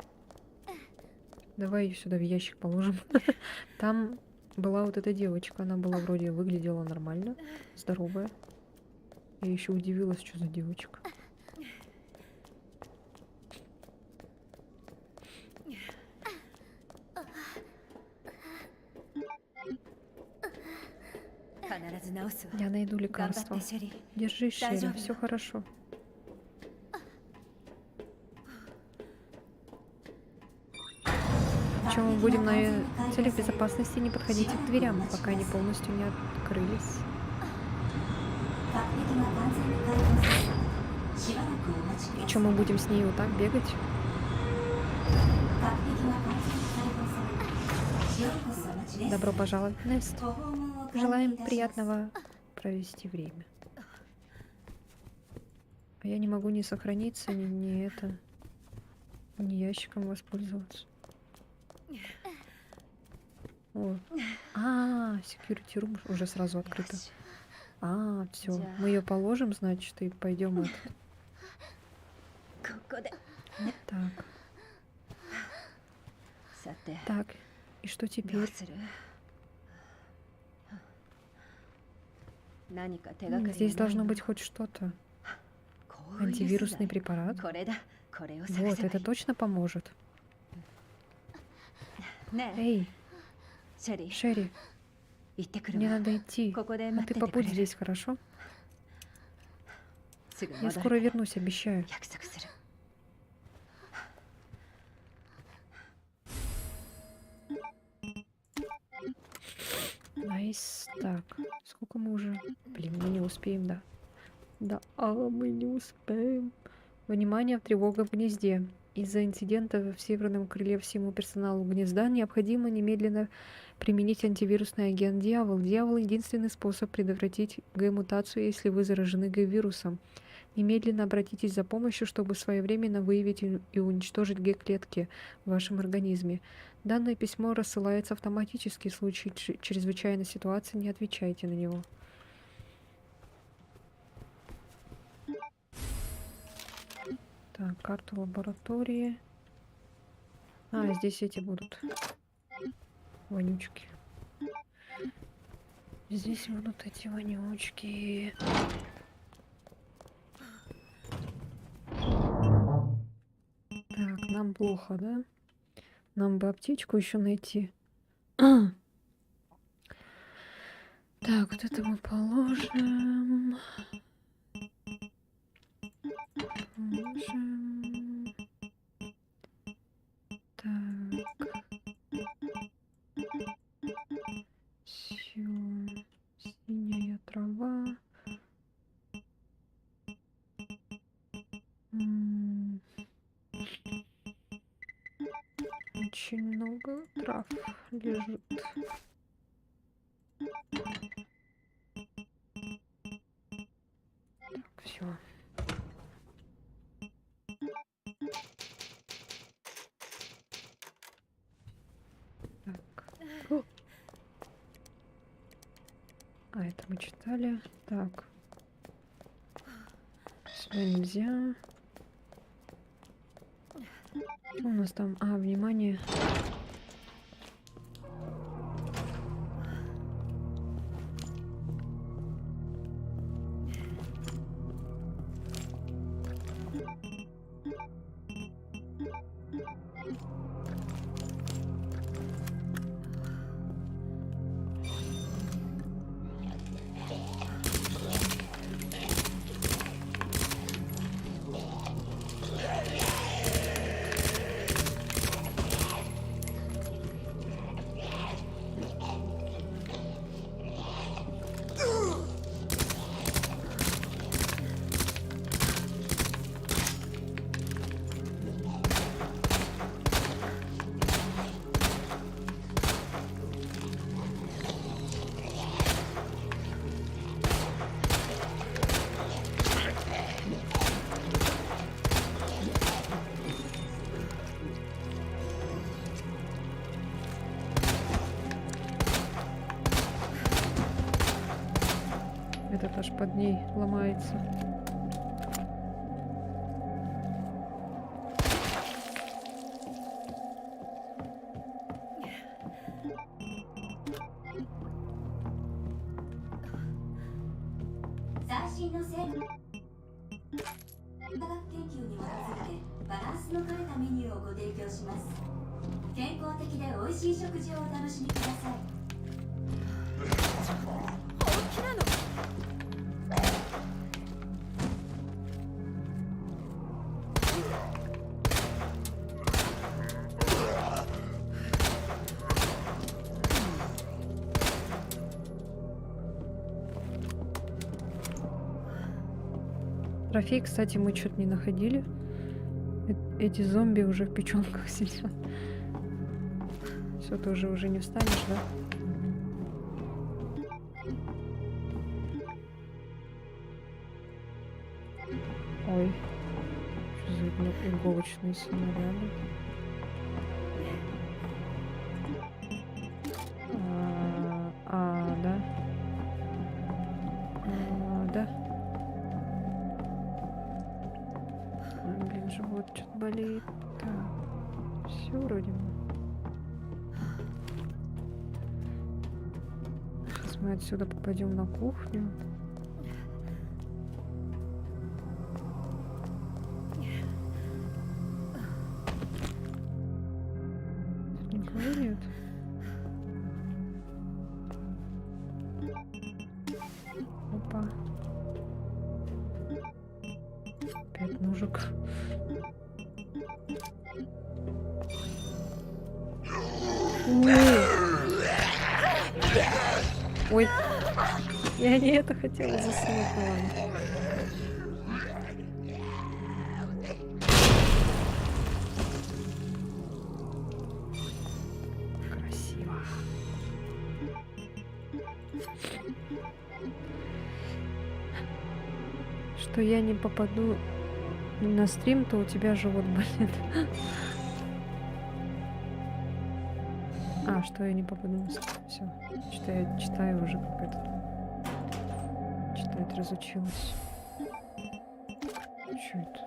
Давай ее сюда в ящик положим. Там была вот эта девочка, она была вроде выглядела нормально, здоровая. Я еще удивилась, что за девочка. 必ず治すわ。 Я найду 頑張っ лекарство. て、シェリー。 Держись, Шерри, Дождём все его. хорошо. Причем мы будем на целях безопасности не подходите к дверям, пока они полностью не открылись. 隔壁が完全に開放されたので、しばらくお待ちください。 Причем мы будем с ней вот так бегать. 隔壁が完全に開放された。ようこそお待ちです。 Добро пожаловать в Нест. ご訪問を歓迎 Желаем いたします。 приятного провести время. А я не могу ни сохраниться, ни это, ни ящиком воспользоваться. О. Security room уже сразу открыто. Все. Мы ее положим, значит, и пойдем. ここで。 Так, さて、 так. И что どう теперь? する？何か手がかりが Здесь ない должно の？ быть хоть что-то. こういう Антивирусный 素材。 препарат. これだ。これを探 Вот, せばい это い。 точно поможет. ねえ、 Эй, シェリー、 Шерри, 行ってくる мне わ。 надо идти. ここで А 待っ ты てて побудь くれる。 здесь, хорошо? すぐ Я 戻 скоро る。 вернусь, обещаю. 約束する。 Найс. Так, сколько мы уже? Блин, мы не успеем, да. Да, мы не успеем. Внимание, тревога в гнезде. Из-за инцидента в северном крыле всему персоналу гнезда необходимо немедленно применить антивирусный агент Дьявол. Дьявол — единственный способ предотвратить Г-мутацию, если вы заражены Г-вирусом. Немедленно обратитесь за помощью, чтобы своевременно выявить и уничтожить Г-клетки в вашем организме. Данное письмо рассылается автоматически. В случае чрезвычайной ситуации не отвечайте на него. Так, карту лаборатории. Здесь эти будут вонючки. Здесь будут эти вонючки. Так, нам плохо, да? Нам бы аптечку еще найти. Так, вот это мы положим. Положим. Так. Все. Синяя трава. Очень много трав лежит. Так, все. это мы читали. Так. Сюда нельзя. Что у нас там? А, внимание. Этот аж под ней ломается. Трофей, кстати, мы что-то не находили. Эти зомби уже в печенках сидят. Все, ты уже не встанешь, да? Ой. Что за иголочные снаряды? Да. Да. Ой, блин, живот что-то болит. Так. Все вроде бы. Сейчас мы отсюда попадем на кухню. Тут никого нет. Опа. Опять ножик. Ой, я не это хотела заснуть, ладно. Красиво. Что я не попаду на стрим, то у тебя живот болит. А, что я не попаду на стрим. Все. Что я читаю уже как этот. Читать разучилась. Что это?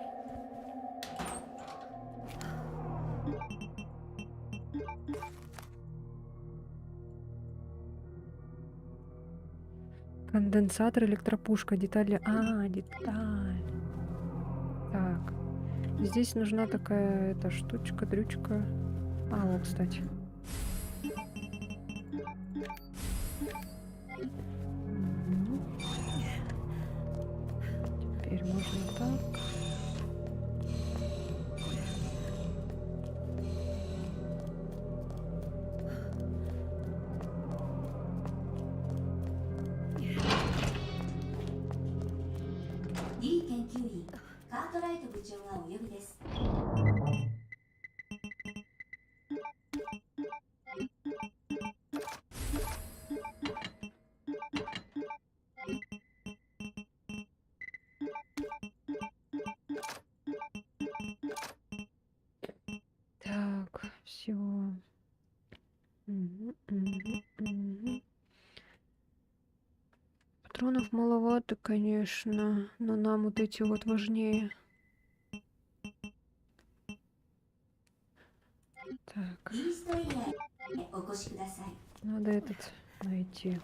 Конденсатор, электропушка, детали. А, деталь. Так. Здесь нужна такая эта штучка, дрючка. А, вот, кстати. Теперь можно так. D 研究員カートライト部長がお呼びです。Так, все. конечно, но нам вот эти вот важнее. Так, イーストエリアへお越しください。 надо этот найти.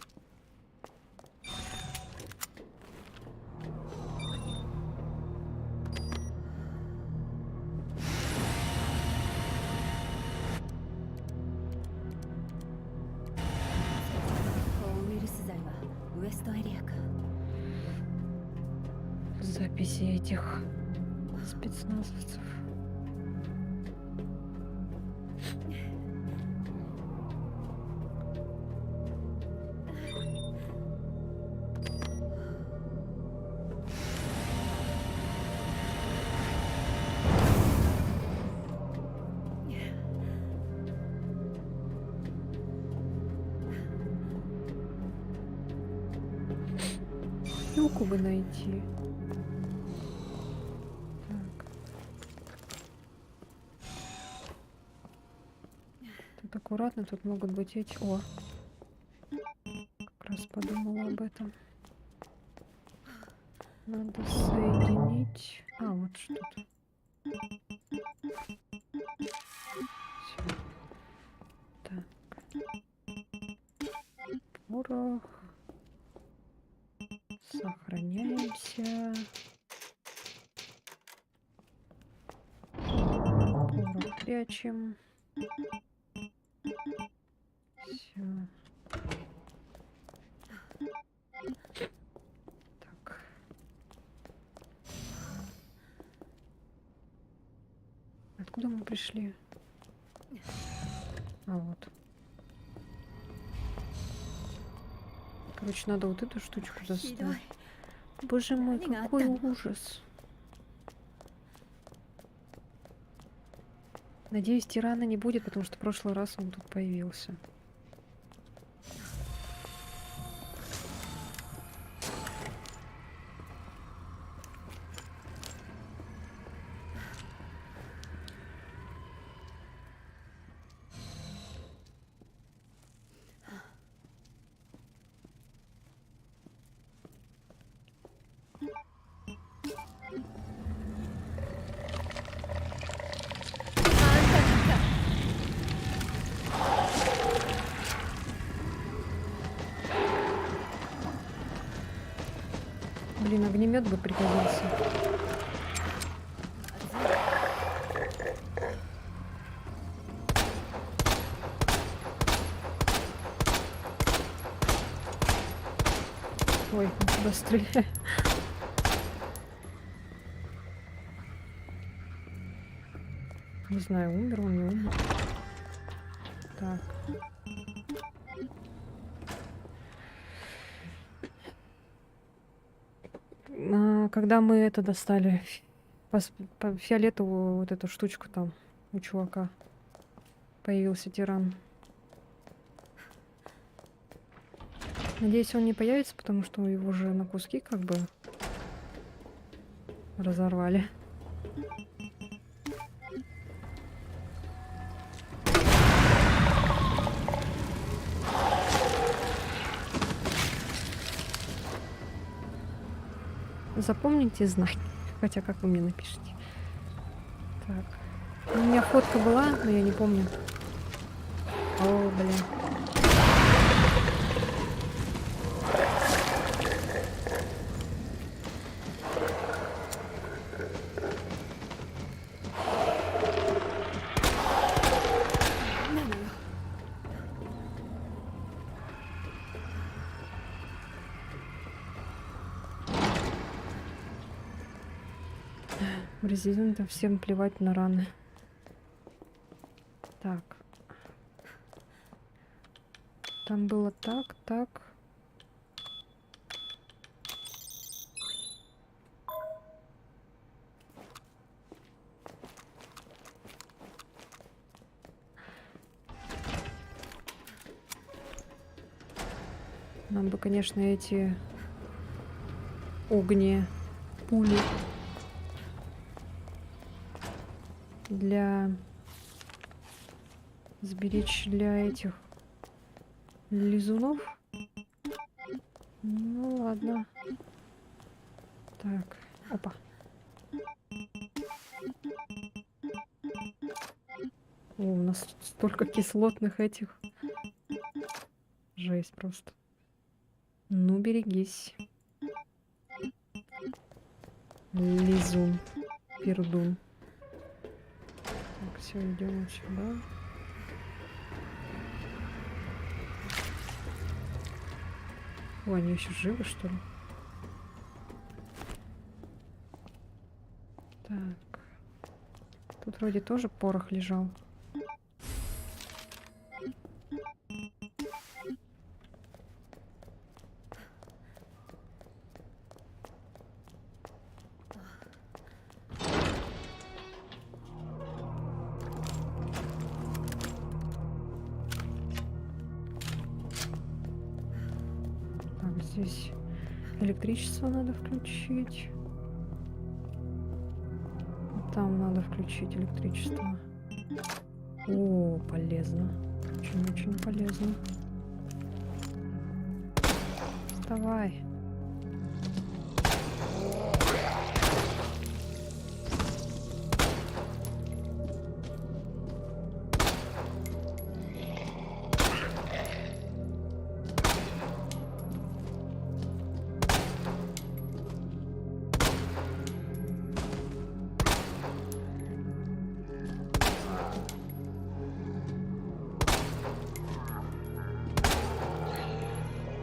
Записи этих спецназовцев. Юку бы найти. Так. Тут аккуратно, тут могут быть эти. О! Как раз подумала об этом. Надо соединить. А, вот что-то. Всё. Так. Порох. Сохраняемся. Порох прячем. Все. Так. Откуда мы пришли? А вот. Короче, надо вот эту штучку достать. Боже мой, какой ужас. Надеюсь, тирана не будет, потому что в прошлый раз он тут появился. Блин, огнемет бы пригодился. Ой, куда стреляю? Не знаю, умер он, не умер. Так. Когда мы это достали, по фиолетовую вот эту штучку там у чувака появился тиран. Надеюсь, он не появится, потому что его же на куски как бы разорвали. Запомните знать. Хотя, как вы мне напишите. Так. У меня фотка была, но я не помню. О, блин. У резидента всем плевать на раны. Так. Там было так, так. Нам бы, конечно, эти огни, пули для сберечь для этих лизунов. Ну ладно. Так, опа. О, у нас тут столько кислотных этих. Жесть просто. Ну, берегись. Лизун. Пердун. Так, все, идем вот сюда. О, они еще живы, что ли? Так. Тут вроде тоже порох лежал. Так, здесь электричество надо включить. Там надо включить электричество. О, полезно. Очень-очень полезно. Вставай.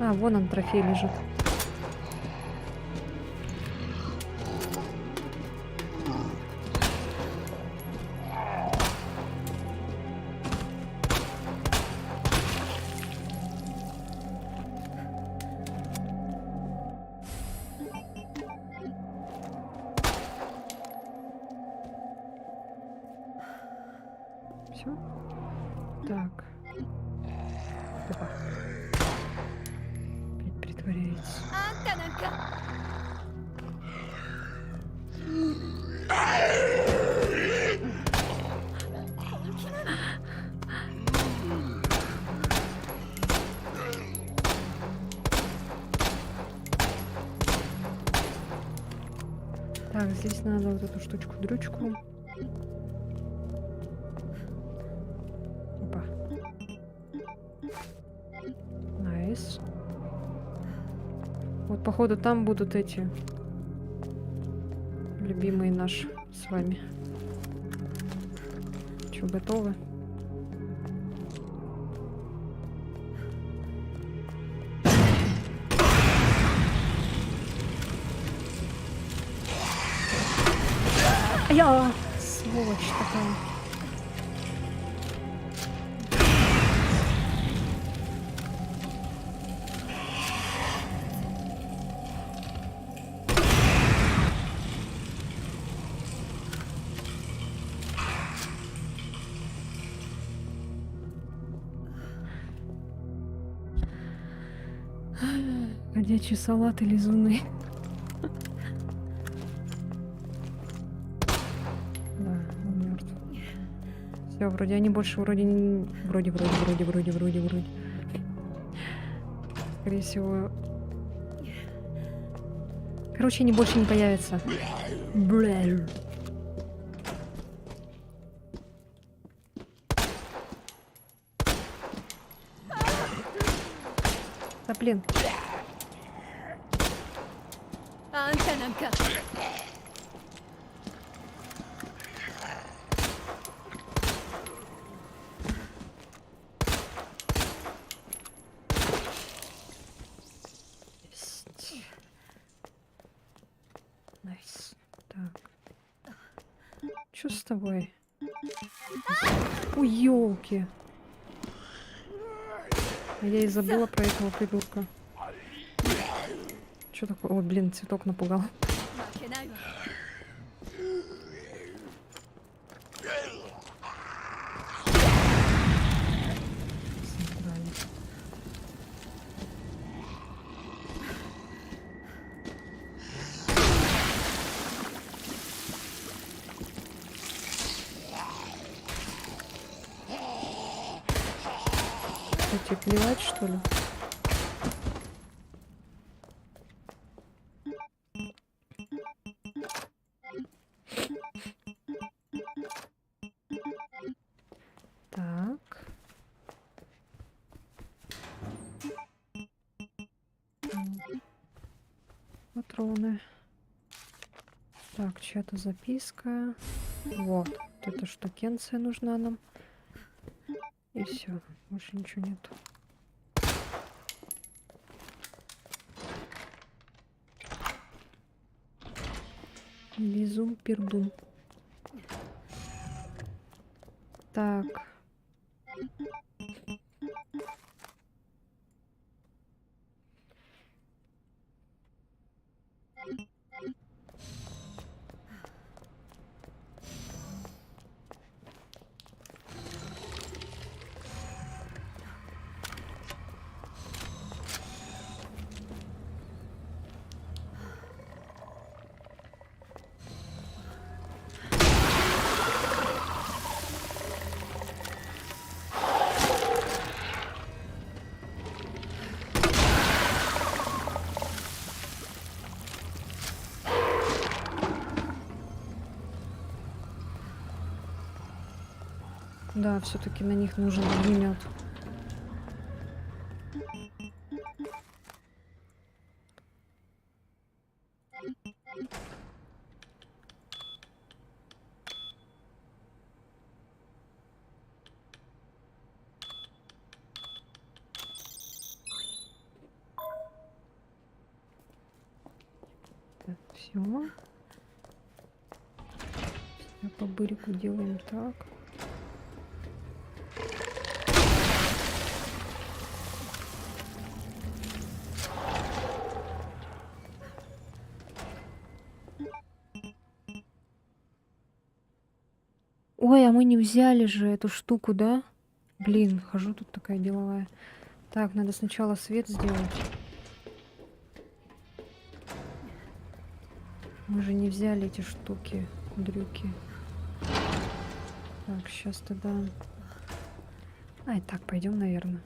А, вон он, трофей лежит. Все. Так. Опа. Опять притворяется. あんたなんか Так, здесь надо вот эту штучку-дрючку. Опа. Найс. Вот, походу, там будут эти любимые наши с вами. Че, готовы? Я сволочь такая. Ходячий салат и лизуны. Да, он мертв. Все, вроде они больше вроде не... Вроде. Скорее всего... Короче, они больше не появятся. Бля. Да блин. あんたなんか Найс. Так. Чё с тобой? Ой, ёлки. Я и забыла про этого придурка. Чё такое? Ой, блин, цветок напугал. 負けないわ Центральный. Что, тебе плевать, что ли? патроны. Так, чья-то записка. Вот эта штукенция нужна нам. И все, больше ничего нет. Безум пердун. Так. Да, все-таки на них нужен огнемет. Все. По бырику делаем так. Ой, а мы не взяли же эту штуку, да? Блин, хожу тут такая деловая. Так, надо сначала свет сделать. Мы же не взяли эти штуки, дрюки. Так, сейчас тогда... Ай, так, пойдем, наверное.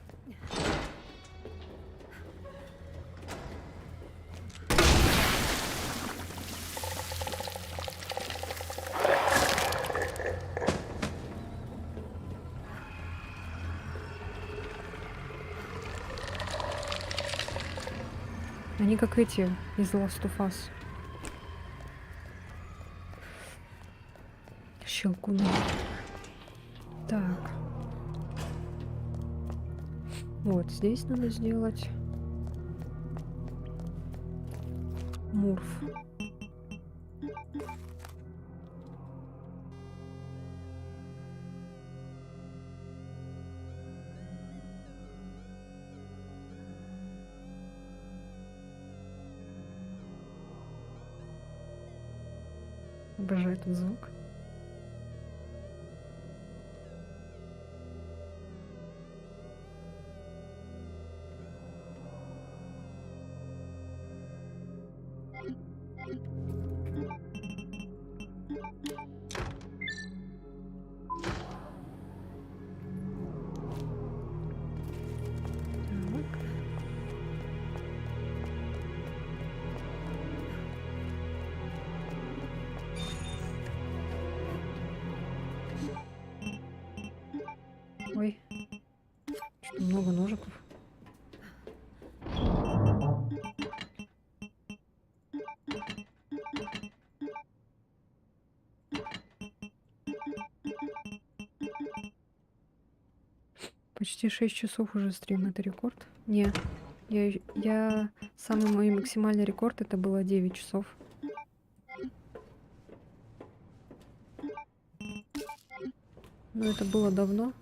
Они как эти из Last of Us. Щелкуны. Так. Вот здесь надо сделать. Мурф. Обожаю этот звук. Ой, что-то много ножиков. Почти 6 часов уже стрим, это рекорд? Не, я самый мой максимальный рекорд это было 9 часов. Но это было давно.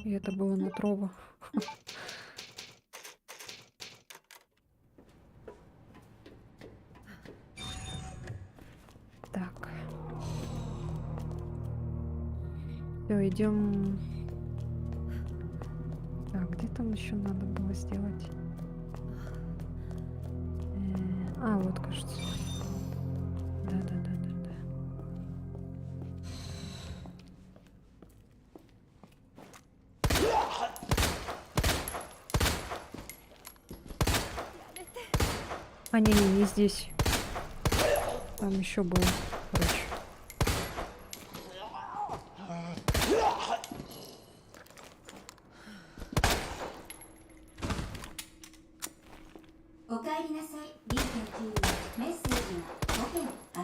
И это было на Трово. Так. Все, идем. Так, где там еще надо было сделать? А, вот, кажется. Да. А, не здесь. Там еще было, короче.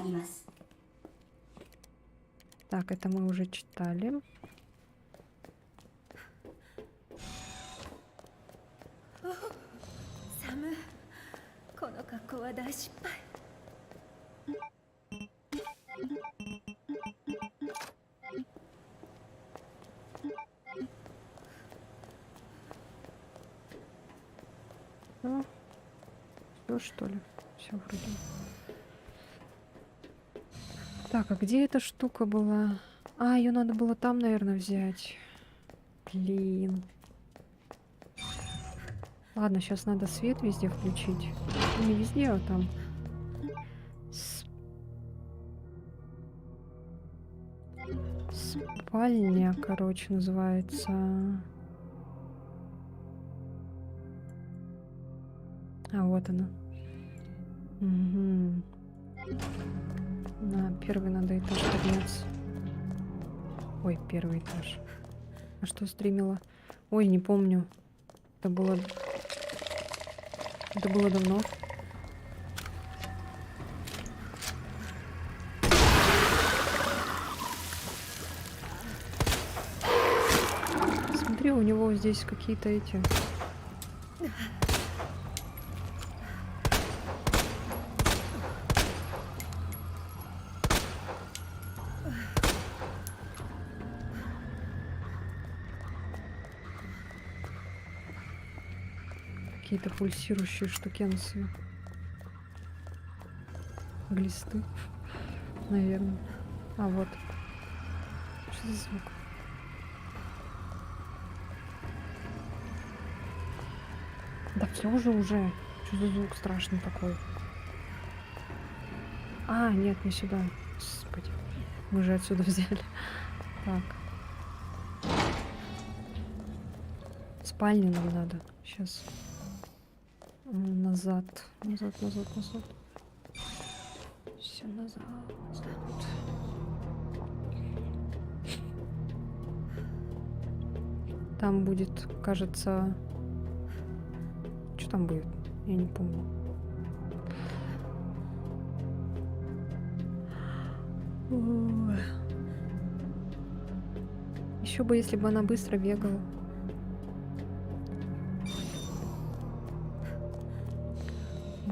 ります。 Так, это мы уже читали. サム、この格好は大失敗。Ну, все что ли? Все вроде. Так, а где эта штука была? А, ее надо было там, наверное, взять. Блин. Ладно, сейчас надо свет везде включить. Ну, не везде, а там. Спальня, короче, называется. А вот она. Угу. На первый надо этаж подняться. Ой, первый этаж. А что стримила? Ой, не помню. Это было давно. Смотри, у него здесь какие-то эти... Какие-то пульсирующие штукенцы. Глисты, наверное. А вот. Что за звук? Да все уже. Что за звук страшный такой? А, нет, не сюда. Господи. Мы же отсюда взяли. Так. Спальню нам надо. Сейчас. Назад. Все назад. Там будет, кажется... Что там будет? Я не помню. Еще бы, если бы она быстро бегала.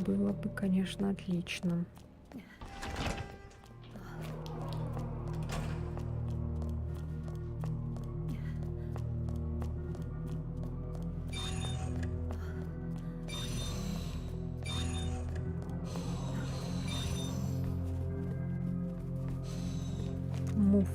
Было бы, конечно, отлично. Мув.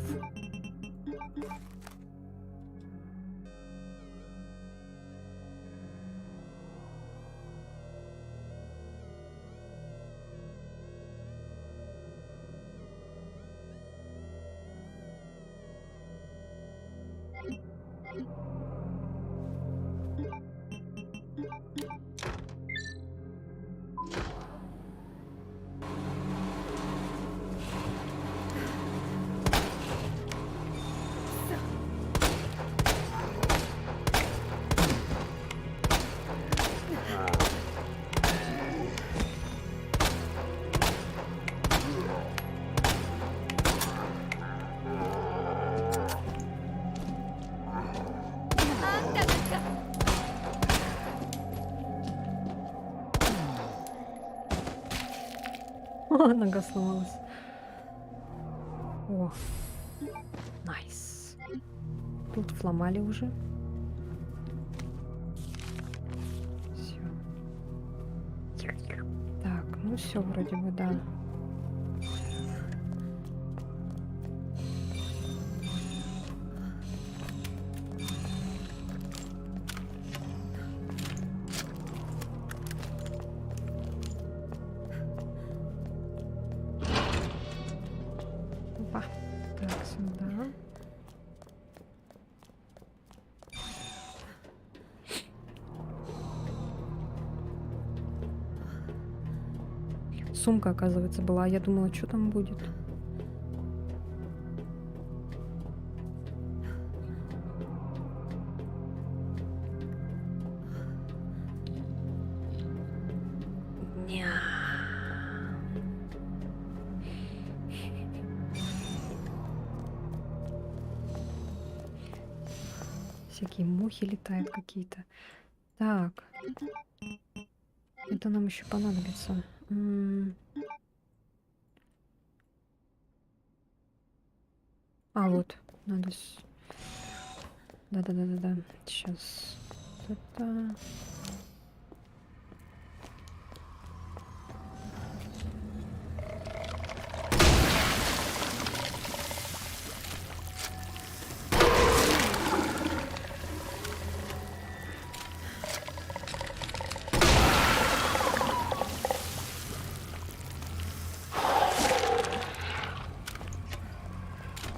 Нога сломалась. О, найс. Тут фломали уже. Все. Так, ну все вроде бы, да. Опа. Так, сюда. Сумка, оказывается, была. Я думала, что там будет. Всякие мухи летают какие-то. Так. Это нам еще понадобится. А, вот. Надо... Да-да-да-да-да. Сейчас. Это...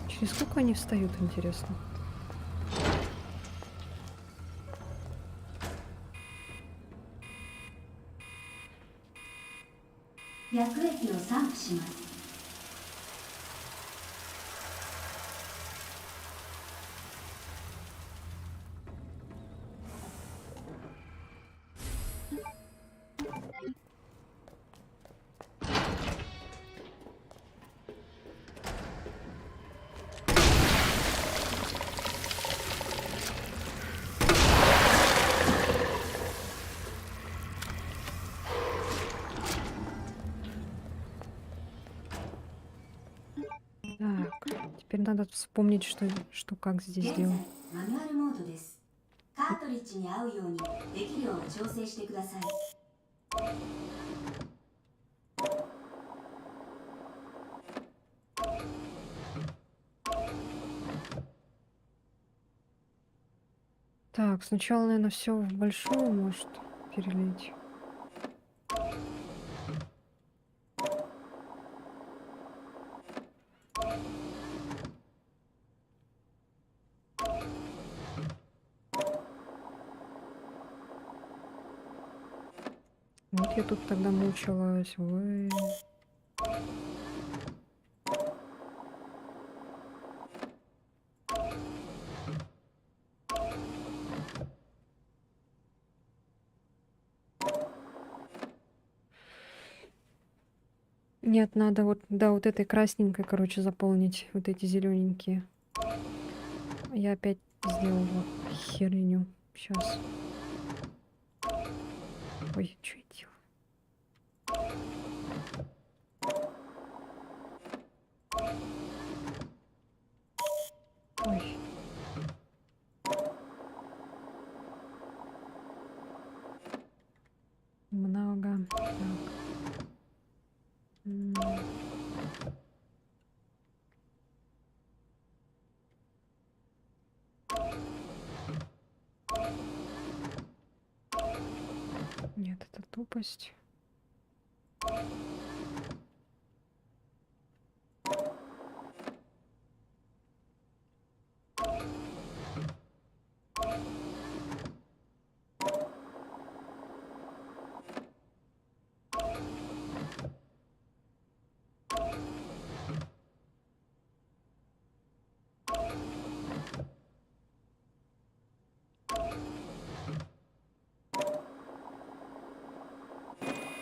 Через сколько они встают, интересно?薬液を散布します。Так, теперь надо вспомнить, что как здесь 現在 делать. マニュアルモードです。カートリッジに合うように適量を調整してください。 Так, сначала, наверное, все в большую может перелить. Вот я тут тогда мучилась. Ой. Нет, надо вот, да, вот этой красненькой, короче, заполнить вот эти зелененькие. Я опять сделала херню. Сейчас. Ой, что я делаю? Ой. Много. Так. Нет, это тупость.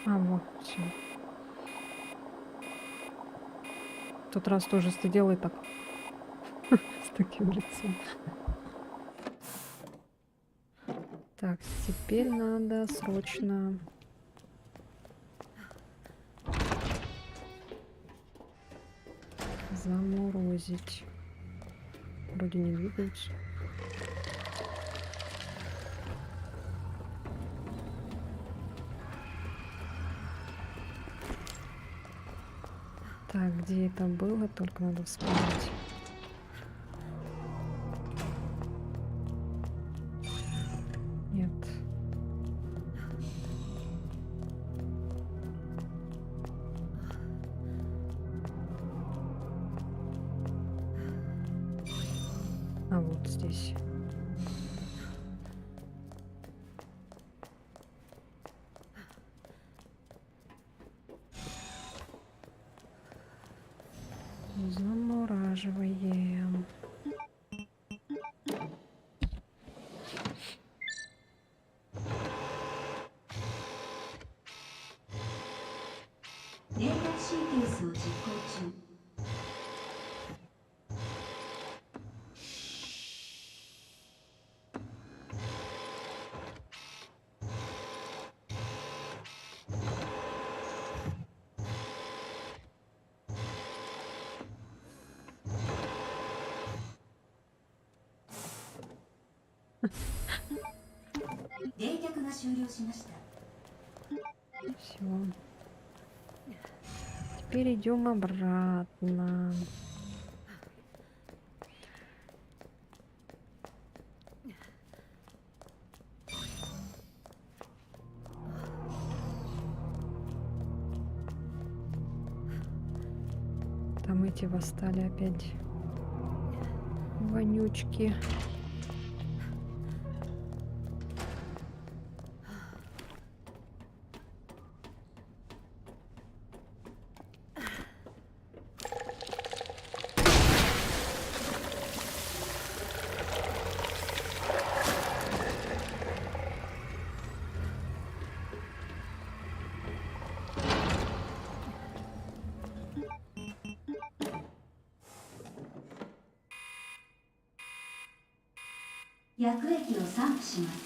А, вот, все. В тот раз тоже сделай так. С таким лицом. Так, теперь надо срочно... заморозить. Вроде не двигаются. Так, где это было? Только надо вспомнить. Нет. А вот здесь. Замораживаем.連絡シーケンスを実行中。 こ冷却が終了しました。 Все. Теперь идем обратно. Там эти восстали опять. Вонючки.薬液を散布します。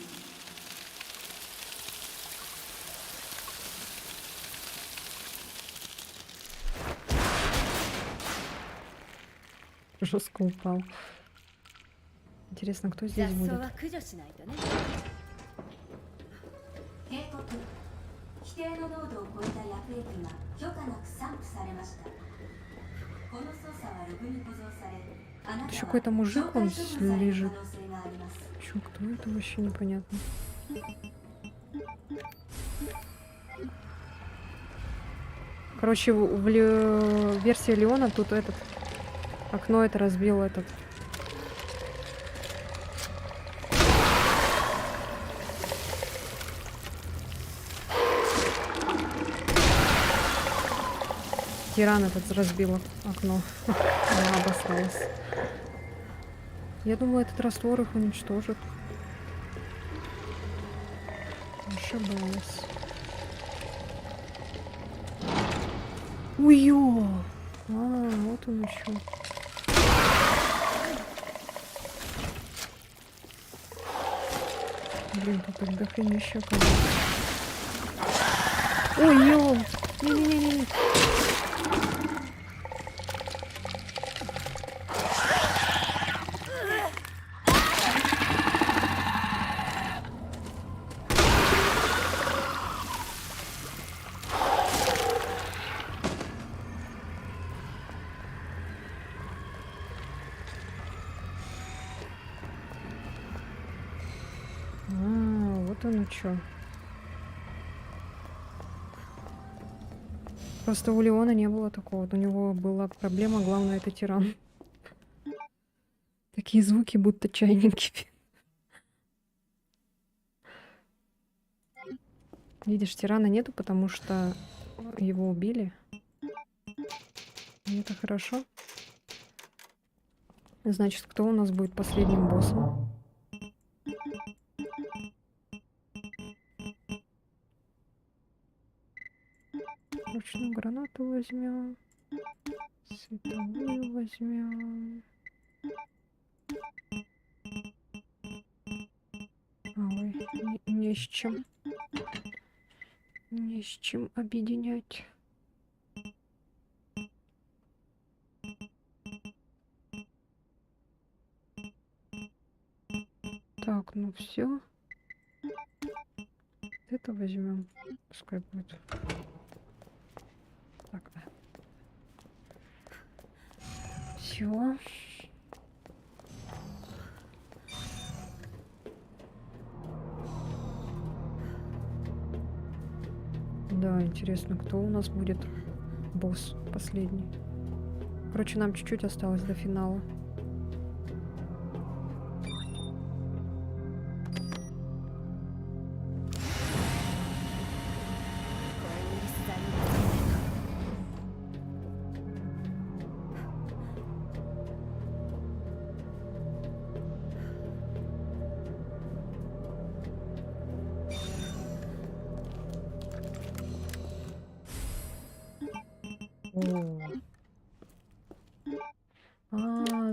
Жестко упал. Интересно, кто здесь 雑草 будет? は駆除しないとね。警告。規定の濃度を超えた薬液が許可なく散布されました。この操作はログに保存され、あなた Еще は какой-то мужик, 懲戒 он 処分される лежит. 可能性があります。 Чё, кто это вообще непонятно. Короче, в версии Леона тут этот окно это разбил этот. Тиран этот разбил окно. Она обосралась. Я думала, этот раствор их уничтожит. Ошибалась. Ой-ё! Вот он еще. Блин, тут так дохренища, конечно. Ой-ё! Не-не-не-не. Вот оно чё. Просто у Леона не было такого. У него была проблема, главное, это тиран. Такие звуки, будто чайники. Видишь, тирана нету, потому что его убили. И это хорошо. Значит, кто у нас будет последним боссом? Ручную гранату возьмем. Световую возьмем. Ой, не с чем. Не с чем объединять. Так, ну все. Это возьмем. Пускай будет. Так. Все. Да, интересно, кто у нас будет босс последний. Короче, нам чуть-чуть осталось до финала.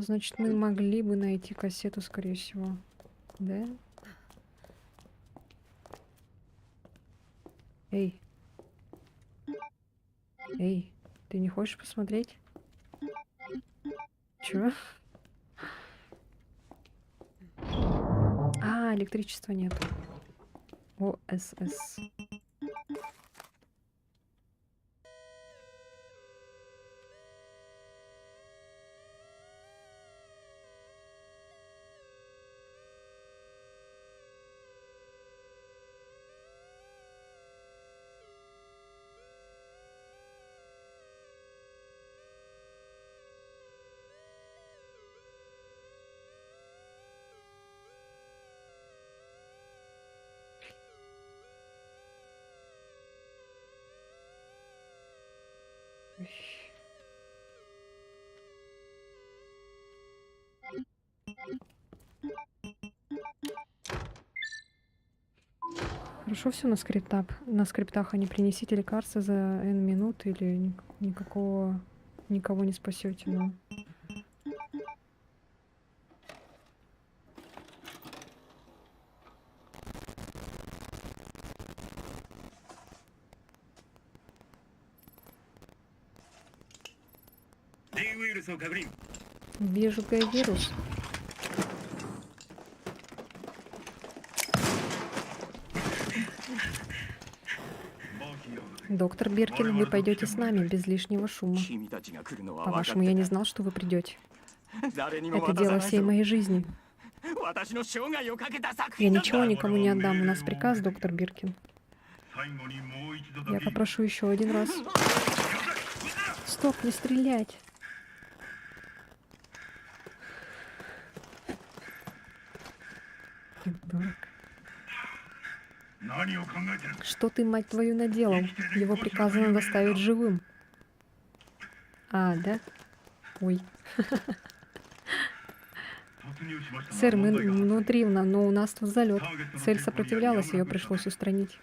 Значит, мы могли бы найти кассету, скорее всего. Да? Эй. Эй, ты не хочешь посмотреть? Чё? А, электричества нет. ОСС. Хорошо все на скриптах, а не принесите лекарства за N минут или никого не спасете, но... Вижу Г-вирус. Доктор Биркин, вы пойдете с нами без лишнего шума. 君たちが来るのは分かっ По-вашему, て я не た знал, что вы придете. 誰にも Это 渡さ дело ない всей ぞ моей жизни. 私の生涯をかけた作 Я 品なんだ ничего никому не отдам. У нас приказ, доктор Биркин. 最後にもう一度 Я だけ попрошу еще один раз. Стоп, не стрелять. Придурок. 何を考えてる Что ты, мать твою, наделал? Его приказано доставить живым. А, да? Ой. 突入しましたが Сэр, мы 問題が внутри, но у нас тут залет. Цель сопротивлялась, ее пришлось устранить.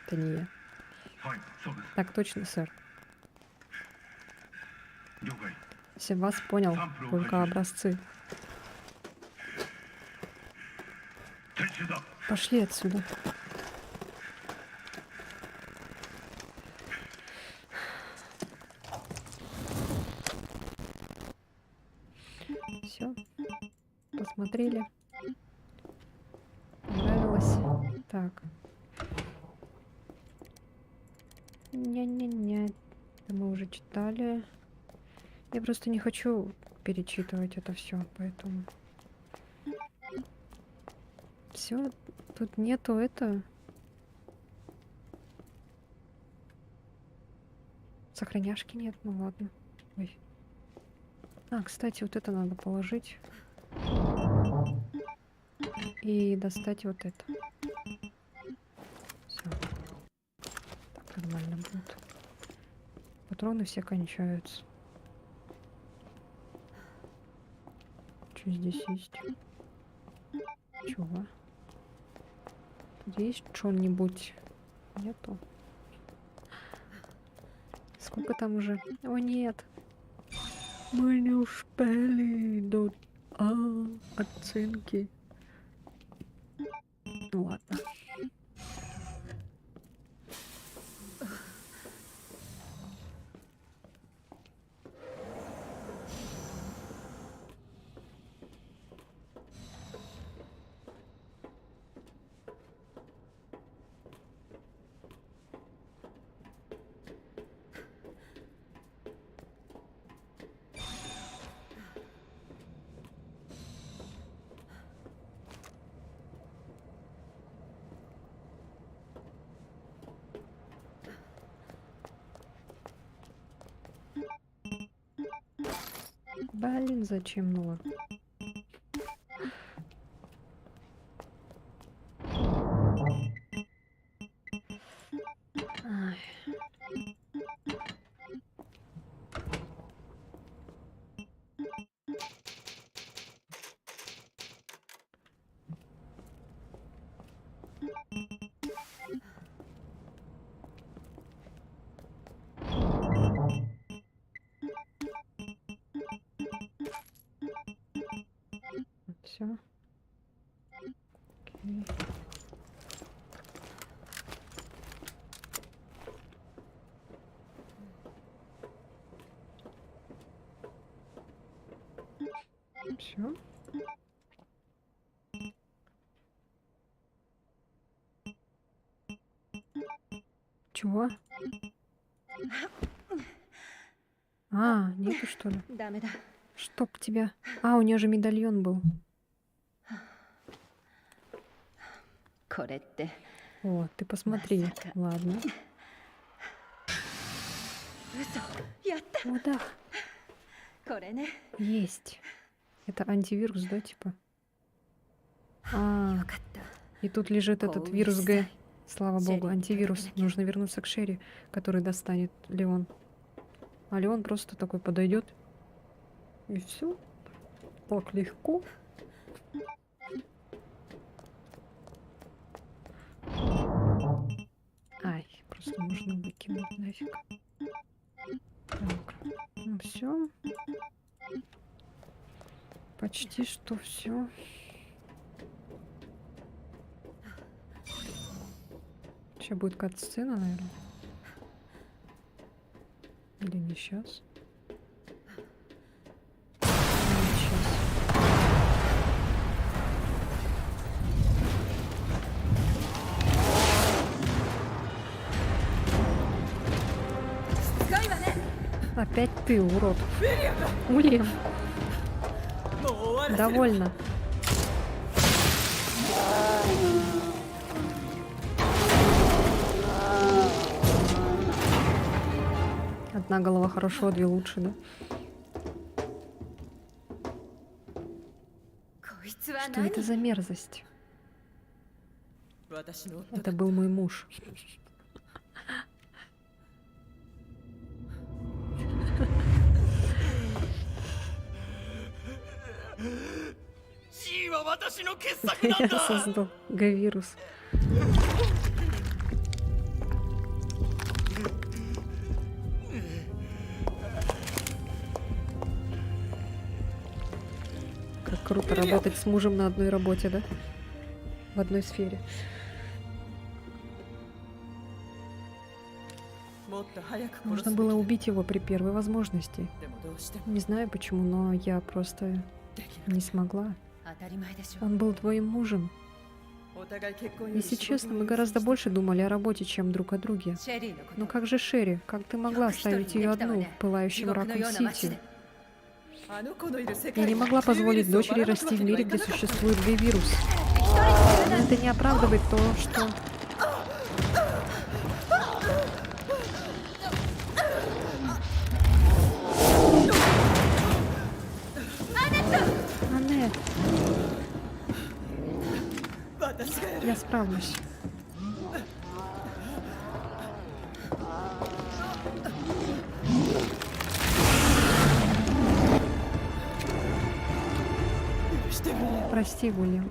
Это не я. はいそうです Так точно, сэр. 了解 Все вас понял, только образцы. 撤収だ Пошли отсюда. Все. Посмотрели. Понравилось. Так. Ня-ня-ня. Это мы уже читали. Я просто не хочу перечитывать это все, поэтому. Все, тут нету это. Сохраняшки нет, ну ладно. Ой. А, кстати, вот это надо положить. И достать вот это. Все. Так нормально будет. Патроны все кончаются. Что здесь есть? Чего? Тут есть что-нибудь? Нету. Сколько там уже? О, нет. Мы не успели до оценки. Ну ладно. Блин, зачем? Ну ладно. Ай. Все. Окей. Все. Чего? А, нету что ли? ダメだ Чтоб тебя. А, у нее же медальон был. これって О, ты посмотри. Масака. Ладно. 嘘やった О, да, これね есть. Это антивирус, да, типа? А, よかった и тут лежит этот вирус Г. Слава богу, антивирус. Нужно вернуться к Шерри, который достанет Леон. А Леон просто такой подойдет. И все. Так легко. Ай, просто нужно выкинуть нафиг. Так, ну все. Почти что все. Сейчас будет кат-сцена, наверное. Или не сейчас? Не сейчас. Опять ты, урод. Уильям. Довольно. Одна голова хорошо, две лучше, да? こいつは Что 何 это за мерзость? 私の夫 Это был мой муж. G は私の傑作なん Я だ создал Г-вирус. Как круто работать с мужем на одной работе, да? В одной сфере. もっと早く殺 Нужно す было убить его при первой возможности. でもどうしても Не знаю почему, но я просто できな не смогла. 当たり前でしょ Он был твоим мужем. お互い結婚より Если 仕事 честно, を мы 優先 гораздо して больше думали о работе, чем друг о друге. シェリーのこ Ну と как же Шерри? Как ты могла Как оставить что ли, ее не одну вдоволь? в пылающем 地獄のような街 Ракун-Сити? で あの子のいる世 Я 界 не に могла позволить ウイルスを дочери ばらまく расти わ в けには мире, いか где なかった существует Г-вирус. 一人で Но это не оправдывает то, что... Аннет, 私がやる я справлюсь. Прости, Уильям.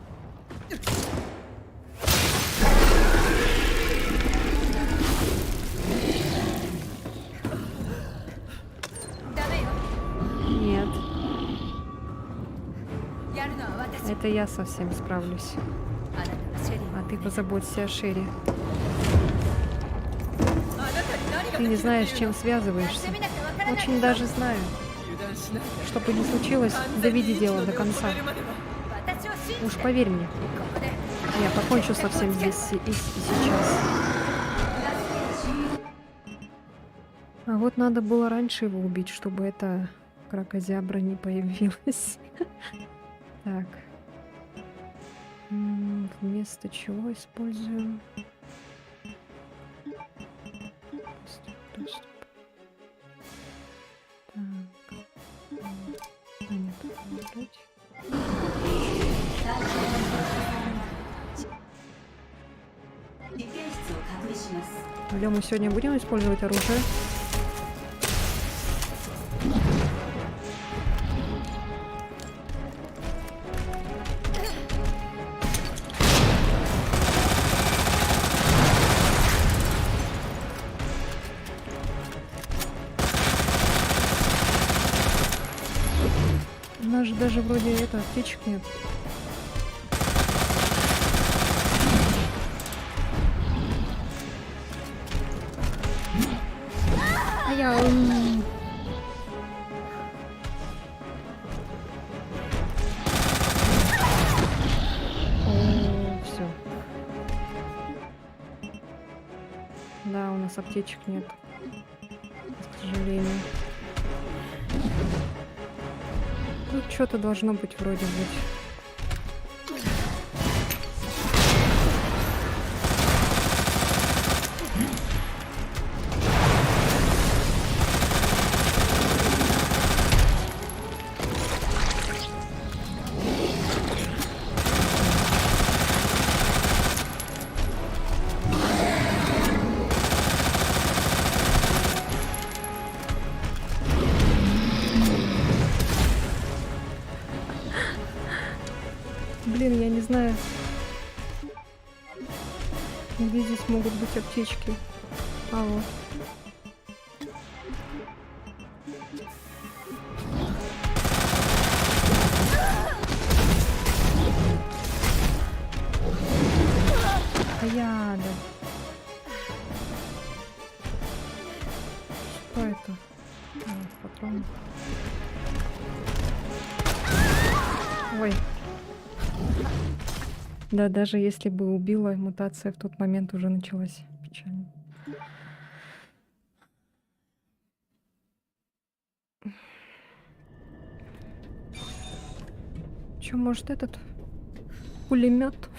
ダメよ Нет, やるのは私 это я совсем справлюсь. あなたはシェリー А ты позаботься о Шерри. あなたに何が Ты で не きる знаешь, っていう чем の связываешься. みなきゃわからない Очень даже знаю. 油断しないで Что бы ни случилось, 完全に доведи 息 дело の до 根を止 конца. めるまでは 私を信じ Уж て поверь мне, ここで я покончу со всем здесь и сейчас. А вот надо было раньше его убить, чтобы эта кракозябра не появилась. Так. Вместо чего используем? Доступ. Так. А нет, выбрать. 実験室を隔離します Алё, мы сегодня будем использовать оружие? У нас же даже вроде это аптечек нет. А я... Все. Да, у нас нас аптечек нет, к сожалению. Тут что-то должно быть вроде быть. Блин, я не знаю, где здесь могут быть аптечки. А вот. Яда. Что это? А, патроны. Ой. Да, даже если бы убила, мутация в тот момент уже началась. Печально. Чё, может, этот пулемет?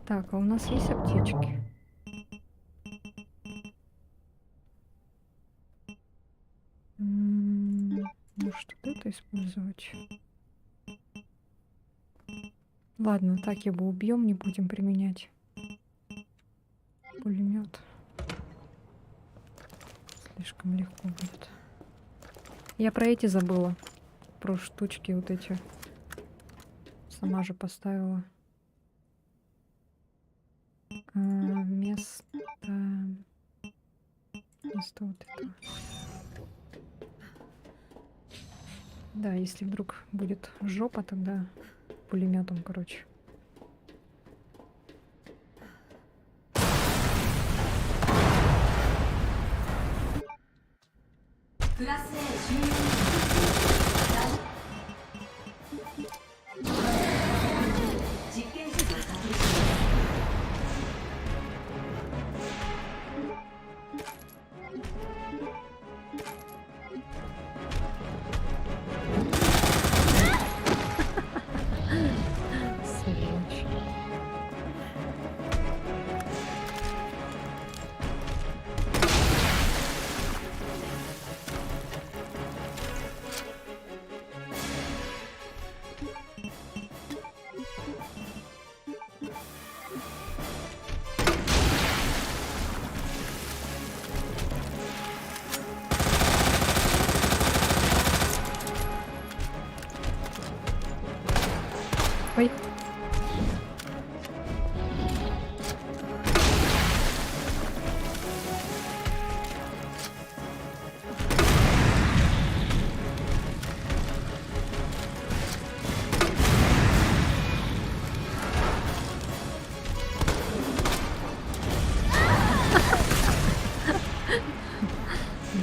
Так, а у нас есть аптечки? Может, вот это использовать? Ладно, так его убьем, не будем применять. Пулемет. Слишком легко будет. Я про эти забыла. Про штучки вот эти. Сама же поставила. Место вот этого. Да, если вдруг будет жопа, тогда пулеметом, короче. Сволочь. Ой.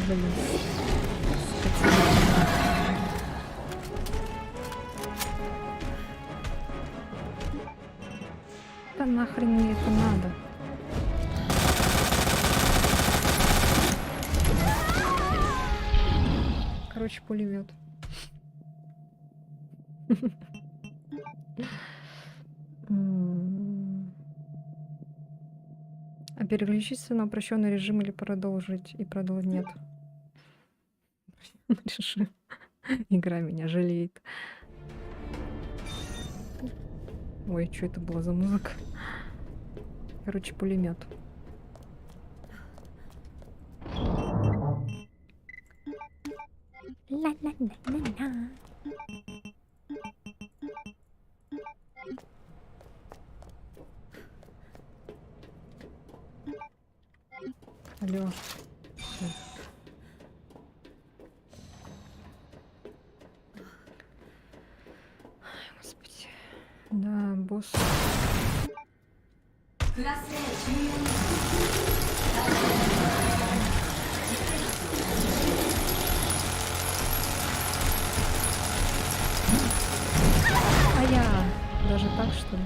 Блин. Да нахрен мне это надо? Короче, пулемет. А переключиться на упрощенный режим или продолжить? И продолжить нет. Режим. Игра меня жалеет. Ой, что это была за музыка? Короче, пулемет. Ла-ла-ла-ла-ла. Алло. Ай, господи. Да, босс. А я даже так, что ли?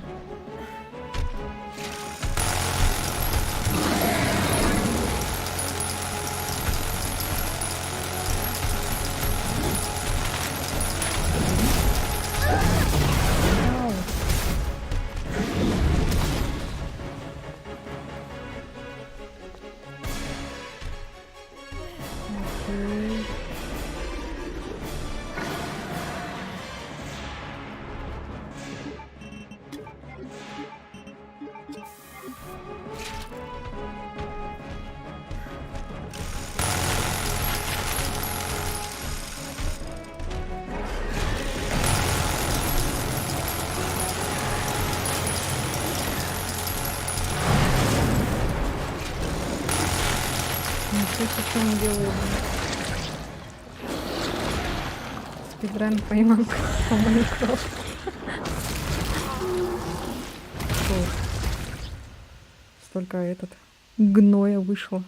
Ой. Ничего себе, что он делает. Спидран пойманка по Майнкрафту. Фу. Столько гноя вышло.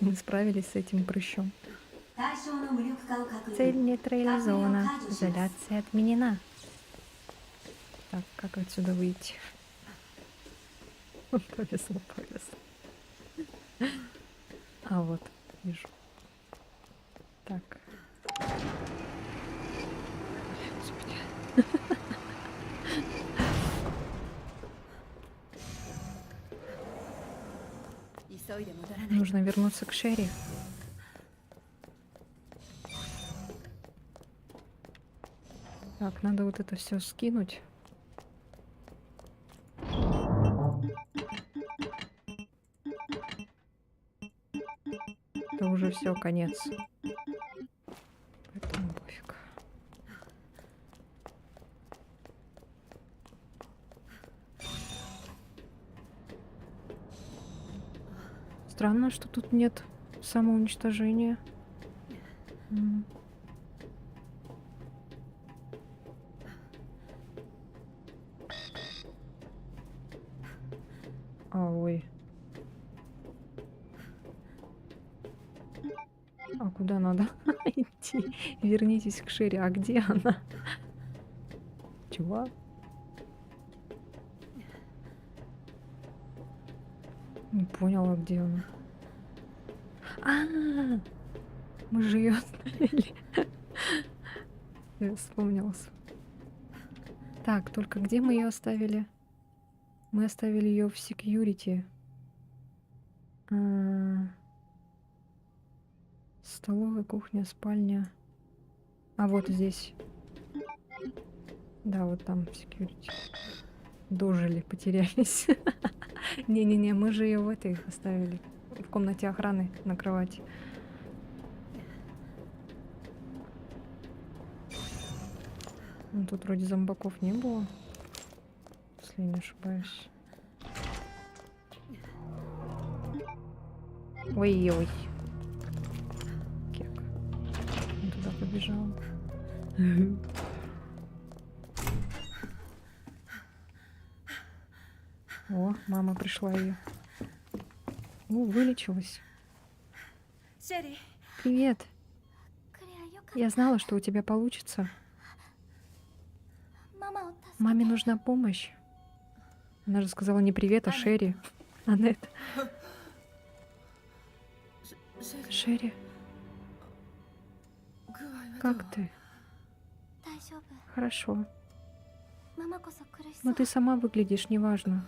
Мы справились с этим прыщом. 対象の無力化を確認 Цель нейтрализована. Изоляция отменена. Так, как отсюда выйти? Повезло, повезло. А вот, вижу. Так. Господи. Нужно вернуться к Шерри. Так, надо вот это все скинуть. Это уже все, конец. Поэтому пофиг. Странно, что тут нет самоуничтожения. Ой. А куда надо идти? Вернитесь к Шерри. А где она? Чего? Не поняла, где она. Мы же ее оставили. Я вспомнилась. Так, только где мы ее оставили? Мы оставили ее в security. Столовая, кухня, спальня. А вот здесь. Да, вот там security. Дожили, потерялись. Не-не-не, мы же ее в этой оставили. В комнате охраны на кровати. Ну, тут вроде зомбаков не было. Если не ошибаюсь. Ой-ой. Кек. Он туда побежал. О, мама пришла ее. О, вылечилась. シェリー Привет. クレアよかっ Я знала, что у тебя получится. たママを助けて Маме нужна помощь. Она же сказала не привет, а Шерри. Аннет. Шерри, как ты? 大丈夫 Хорошо. ママこそ苦しそ Но う ты сама выглядишь неважно.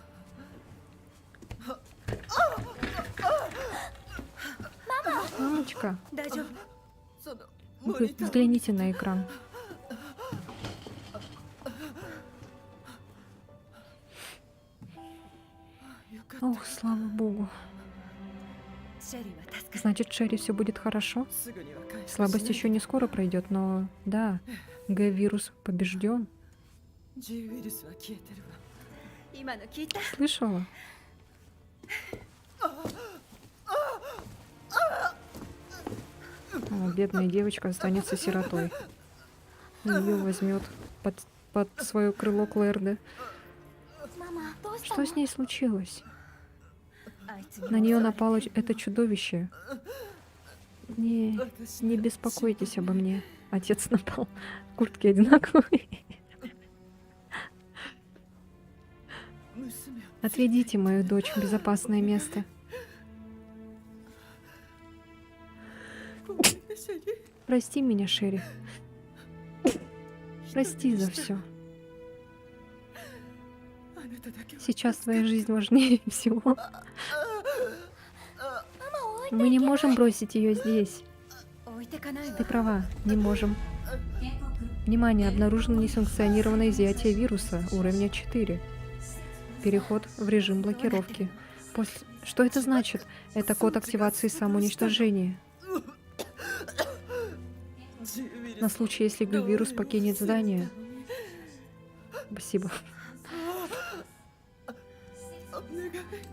Мамочка, 大丈夫その вы взгляните на экран. Ох, слава богу. シェリーは助かる Значит, Шерри все будет хорошо? すぐには回復し Слабость ない еще не скоро пройдет, но да, Г-вирус побежден. G ウイルスは消えてるわ今の聞いた Слышала? Бедная девочка останется сиротой. Ее возьмет под свое крыло Клэр. ママどうした Что の с ней случилось? あいつ На нее напало это чудовище. Не беспокойтесь обо мне. Отец напал. Куртки одинаковые. 娘を Отведите мою дочь в безопасное место. シェリー Прости меня, Шерри. Прости за все. あなただけは Сейчас твоя жизнь важнее всего. Мы не можем бросить ее здесь. てかないわ Ты права, не можем. Внимание, обнаружено несанкционированное изъятие вируса уровня 4. Переход в режим блокировки. Что это значит? Это код активации самоуничтожения. На случай, если вирус покинет здание. Спасибо.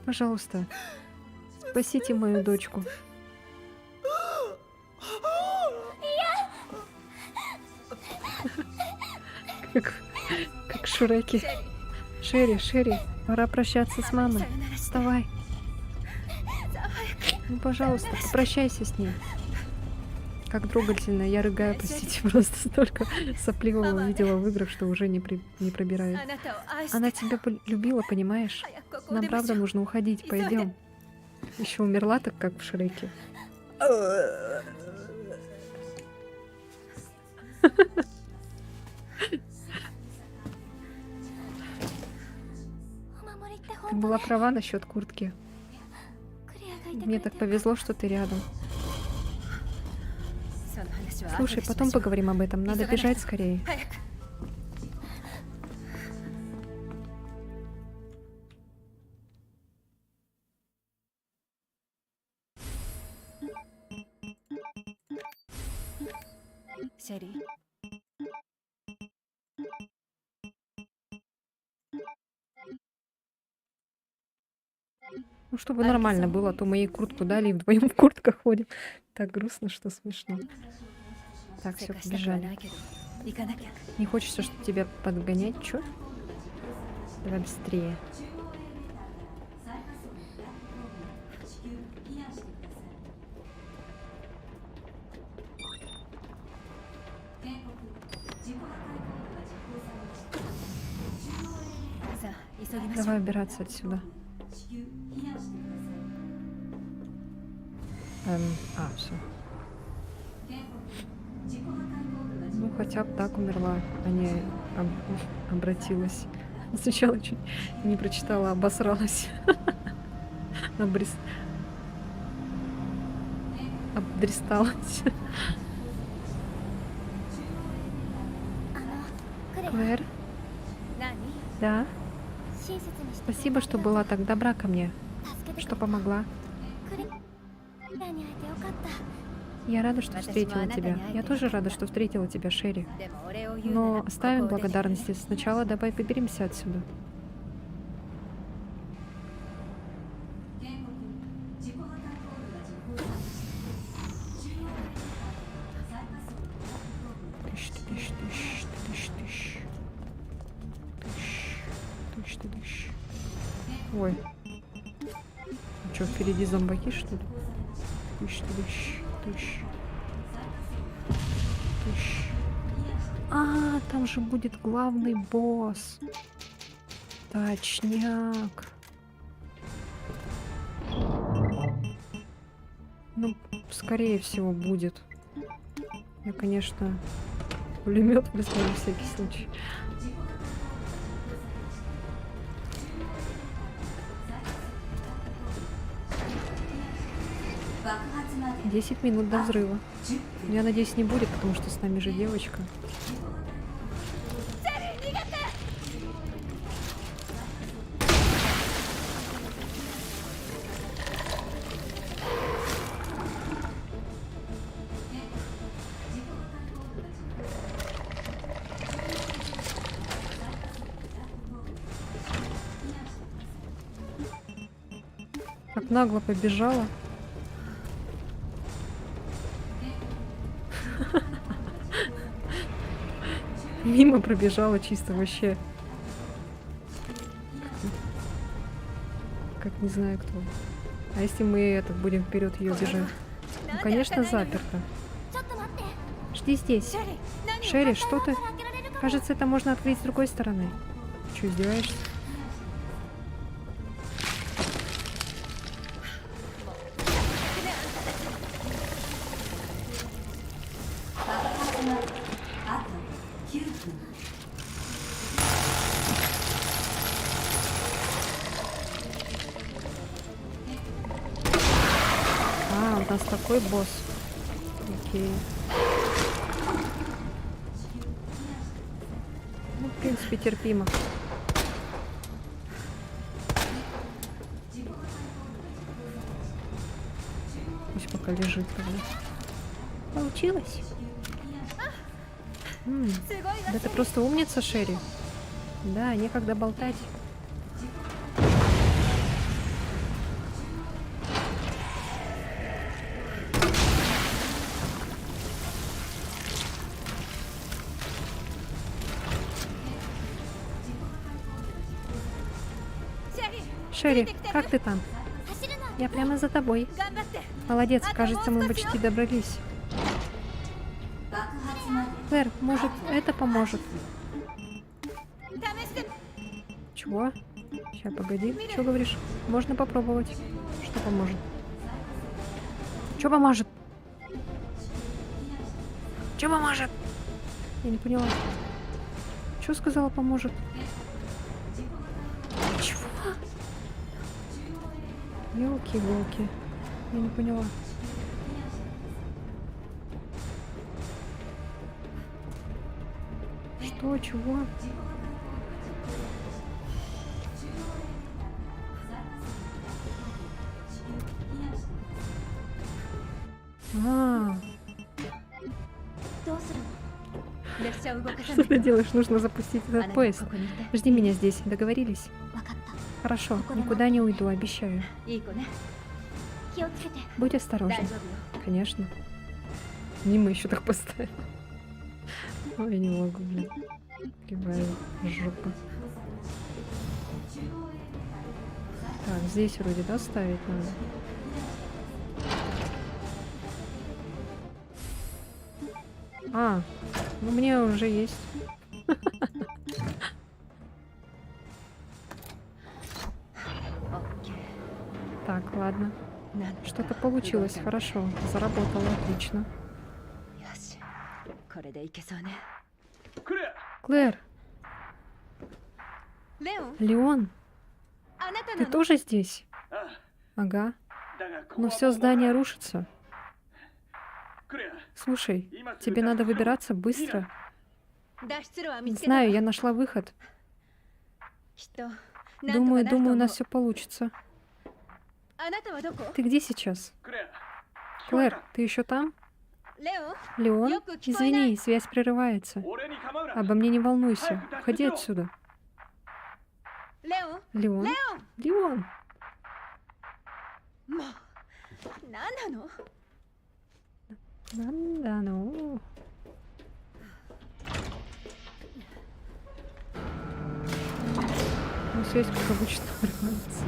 Пожалуйста, спасите мою дочку. Как Шреки. Шерри, пора прощаться с мамой. Вставай. Ну, пожалуйста, попрощайся с ней. Как трогательно, я рыгаю, простите, просто столько сопливого видела в играх, что уже не пробирает. あなたを愛して Она тебя любила, понимаешь? 早くここを Нам 出まし правда ょう нужно уходить, пойдем. Еще умерла так, как в Шреке. Ты была права насчет куртки. Мне так повезло, что ты рядом. その話は後 Слушай, でしましょう потом поговорим об этом. Надо бежать скорее. 早く シェリー Ну, чтобы нормально было, а то мы ей куртку дали и вдвоем в куртках ходим. Так грустно, что смешно. Так, せ все, かしたくは побежали. ないけど行かなきゃ Не хочется, чтобы тебя подгонять, чё? Давай быстрее. Давай убираться отсюда. Все. Ну, хотя бы так умерла, а не обратилась. Сначала чуть не прочитала, обосралась. Обдристалась. Клэр? 何 Да? Спасибо, что была так добра ко мне, что помогла. Я рада, что встретила тебя. Я тоже рада, что встретила тебя, Шерри. でもお礼を言うな Но ら оставим ここを出て благодарности. Сначала давай выберемся отсюда. Тыщ, тыщ, тыщ, тыщ, тыщ. Тыщ, тыщ, тыщ. Ой. Что, впереди зомбаки, что ли? Тыщ, тыщ, тыщ. Тыщ. А, там же будет главный босс. Точняк. Ну, скорее всего, будет. Я, конечно, пулемет возьму на всякий случай. — 10 минут до взрыва. Я надеюсь, не будет, потому что с нами же девочка. Как нагло побежала. Мимо пробежала чисто вообще. Как не знаю кто. А если мы это будем вперед ее бежать? Ну, конечно, заперто. Жди здесь. シェリー何を Шерри, что ты? Кажется, это можно открыть с другой стороны. Че, издеваешься? А, у нас такой босс. Окей. Ну, в принципе, терпимо. Пусть пока лежит тогда. Получилось? Да ты просто умница, Шерри. Да, некогда болтать. Шерри, как ты там? Я прямо за тобой. Молодец, кажется, мы почти добрались. Клэр, может, это поможет? Чего? Сейчас, погоди. Что говоришь? Можно попробовать. Что поможет? Что поможет? Что поможет? Я не поняла. Что сказала поможет? Чего? Ёлки-волки. Я не поняла. Что? Чего? А, どうするの列車を動かさ что ない ты делаешь? Нужно запустить あな этот た поезд. ここにいて Жди меня здесь. Договорились? 分かった Хорошо. Никуда не уйду, обещаю. いい子ね気をつけて Будь 大 осторожен. 丈夫よ Конечно. Мимо еще так поставил. Ой, я не могу, блин. Кривая жопа. Так, здесь вроде, да, ставить надо? А, ну мне уже есть. Так, ладно. なんとか Что-то получилось, 動いた хорошо. Заработало, отлично. よしこれでいけそうね クレア Клэр, レオン Леон, あなた ты なの тоже здесь? あ Ага. だがここ Но は все もう здание рушится. クレア Слушай, 今すぐ тебе надо 脱出しろ выбираться быстро. 脱出路は見つけた Знаю, わ я нашла выход. きっとなんとかなると Думаю, у 思う нас все получится. あなたはどこ Ты где сейчас? クレア Клэр, ты еще там? レオン Леон? Ёку, кипайна. Извини, связь прерывается. 俺に構うな Обо мне не волнуйся. Уходи отсюда. レオン Леон? レ Леон! オンもう何なの Надо, ну. Ну, связь, как обычно, прерывается.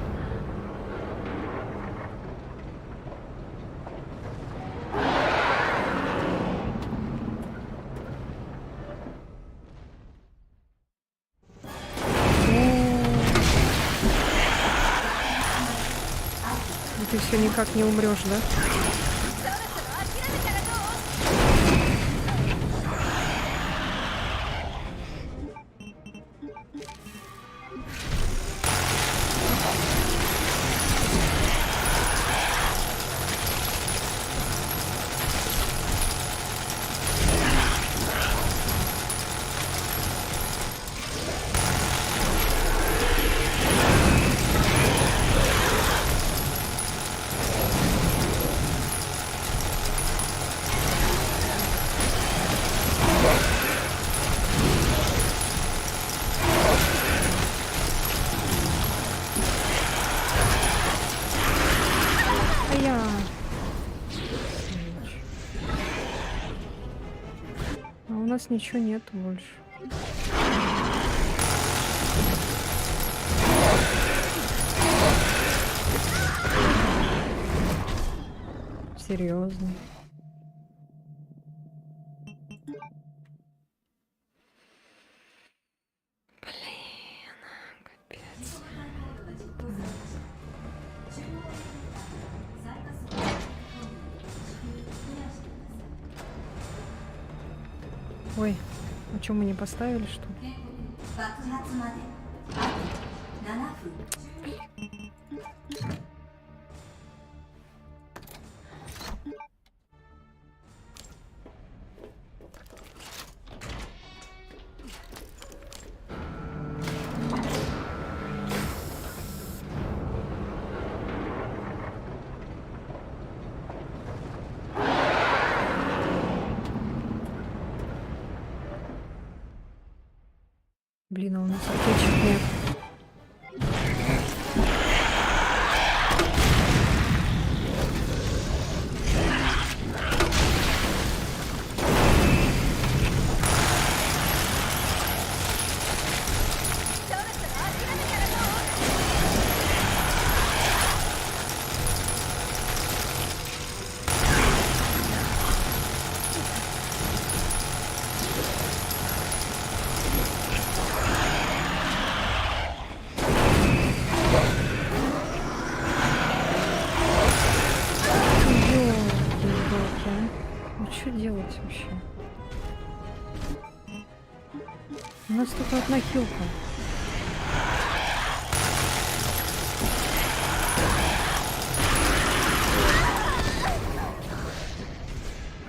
И ты все никак не умрешь, да? そろそろ諦めたらどう А я... А у нас ничего нет больше. Серьезно. Блин, капец. Ой, а что мы не поставили, что ли? 爆発まであと7分 А что делать вообще? У нас только одна хилка.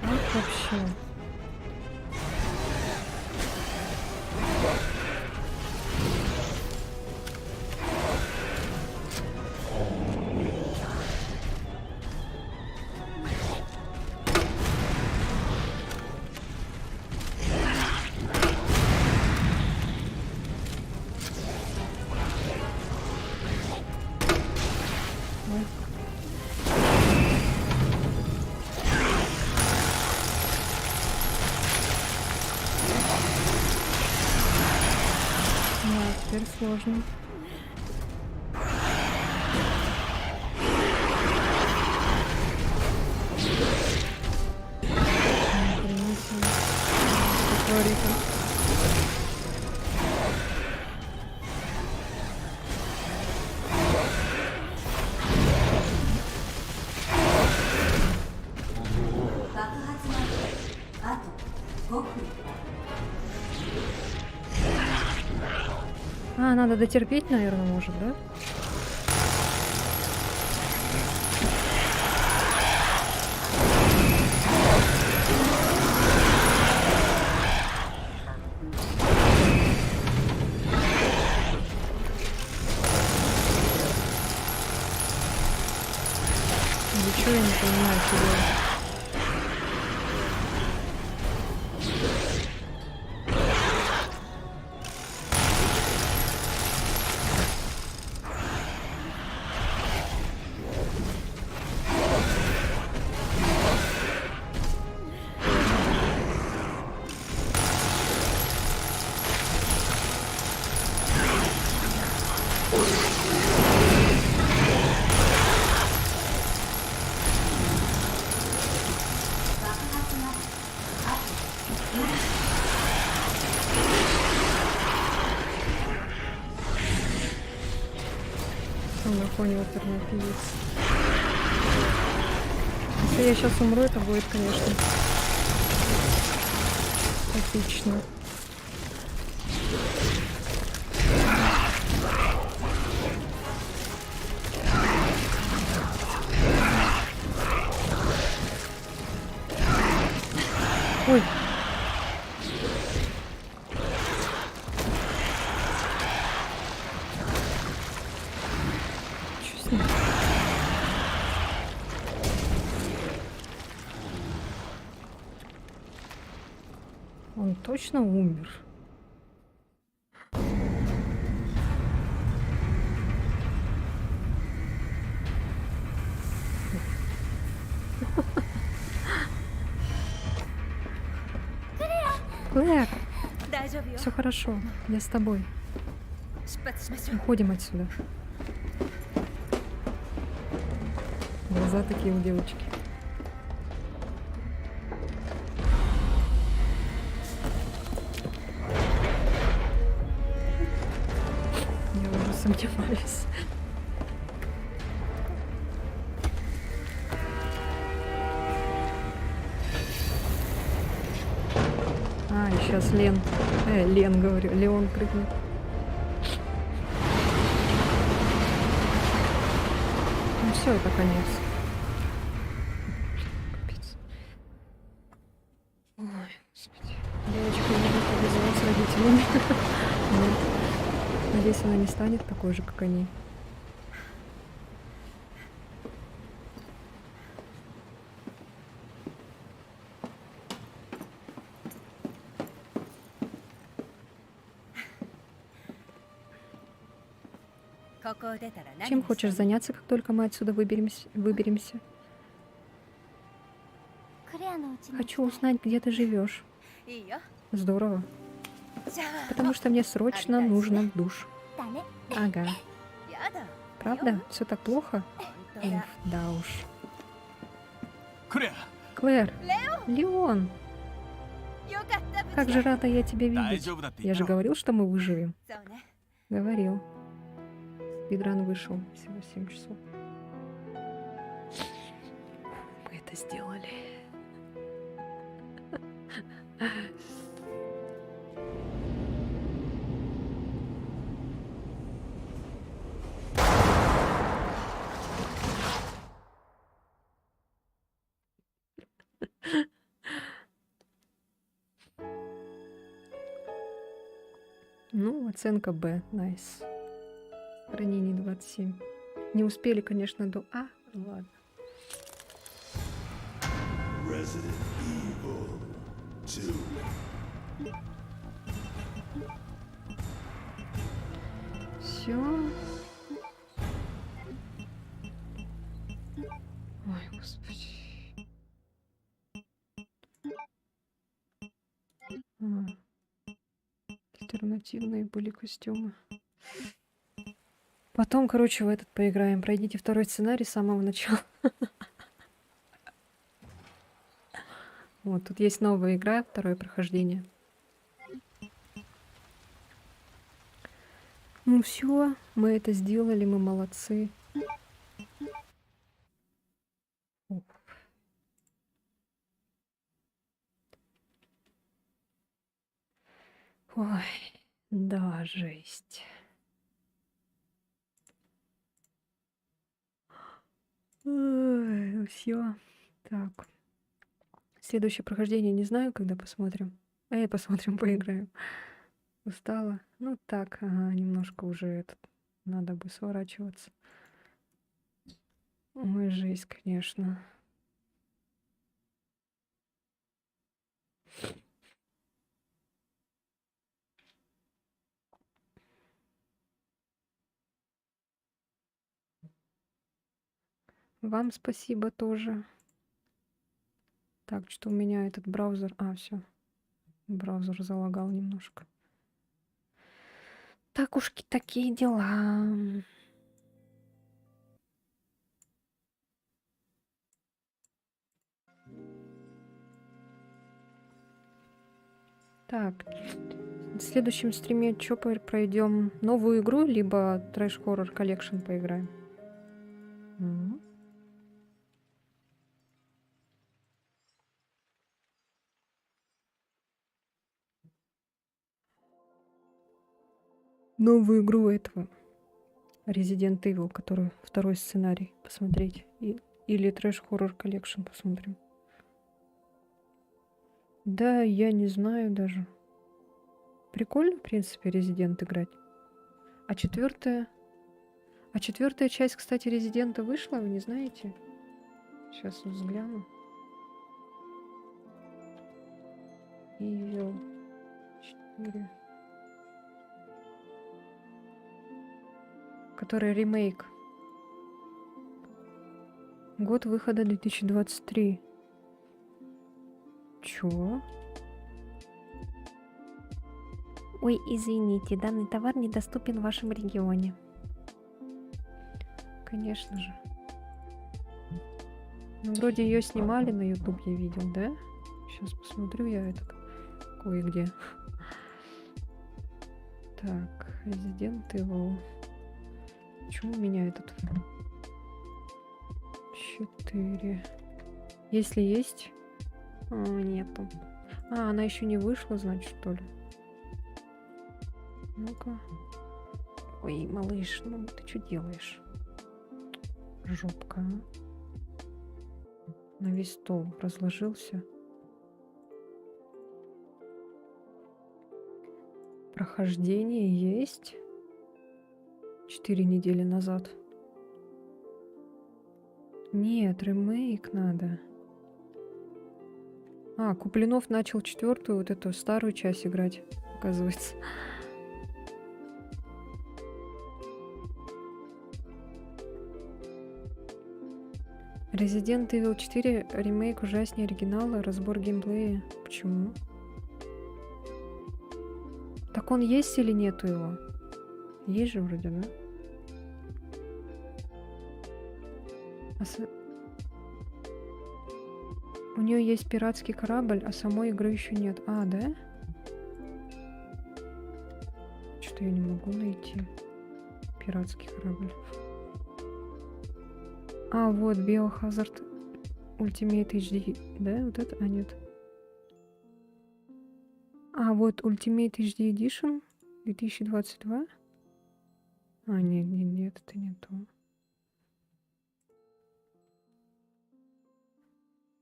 Как вообще? Да, теперь сложно. Хрена себе. Что творится? А, надо дотерпеть, наверное, может, да? Ничего я не понимаю, что делать. На фоне оперный певец. Если я сейчас умру, это будет, конечно, эпично. Ой. Чё с ним? Он точно умер? Клэр, 大丈夫よ все хорошо, я с тобой. 出発しましょう Уходим отсюда. Глаза такие у девочки. Я уже сомневаюсь. А, и сейчас Лен. Лен, говорю. Леон прыгнет. Ну все, это конец. Капец. Ой, господи. Девочка не повезло с родителями. Нет. Надеюсь, она не станет такой же, как они. Чем хочешь заняться, как только мы отсюда выберемся? Хочу узнать, где ты живешь. いいよ Здорово. じゃあ Потому что мне срочно нужно в душ. だね Ага. やだ Правда? Все так плохо? 本当だ Уф, да уж. クレア Клэр. Леон. よかった無事 Как же рада я тебя 大 видеть. 丈夫だって Я 言っ же たろ говорил, что мы выживем. そうね Говорил. Спидран вышел. Всего 7 часов. Мы это сделали. Ну, оценка Б. Найс. Ранение 27. Не успели, конечно, до А. Ладно. Resident Evil 2. Все. Ой, господи. Альтернативные были костюмы. Потом, короче, в этот поиграем. Пройдите второй сценарий с самого начала. Вот, тут есть новая игра, второе прохождение. Ну все, мы это сделали, мы молодцы. Ух. Ой, да, жесть. Все. Так. Следующее прохождение не знаю, когда посмотрим. Посмотрим, поиграем. Устала. Ну так, ага, немножко уже этот. Надо бы сворачиваться. Ой, жесть, конечно. Вам спасибо тоже. Так, что у меня этот браузер... все. Браузер залагал немножко. Так уж такие дела. Так, в следующем стриме что пройдем? Новую игру, либо Trash Horror Collection поиграем? Новую игру этого Resident Evil, который второй сценарий посмотреть. Или Trash Horror Collection посмотрим. Да, я не знаю даже. Прикольно, в принципе, Resident играть. А четвертая часть, кстати, Резидента вышла, вы не знаете? Сейчас взгляну. Evil 4. Который ремейк. Год выхода 2023. Чё? Ой, извините, данный товар недоступен в вашем регионе. Конечно же. Ну, вроде ее снимали на YouTube, я видел, да? Сейчас посмотрю я это кое-где. Так, Resident Evil. Почему у меня этот 4? Если есть... нету. Она еще не вышла, значит, что ли? Ну-ка. Ой, малыш, ну ты что делаешь? Жопка. На весь стол разложился. Прохождение есть. 4 недели назад. Нет, ремейк надо. Куплинов начал 4-ю, вот эту старую часть играть, оказывается. Resident Evil 4 ремейк ужаснее оригинала, разбор геймплея. Почему? Так он есть или нету его? Есть же вроде, да? У нее есть пиратский корабль, а самой игры еще нет. Да? Что-то я не могу найти. Пиратский корабль. Вот Biohazard Ultimate HD. Да, вот это? Нет. А, вот Ultimate HD Edition 2022. А, нет, это не то.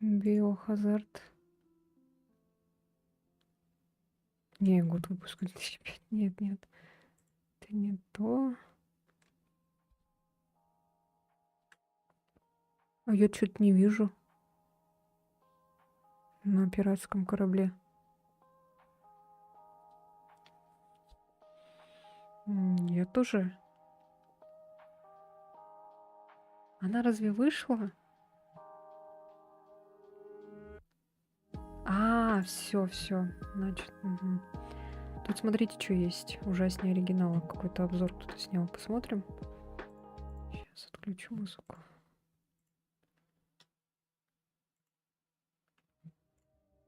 Биохазард. Не, год выпуска 2005. Нет. Это не то. А я что-то не вижу на пиратском корабле. Я тоже. Она разве вышла? А, все. Значит, мгм. Тут смотрите, что есть. Ужаснее оригинала. Какой-то обзор кто-то снял. Посмотрим. Сейчас отключу музыку.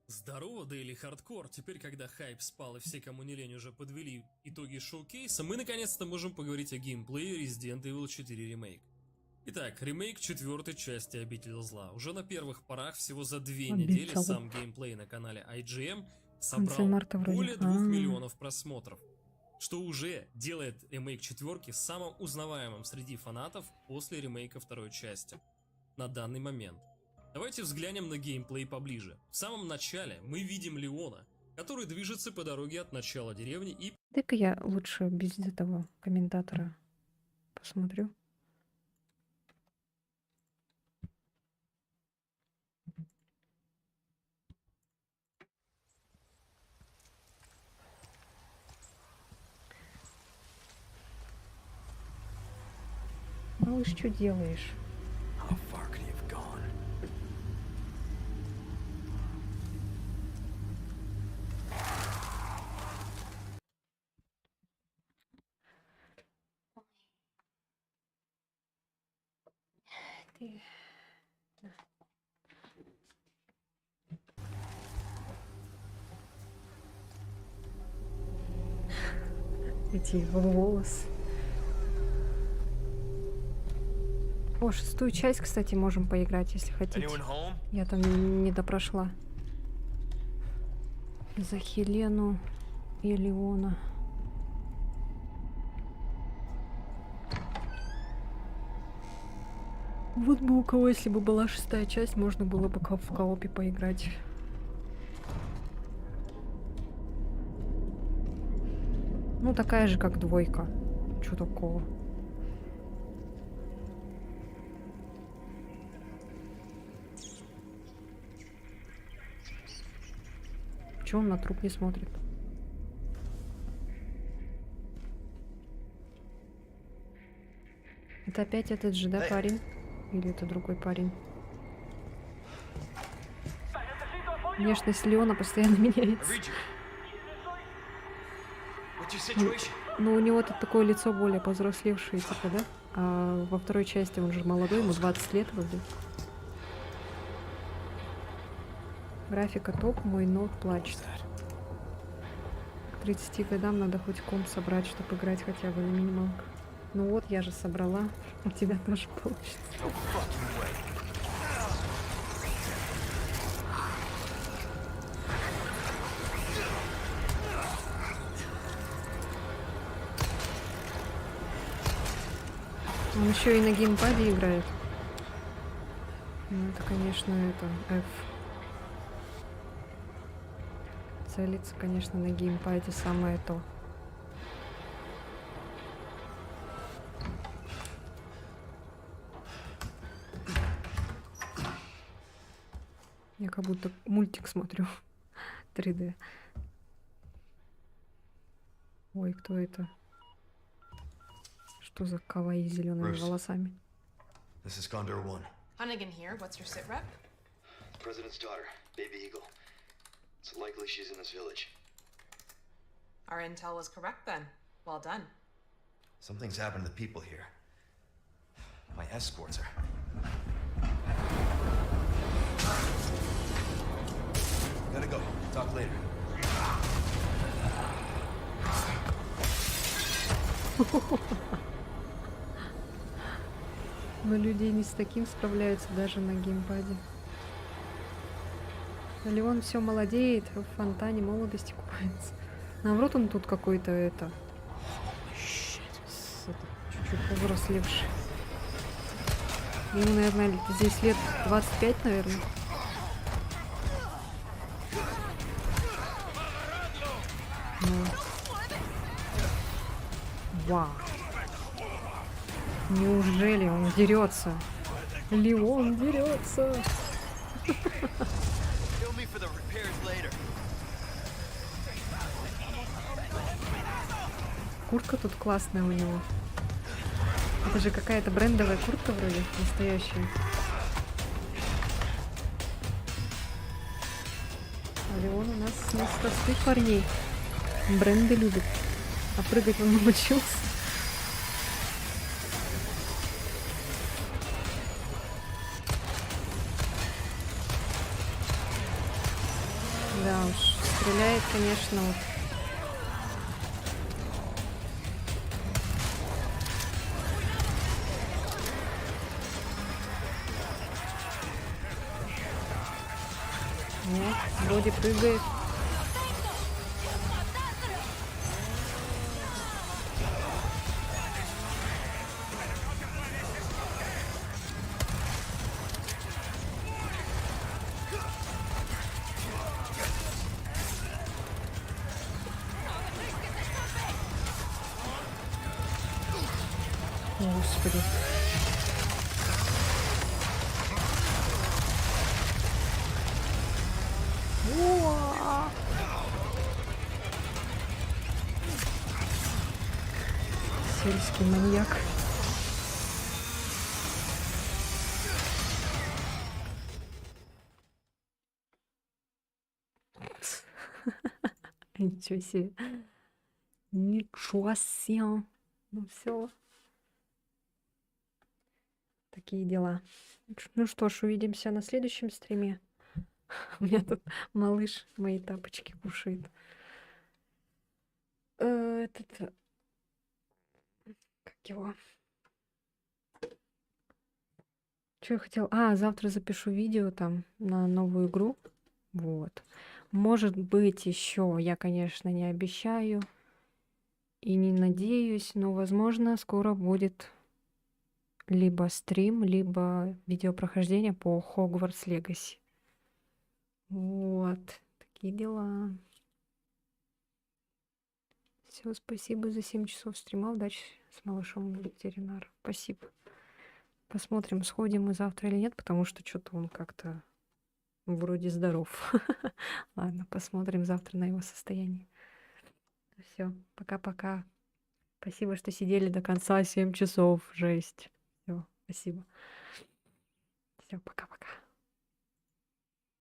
Здорово, Daily Hardcore. Теперь, когда хайп спал и все, кому не лень, уже подвели итоги шоу-кейса, мы наконец-то можем поговорить о геймплее Resident Evil 4 Remake. Итак, ремейк 4-й части Обитель Зла. Уже на первых порах, всего за 2 недели, Обитель. сам геймплей на канале IGM В конце собрал марта вроде. более 2 А. миллионов просмотров, что уже делает ремейк 4 самым узнаваемым среди фанатов после ремейка второй части на данный момент. Давайте взглянем на геймплей поближе. В самом начале мы видим Леона, который движется по дороге от начала деревни и Дай-ка я лучше без этого комментатора посмотрю. Малыш, что делаешь? How far could he have gone? Ты... Эти его волосы. О, 6-ю часть, кстати, можем поиграть, если хотите. Я там не допрошла. За Хелену и Леона. Вот бы у кого, если бы была 6-я часть, можно было бы в коопе поиграть. Ну, такая же, как 2. Чё такого? Чё он на труп не смотрит? Это опять этот же, да, парень? Или это другой парень? Внешность Леона постоянно меняется. Ну, у него тут такое лицо более повзрослевшее, типа, да? А во второй части он же молодой, ему 20 лет вроде. Графика топ, мой ноут плачет. К 30 годам надо хоть комп собрать, чтобы играть хотя бы на минималках. Ну вот, я же собрала. У тебя тоже получится. Он еще и на геймпаде играет. Ну, это, конечно, это F. Целиться, конечно, на геймпаде самое то. Я как будто мультик смотрю. 3D. Ой, кто это? Что за каваи с зелеными волосами? This is Condor 1. Hunnigan here. What's your sit rep? President's daughter, Baby Eagle. It's likely she's in this village. Our intel was correct then. Well done. Something's happened to the people here. My escorts are. Gotta go. Talk later. Но люди не с таким справляются даже на геймпаде. Леон все молодеет, в фонтане молодости купается. Наоборот, он тут какой-то чуть-чуть повзрослевший. Ему, наверное, здесь лет 25, наверное. Ну. Вау. Неужели он дерется? Леон дерется. Куртка тут классная у него. Это же какая-то брендовая куртка вроде, настоящая. А Леон у нас из простых парней. Бренды любит. А прыгать он научился. Да уж, стреляет, конечно, вот. Нет, вроде прыгает. Господи. Уа! Сельский маньяк. Ничего себе. Ничего себе. Ну все. Такие дела. Ну что ж, увидимся на следующем стриме. У меня тут малыш мои тапочки кушает. Этот... Как его? Что я хотела? А, завтра запишу видео там на новую игру. Вот. Может быть, еще я, конечно, не обещаю и не надеюсь, но, возможно, скоро будет либо стрим, либо видеопрохождение по Хогвартс Легаси. Вот. Такие дела. Все, спасибо за 7 часов стрима. Удачи с малышом ветеринар. Спасибо. Посмотрим, сходим мы завтра или нет, потому что что-то он как-то вроде здоров. Ладно, посмотрим завтра на его состояние. Все, пока-пока. Спасибо, что сидели до конца 7 часов. Жесть. Все, спасибо. Все, пока-пока.